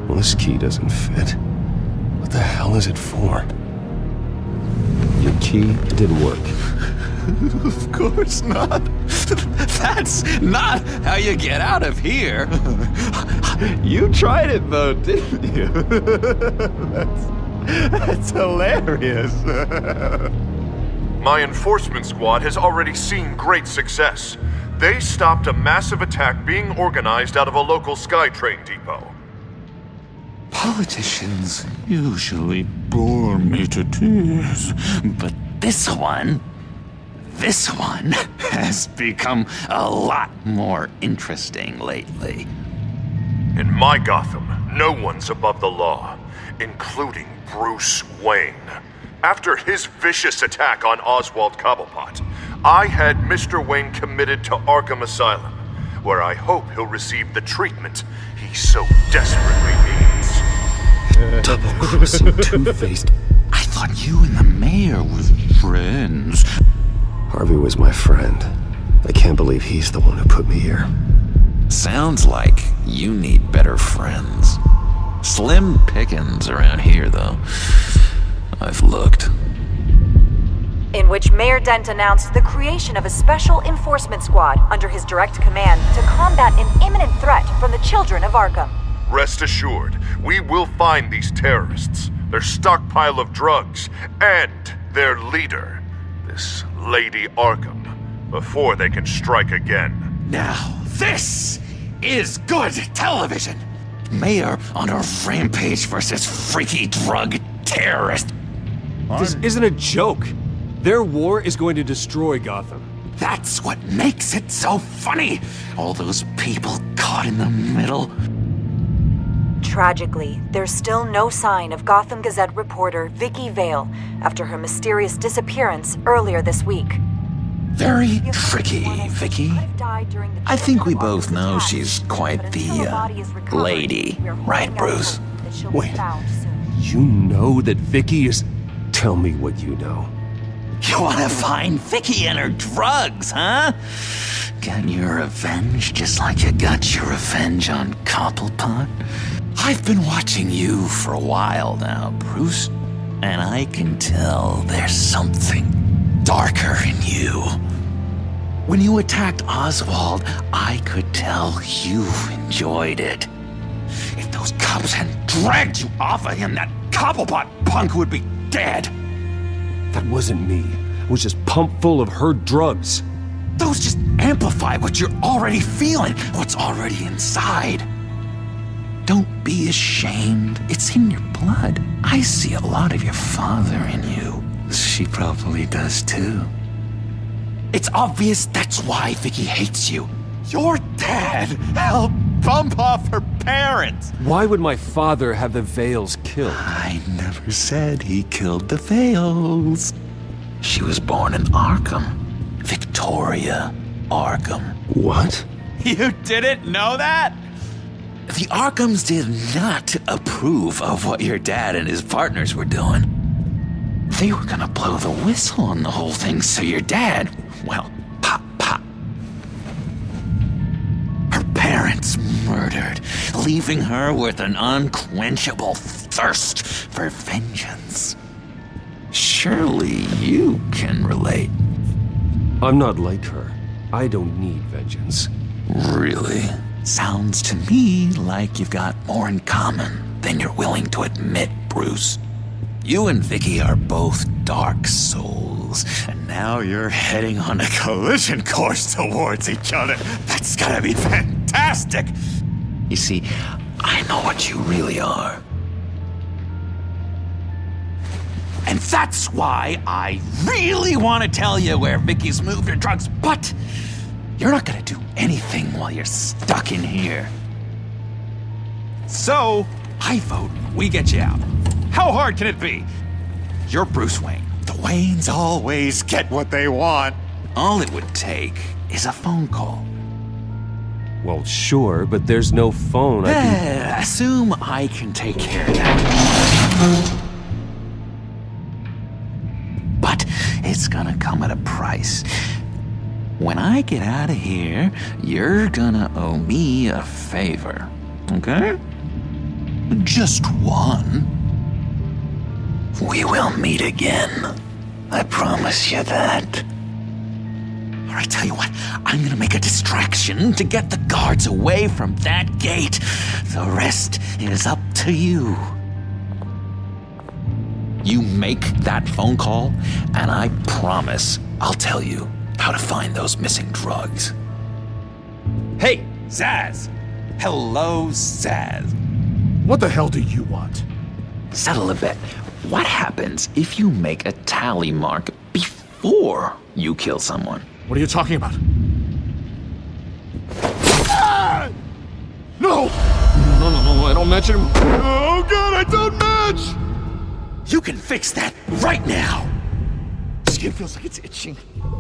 Well, this key doesn't fit. What the hell is it for? Your key didn't work. Of course not. That's not how you get out of here. You tried it though, didn't you? That's hilarious. My enforcement squad has already seen great success. They stopped a massive attack being organized out of a local SkyTrain depot. Politicians usually bore me to tears, but this one has become a lot more interesting lately. In my Gotham, no one's above the law, including Bruce Wayne. After his vicious attack on Oswald Cobblepot, I had Mr. Wayne committed to Arkham Asylum, where I hope he'll receive the treatment he so desperately needs. Double-crossing two-faced. I thought you and the mayor were friends. Harvey was my friend. I can't believe he's the one who put me here. Sounds like you need better friends. Slim pickings around here, though. I've looked. In which Mayor Dent announced the creation of a special enforcement squad under his direct command to combat an imminent threat from the children of Arkham. Rest assured, we will find these terrorists, their stockpile of drugs, and their leader, this Lady Arkham, before they can strike again. Now, this is good television! Mayor on a rampage versus freaky drug terrorist. This isn't a joke. Their war is going to destroy Gotham. That's what makes it so funny! All those people caught in the middle. Tragically, there's still no sign of Gotham Gazette reporter Vicki Vale after her mysterious disappearance earlier this week. Very tricky, Vicki. I think we both know she's quite the, lady, right, Bruce? Wait, you know that Vicki is... Tell me what you know. You want to find Vicki and her drugs, huh? Got your revenge just like you got your revenge on Cobblepot? I've been watching you for a while now, Bruce, and I can tell there's something darker in you. When you attacked Oswald, I could tell you enjoyed it. If those cops hadn't dragged you off of him, that Cobblepot punk would be dead. That wasn't me. It was just pumped full of her drugs. Those just amplify what you're already feeling, what's already inside. Don't be ashamed. It's in your blood. I see a lot of your father in you. She probably does too. It's obvious that's why Vicki hates you. Your dad helped bump off her parents. Why would my father have the Vales killed? I never said he killed the Vales. She was born in Arkham. Victoria Arkham. What? You didn't know that? The Arkhams did not approve of what your dad and his partners were doing. They were gonna blow the whistle on the whole thing, so your dad, well, pop. Her parents murdered, leaving her with an unquenchable thirst for vengeance. Surely you can relate. I'm not like her. I don't need vengeance. Really? Sounds to me like you've got more in common than you're willing to admit, Bruce. You and Vicki are both dark souls, and now you're heading on a collision course towards each other. That's gotta be fantastic! You see, I know what you really are. And that's why I really want to tell you where Vicki's moved her drugs, but you're not gonna do anything while you're stuck in here. So, I vote we get you out. How hard can it be? You're Bruce Wayne. The Waynes always get what they want. All it would take is a phone call. Well, sure, but there's no phone. Assume I can take care of that. But it's gonna come at a price. When I get out of here, you're gonna owe me a favor, okay? Just one. We will meet again. I promise you that. All right, tell you what, I'm gonna make a distraction to get the guards away from that gate. The rest is up to you. You make that phone call, and I promise I'll tell you how to find those missing drugs. Hey, Zaz! Hello, Zaz. What the hell do you want? Settle a bet. What happens if you make a tally mark before you kill someone? What are you talking about? Ah! No! No, I don't match him. Oh god, I don't match! You can fix that right now! Skin feels like it's itching.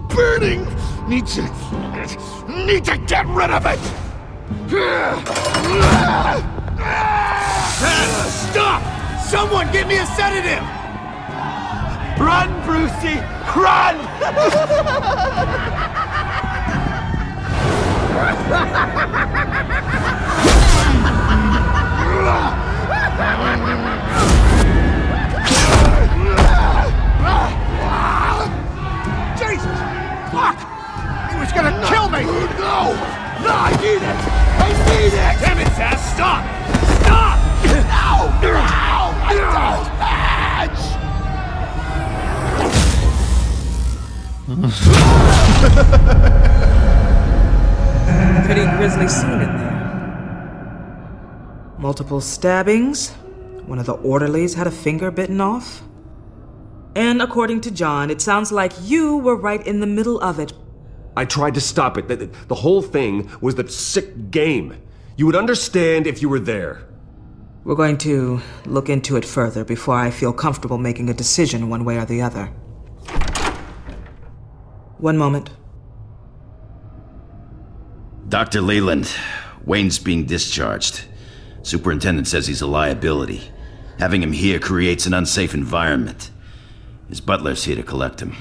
Burning! Need to get rid of it! Stop! Someone get me a sedative! Run, Brucey! Run! Jesus! Fuck! He was gonna kill me! No! No, I need it! I need it! Damn it, Zaz! Stop! Stop! No! No! I don't match! Pretty grisly scene in there. Multiple stabbings. One of the orderlies had a finger bitten off. And according to John, it sounds like you were right in the middle of it. I tried to stop it. The whole thing was that sick game. You would understand if you were there. We're going to look into it further before I feel comfortable making a decision one way or the other. One moment. Dr. Leland, Wayne's being discharged. Superintendent says he's a liability. Having him here creates an unsafe environment. His butler's here to collect him.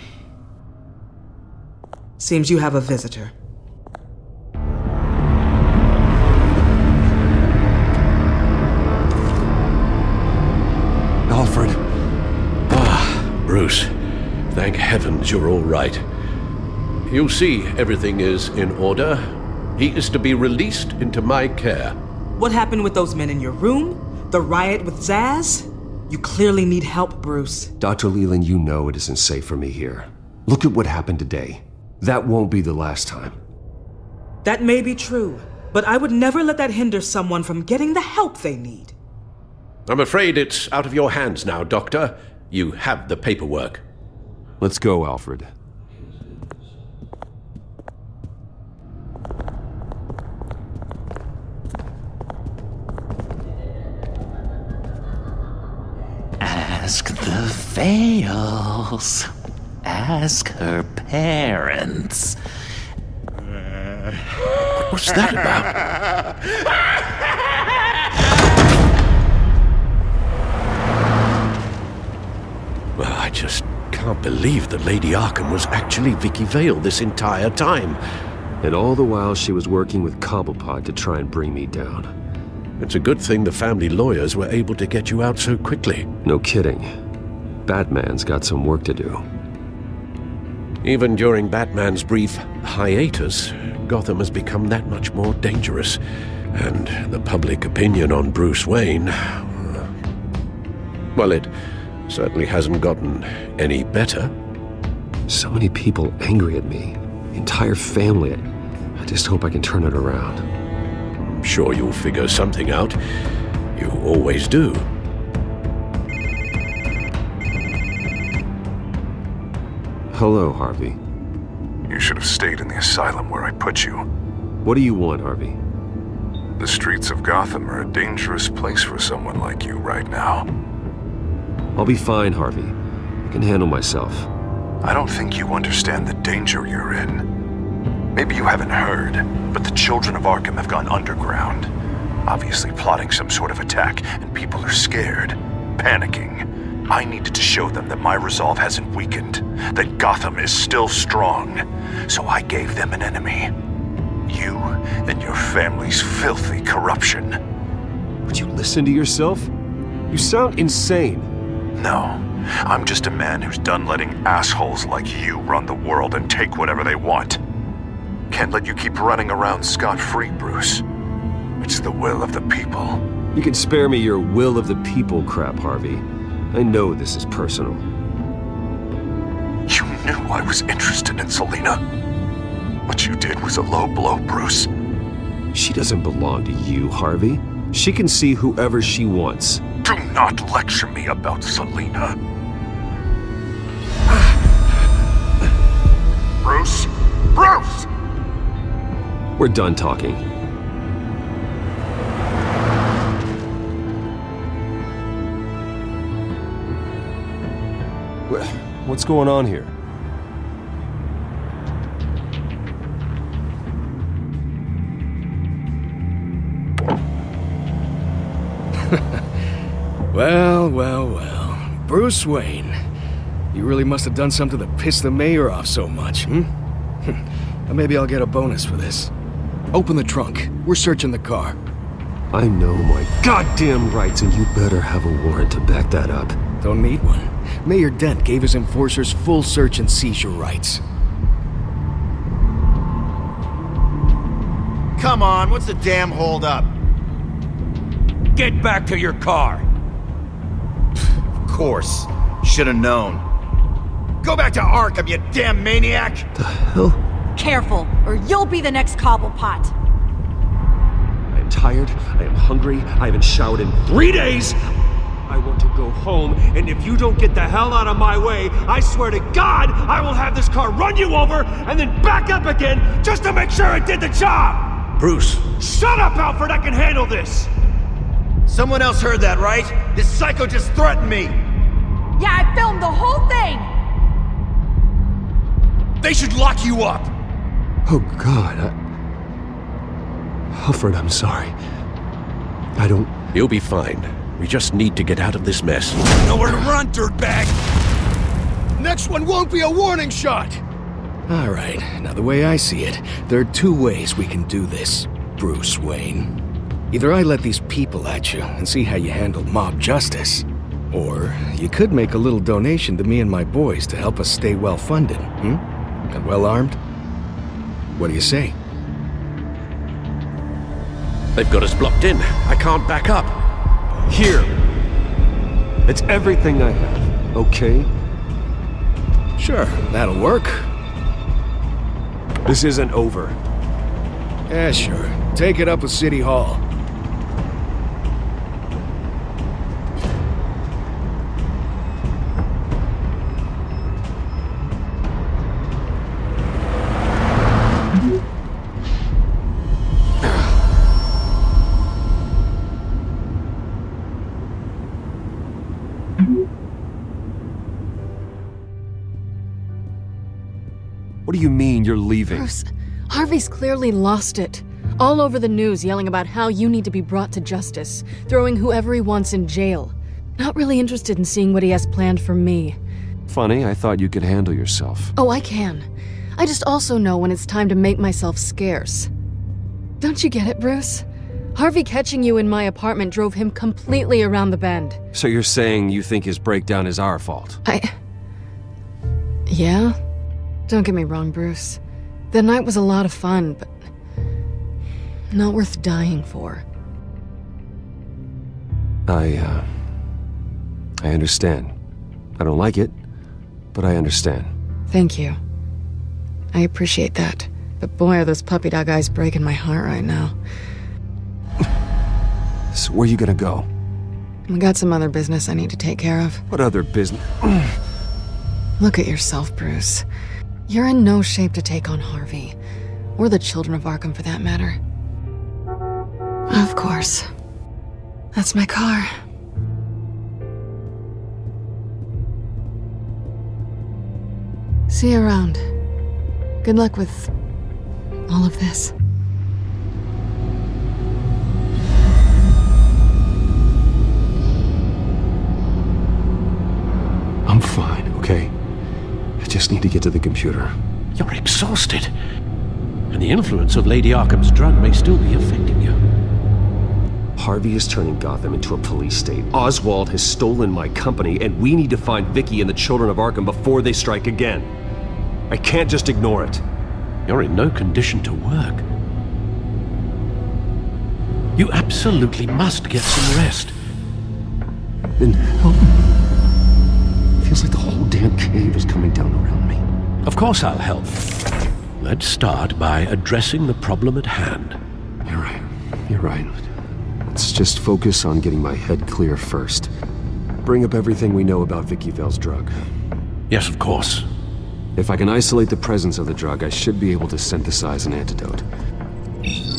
Seems you have a visitor. Alfred. Bruce, thank heavens you're all right. You see, everything is in order. He is to be released into my care. What happened with those men in your room? The riot with Zaz? You clearly need help, Bruce. Dr. Leland, you know it isn't safe for me here. Look at what happened today. That won't be the last time. That may be true, but I would never let that hinder someone from getting the help they need. I'm afraid it's out of your hands now, Doctor. You have the paperwork. Let's go, Alfred. Ask the Vales. Ask her parents. What's that about? Well, I just can't believe that Lady Arkham was actually Vicki Vale this entire time. And all the while she was working with Cobblepot to try and bring me down. It's a good thing the family lawyers were able to get you out so quickly. No kidding. Batman's got some work to do. Even during Batman's brief hiatus, Gotham has become that much more dangerous. And the public opinion on Bruce Wayne... well, it certainly hasn't gotten any better. So many people angry at me. Entire family. I just hope I can turn it around. I'm sure you'll figure something out. You always do. Hello, Harvey. You should have stayed in the asylum where I put you. What do you want, Harvey? The streets of Gotham are a dangerous place for someone like you right now. I'll be fine, Harvey. I can handle myself. I don't think you understand the danger you're in. Maybe you haven't heard, but the children of Arkham have gone underground. Obviously plotting some sort of attack, and people are scared, panicking. I needed to show them that my resolve hasn't weakened, that Gotham is still strong. So I gave them an enemy. You and your family's filthy corruption. Would you listen to yourself? You sound insane. No, I'm just a man who's done letting assholes like you run the world and take whatever they want. Can't let you keep running around scot-free, Bruce. It's the will of the people. You can spare me your will of the people crap, Harvey. I know this is personal. You knew I was interested in Selena. What you did was a low blow, Bruce. She doesn't belong to you, Harvey. She can see whoever she wants. Do not lecture me about Selena. Bruce? Bruce! We're done talking. What's going on here? Well. Bruce Wayne. You really must have done something to piss the mayor off so much, Maybe I'll get a bonus for this. Open the trunk. We're searching the car. I know my goddamn rights, and you better have a warrant to back that up. Don't need one. Mayor Dent gave his enforcers full search and seizure rights. Come on, what's the damn holdup? Get back to your car! Of course. Should've known. Go back to Arkham, you damn maniac! The hell? Careful, or you'll be the next Cobblepot. I am tired, I am hungry, I haven't showered in 3 days! I want to go home, and if you don't get the hell out of my way, I swear to God, I will have this car run you over, and then back up again, just to make sure it did the job! Bruce. Shut up, Alfred, I can handle this! Someone else heard that, right? This psycho just threatened me! Yeah, I filmed the whole thing! They should lock you up! Oh, God, Alfred, I'm sorry. I don't... You'll be fine. We just need to get out of this mess. Nowhere to run, dirtbag! Next one won't be a warning shot! All right, now the way I see it, there are 2 ways we can do this, Bruce Wayne. Either I let these people at you and see how you handle mob justice, or you could make a little donation to me and my boys to help us stay well-funded, and well-armed? What do you say? They've got us blocked in. I can't back up. Here. It's everything I have, okay? Sure, that'll work. This isn't over. Yeah, sure. Take it up with City Hall. What do you mean you're leaving? Bruce, Harvey's clearly lost it. All over the news yelling about how you need to be brought to justice, throwing whoever he wants in jail. Not really interested in seeing what he has planned for me. Funny, I thought you could handle yourself. Oh, I can. I just also know when it's time to make myself scarce. Don't you get it, Bruce? Harvey catching you in my apartment drove him completely around the bend. So you're saying you think his breakdown is our fault? Yeah? Don't get me wrong, Bruce. The night was a lot of fun, but not worth dying for. I understand. I don't like it, but I understand. Thank you. I appreciate that. But boy, are those puppy dog eyes breaking my heart right now. So where are you gonna go? I got some other business I need to take care of. What other business? Look at yourself, Bruce. You're in no shape to take on Harvey. Or the children of Arkham, for that matter. Of course. That's my car. See you around. Good luck with all of this. I'm fine, okay? I just need to get to the computer. You're exhausted. And the influence of Lady Arkham's drug may still be affecting you. Harvey is turning Gotham into a police state. Oswald has stolen my company, and we need to find Vicki and the children of Arkham before they strike again. I can't just ignore it. You're in no condition to work. You absolutely must get some rest. Then help me. Feels like the whole damn cave is coming down around me. Of course I'll help. Let's start by addressing the problem at hand. You're right. Let's just focus on getting my head clear first. Bring up everything we know about Vicki Vale's drug. Yes, of course. If I can isolate the presence of the drug, I should be able to synthesize an antidote.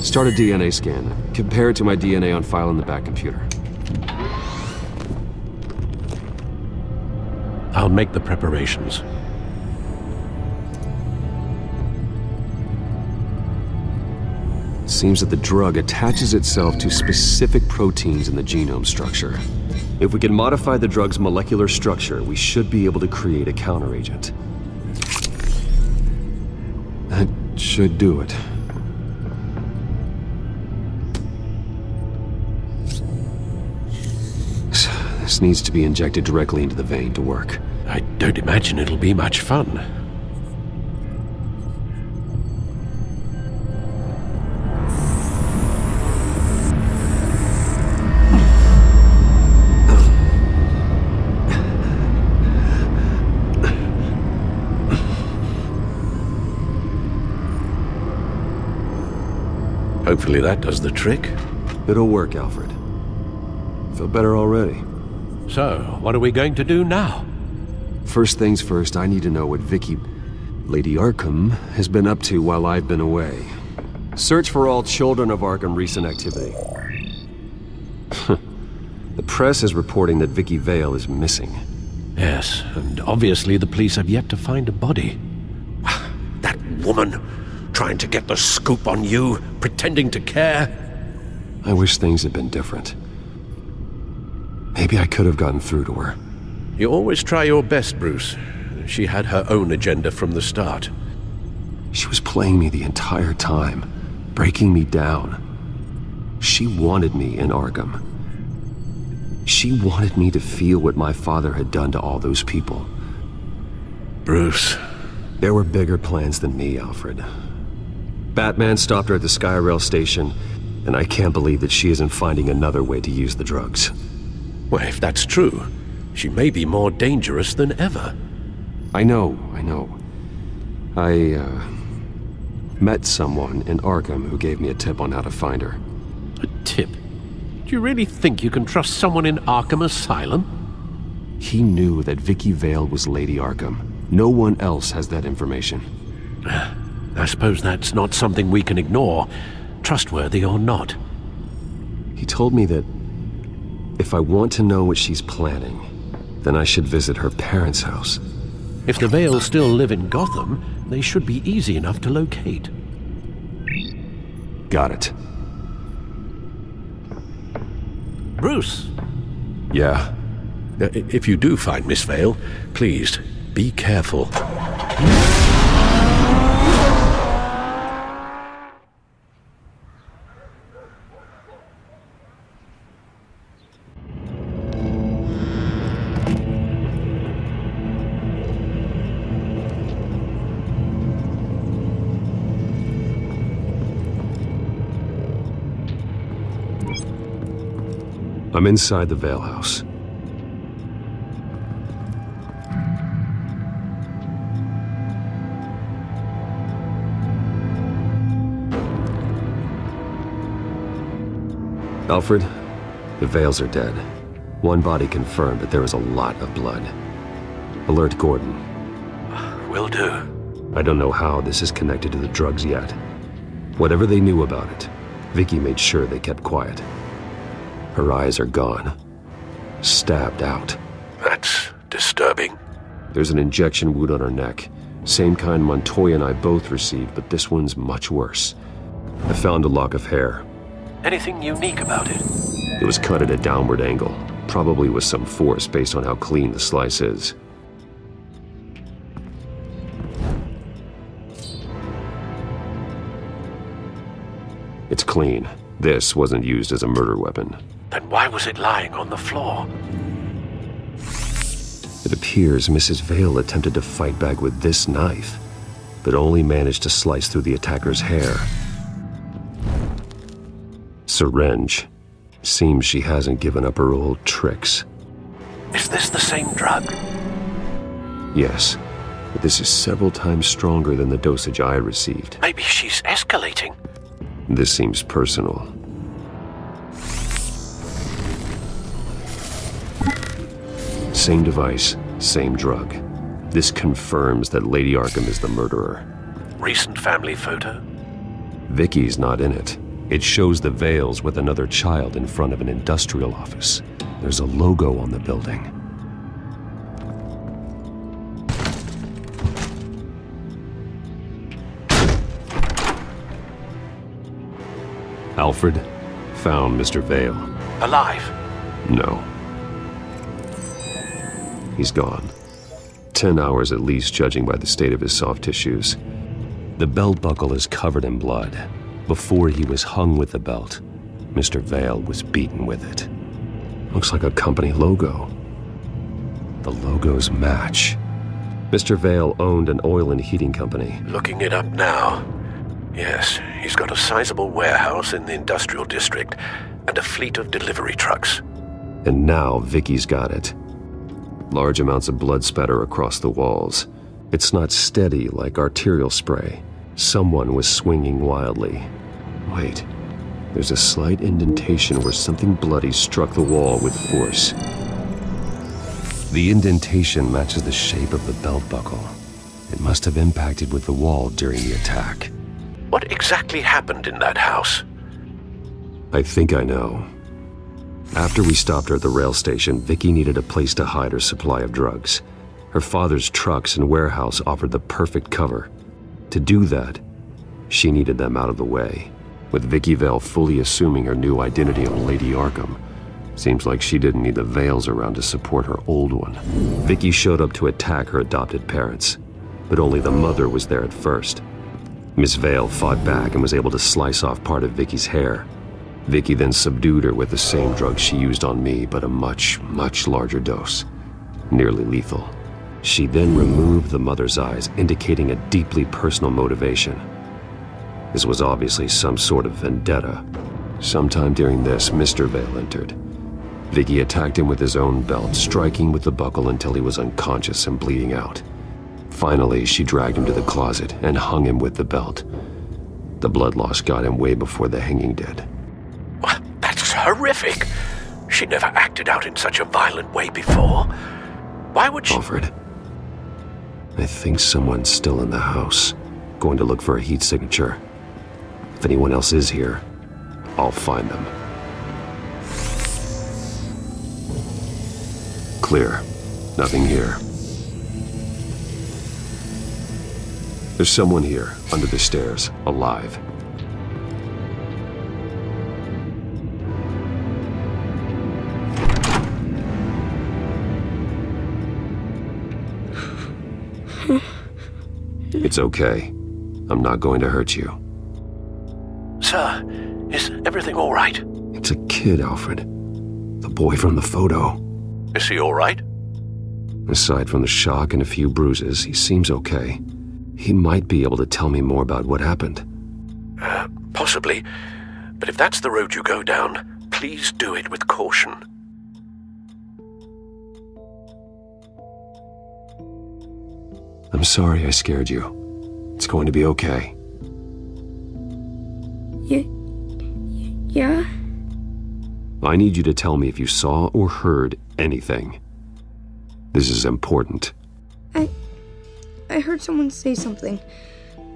Start a DNA scan. Compare it to my DNA on file in the back computer. I'll make the preparations. Seems that the drug attaches itself to specific proteins in the genome structure. If we can modify the drug's molecular structure, we should be able to create a counteragent. That should do it. This needs to be injected directly into the vein to work. I don't imagine it'll be much fun. Hopefully that does the trick. It'll work, Alfred. Feel better already. So, what are we going to do now? First things first, I need to know what Lady Arkham, has been up to while I've been away. Search for all children of Arkham recent activity. The press is reporting that Vicki Vale is missing. Yes, and obviously the police have yet to find a body. That woman, trying to get the scoop on you, pretending to care. I wish things had been different. Maybe I could have gotten through to her. You always try your best, Bruce. She had her own agenda from the start. She was playing me the entire time, breaking me down. She wanted me in Arkham. She wanted me to feel what my father had done to all those people. Bruce. There were bigger plans than me, Alfred. Batman stopped her at the Skyrail station, and I can't believe that she isn't finding another way to use the drugs. Well, if that's true, she may be more dangerous than ever. I know. I met someone in Arkham who gave me a tip on how to find her. A tip? Do you really think you can trust someone in Arkham Asylum? He knew that Vicki Vale was Lady Arkham. No one else has that information. I suppose that's not something we can ignore, trustworthy or not. He told me that if I want to know what she's planning, then I should visit her parents' house. If the Vales still live in Gotham, they should be easy enough to locate. Got it. Bruce! Yeah? If you do find Miss Vale, please, be careful. I'm inside the Vale house. Alfred, the Vales are dead. One body confirmed, but there is a lot of blood. Alert Gordon. Will do. I don't know how this is connected to the drugs yet. Whatever they knew about it, Vicki made sure they kept quiet. Her eyes are gone. Stabbed out. That's disturbing. There's an injection wound on her neck. Same kind Montoya and I both received, but this one's much worse. I found a lock of hair. Anything unique about it? It was cut at a downward angle, probably with some force based on how clean the slice is. It's clean. This wasn't used as a murder weapon. Then why was it lying on the floor? It appears Mrs. Vale attempted to fight back with this knife, but only managed to slice through the attacker's hair. Syringe. Seems she hasn't given up her old tricks. Is this the same drug? Yes, but this is several times stronger than the dosage I received. Maybe she's escalating. This seems personal. Same device, same drug. This confirms that Lady Arkham is the murderer. Recent family photo? Vicky's not in it. It shows the Vales with another child in front of an industrial office. There's a logo on the building. Alfred found Mr. Vale. Alive? No. He's gone. 10 hours at least, judging by the state of his soft tissues. The belt buckle is covered in blood. Before he was hung with the belt, Mr. Vale was beaten with it. Looks like a company logo. The logos match. Mr. Vale owned an oil and heating company. Looking it up now. Yes, he's got a sizable warehouse in the industrial district and a fleet of delivery trucks. And now Vicky's got it. Large amounts of blood spatter across the walls. It's not steady like arterial spray. Someone was swinging wildly. Wait, there's a slight indentation where something bloody struck the wall with force. The indentation matches the shape of the belt buckle. It must have impacted with the wall during the attack. What exactly happened in that house? I think I know. After we stopped her at the rail station, Vicki needed a place to hide her supply of drugs. Her father's trucks and warehouse offered the perfect cover. To do that, she needed them out of the way. With Vicki Vale fully assuming her new identity of Lady Arkham, seems like she didn't need the Vales around to support her old one. Vicki showed up to attack her adopted parents, but only the mother was there at first. Miss Vale fought back and was able to slice off part of Vicky's hair. Vicki then subdued her with the same drug she used on me, but a much, much larger dose. Nearly lethal. She then removed the mother's eyes, indicating a deeply personal motivation. This was obviously some sort of vendetta. Sometime during this, Mr. Vale entered. Vicki attacked him with his own belt, striking with the buckle until he was unconscious and bleeding out. Finally, she dragged him to the closet and hung him with the belt. The blood loss got him way before the hanging did. That's horrific. She never acted out in such a violent way before. Why would she... Alfred, I think someone's still in the house. Going to look for a heat signature. If anyone else is here, I'll find them. Clear. Nothing here. There's someone here, under the stairs, alive. It's okay. I'm not going to hurt you. Sir, is everything all right? It's a kid, Alfred. The boy from the photo. Is he all right? Aside from the shock and a few bruises, he seems okay. He might be able to tell me more about what happened. Possibly. But if that's the road you go down, please do it with caution. I'm sorry I scared you. It's going to be okay. Yeah? I need you to tell me if you saw or heard anything. This is important. I heard someone say something.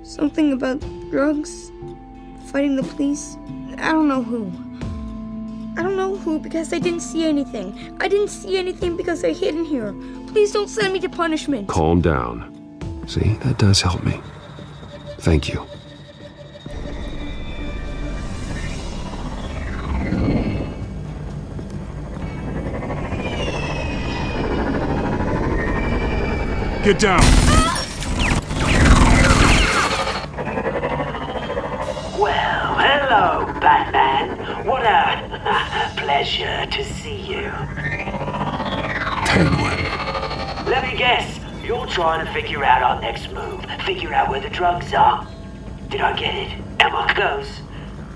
Something about drugs, fighting the police. I don't know who. I don't know who because I didn't see anything. I didn't see anything because I hid in here. Please don't send me to punishment. Calm down. See, that does help me. Thank you. Get down! Well, hello, Batman. What a pleasure to see you. Penguin. Let me guess. You're trying to figure out our next move. Figure out where the drugs are. Did I get it? Am I close?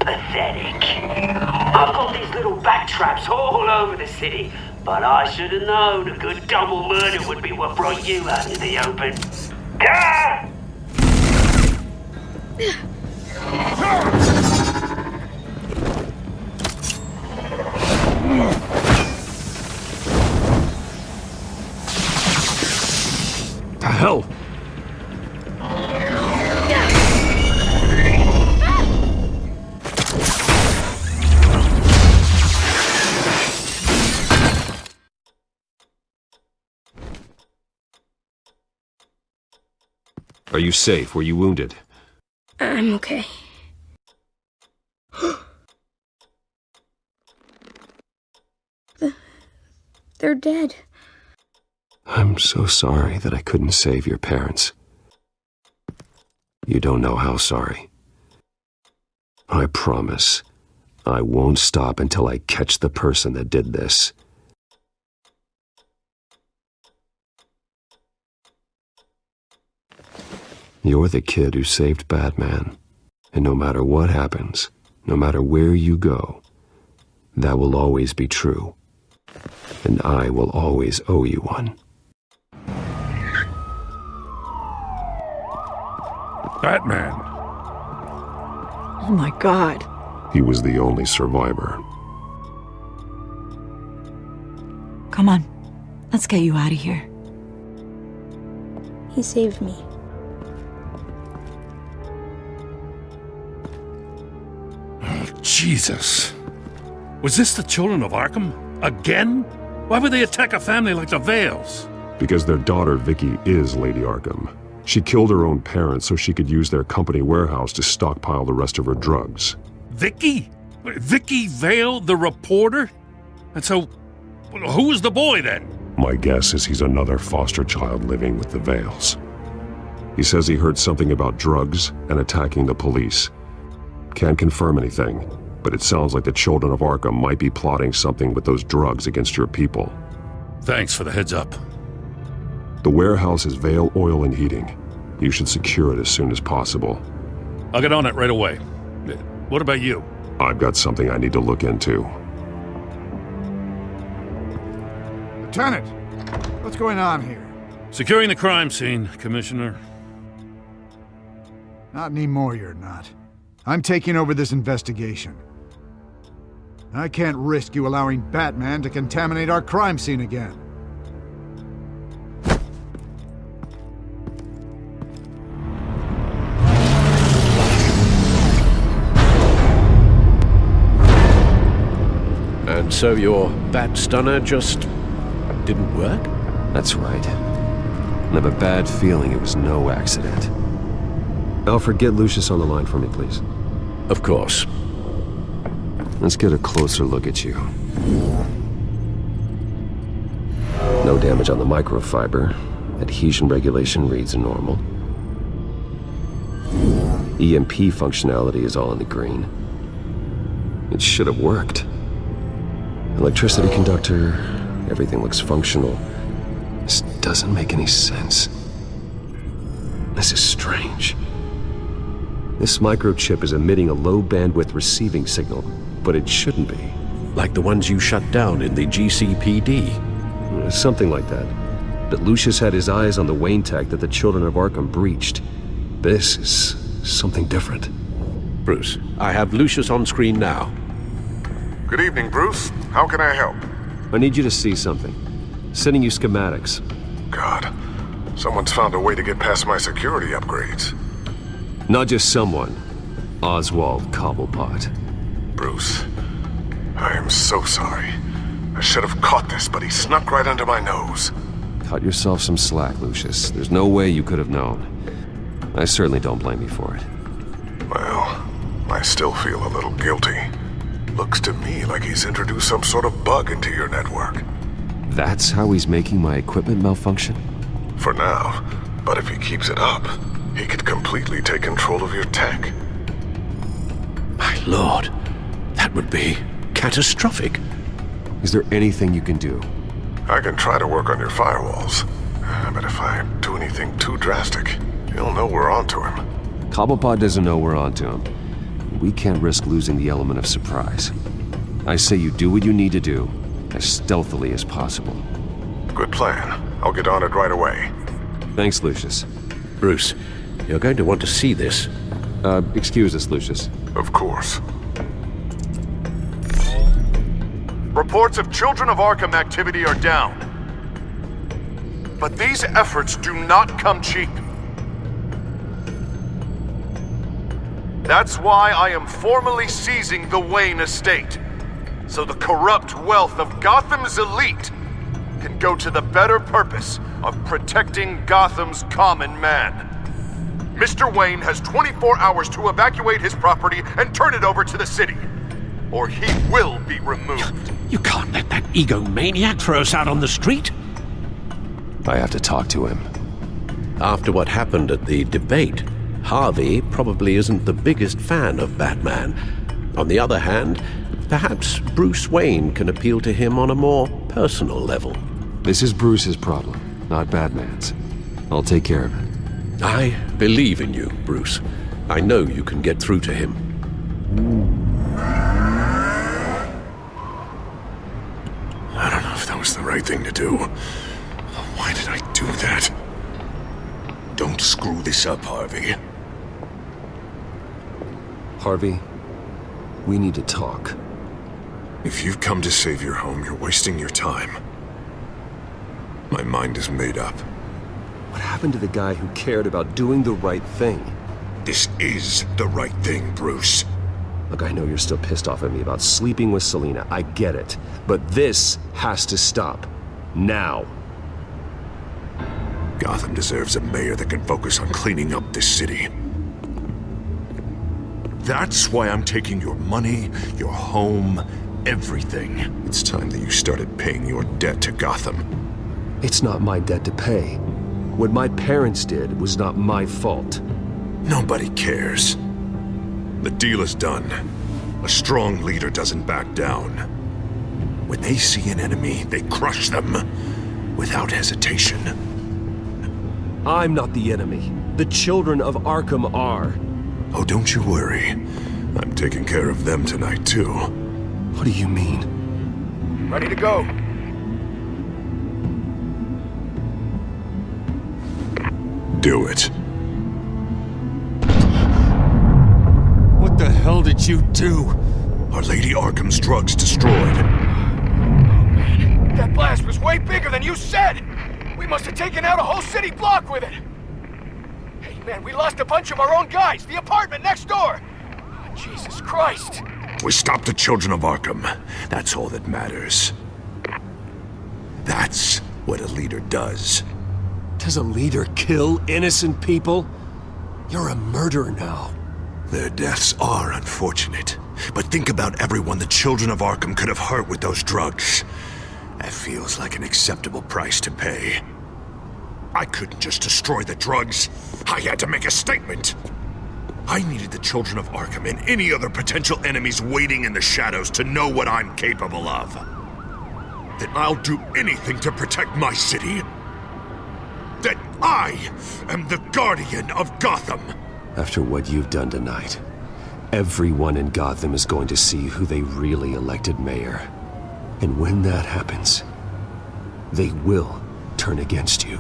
Pathetic. I've got these little bat traps all over the city. But I should have known a good double murder would be what brought you out in the open. Ah! The hell? Are you safe? Were you wounded? I'm okay. They're dead. I'm so sorry that I couldn't save your parents. You don't know how sorry. I promise, I won't stop until I catch the person that did this. You're the kid who saved Batman, and no matter what happens, no matter where you go, that will always be true, and I will always owe you one. Batman. Oh my God. He was the only survivor. Come on, let's get you out of here. He saved me. Jesus. Was this the children of Arkham? Again? Why would they attack a family like the Vales? Because their daughter, Vicki, is Lady Arkham. She killed her own parents so she could use their company warehouse to stockpile the rest of her drugs. Vicki? Vicki Vale, the reporter? And so, who was the boy then? My guess is he's another foster child living with the Vales. He says he heard something about drugs and attacking the police. Can't confirm anything, but it sounds like the children of Arkham might be plotting something with those drugs against your people. Thanks for the heads up. The warehouse is Vale Oil and Heating. You should secure it as soon as possible. I'll get on it right away. What about you? I've got something I need to look into. Lieutenant, what's going on here? Securing the crime scene, Commissioner. Not anymore, you're not. I'm taking over this investigation. I can't risk you allowing Batman to contaminate our crime scene again. And so your bat stunner just didn't work? That's right. I have a bad feeling it was no accident. Alfred, get Lucius on the line for me, please. Of course. Let's get a closer look at you. No damage on the microfiber. Adhesion regulation reads normal. EMP functionality is all in the green. It should have worked. Electricity conductor, everything looks functional. This doesn't make any sense. This is strange. This microchip is emitting a low-bandwidth receiving signal, but it shouldn't be. Like the ones you shut down in the GCPD? Something like that. But Lucius had his eyes on the Wayne tech that the children of Arkham breached. This is something different. Bruce, I have Lucius on screen now. Good evening, Bruce. How can I help? I need you to see something. Sending you schematics. God, someone's found a way to get past my security upgrades. Not just someone. Oswald Cobblepot. Bruce, I am so sorry. I should have caught this, but he snuck right under my nose. Cut yourself some slack, Lucius. There's no way you could have known. I certainly don't blame you for it. Well, I still feel a little guilty. Looks to me like he's introduced some sort of bug into your network. That's how he's making my equipment malfunction? For now, but if he keeps it up, he could completely take control of your tech. My lord, that would be catastrophic. Is there anything you can do? I can try to work on your firewalls, but if I do anything too drastic, he'll know we're onto him. Cobblepot doesn't know we're onto him. We can't risk losing the element of surprise. I say you do what you need to do, as stealthily as possible. Good plan. I'll get on it right away. Thanks, Lucius. Bruce, you're going to want to see this. Excuse us, Lucius. Of course. Reports of Children of Arkham activity are down. But these efforts do not come cheap. That's why I am formally seizing the Wayne estate, so the corrupt wealth of Gotham's elite can go to the better purpose of protecting Gotham's common man. Mr. Wayne has 24 hours to evacuate his property and turn it over to the city, or he will be removed. You can't let that egomaniac throw us out on the street. I have to talk to him. After what happened at the debate, Harvey probably isn't the biggest fan of Batman. On the other hand, perhaps Bruce Wayne can appeal to him on a more personal level. This is Bruce's problem, not Batman's. I'll take care of it. I believe in you, Bruce. I know you can get through to him. I don't know if that was the right thing to do. Why did I do that? Don't screw this up, Harvey. Harvey, we need to talk. If you've come to save your home, you're wasting your time. My mind is made up. What happened to the guy who cared about doing the right thing? This is the right thing, Bruce. Look, I know you're still pissed off at me about sleeping with Selena. I get it. But this has to stop. Now. Gotham deserves a mayor that can focus on cleaning up this city. That's why I'm taking your money, your home, everything. It's time that you started paying your debt to Gotham. It's not my debt to pay. What my parents did was not my fault. Nobody cares. The deal is done. A strong leader doesn't back down. When they see an enemy, they crush them without hesitation. I'm not the enemy. The children of Arkham are. Oh, don't you worry. I'm taking care of them tonight, too. What do you mean? Ready to go. Do it. What the hell did you do? Our Lady Arkham's drugs destroyed. Oh, man. That blast was way bigger than you said! We must have taken out a whole city block with it! Hey, man, we lost a bunch of our own guys! The apartment next door! Oh, Jesus Christ! We stopped the Children of Arkham. That's all that matters. That's what a leader does. Does a leader kill innocent people? You're a murderer now. Their deaths are unfortunate. But think about everyone the Children of Arkham could have hurt with those drugs. That feels like an acceptable price to pay. I couldn't just destroy the drugs. I had to make a statement. I needed the Children of Arkham and any other potential enemies waiting in the shadows to know what I'm capable of. That I'll do anything to protect my city. That I am the guardian of Gotham. After what you've done tonight, everyone in Gotham is going to see who they really elected mayor. And when that happens, they will turn against you.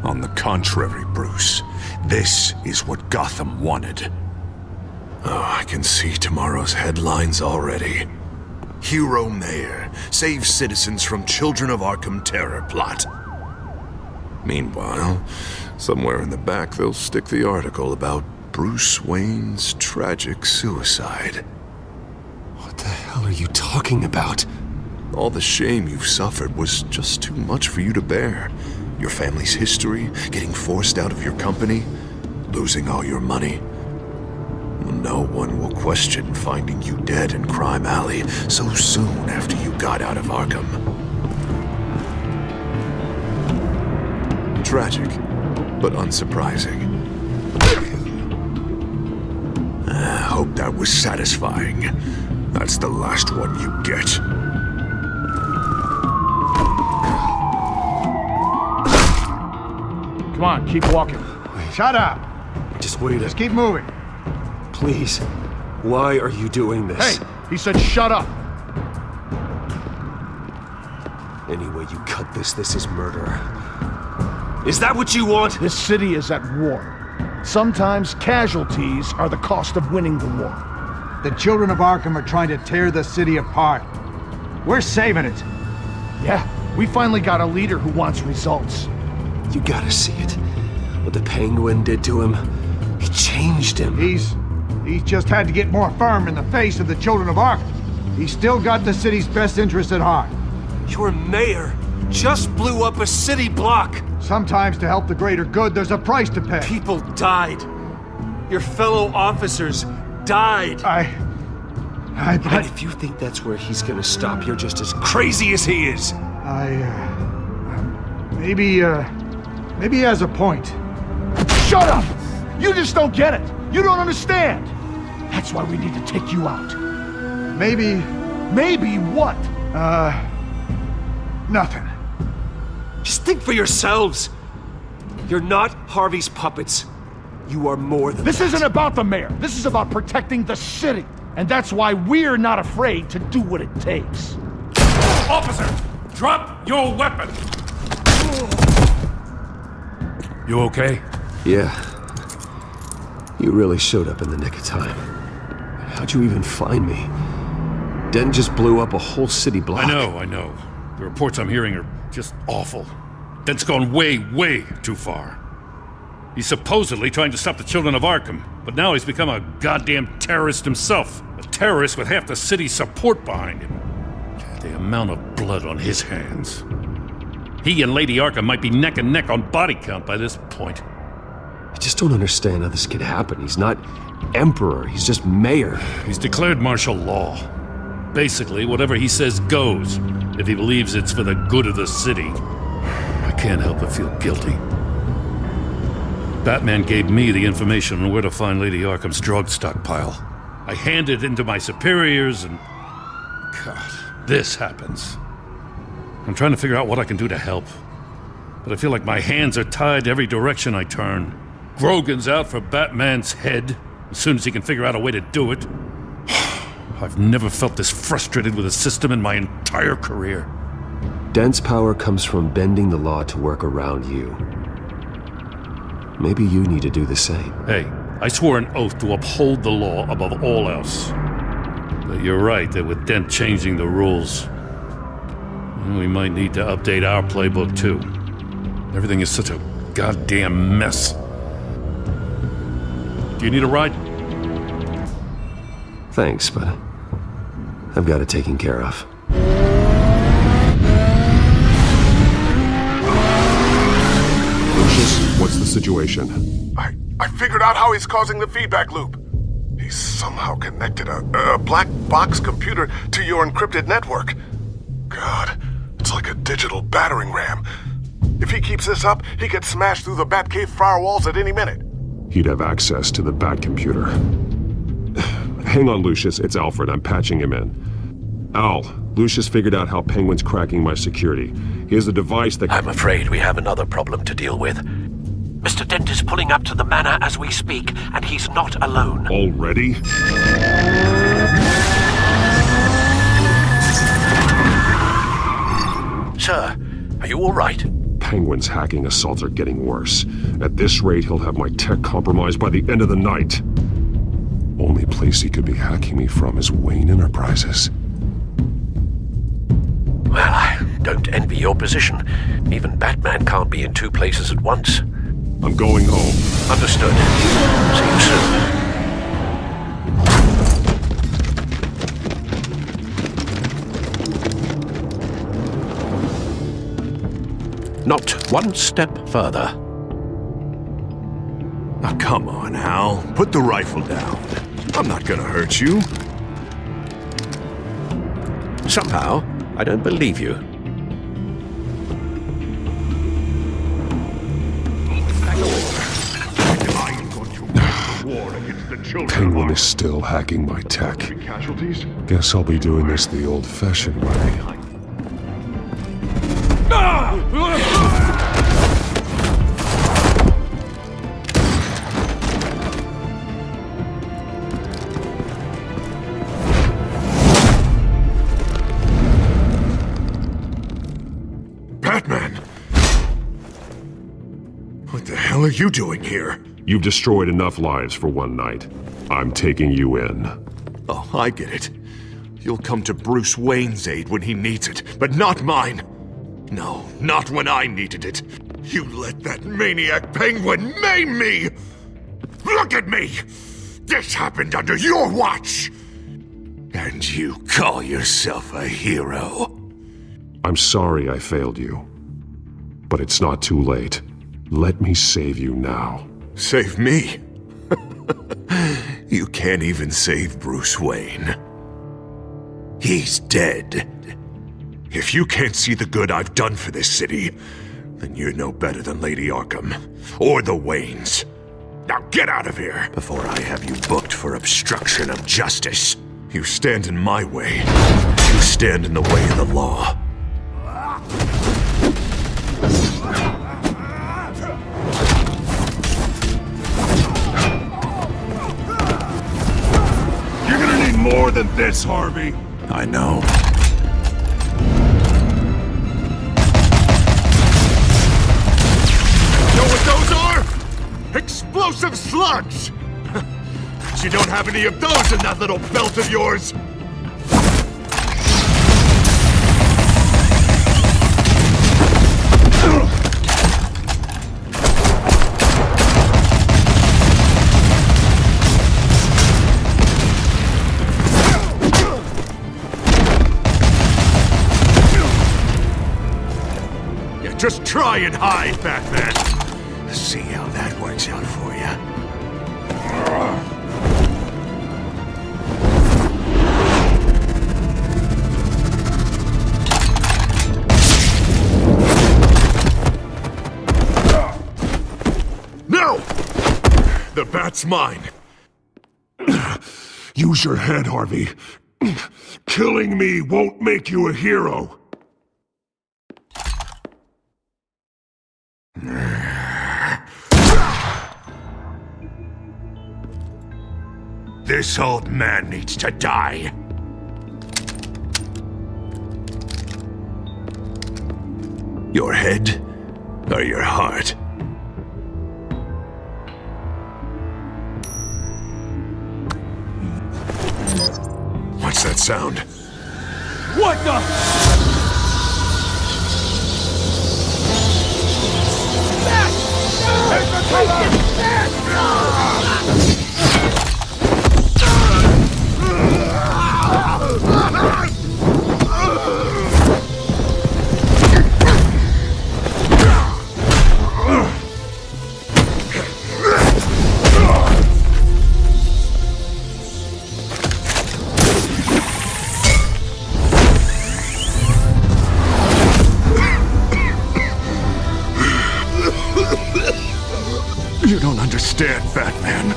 On the contrary, Bruce, this is what Gotham wanted. Oh, I can see tomorrow's headlines already. Hero Mayor saves citizens from Children of Arkham terror plot. Meanwhile, somewhere in the back they'll stick the article about Bruce Wayne's tragic suicide. What the hell are you talking about? All the shame you've suffered was just too much for you to bear. Your family's history, getting forced out of your company, losing all your money. No one will question finding you dead in Crime Alley so soon after you got out of Arkham. Tragic, but unsurprising. I hope that was satisfying. That's the last one you get. Come on, keep walking. Shut up! Just wait. Just keep moving. Please. Why are you doing this? Hey, he said shut up. Any way you cut this, this is murder. Is that what you want? This city is at war. Sometimes casualties are the cost of winning the war. The children of Arkham are trying to tear the city apart. We're saving it. Yeah, we finally got a leader who wants results. You gotta see it. What the Penguin did to him. He changed him. He's just had to get more firm in the face of the children of Arkham. He's still got the city's best interest at heart. Your mayor just blew up a city block. Sometimes to help the greater good, there's a price to pay. People died. Your fellow officers died. And if you think that's where he's gonna stop, you're just as crazy as he is. Maybe he has a point. Shut up! You just don't get it. You don't understand. That's why we need to take you out. Maybe what? Nothing. Just think for yourselves. You're not Harvey's puppets. You are more than This that. isn't about the mayor. This is about protecting the city. And that's why we're not afraid to do what it takes. Officer, drop your weapon! You okay? Yeah. You really showed up in the nick of time. How'd you even find me? Dent just blew up a whole city block. I know. The reports I'm hearing are just awful. Dent's gone way, way too far. He's supposedly trying to stop the children of Arkham, but now he's become a goddamn terrorist himself. A terrorist with half the city's support behind him. The amount of blood on his hands. He and Lady Arkham might be neck and neck on body count by this point. I just don't understand how this could happen. He's not emperor, he's just mayor. He's declared martial law. Basically, whatever he says goes, if he believes it's for the good of the city. I can't help but feel guilty. Batman gave me the information on where to find Lady Arkham's drug stockpile. I handed it into my superiors and... God, this happens. I'm trying to figure out what I can do to help. But I feel like my hands are tied every direction I turn. Grogan's out for Batman's head, as soon as he can figure out a way to do it. I've never felt this frustrated with a system in my entire career. Dent's power comes from bending the law to work around you. Maybe you need to do the same. Hey, I swore an oath to uphold the law above all else. But you're right that with Dent changing the rules, we might need to update our playbook too. Everything is such a goddamn mess. Do you need a ride? Thanks, but I've got it taken care of. Lucius, what's the situation? I figured out how he's causing the feedback loop. He's somehow connected a black box computer to your encrypted network. God, it's like a digital battering ram. If he keeps this up, he could smash through the Batcave firewalls at any minute. He'd have access to the Bat computer. Hang on, Lucius. It's Alfred. I'm patching him in. Al, Lucius figured out how Penguin's cracking my security. He has a device that... I'm afraid we have another problem to deal with. Mr. Dent is pulling up to the manor as we speak, and he's not alone. Already? Sir, are you all right? Penguin's hacking assaults are getting worse. At this rate, he'll have my tech compromised by the end of the night. Only place he could be hacking me from is Wayne Enterprises. Well, I don't envy your position. Even Batman can't be in two places at once. I'm going home. Understood. See you soon. Not one step further. Oh, come on, Al. Put the rifle down. I'm not gonna hurt you. Somehow, I don't believe you. Penguin is still hacking my tech. Guess I'll be doing this the old-fashioned way. hell are you doing here? You've destroyed enough lives for one night. I'm taking you in. Oh, I get it. You'll come to Bruce Wayne's aid when he needs it, but not mine. No, not when I needed it. You let that maniac penguin maim me! Look at me! This happened under your watch! And you call yourself a hero? I'm sorry I failed you. But it's not too late. Let me save you now. Save me? You can't even save Bruce Wayne. He's dead. If you can't see the good I've done for this city, then you're no better than Lady Arkham, or the Waynes. Now get out of here, before I have you booked for obstruction of justice. You stand in my way. You stand in the way of the law. You're gonna need more than this, Harvey. I know. Know what those are? Explosive slugs! But you don't have any of those in that little belt of yours! Just try and hide, Batman. See how that works out for you. No! The bat's mine. Use your head, Harvey. Killing me won't make you a hero. This old man needs to die. Your head or your heart? What's that sound? What the? You don't understand, Batman.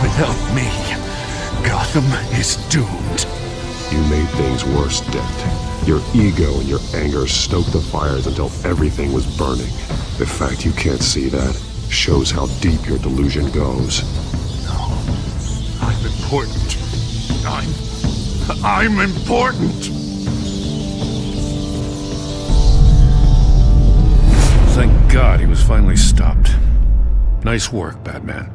Without me, Gotham is doomed. You made things worse, Dent. Your ego and your anger stoked the fires until everything was burning. The fact you can't see that shows how deep your delusion goes. No, I'm important. I'm important! Thank God he was finally stopped. Nice work, Batman.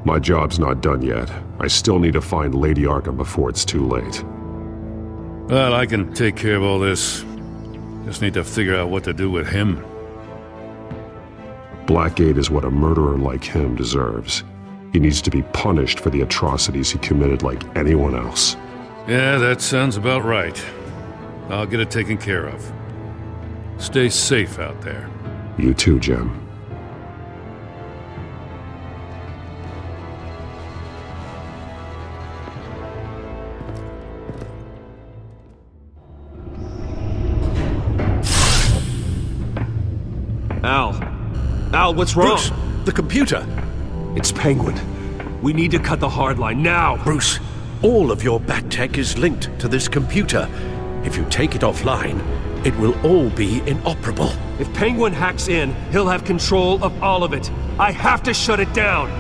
My job's not done yet. I still need to find Lady Arkham before it's too late. Well, I can take care of all this. Just need to figure out what to do with him. Blackgate is what a murderer like him deserves. He needs to be punished for the atrocities he committed like anyone else. Yeah, that sounds about right. I'll get it taken care of. Stay safe out there. You too, Jim. Al, what's wrong? Bruce, the computer. It's Penguin. We need to cut the hard line now. Bruce, all of your bat tech is linked to this computer. If you take it offline, it will all be inoperable. If Penguin hacks in, he'll have control of all of it. I have to shut it down.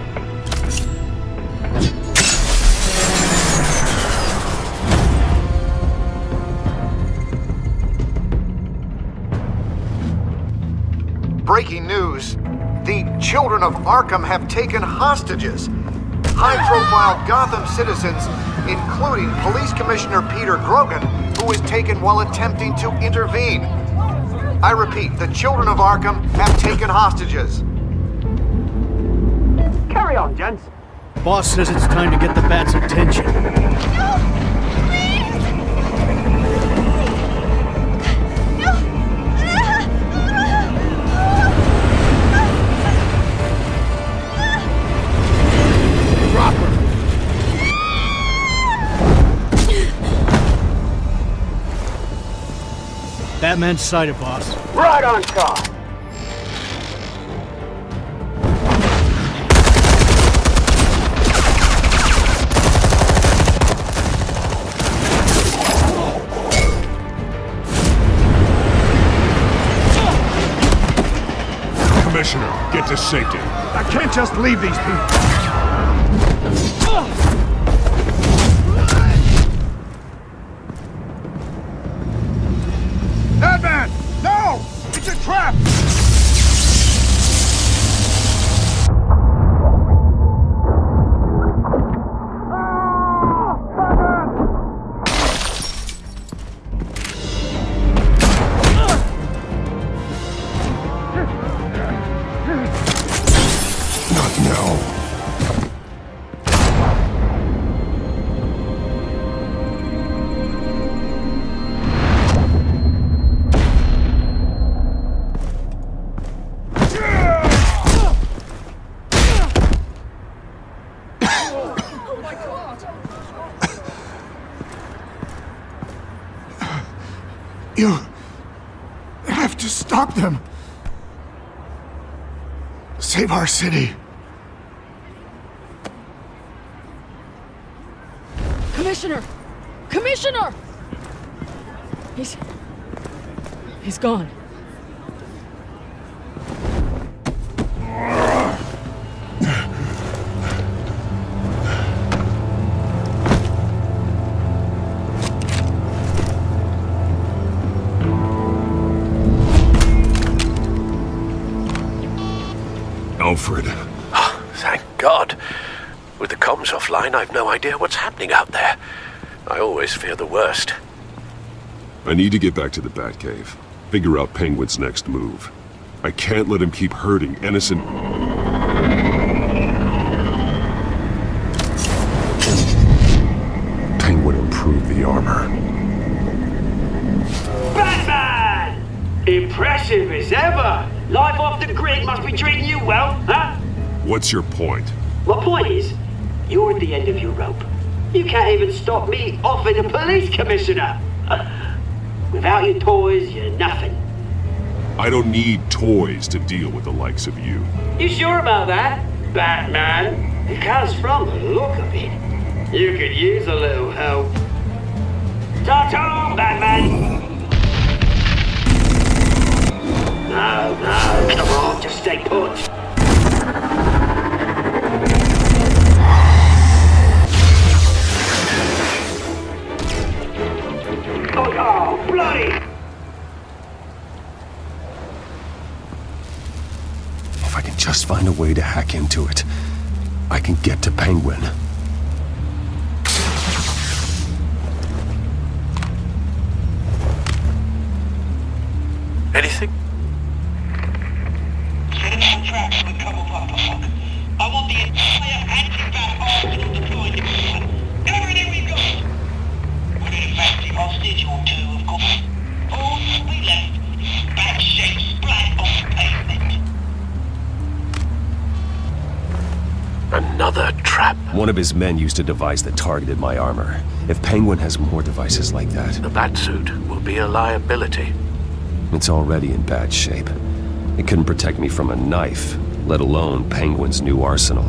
Breaking news. The children of Arkham have taken hostages. High-profile Gotham citizens, including Police Commissioner Peter Grogan, who was taken while attempting to intervene. I repeat, the children of Arkham have taken hostages. Carry on, gents. Boss says it's time to get the Bat's attention. Drop her. Batman's sighted, boss. Right on top. Commissioner, get to safety. I can't just leave these people. Batman! No! It's a trap! Not now. You have to stop them. Save our city. Commissioner! Commissioner! He's gone. Alfred. Thank God. With the comms offline, I've no idea what's happening out there. I always fear the worst. I need to get back to the Batcave. Figure out Penguin's next move. I can't let him keep hurting innocent... Penguin improved the armor. Batman! Impressive as ever. Life off the grid must be treating you well, huh? What's your point? My point is, you're at the end of your rope. You can't even stop me offing a police commissioner. Without your toys, you're nothing. I don't need toys to deal with the likes of you. You sure about that, Batman? Because from the look of it, you could use a little help. Ta-ta, Batman! No, come on, just stay put. Oh, bloody! If I can just find a way to hack into it, I can get to Penguin. Anything? I want the entire anti-bat arsenal deployed to Brooklyn. Everything we've got. We're in a fancy hostage or two, of course. All we left is bat-shaped splat on the pavement. Another trap. One of his men used a device that targeted my armor. If Penguin has more devices like that... The Batsuit will be a liability. It's already in bad shape. It couldn't protect me from a knife, let alone Penguin's new arsenal.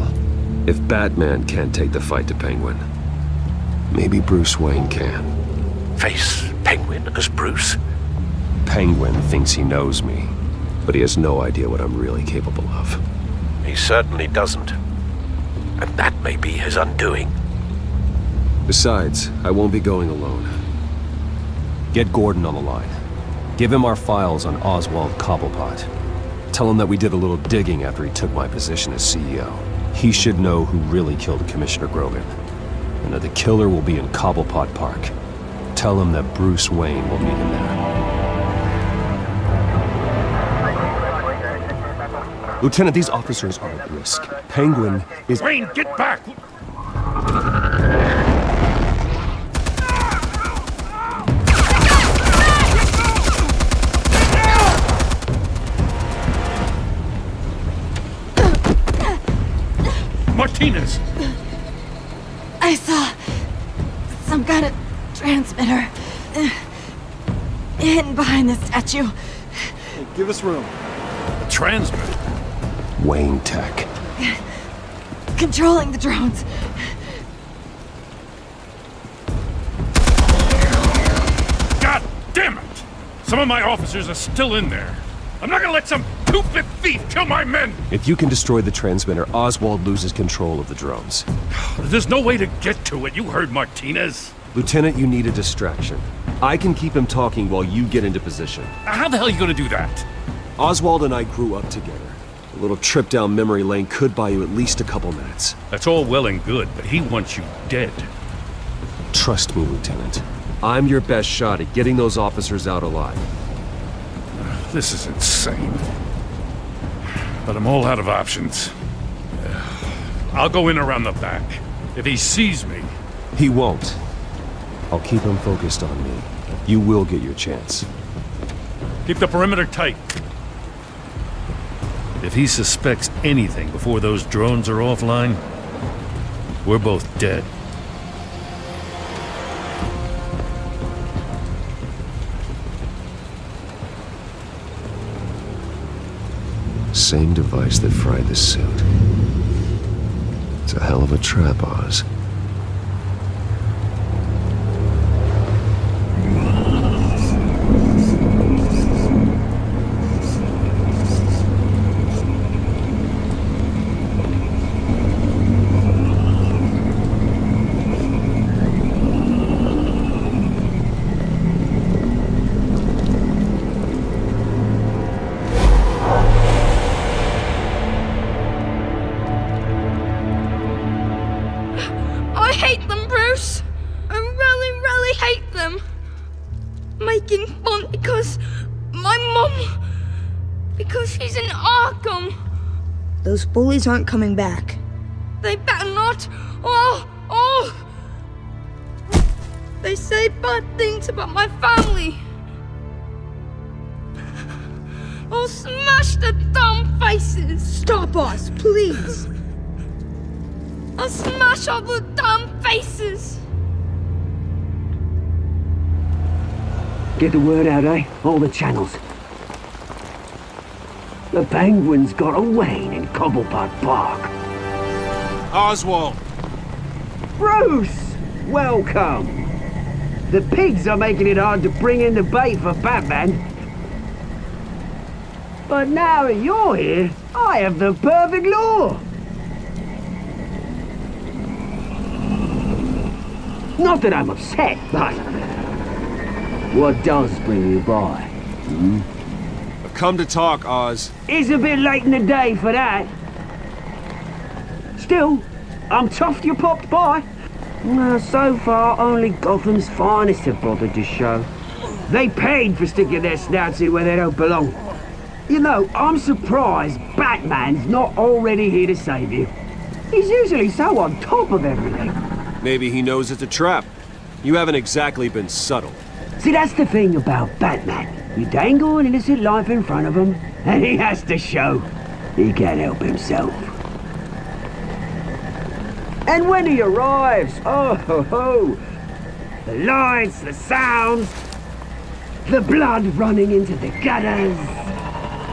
If Batman can't take the fight to Penguin, maybe Bruce Wayne can. Face Penguin as Bruce? Penguin thinks he knows me, but he has no idea what I'm really capable of. He certainly doesn't. And that may be his undoing. Besides, I won't be going alone. Get Gordon on the line. Give him our files on Oswald Cobblepot. Tell him that we did a little digging after he took my position as CEO. He should know who really killed Commissioner Grogan, and that the killer will be in Cobblepot Park. Tell him that Bruce Wayne will meet him there. Lieutenant, these officers are at risk. Penguin is— Wayne, get back! Martinez! I saw some kind of transmitter hidden behind the statue. Hey, give us room. A transmitter? Wayne Tech. Controlling the drones. God damn it! Some of my officers are still in there. I'm not gonna let some two-bit thief kill my men! If you can destroy the transmitter, Oswald loses control of the drones. There's no way to get to it. You heard Martinez. Lieutenant, you need a distraction. I can keep him talking while you get into position. How the hell are you gonna do that? Oswald and I grew up together. A little trip down memory lane could buy you at least a couple minutes. That's all well and good, but he wants you dead. Trust me, Lieutenant. I'm your best shot at getting those officers out alive. This is insane. But I'm all out of options. I'll go in around the back. If he sees me... He won't. I'll keep him focused on me. You will get your chance. Keep the perimeter tight. If he suspects anything before those drones are offline, we're both dead. Same device that fried the suit. It's a hell of a trap, Oz. Those bullies aren't coming back. They better not! Oh! They say bad things about my family! I'll smash the dumb faces! Stop us, please! I'll smash all the dumb faces! Get the word out, eh? All the channels. The Penguin's got a Wayne in Cobblepot Park. Oswald! Bruce! Welcome! The pigs are making it hard to bring in the bait for Batman. But now that you're here, I have the perfect lure! Not that I'm upset, but... what does bring you by? Come to talk, Oz. It's a bit late in the day for that. Still, I'm chuffed you popped by. Well, so far, only Gotham's finest have bothered to show. They paid for sticking their snouts in where they don't belong. You know, I'm surprised Batman's not already here to save you. He's usually so on top of everything. Maybe he knows it's a trap. You haven't exactly been subtle. See, that's the thing about Batman. You dangle an innocent life in front of him, and he has to show he can't help himself. And when he arrives, oh ho ho! The lights, the sounds, the blood running into the gutters.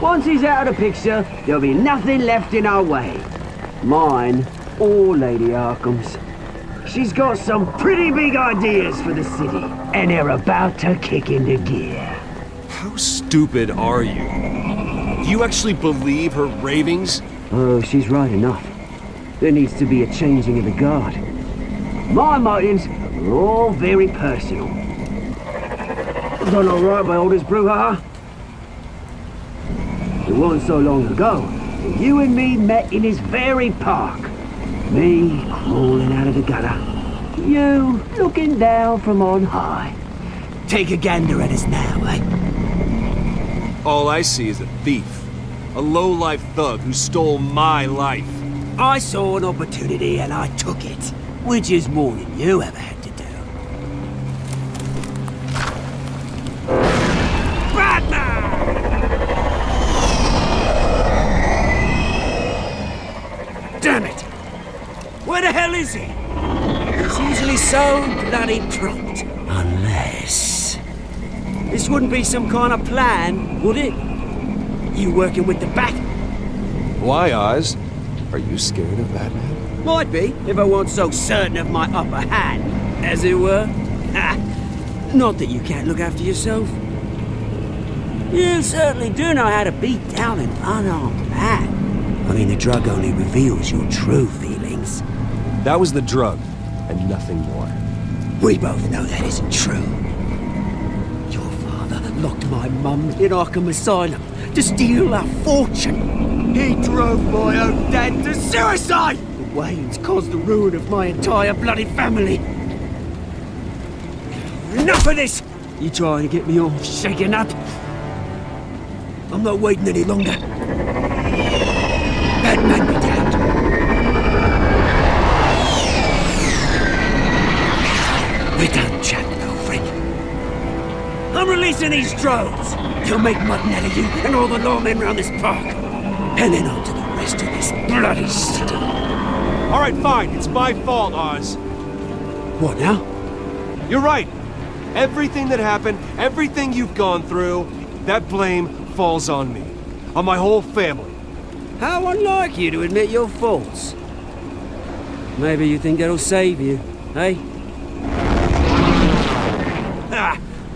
Once he's out of the picture, there'll be nothing left in our way. Mine or Lady Arkham's. She's got some pretty big ideas for the city, and they're about to kick into gear. How stupid are you? Do you actually believe her ravings? Oh, she's right enough. There needs to be a changing of the guard. My motives are all very personal. Done all right by all this brouhaha? It wasn't so long ago. You and me met in this very park. Me crawling out of the gutter. You looking down from on high. Take a gander at us now, eh? All I see is a thief. A low-life thug who stole my life. I saw an opportunity and I took it. Which is more than you ever had to do. Batman! Damn it! Where the hell is he? He's usually so bloody prompt. Unless... This wouldn't be some kind of plan, would it? You working with the Bat? Why, Oz? Are you scared of Batman? Might be, if I weren't so certain of my upper hand, as it were. Not that you can't look after yourself. You certainly do know how to beat down an unarmed man. I mean, the drug only reveals your true feelings. That was the drug, and nothing more. We both know that isn't true. Your father locked my mum in Arkham Asylum to steal our fortune. He drove my own dad to suicide! The Waynes caused the ruin of my entire bloody family. Enough of this! You trying to get me all shaken up? I'm not waiting any longer. Batman be damned. We're done chatting, old friend. I'm releasing these drones. They'll make mutton out of you and all the lawmen around this park. And then on to the rest of this bloody city. All right, fine. It's my fault, Oz. What now? You're right. Everything that happened, everything you've gone through, that blame falls on me. On my whole family. How unlike you to admit your faults. Maybe you think that'll save you, eh?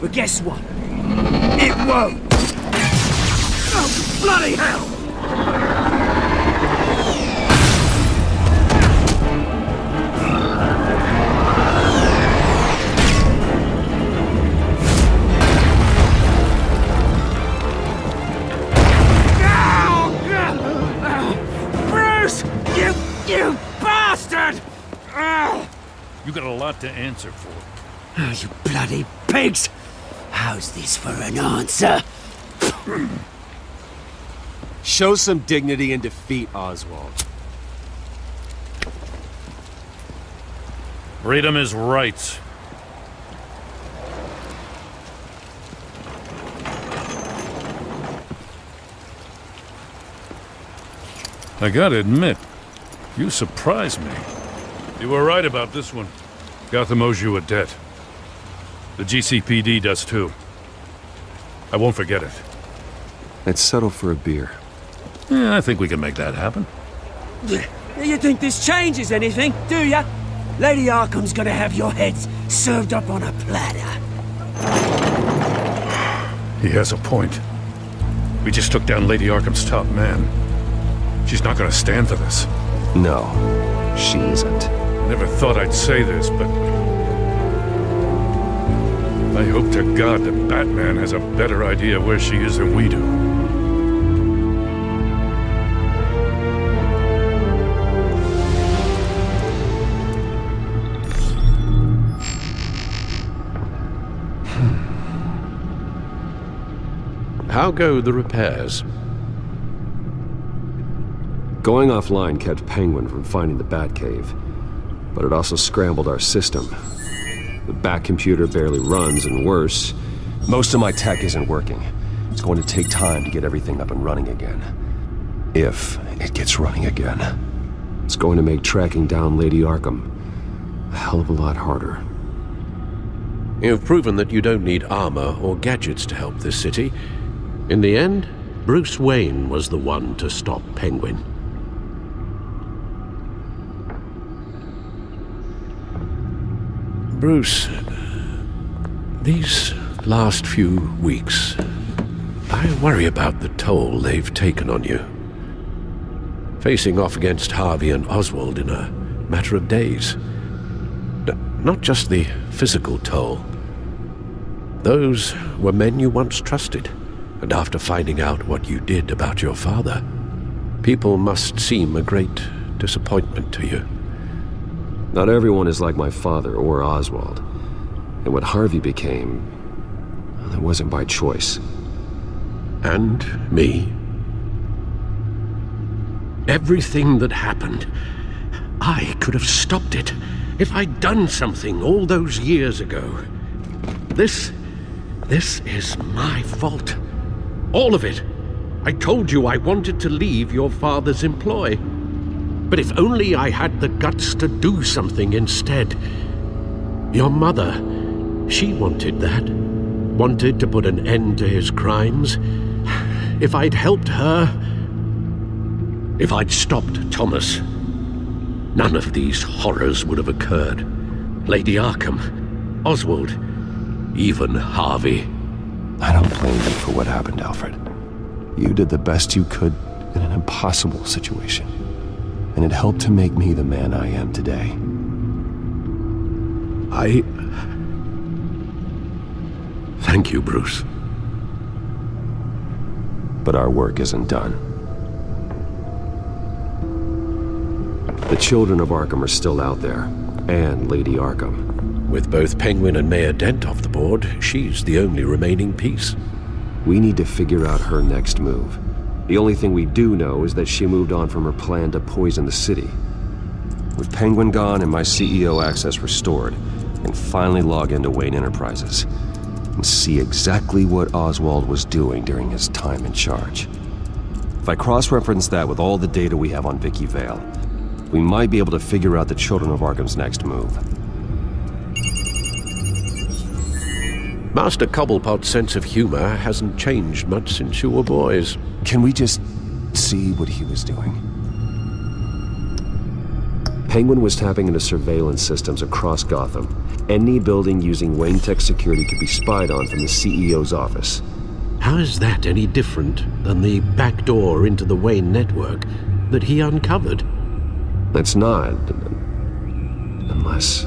But guess what? It won't! Oh, bloody hell! Bruce! You bastard! You got a lot to answer for. Oh, you bloody pigs! How's this for an answer? Show some dignity and defeat Oswald. Read him his rights. I gotta admit, you surprised me. You were right about this one. Gotham owes you a debt. The GCPD does too. I won't forget it. Let's settle for a beer. Yeah, I think we can make that happen. You think this changes anything, do ya? Lady Arkham's gonna have your heads served up on a platter. He has a point. We just took down Lady Arkham's top man. She's not gonna stand for this. No, she isn't. Never thought I'd say this, but I hope to God that Batman has a better idea where she is than we do. How go the repairs? Going offline kept Penguin from finding the Batcave, but it also scrambled our system. The Bat computer barely runs, and worse, most of my tech isn't working. It's going to take time to get everything up and running again. If it gets running again. It's going to make tracking down Lady Arkham a hell of a lot harder. You've proven that you don't need armor or gadgets to help this city. In the end, Bruce Wayne was the one to stop Penguin. Bruce, these last few weeks, I worry about the toll they've taken on you. Facing off against Harvey and Oswald in a matter of days. Not just the physical toll. Those were men you once trusted, And after finding out what you did about your father, people must seem a great disappointment to you. Not everyone is like my father or Oswald. And what Harvey became, it wasn't by choice. And me. Everything that happened, I could have stopped it if I'd done something all those years ago. This is my fault. All of it. I told you I wanted to leave your father's employ. But if only I had the guts to do something instead. Your mother, she wanted that. Wanted to put an end to his crimes. If I'd helped her, if I'd stopped Thomas, none of these horrors would have occurred. Lady Arkham, Oswald, even Harvey. I don't blame you for what happened, Alfred. You did the best you could in an impossible situation. And it helped to make me the man I am today. Thank you, Bruce. But our work isn't done. The children of Arkham are still out there, and Lady Arkham. With both Penguin and Mayor Dent off the board, she's the only remaining piece. We need to figure out her next move. The only thing we do know is that she moved on from her plan to poison the city. With Penguin gone and my CEO access restored, I can finally log into Wayne Enterprises and see exactly what Oswald was doing during his time in charge. If I cross-reference that with all the data we have on Vicki Vale, we might be able to figure out the Children of Arkham's next move. Master Cobblepot's sense of humor hasn't changed much since you were boys. Can we just see what he was doing? Penguin was tapping into surveillance systems across Gotham. Any building using Wayne Tech security could be spied on from the CEO's office. How is that any different than the back door into the Wayne network that he uncovered? It's not. Unless...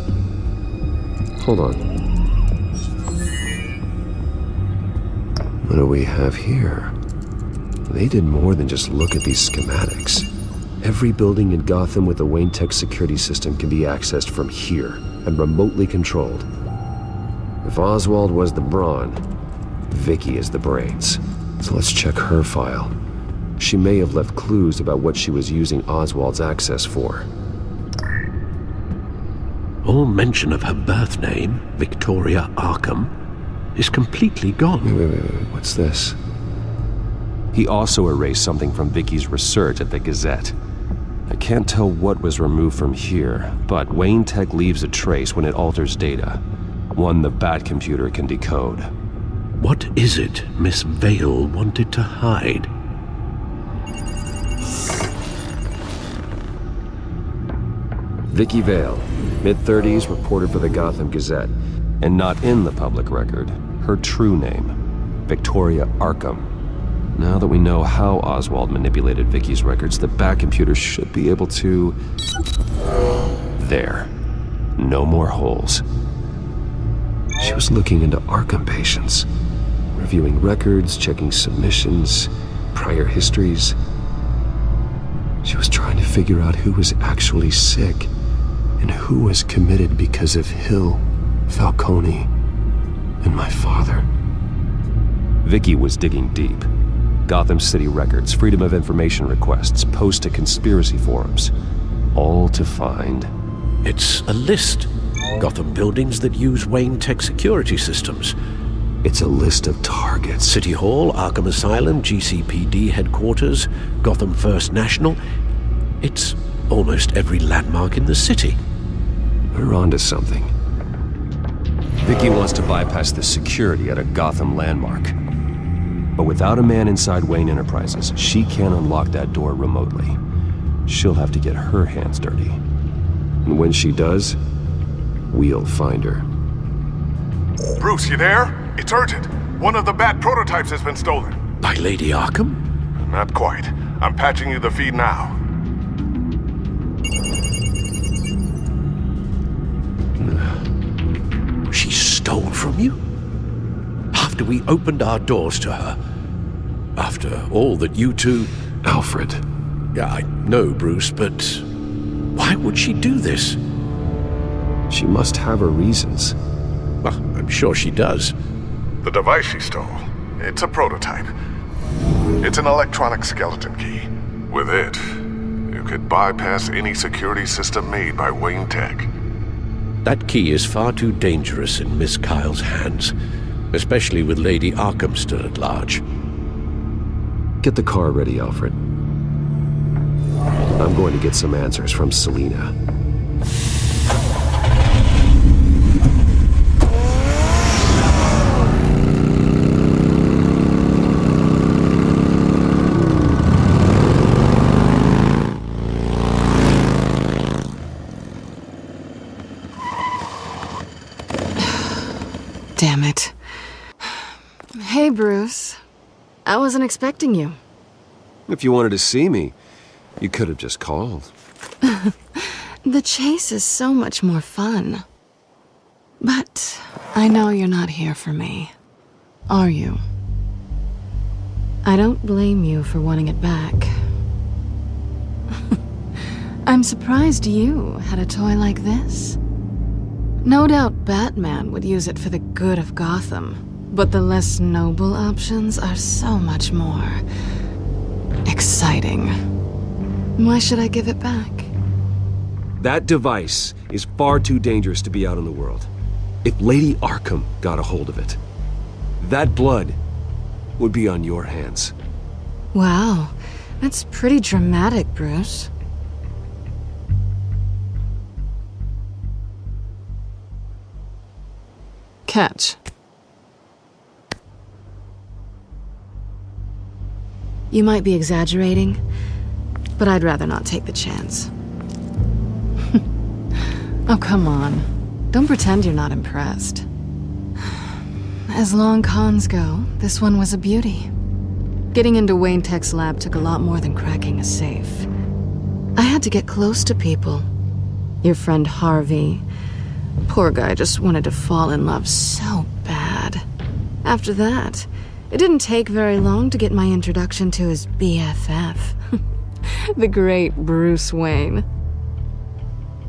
Hold on. What do we have here? They did more than just look at these schematics. Every building in Gotham with a Wayne Tech security system can be accessed from here and remotely controlled. If Oswald was the brawn, Vicki is the brains. So let's check her file. She may have left clues about what she was using Oswald's access for. All mention of her birth name, Victoria Arkham, is completely gone. Wait, what's this? He also erased something from Vicki's research at the Gazette. I can't tell what was removed from here, but Wayne Tech leaves a trace when it alters data. One the Bat computer can decode. What is it Miss Vale wanted to hide? Vicki Vale, mid-30s, reported for the Gotham Gazette, and not in the public record. Her true name, Victoria Arkham. Now that we know how Oswald manipulated Vicki's records, the Bat computer should be able to... There. No more holes. She was looking into Arkham patients, reviewing records, checking submissions, prior histories. She was trying to figure out who was actually sick and who was committed because of Hill, Falcone, and my father. Vicki was digging deep. Gotham City records, Freedom of Information requests, posts to conspiracy forums. All to find... It's a list. Gotham buildings that use Wayne Tech security systems. It's a list of targets. City Hall, Arkham Asylum, GCPD headquarters, Gotham First National. It's almost every landmark in the city. We're onto something. Vicki wants to bypass the security at a Gotham landmark. But without a man inside Wayne Enterprises, she can't unlock that door remotely. She'll have to get her hands dirty. And when she does, we'll find her. Bruce, you there? It's urgent. One of the Bat prototypes has been stolen. By Lady Arkham? Not quite. I'm patching you the feed now. She stole from you? After we opened our doors to her, After all that you two... Alfred. Yeah, I know, Bruce, but why would she do this? She must have her reasons. Well, I'm sure she does. The device she stole, it's a prototype. It's an electronic skeleton key. With it, you could bypass any security system made by Wayne Tech. That key is far too dangerous in Miss Kyle's hands, especially with Lady Arkham still at large. Get the car ready, Alfred. I'm going to get some answers from Selena. Damn it. Hey, Bruce. I wasn't expecting you. If you wanted to see me, you could have just called. The chase is so much more fun. But I know you're not here for me. Are you? I don't blame you for wanting it back. I'm surprised you had a toy like this. No doubt Batman would use it for the good of Gotham, but the less noble options are so much more exciting. Why should I give it back? That device is far too dangerous to be out in the world. If Lady Arkham got a hold of it, that blood would be on your hands. Wow, that's pretty dramatic, Bruce. Catch. You might be exaggerating, but I'd rather not take the chance. Oh, come on. Don't pretend you're not impressed. As long cons go, this one was a beauty. Getting into Wayne Tech's lab took a lot more than cracking a safe. I had to get close to people. Your friend Harvey. Poor guy just wanted to fall in love so bad. After that, it didn't take very long to get my introduction to his BFF. The great Bruce Wayne.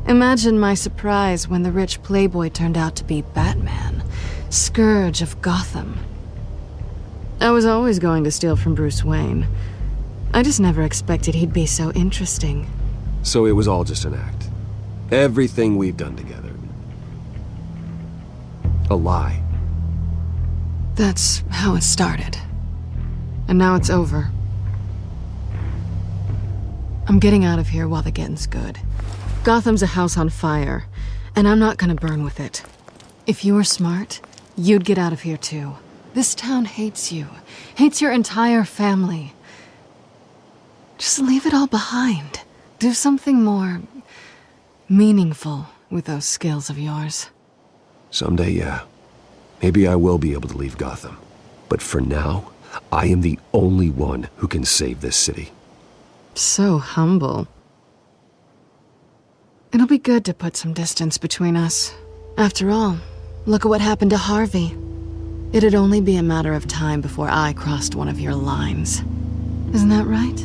Imagine my surprise when the rich playboy turned out to be Batman, scourge of Gotham. I was always going to steal from Bruce Wayne. I just never expected he'd be so interesting. So it was all just an act. Everything we've done together. A lie. That's how it started. And now it's over. I'm getting out of here while the getting's good. Gotham's a house on fire, and I'm not gonna burn with it. If you were smart, you'd get out of here too. This town hates you, hates your entire family. Just leave it all behind. Do something more meaningful with those skills of yours. Someday, yeah. Maybe I will be able to leave Gotham. But for now, I am the only one who can save this city. So humble. It'll be good to put some distance between us. After all, look at what happened to Harvey. It'd only be a matter of time before I crossed one of your lines. Isn't that right?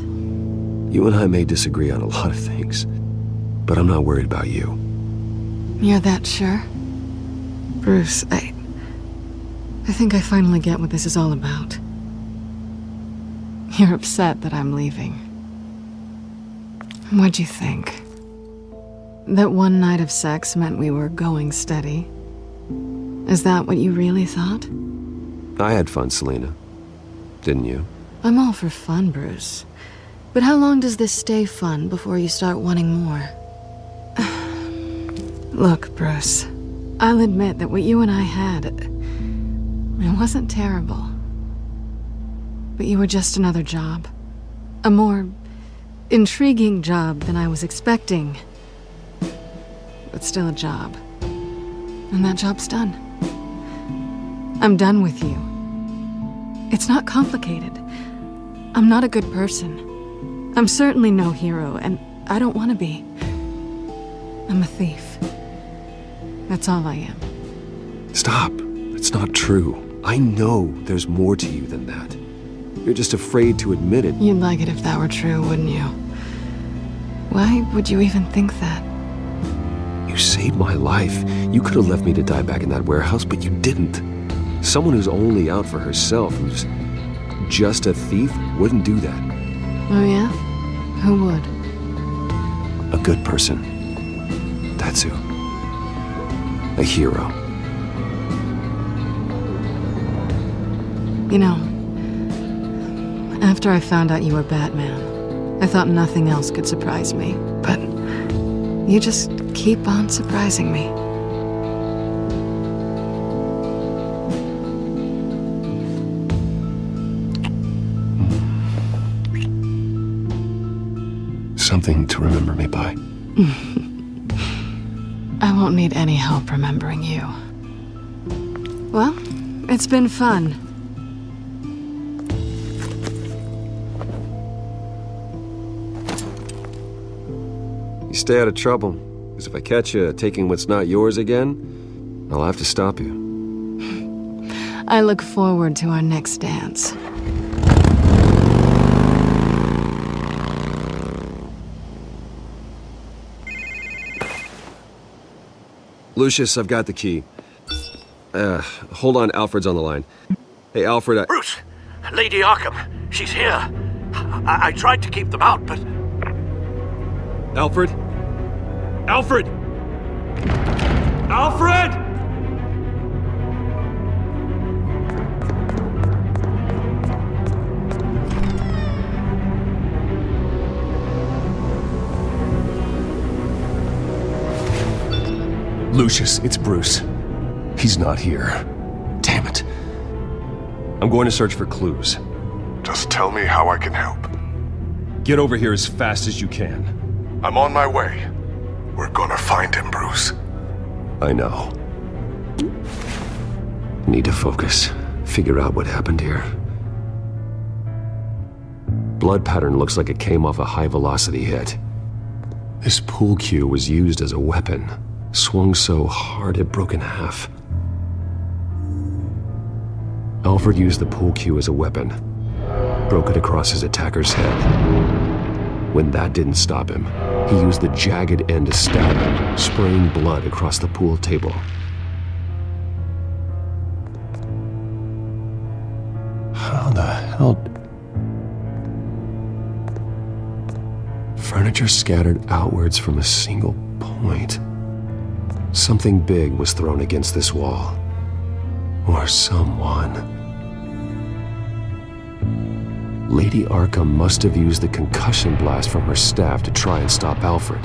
You and I may disagree on a lot of things, but I'm not worried about you. You're that sure? Bruce, I think I finally get what this is all about. You're upset that I'm leaving. What'd you think? That one night of sex meant we were going steady? Is that what you really thought? I had fun, Selena. Didn't you? I'm all for fun, Bruce. But how long does this stay fun before you start wanting more? Look, Bruce, I'll admit that what you and I had, it wasn't terrible. But you were just another job. A more intriguing job than I was expecting. But still a job. And that job's done. I'm done with you. It's not complicated. I'm not a good person. I'm certainly no hero, and I don't want to be. I'm a thief. That's all I am. Stop. That's not true. I know there's more to you than that. You're just afraid to admit it. You'd like it if that were true, wouldn't you? Why would you even think that? You saved my life. You could have left me to die back in that warehouse, but you didn't. Someone who's only out for herself, who's just a thief, wouldn't do that. Oh yeah? Who would? A good person. That's who. A hero. You know, after I found out you were Batman, I thought nothing else could surprise me. But you just keep on surprising me. Something to remember me by. I won't need any help remembering you. Well, it's been fun. You stay out of trouble, because if I catch you taking what's not yours again, I'll have to stop you. I look forward to our next dance. Lucius, I've got the key. Hold on, Alfred's on the line. Hey, Alfred, Bruce! Lady Arkham, she's here. I tried to keep them out, but... Alfred? Alfred! Alfred! Lucius, it's Bruce. He's not here. Damn it. I'm going to search for clues. Just tell me how I can help. Get over here as fast as you can. I'm on my way. We're gonna find him, Bruce. I know. Need to focus. Figure out what happened here. Blood pattern looks like it came off a high-velocity hit. This pool cue was used as a weapon. Swung so hard it broke in half. Alfred used the pool cue as a weapon. Broke it across his attacker's head. When that didn't stop him, he used the jagged end to stab him, spraying blood across the pool table. How the hell... Furniture scattered outwards from a single point. Something big was thrown against this wall. Or someone. Lady Arkham must have used the concussion blast from her staff to try and stop Alfred.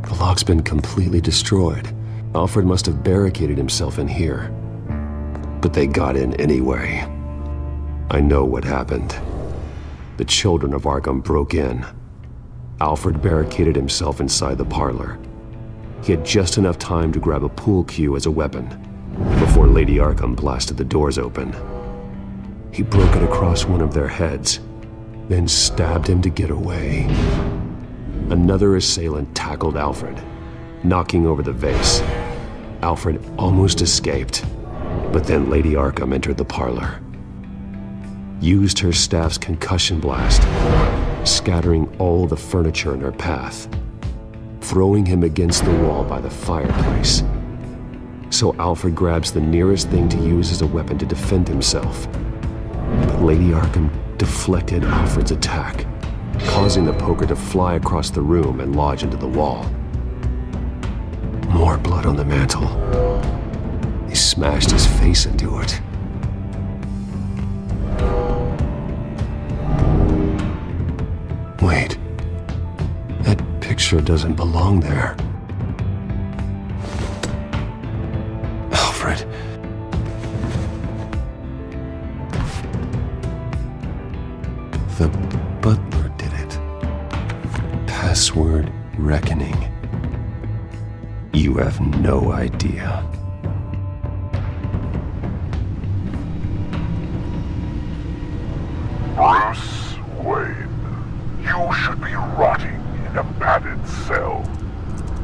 The lock's been completely destroyed. Alfred must have barricaded himself in here. But they got in anyway. I know what happened. The children of Arkham broke in. Alfred barricaded himself inside the parlor. He had just enough time to grab a pool cue as a weapon before Lady Arkham blasted the doors open. He broke it across one of their heads, then stabbed him to get away. Another assailant tackled Alfred, knocking over the vase. Alfred almost escaped, but then Lady Arkham entered the parlor. Used her staff's concussion blast, scattering all the furniture in her path, throwing him against the wall by the fireplace. So Alfred grabs the nearest thing to use as a weapon to defend himself. But Lady Arkham deflected Alfred's attack, causing the poker to fly across the room and lodge into the wall. More blood on the mantle. He smashed his face into it. Wait, that picture doesn't belong there. Alfred. The butler did it. Password reckoning. You have no idea. Bruce Wayne. You should be rotting in a padded cell.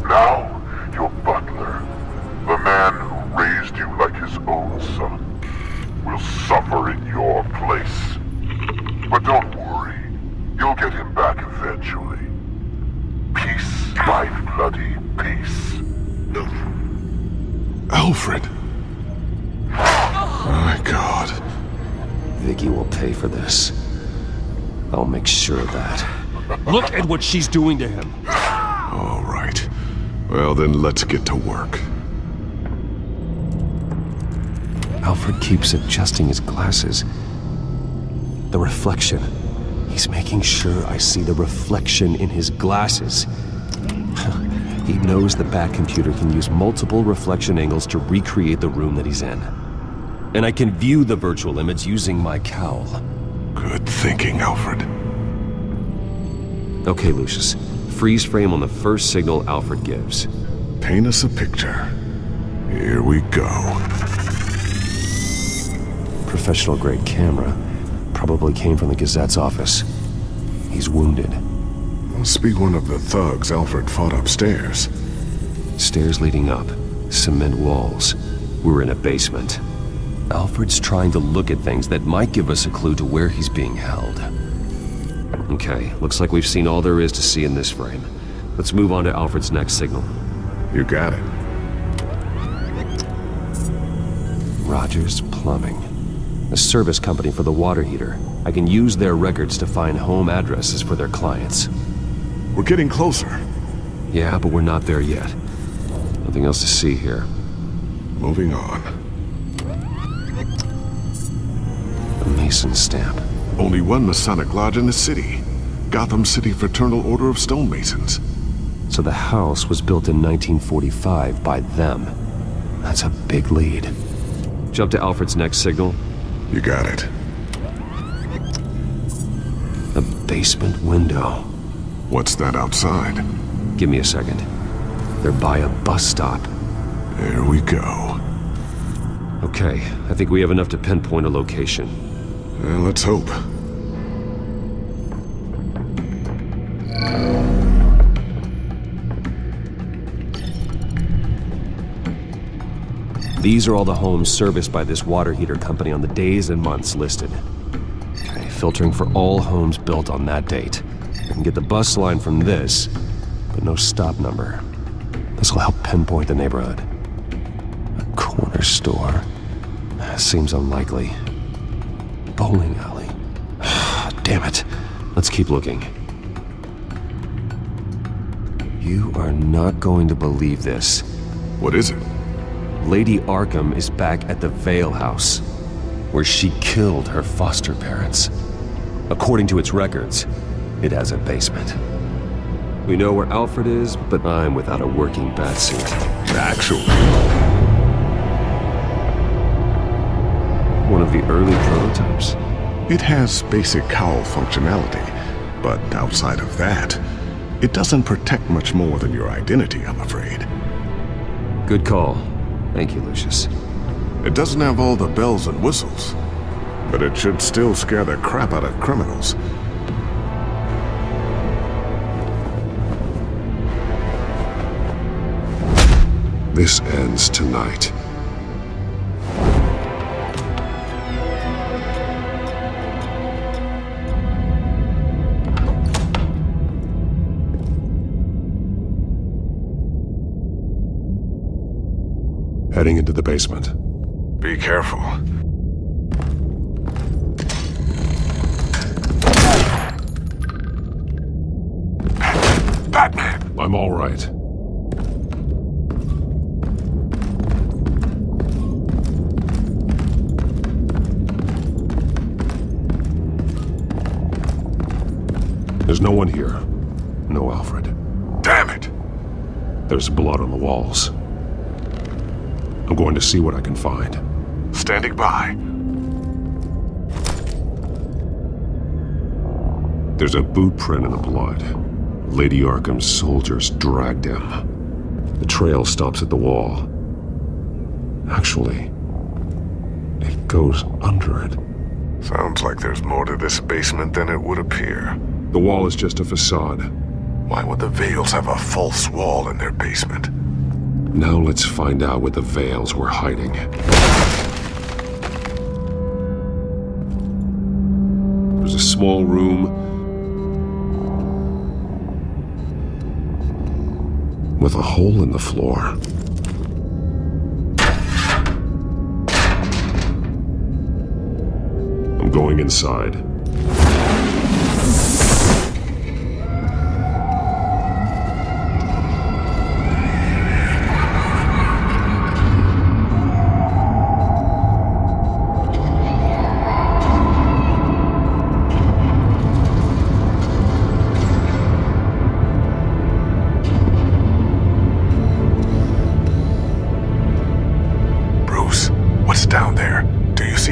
Now, your butler, the man who lonesome, will suffer in your place. But don't worry, you'll get him back eventually. Peace, my bloody peace. Alfred! My God. Vicki will pay for this. I'll make sure of that. Look at what she's doing to him. All right. Well, then let's get to work. Alfred keeps adjusting his glasses. The reflection. He's making sure I see the reflection in his glasses. He knows the Bat computer can use multiple reflection angles to recreate the room that he's in. And I can view the virtual image using my cowl. Good thinking, Alfred. Okay, Lucius. Freeze frame on the first signal Alfred gives. Paint us a picture. Here we go. Professional-grade camera. Probably came from the Gazette's office. He's wounded. Must be one of the thugs Alfred fought upstairs. Stairs leading up. Cement walls. We're in a basement. Alfred's trying to look at things that might give us a clue to where he's being held. Okay, looks like we've seen all there is to see in this frame. Let's move on to Alfred's next signal. You got it. Rogers Plumbing. A service company for the water heater. I can use their records to find home addresses for their clients. We're getting closer. Yeah, but we're not there yet. Nothing else to see here. Moving on. A Mason stamp. Only one Masonic lodge in the city. Gotham City Fraternal Order of Stonemasons. So the house was built in 1945 by them. That's a big lead. Jump to Alfred's next signal. You got it. A basement window. What's that outside? Give me a second. They're by a bus stop. There we go. Okay, I think we have enough to pinpoint a location. Well, let's hope. These are all the homes serviced by this water heater company on the days and months listed. Okay, filtering for all homes built on that date. I can get the bus line from this, but no stop number. This will help pinpoint the neighborhood. A corner store. Seems unlikely. Bowling alley. Damn it. Let's keep looking. You are not going to believe this. What is it? Lady Arkham is back at the Vale house, where she killed her foster parents. According to its records, it has a basement. We know where Alfred is, but I'm without a working batsuit. Actually. One of the early prototypes? It has basic cowl functionality, but outside of that, it doesn't protect much more than your identity, I'm afraid. Good call. Thank you, Lucius. It doesn't have all the bells and whistles, but it should still scare the crap out of criminals. This ends tonight. Heading into the basement. Be careful. Batman! I'm all right. There's no one here. No Alfred. Damn it! There's blood on the walls. I'm going to see what I can find. Standing by. There's a boot print in the blood. Lady Arkham's soldiers dragged him. The trail stops at the wall. Actually, it goes under it. Sounds like there's more to this basement than it would appear. The wall is just a facade. Why would the Vales have a false wall in their basement? Now let's find out what the Vales were hiding. was a small room with a hole in the floor. I'm going inside.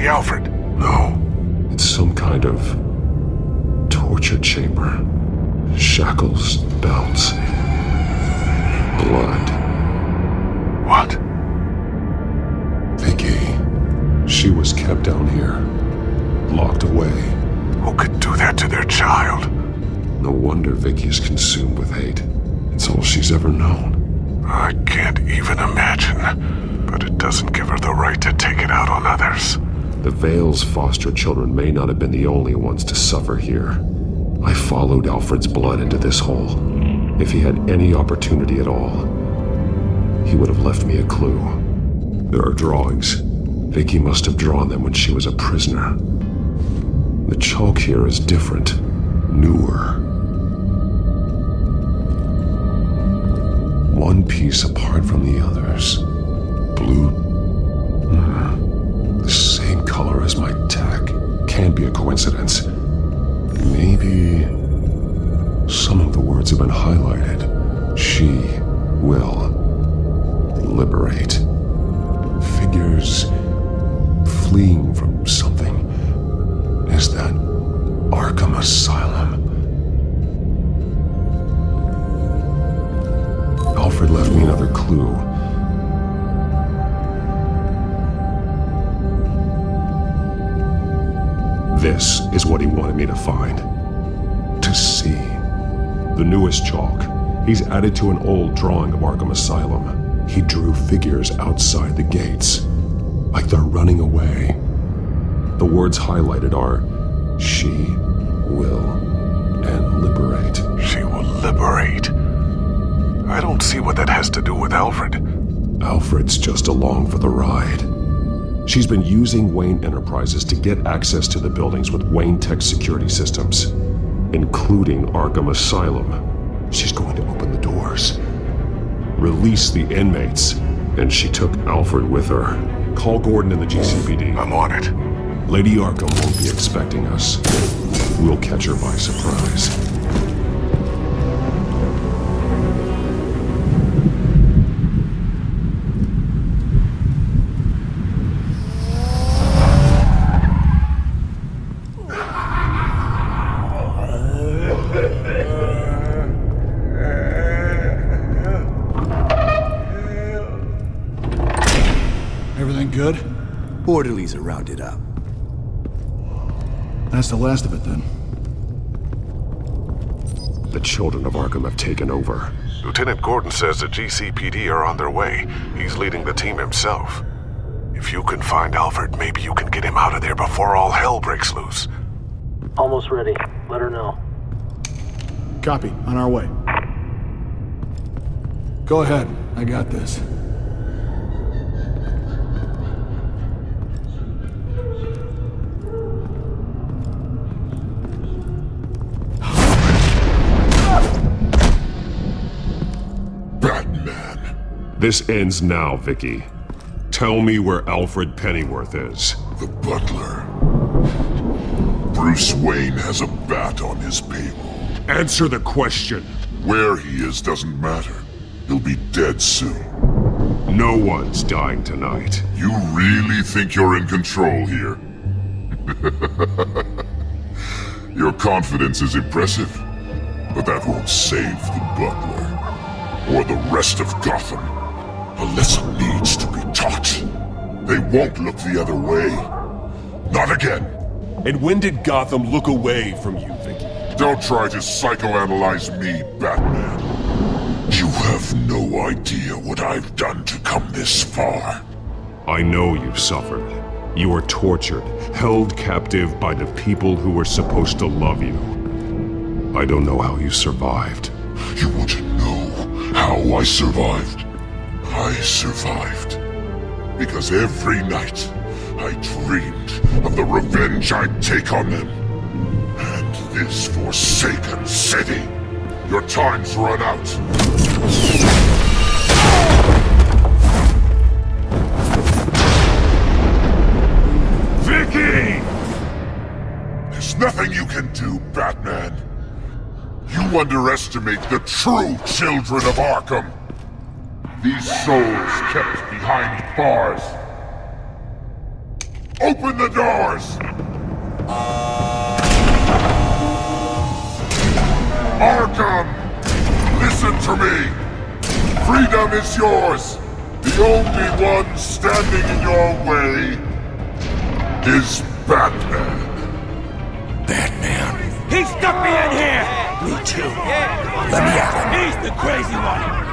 Alfred? No. It's some kind of torture chamber. Shackles, belts, blood. What? Vicki. She was kept down here, locked away. Who could do that to their child? No wonder Vicki is consumed with hate. It's all she's ever known. I can't even imagine, but it doesn't give her the right to take it out on others. The Vale's foster children may not have been the only ones to suffer here. I followed Alfred's blood into this hole. If he had any opportunity at all, he would have left me a clue. There are drawings. Vicki must have drawn them when she was a prisoner. The chalk here is different, newer. One piece apart from the others. Blue. The same color as my tag. Can't be a coincidence. Maybe some of the words have been highlighted. She will liberate. Figures fleeing from something. Is that Arkham Asylum? Alfred left me another clue. This is what he wanted me to find. To see. The newest chalk. He's added to an old drawing of Arkham Asylum. He drew figures outside the gates. Like they're running away. The words highlighted are, she will, and liberate. She will liberate? I don't see what that has to do with Alfred. Alfred's just along for the ride. She's been using Wayne Enterprises to get access to the buildings with Wayne Tech security systems, including Arkham Asylum. She's going to open the doors, release the inmates, and she took Alfred with her. Call Gordon in the GCPD. I'm on it. Lady Arkham won't be expecting us. We'll catch her by surprise. Good? Orderlies are rounded up. That's the last of it, then. The children of Arkham have taken over. Lieutenant Gordon says the GCPD are on their way. He's leading the team himself. If you can find Alfred, maybe you can get him out of there before all hell breaks loose. Almost ready. Let her know. Copy. On our way. Go ahead. I got this. This ends now, Vicki. Tell me where Alfred Pennyworth is. The butler. Bruce Wayne has a bat on his payroll. Answer the question. Where he is doesn't matter. He'll be dead soon. No one's dying tonight. You really think you're in control here? Your confidence is impressive, but that won't save the butler. Or the rest of Gotham. A lesson needs to be taught. They won't look the other way. Not again. And when did Gotham look away from you, Vicki? Don't try to psychoanalyze me, Batman. You have no idea what I've done to come this far. I know you've suffered. You were tortured, held captive by the people who were supposed to love you. I don't know how you survived. You want to know how I survived? I survived because every night I dreamed of the revenge I'd take on them. And this forsaken city. Your time's run out. Vicki! There's nothing you can do, Batman. You underestimate the true children of Arkham. These souls kept behind bars. Open the doors! Arkham! Listen to me! Freedom is yours! The only one standing in your way is Batman. Batman? He stuck me in here! Me too. Let me at him. He's the crazy one!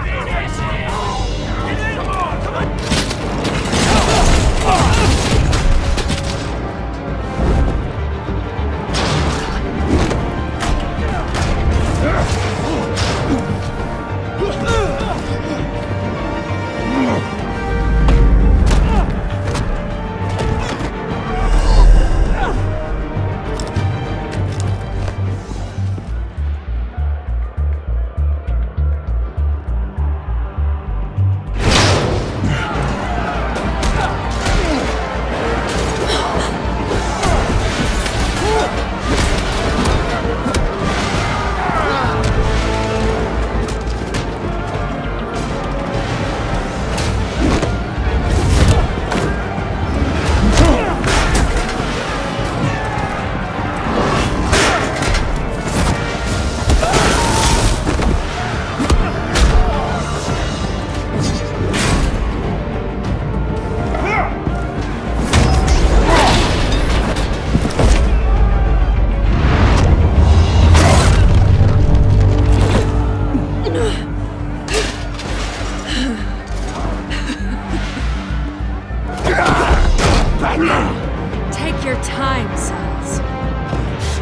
Take your time, sons.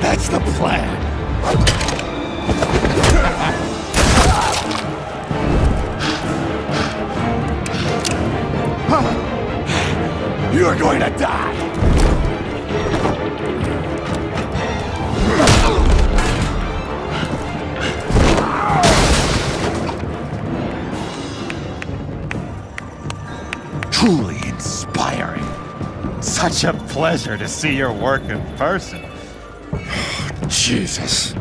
That's the plan. You're going to die. Truly inspiring. Such a pleasure to see your work in person. Jesus.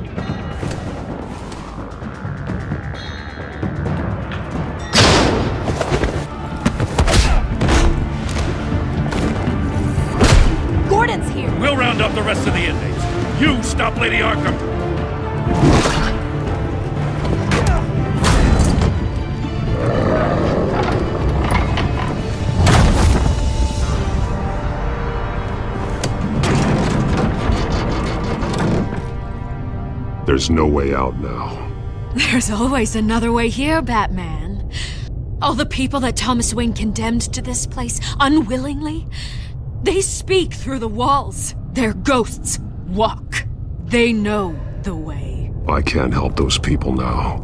Gordon's here. We'll round up the rest of the inmates. You stop Lady Arkham. There's no way out now. There's always another way here, Batman. All the people that Thomas Wayne condemned to this place unwillingly, they speak through the walls. Their ghosts walk. They know the way. I can't help those people now,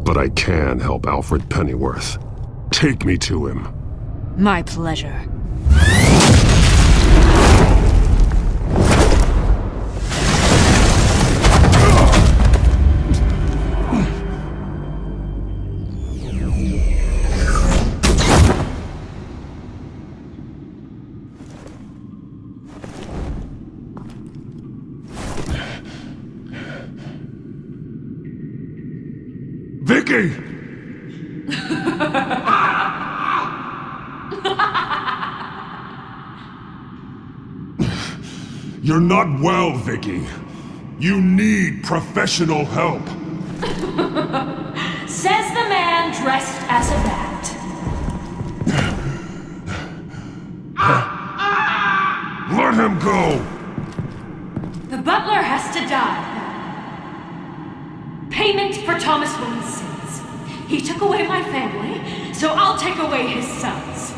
but I can help Alfred Pennyworth. Take me to him. My pleasure. Vicki! You're not well, Vicki. You need professional help. Says the man dressed as a bat. Let him go! The butler has to die. Payment for Thomas Wayne's sins. He took away my family, so I'll take away his sons.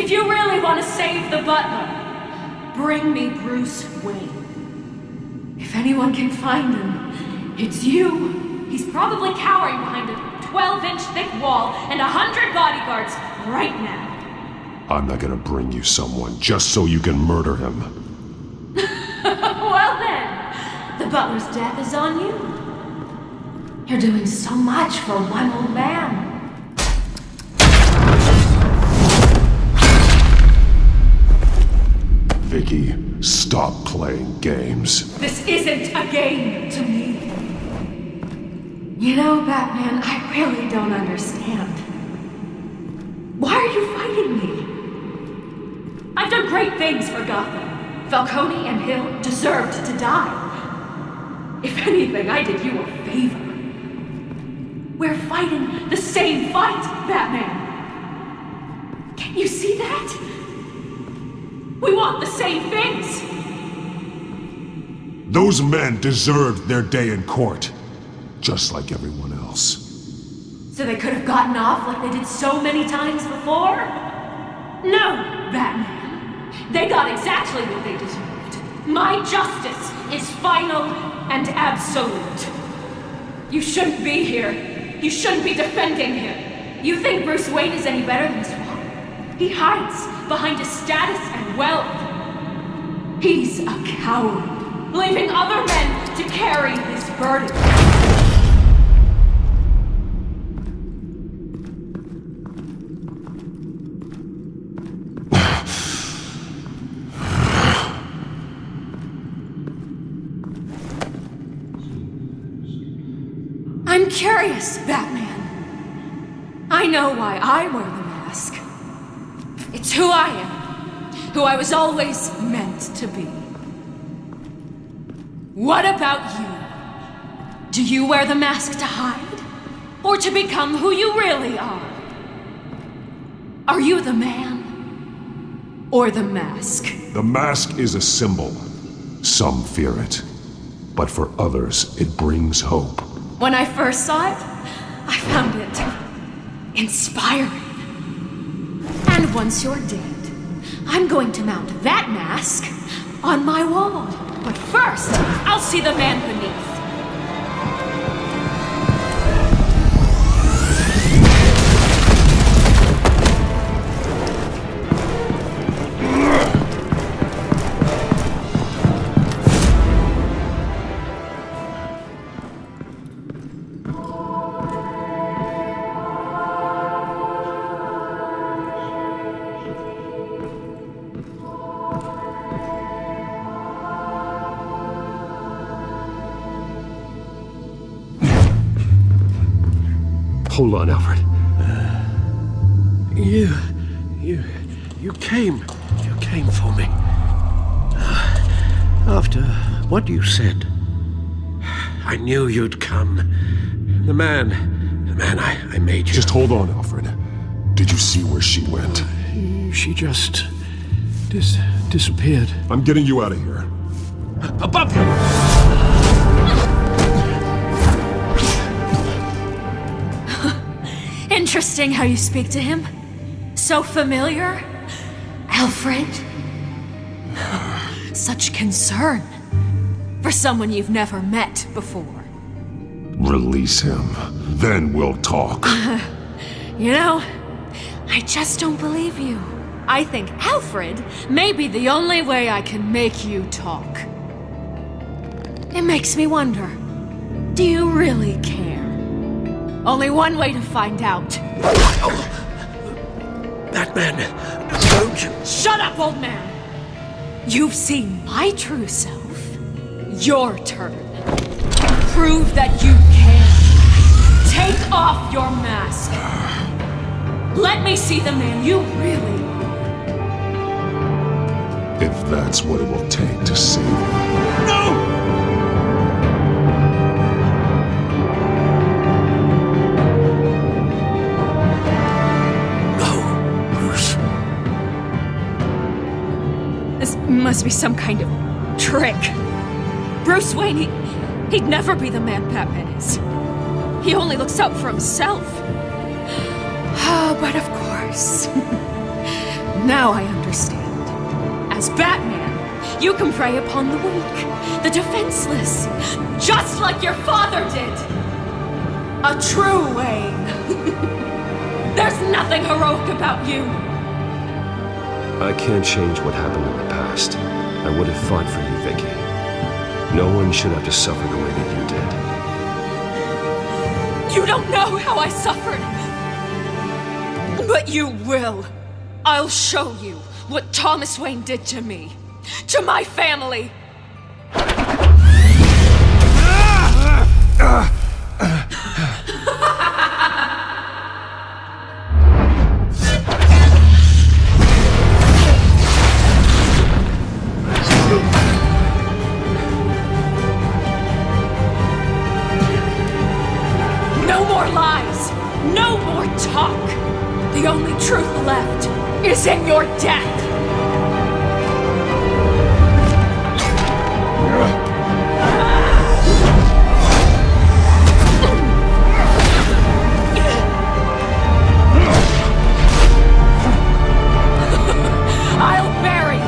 If you really want to save the butler, bring me Bruce Wayne. If anyone can find him, it's you. He's probably cowering behind a 12-inch thick wall and 100 bodyguards right now. I'm not gonna bring you someone just so you can murder him. Well then, the butler's death is on you. You're doing so much for one old man. Vicki, stop playing games. This isn't a game to me. You know, Batman, I really don't understand. Why are you fighting me? I've done great things for Gotham. Falcone and Hill deserved to die. If anything, I did you a favor. We're fighting the same fight, Batman. Can't you see that? We want the same things. Those men deserved their day in court, just like everyone else. So they could have gotten off like they did so many times before? No, Batman. They got exactly what they deserved. My justice is final and absolute. You shouldn't be here. You shouldn't be defending him. You think Bruce Wayne is any better than his father? He hides behind his status and wealth. He's a coward, leaving other men to carry his burden. I'm curious, Batman. I know why I wear the mask. It's who I am, who I was always meant to be. What about you? Do you wear the mask to hide? Or to become who you really are? Are you the man? Or the mask? The mask is a symbol. Some fear it. But for others, it brings hope. When I first saw it, I found it inspiring. And once you're dead, I'm going to mount that mask on my wall. But first, I'll see the man beneath. Hold on, Alfred. You came for me. After what you said, I knew you'd come. The man I made you. Just hold on, Alfred. Did you see where she went? She just disappeared. I'm getting you out of here. Above you! Interesting how you speak to him. So familiar. Alfred. Such concern. For someone you've never met before. Release him. Then we'll talk. You know, I just don't believe you. I think Alfred may be the only way I can make you talk. It makes me wonder, do you really care? Only one way to find out. Batman, don't you... Shut up, old man! You've seen my true self. Your turn. Prove that you can. Take off your mask. Let me see the man you really are. If that's what it will take to save you. No! This must be some kind of trick. Bruce Wayne, he'd never be the man Batman is. He only looks out for himself. Oh, but of course. Now I understand. As Batman, you can prey upon the weak, the defenseless, just like your father did. A true Wayne. There's nothing heroic about you. I can't change what happened in the past. I would have fought for you, Vicki. No one should have to suffer the way that you did. You don't know how I suffered. But you will. I'll show you what Thomas Wayne did to me. To my family. No more lies. No more talk. The only truth left is in your death. I'll bury you.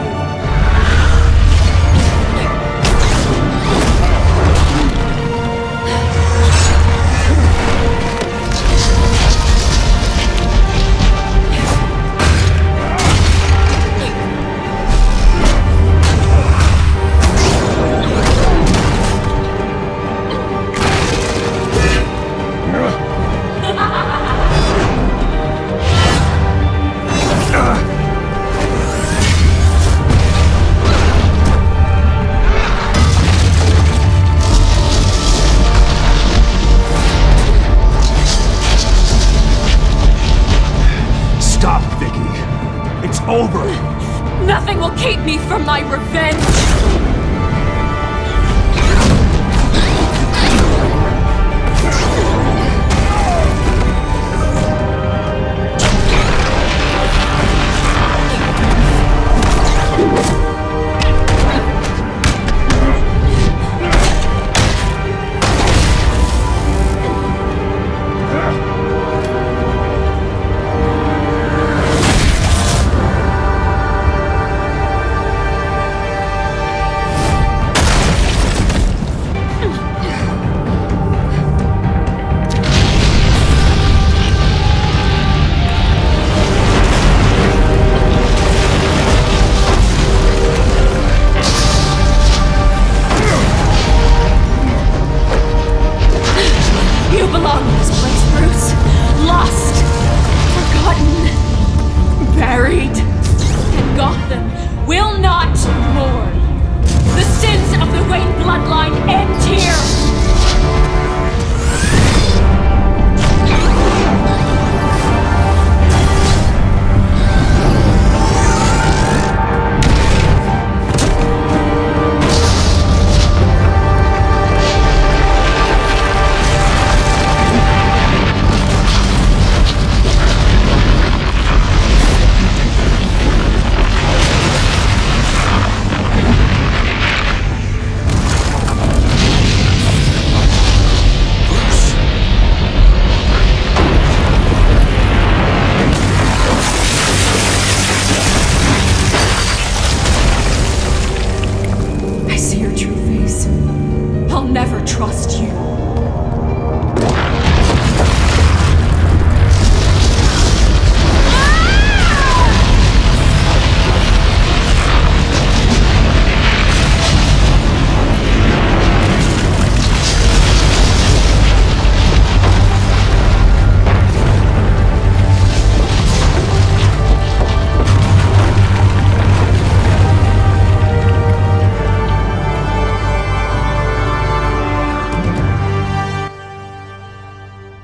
Over! Nothing will keep me from my revenge!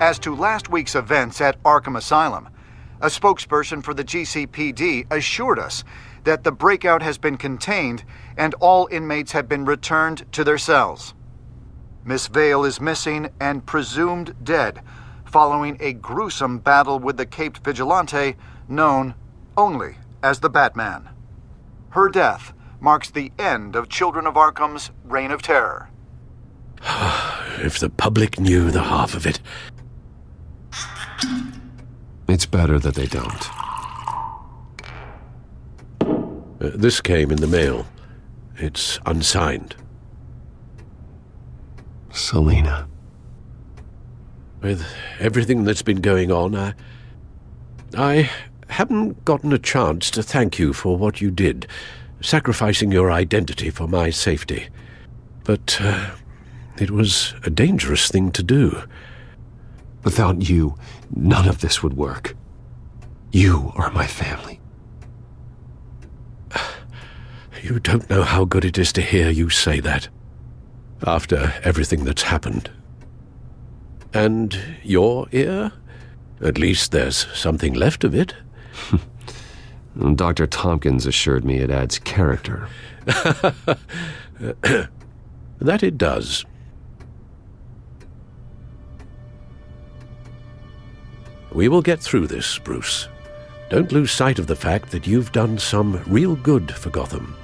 As to last week's events at Arkham Asylum, a spokesperson for the GCPD assured us that the breakout has been contained and all inmates have been returned to their cells. Miss Vale is missing and presumed dead following a gruesome battle with the caped vigilante known only as the Batman. Her death marks the end of Children of Arkham's reign of terror. If the public knew the half of it. It's better that they don't. This came in the mail. It's unsigned. Selena. With everything that's been going on, I haven't gotten a chance to thank you for what you did, sacrificing your identity for my safety. But it was a dangerous thing to do. Without you, none of this would work. You are my family. You don't know how good it is to hear you say that, after everything that's happened. And your ear? At least there's something left of it. Dr. Tompkins assured me it adds character. That it does. We will get through this, Bruce. Don't lose sight of the fact that you've done some real good for Gotham.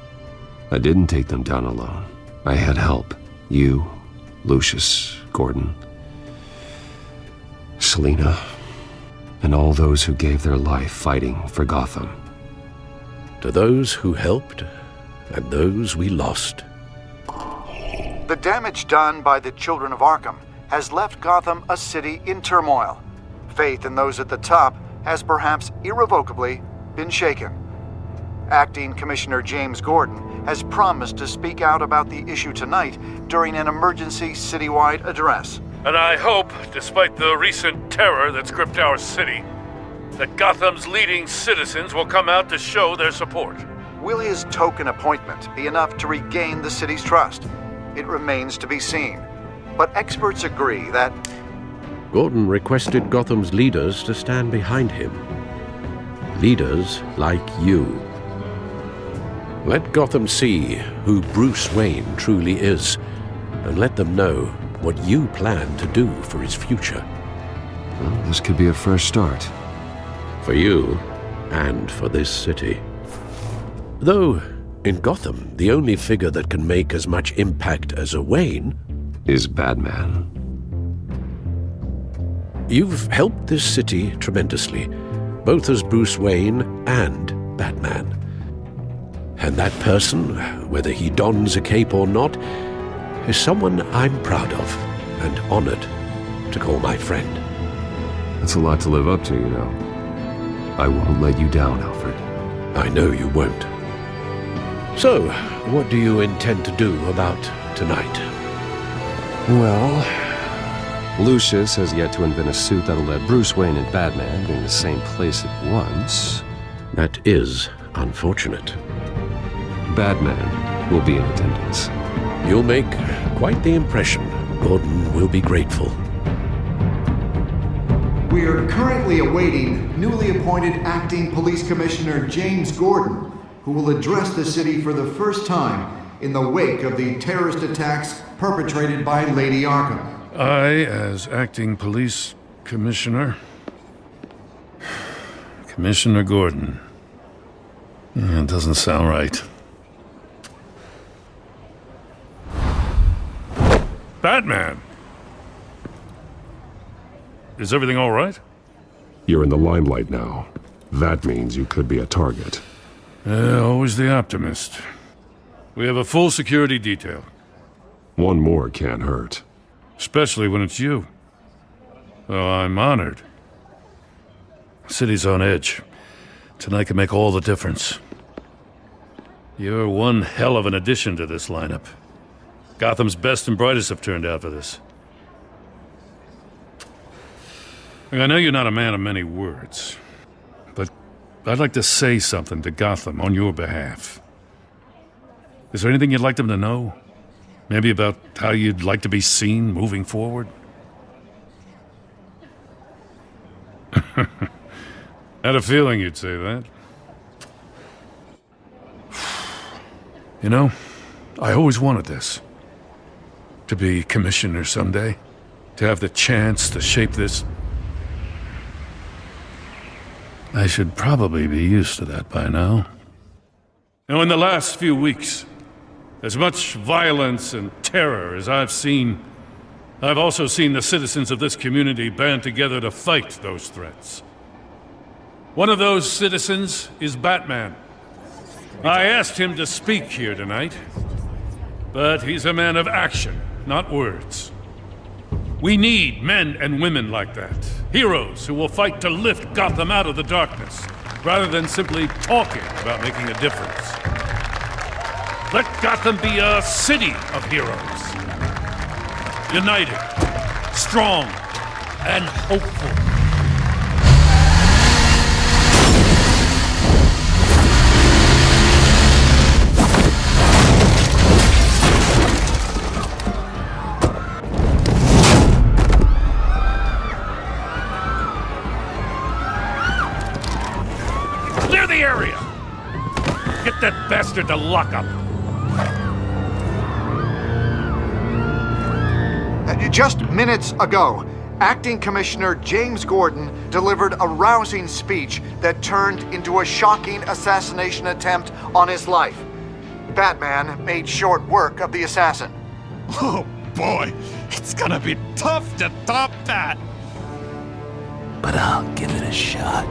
I didn't take them down alone. I had help. You, Lucius, Gordon, Selena, and all those who gave their life fighting for Gotham. To those who helped, and those we lost. The damage done by the children of Arkham has left Gotham a city in turmoil. Faith in those at the top has perhaps irrevocably been shaken. Acting Commissioner James Gordon has promised to speak out about the issue tonight during an emergency citywide address. And I hope, despite the recent terror that's gripped our city, that Gotham's leading citizens will come out to show their support. Will his token appointment be enough to regain the city's trust? It remains to be seen. But experts agree that Gordon requested Gotham's leaders to stand behind him. Leaders like you. Let Gotham see who Bruce Wayne truly is, and let them know what you plan to do for his future. Well, this could be a fresh start. For you, and for this city. Though, in Gotham, the only figure that can make as much impact as a Wayne is Batman. You've helped this city tremendously, both as Bruce Wayne and Batman. And that person, whether he dons a cape or not, is someone I'm proud of and honored to call my friend. That's a lot to live up to, you know. I won't let you down, Alfred. I know you won't. So, what do you intend to do about tonight? Well, Lucius has yet to invent a suit that'll let Bruce Wayne and Batman be in the same place at once. That is unfortunate. Batman will be in attendance. You'll make quite the impression. Gordon will be grateful. we are currently awaiting newly appointed Acting Police Commissioner James Gordon, who will address the city for the first time in the wake of the terrorist attacks perpetrated by Lady Arkham. I, as Acting Police Commissioner... Commissioner Gordon. It doesn't sound right. Batman! Is everything all right? You're in the limelight now. That means you could be a target. Always the optimist. We have a full security detail. One more can't hurt. Especially when it's you. Well, I'm honored. The city's on edge. Tonight can make all the difference. You're one hell of an addition to this lineup. Gotham's best and brightest have turned out for this. I know you're not a man of many words, but I'd like to say something to Gotham on your behalf. Is there anything you'd like them to know? Maybe about how you'd like to be seen moving forward? Had a feeling you'd say that. You know, I always wanted this. To be commissioner someday. To have the chance to shape this. I should probably be used to that by now. Now, in the last few weeks, as much violence and terror as I've seen, I've also seen the citizens of this community band together to fight those threats. One of those citizens is Batman. I asked him to speak here tonight, but he's a man of action, not words. We need men and women like that. Heroes who will fight to lift Gotham out of the darkness, rather than simply talking about making a difference. Let Gotham be a city of heroes. United, strong, and hopeful. Clear the area! Get that bastard to lock up! Just minutes ago, Acting Commissioner James Gordon delivered a rousing speech that turned into a shocking assassination attempt on his life. Batman made short work of the assassin. Oh boy, it's gonna be tough to top that! But I'll give it a shot.